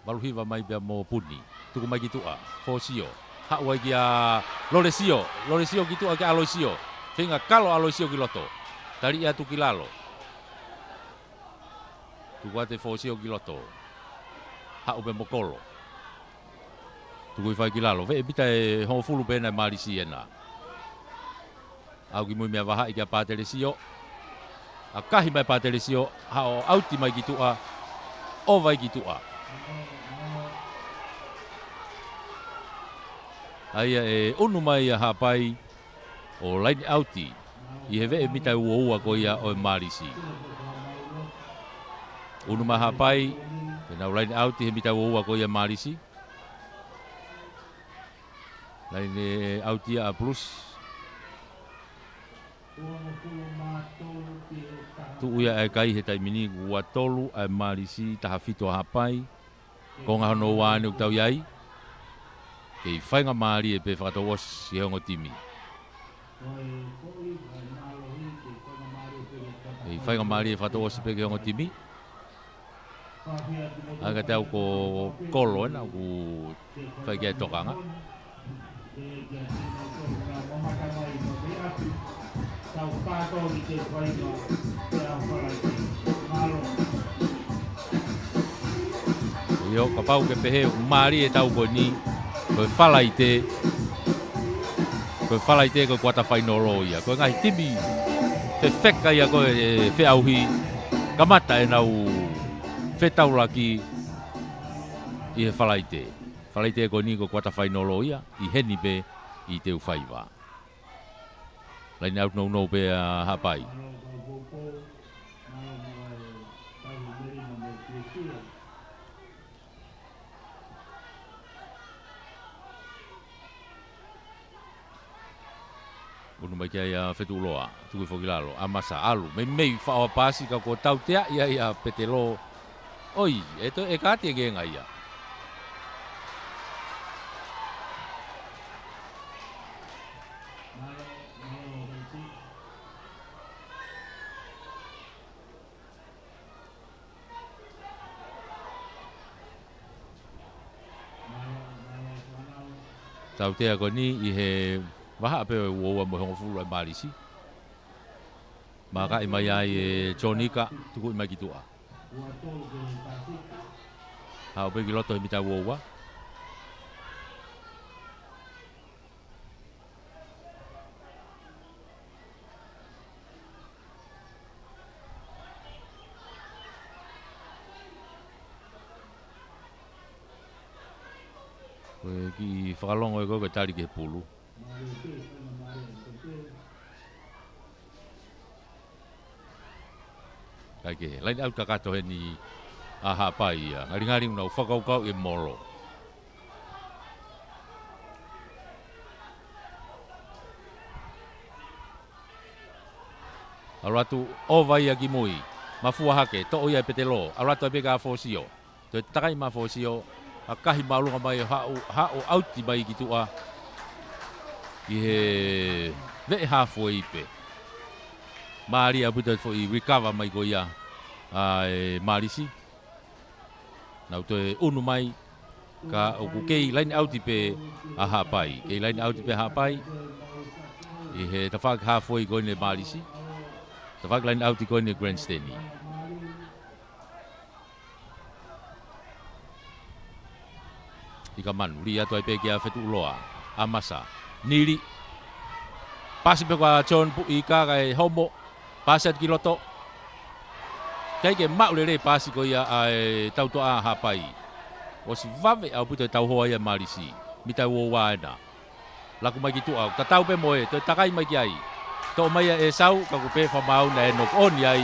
Baluhiva mai bia mo puni tuku mai kitua fosio hawai kia loresio kitua ke aloisio finga kalo aloisio kiloto tali ia tu kilalo tuku ate fosio kiloto hau be mokolo tuku i fai kilalo ve bita e ho fulu pena marisi ena au ki mui mea vahai kia patelesio akahi mai patelesio hao auti mai kitua o vai kitua aia e unu mai a hapai o laini auti i he vee mitai ua ko ia o e marisi unu mai hapai pena o laini auti he mitai ua ko ia marisi laini auti a plus tu uia e kai he taimini ua tolu a marisi tahafito a hapai ko ngā hono wāne uktau iai kei whainga maari e pe whakatawos i hongo timi. Kei whainga maari e whakatawos i pe hongo timi. Aga te au ko kolo ena, ku whaikia e tokanga. Yo kapau ke pehe maari e tau ko ni koe whalaite ko kuata whainoro ia. Koe ngai timi te wheka ia koe e whiauhi kamata e nau whetaulaki i he whalaite. Whalaite ko ni ko kuata whainoro ia i heni pe i te uwhaiwa. Laini au nou pe a hapai. Unu mai kia ia whetuloa, tuku whokilalo, a masa alu. Mei whaoa pasi ka ko tau tea ia petelo. Oi, e kāti e genga ia. Tau tea ko ni i he waha pe ua mo hongo fulu e marisi. Maka i mai ai e chonika tuku i mai kitua. Hau pe kiloto i mita ua. Koe ki whakalongo e koe tari ke pulu. Kaike, lain au takato he ni aha pai ia. Ngari unau whakaukau e moro. Aratu o vai aki mui. Mafua hake, to ia petelo. Aratu abeka fosio. Te takai ma fosio. Akahi malunga mai hao auti mai kitua. I he vei hafo ipe. Maari abuta fo i recover mai ko ia ai marisi. Nau te unu mai ka o kei line auti pe a hapai. Kei line auti pe hapai. I he tafak hafo i ko ne marisi. Tafak line auti ko ne grandstand. Ika manu ria to pe kia fetu loa amasa niri pasi pe kwa John pu ika kai homo pasi at kiloto kai ke maulere pasi ko ia ai tau to a hapai o si vave au puto tau hoa ia marisi mita wo waina laku mai ki tu au tatau pe moe to takai mai ki ai to mai e sau ka ku pe fa mau na no on ai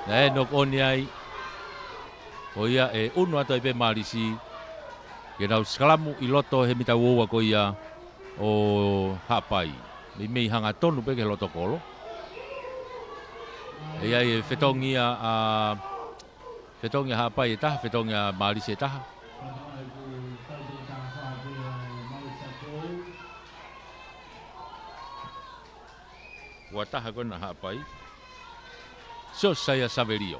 na no on ai o ia e unu ata pe malisi ke nau skalamu i loto he mita woa ko ia o hapai mi mei hanga tonu pe ke loto kolo e ai fetongi a fetongi hapai e taha fetongi a malisi e taha ua taha kona hapai so saya Saverio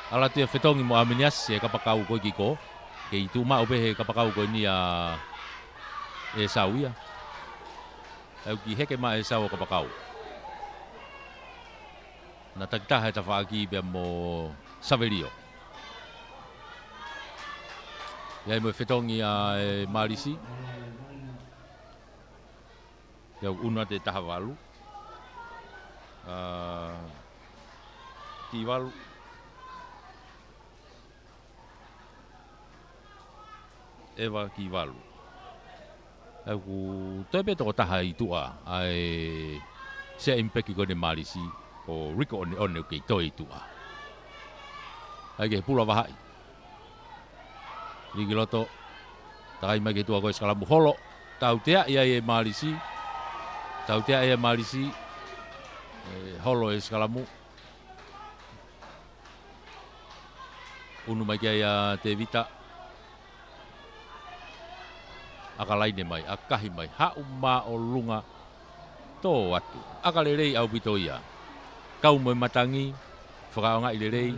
ala te fetongi mo aminias e kapakau ko kiko ke itu ma obe he kapakau ko ni a e sauia au ki heke ma e sau kapakau na takta ha tafaki be mo Saverio ya mo fetongi a Marisi ya una te tahavalu tivalu Eva Kivalu. Aku tapi to taha itu ai se impeki ko de Marisi o Rico on ke to itu ai ke pula bahai. Ligiloto tai mai ke tu ko skala holo tau tea ia e Marisi. Tau tea ia Marisi holo e skala mu. Unu mai ke ia te vita akalaine mai, akahi mai, hau ma o lunga tō atu. Akalelei au pito ia. Kau moe matangi, whakaonga i lelei.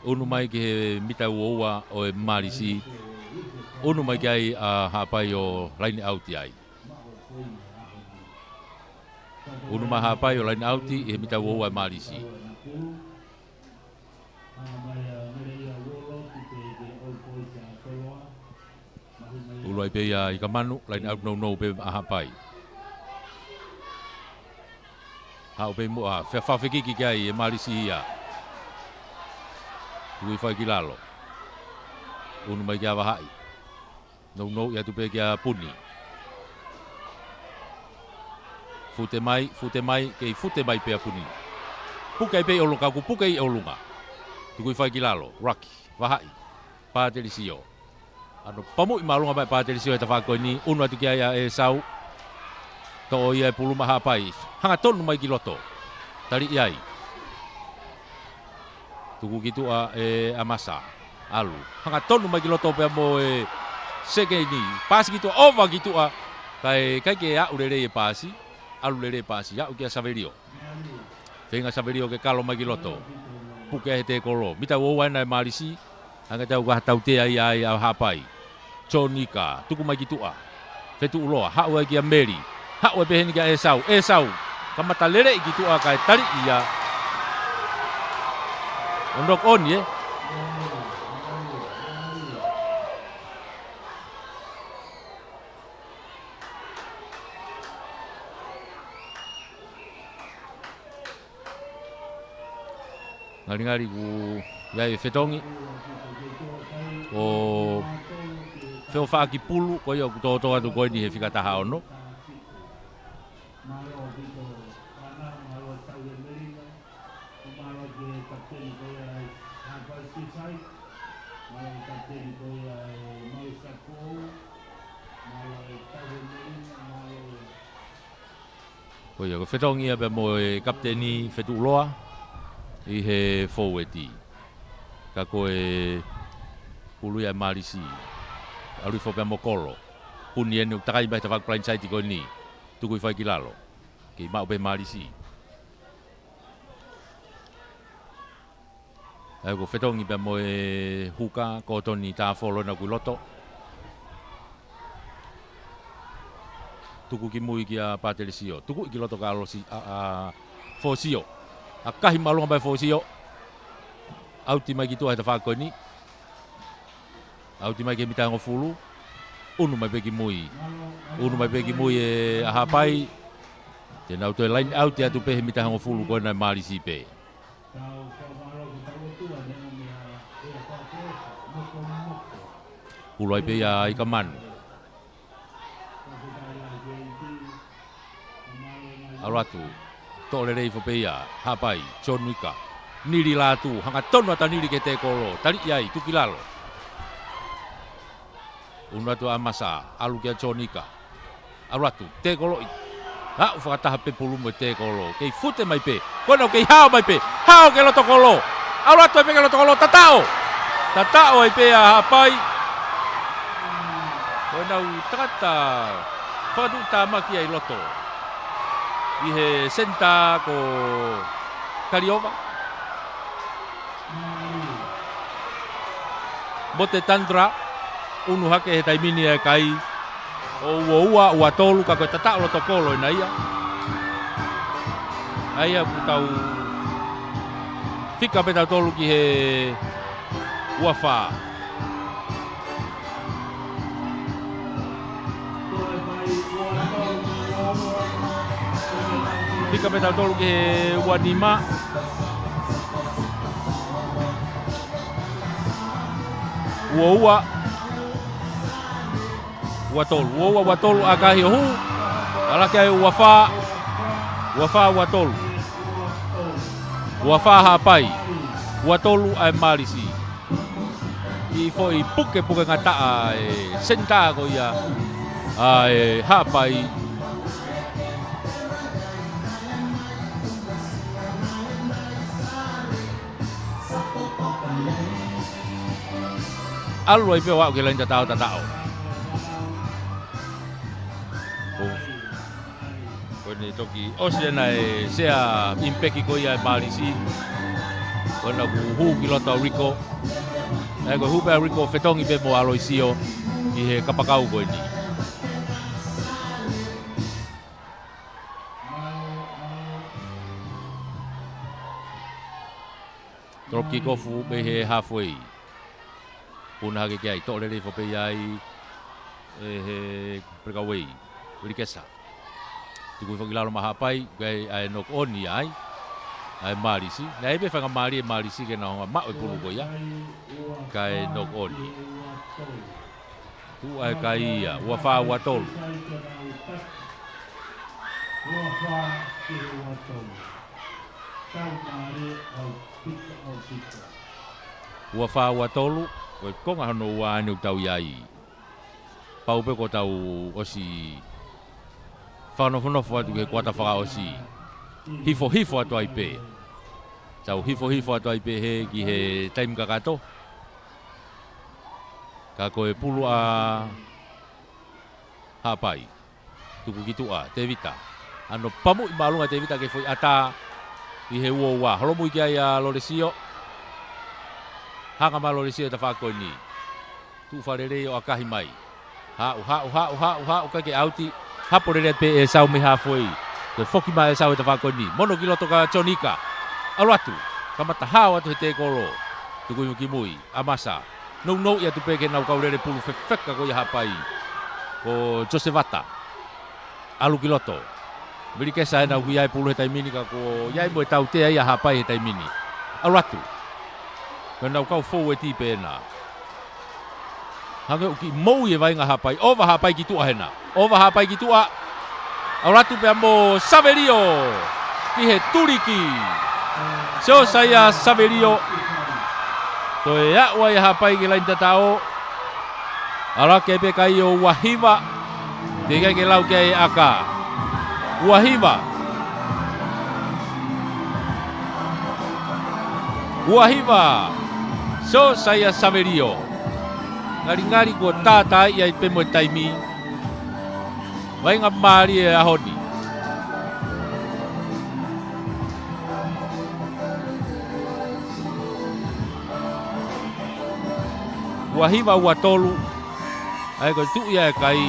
Unu mai ke mita uoua o e Marisi. Unu mai ke ai a hapai o laini auti ai. Unu mai hapai o laini auti e mita uoua e Marisi. Ulai pe ia i kamanu, lain au no pe ahapai. Hau pe mua, whawhawhiki ki ai e Marisi ia. Tui whai ki lalo. Unu mai kia wahai. No ia tu pe kia puni. Fute mai, kei fute mai pe a puni. Pukai pe olunga ku, pukai olunga. Tui whai ki lalo, raki, wahai, pāterisio. Ano pamu i malunga mai pāterisio e tawhako ni, unu atu kia ia e sau. To ia e pulu maha pai. Hanga tonu mai ki loto. Tari iai. Tuku gitu a e amasa. Alu. Hanga tonu mai ki loto pe mo e seke ni. Pasi gitu ova gitu a. Kai ke a urere e pasi. Alu lere e pasi. Ya ukia Saverio. Venga Saverio ke kalo mai ki loto. Puke he te kolo. Mita uowa na e Marisi. Hanga tau kahatau te ai ai a hapai. Chonika. Tuku mai ki tua. Fetu uloa. Hau ai kia Mary. Hau e peheni kia Esau. Kamata lere i gitu a kai tari ia. Ondok on ye. Ngari-ngari ku yai fetongi. O feo whaaki pulu ko ia ku tōtoa tu koe ni he whikataha ono. Ko ia ko fetongi ia pe mo e kapteni fetu loa i he forwardi. Ka koe pulu ia Marisi. Alu fo pe mo kolo. Puni enu takai mai te whak plain side ko ni. Tuku i whai ki lalo. Ki mau pe Marisi. Ai ko fetongi pe mo e huka ko toni ta folo na ku loto. Tuku ki mui ki a Paterisio. Tuku ki loto ka alosi a Fosio. A kahi malunga bai Fosio. Auti mai ki tua te whako ni. Auti mai ke mitango fulu. Unu mai peki mui. Unu mai peki mui e ahapai. Te nau toi line out atu pehe mitango fulu koe nai Marisi pe. Ulai pe ya ikaman. Alatu. Tole rei fo pe ya hapai John Wicca. Niri latu hanga tonu ata niri ke te kolo. Tali yai tukilalo. Unatu amasa alu kia John Wicca. Alatu te kolo. Ha ufata pe pulu mo te kolo. Kei fute mai pe. Kono kei hao mai pe. Hao ke loto kolo. Alatu pe ke loto kolo tatao. Tatao ai pe ya hapai. Kono tata. Fadu tamaki ai loto. Ihe senta ko Kariova. Bote Tantra unu hake he taimini e kai o ua tolu ka ko tata lo tokolo ina ia. Aia putau fika peta tolu ki he uafa. Fika peta tolu ki he uanima. Ua watolu akahi hu alake ai wafa watolu wafa hapai watolu ai marisi I foi puke ngata ai senta ko ia ai hapai aloi pe wa ke lain tatao. Kone toki osena e sea impeki ko ia Malisi. Kona ku hu kilota Rico. E ko hu pe Rico fetongi pe mo aloisio I he kapakau ko ni. Drop kick off be he halfway. Puna ke ai to le fo pe ai he pregaway urikesa tu ko fogilalo mahapai gai ai nok oni ai Malisi na be fanga Malisi ke na ma o pulu ko ya kai nok oni tu ai kai ya wafa watol wafa watolu ko nga no wa ni tau yai pau pe ko tau osi fano fo tu ke kwata fa osi hifo atu ai pe tau hifo atu ai pe he ki he time kakato ka ko e pulu a hapai tuku gitu a tevita ano pamu malunga tevita ke foi ata I he wa holo mu kia ya loresio hanga malo risio ta fa ko ni tu farere o akahi mai ha o ka ke auti ha por re pe e sau me ha foi te foki mai sau ta fa ko ni mono kilo to ka chonika alatu kamata ha wa te kolo tu ku ki mui amasa no ya tu pe ke na ka re pulu fefeka ko ya hapai ko Josevata alu kiloto beri ke sa na wi ai pulu tai mini ka ko yai mo tau te ya hapai tai mini alatu Kena kau fo e ti pena. Hanga uki mau ye vai nga hapai. Over hapai ki tua hena. Over hapai ki tua. Auratu pe amo Saverio. Ki he turiki. So saya Saverio. To ya wa ya hapai ki lain tatao. Ala ke pe kai o Wahiva. Tiga ke lau ke aka. Wahiva. So saya Saverio. Ngari-ngari ko tata ia pe mo taimi. Vai nga mari e ahoni. Wahiva watolu. Ai ko tu ia kai.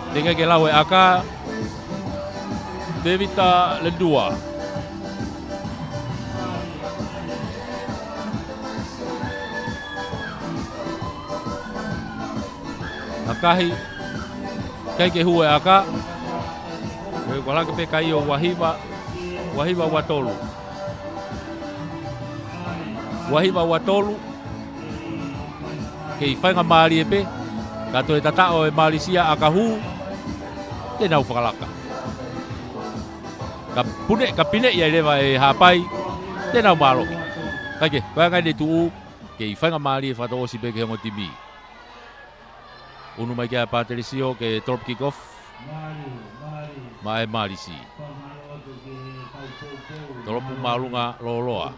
Dengan ke lawe aka Devita Lendua. Akahi, kai ke hua aka, wala ke pe kai o wahiwa watolu. Wahiwa watolu, ke i whainga maari e pe, kato e tatao e Malaysia akahu, te nau whakalaka. Ka pine ia lewa e hapai, te nau marohi. Kaike, koe ngai ne tuu, ke i whainga maari e whato osi pe ke hongo timi. Unu mai kia Patricio ke top kick-off, ma e Marisi. Tolopu marunga loloa,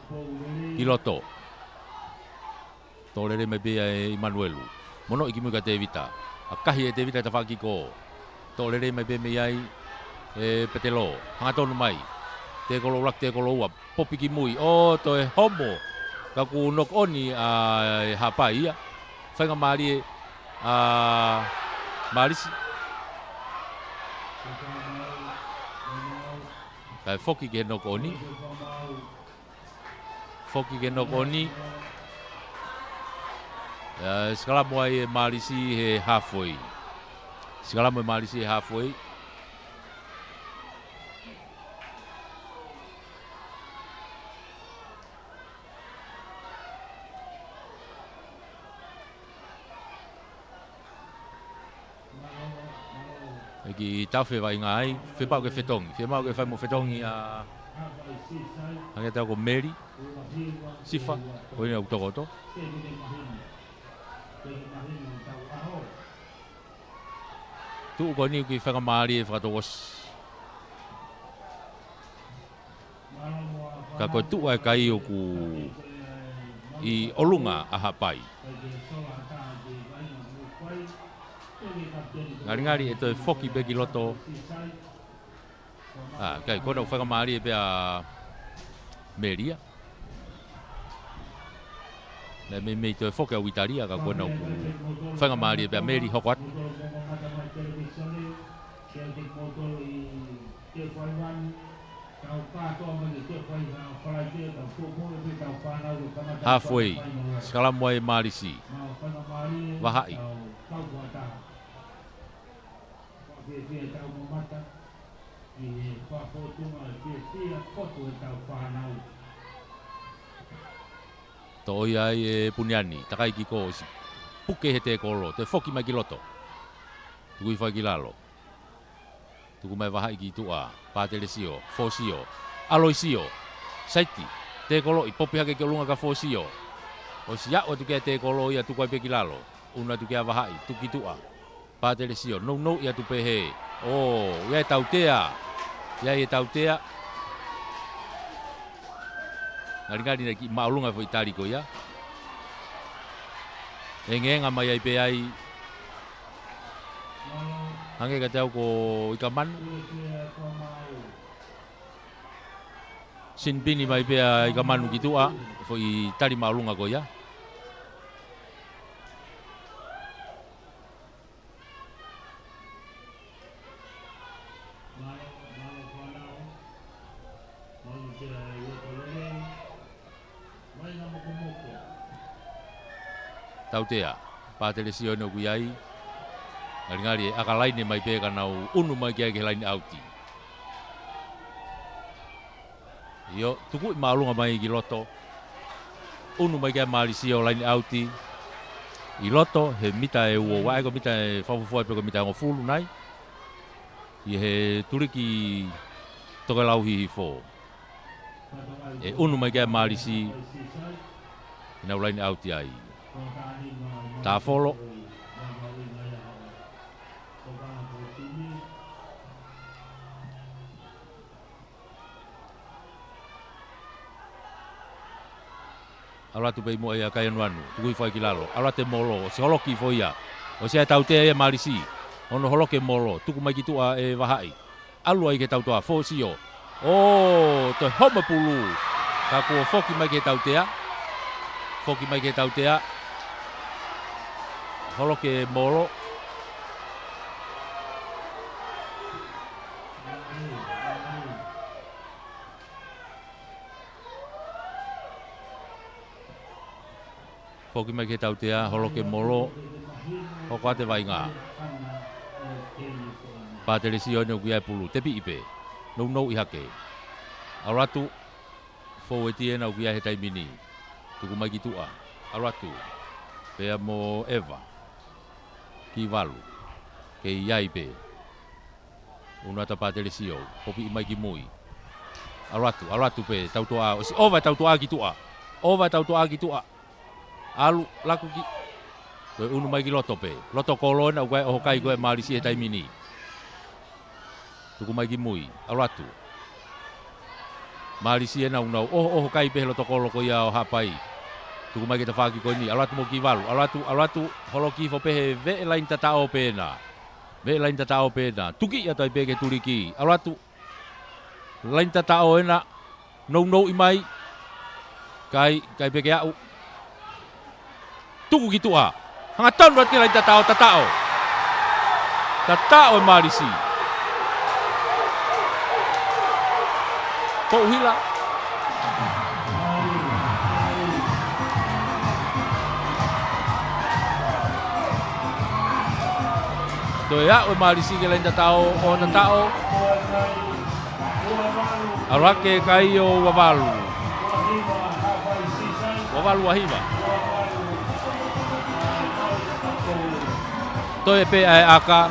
kiloto. Tolere me bea e Emmanuelu. Mono iki muka te vita. Akahi e te vita ta whakiko. Tolere me bea me ai e petelo. Hangatonu mai. Te kolo ulak te kolo ua. Popiki mui. O to e homo. Kaku nok oni a hapai ia. Whainga maari e Marisi. Kai foki ke nok oni. Foki ke nok oni. Sekala moai e Marisi he halfway. Sekala moai Marisi he halfway. Eki tau whewai ngā ai, whepau ke whetongi. Whepau ke whai mo whetongi a... Hange tau ko Mary, Sifa, koe au tokoto. Tuu ko ni ki whanga maari e whakatokos. Ka koe tuu ai kai o ku i olunga a hapai. Ngari e toi foki beki loto. Kai kona whanga maari e pia Meria. Me me toi foki au Italia ka kona whanga maari e pia Meri hokwat. Halfway, sekala moai Marisi. Wahai. To ia e Puniani, takai ki ko si puke he te kolo, te foki mai ki loto. Tuku i whai ki lalo. Tuku mai wahai ki tua, Pateresio, Fosio, Aloisio, Saiti, te kolo i popi hake ki olunga ka Fosio. O si o tuke te kolo ia tuku ai pe ki lalo. Una tuke a wahai, tuki tua. Pateresio, no ia tu pehe. Oh, ia e tautea. Ia e tautea. Ngari na ki maulunga fo itali ko ia. Engenga mai ai pe ai. Hange ka tau ko ikaman. Sinbini mai pe ai ikaman gitu a fo itali maulunga ko ia. Tautea, Pateresio no kuiai. Ngari akalaine mai pe kanau unu mai kia ke lain auti. Yo, tuku malunga mai ki loto. Unu mai kia Malaysia lain auti. I loto he mita e uo wae ko mita e fafufu pe ko mita ngo fulu nai. I he turiki toke lau hi fo. E unu mai kia Malaysia. Ina lain auti ai. Ta folo. Ala tu pe mo ia kai anuanu, tu foi kilalo. Ala te molo, se holoki foi ia. O se tau te e Marisi. Ono holoke molo, tu mai ki tu a e wahai. Alu ai ke tau toa fosio. Oh, to homa pulu. Ka ko foki mai ke tau tea. Foki mai ke tau tea. Holoke molo. Foki mai ke tau tea, holoke molo. Hoko ate vai ngā. Pāteresio ne ukia e pulu. Tepi ipe. Nou i hake. Aratu. Fou e tie na ukia he taimini. Tuku mai ki tua. Aratu. Pea mo Eva. Ki walu. Ke iai pe. Una ta pāteresio. Hopi i mai ki mui. Aratu pe. Tautoa. Ova tautoa ki tua. Ova tautoa ki tua. Alu laku ki. Koe unu mai ki loto pe. Loto kolo na ukai oho kai koe marisi he taimini. Tuku mai ki mui. Aratu. Marisi e nau nau. Oho kai pe loto kolo ko ia o hapai. Tuku mai ki ta whaki koe ni. Aratu mo ki walu. Aratu holo ki fo pehe ve lain tatao pena. Ve lain tatao pena. Tuki ia tai pe ke turiki. Aratu. Lain tatao ena. Nou i mai. Kai pe ke au. Tuku ki tua. Hanga tanu rati lain tatao. Tatao e marisi. Ko uhila. Toi a o marisi ke lain tatao o tatao. Arake kai o wavalu. Wavalu wahiva. Toi pe ai aka.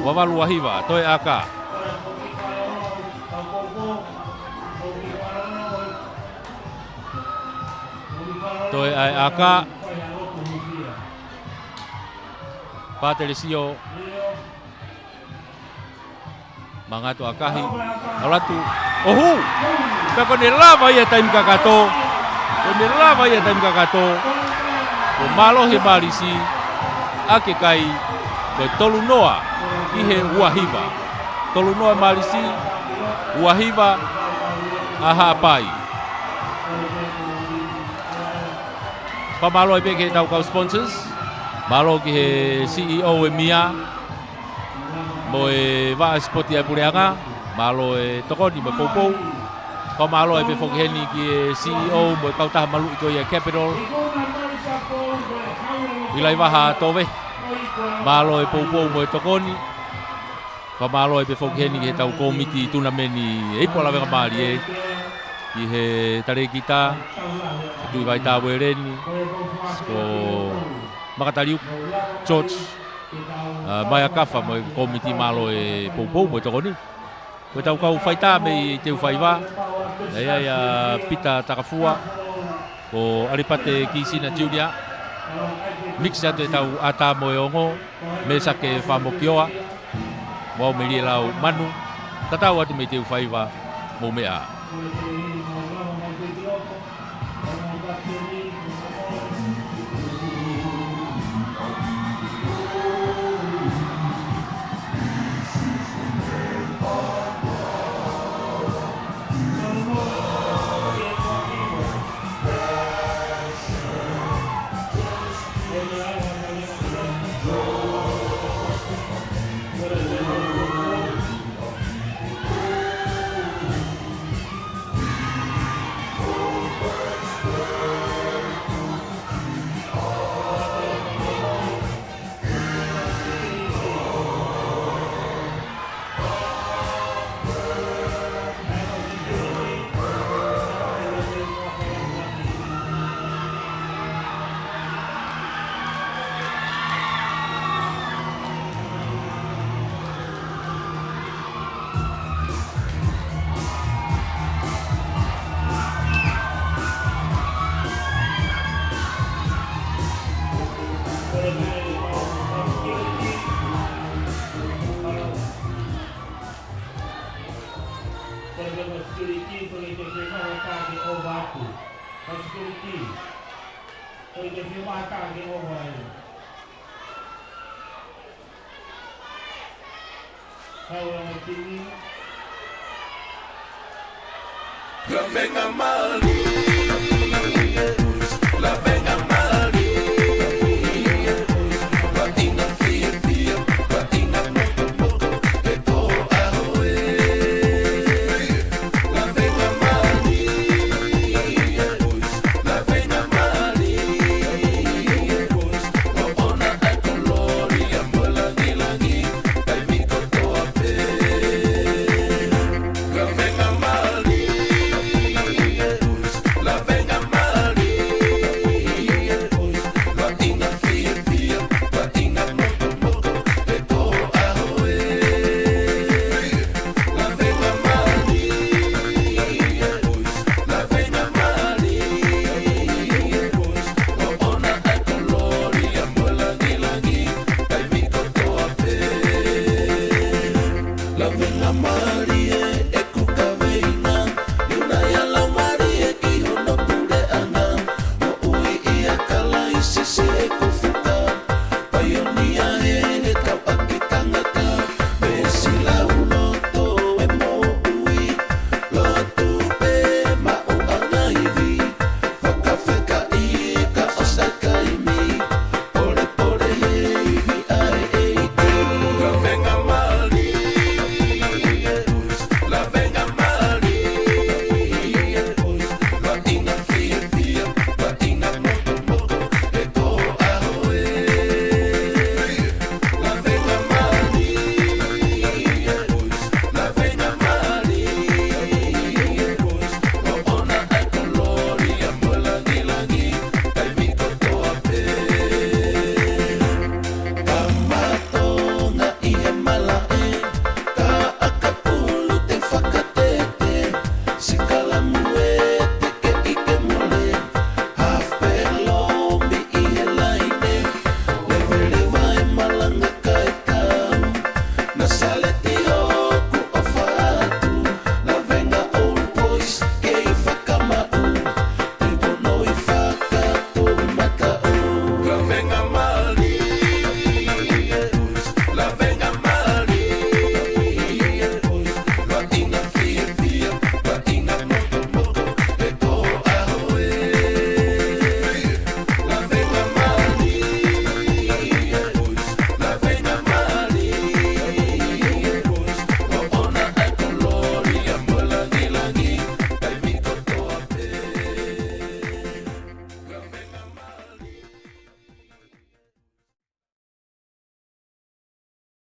Wavalu wahiva. Toi aka. Toi ai aka. Pāteresio. Mangatu akahi. Alatu. Ohu! Pea kone lava ia taim kakato. Ko malo he marisi. Ake kai. Koe tolu noa. Ihe uahiva. Tolu noa marisi. Uahiva. Aha pai. Pamalo e peke tau kau sponsors. Malo ki he CEO e Mia. Mo e waa spoti e pureanga. Malo e tokoni mo poupou. Ko malo e pe fokheni ki e CEO mo e kautaha malu i koe e Capital. Ilai waha tove. Malo e poupou mo e tokoni. Ko malo e pe fokheni ki he tau komiti tunameni e ipo lawenga maari e. Ki he tarekita. Tui vai tāwe reni. Ko Makatariu George mai akafa mo komiti malo e poupou mo tokoni. Ko tau kau faita me te ufaiva. Ia Pita Takafua. Ko Aripate Kisina Julia. Mixa te tau ata mo e ongo. Me sake whamokioa. Mo me lau manu. Tatau atu me te ufaiva mo mea. La venga mal, la venga mal.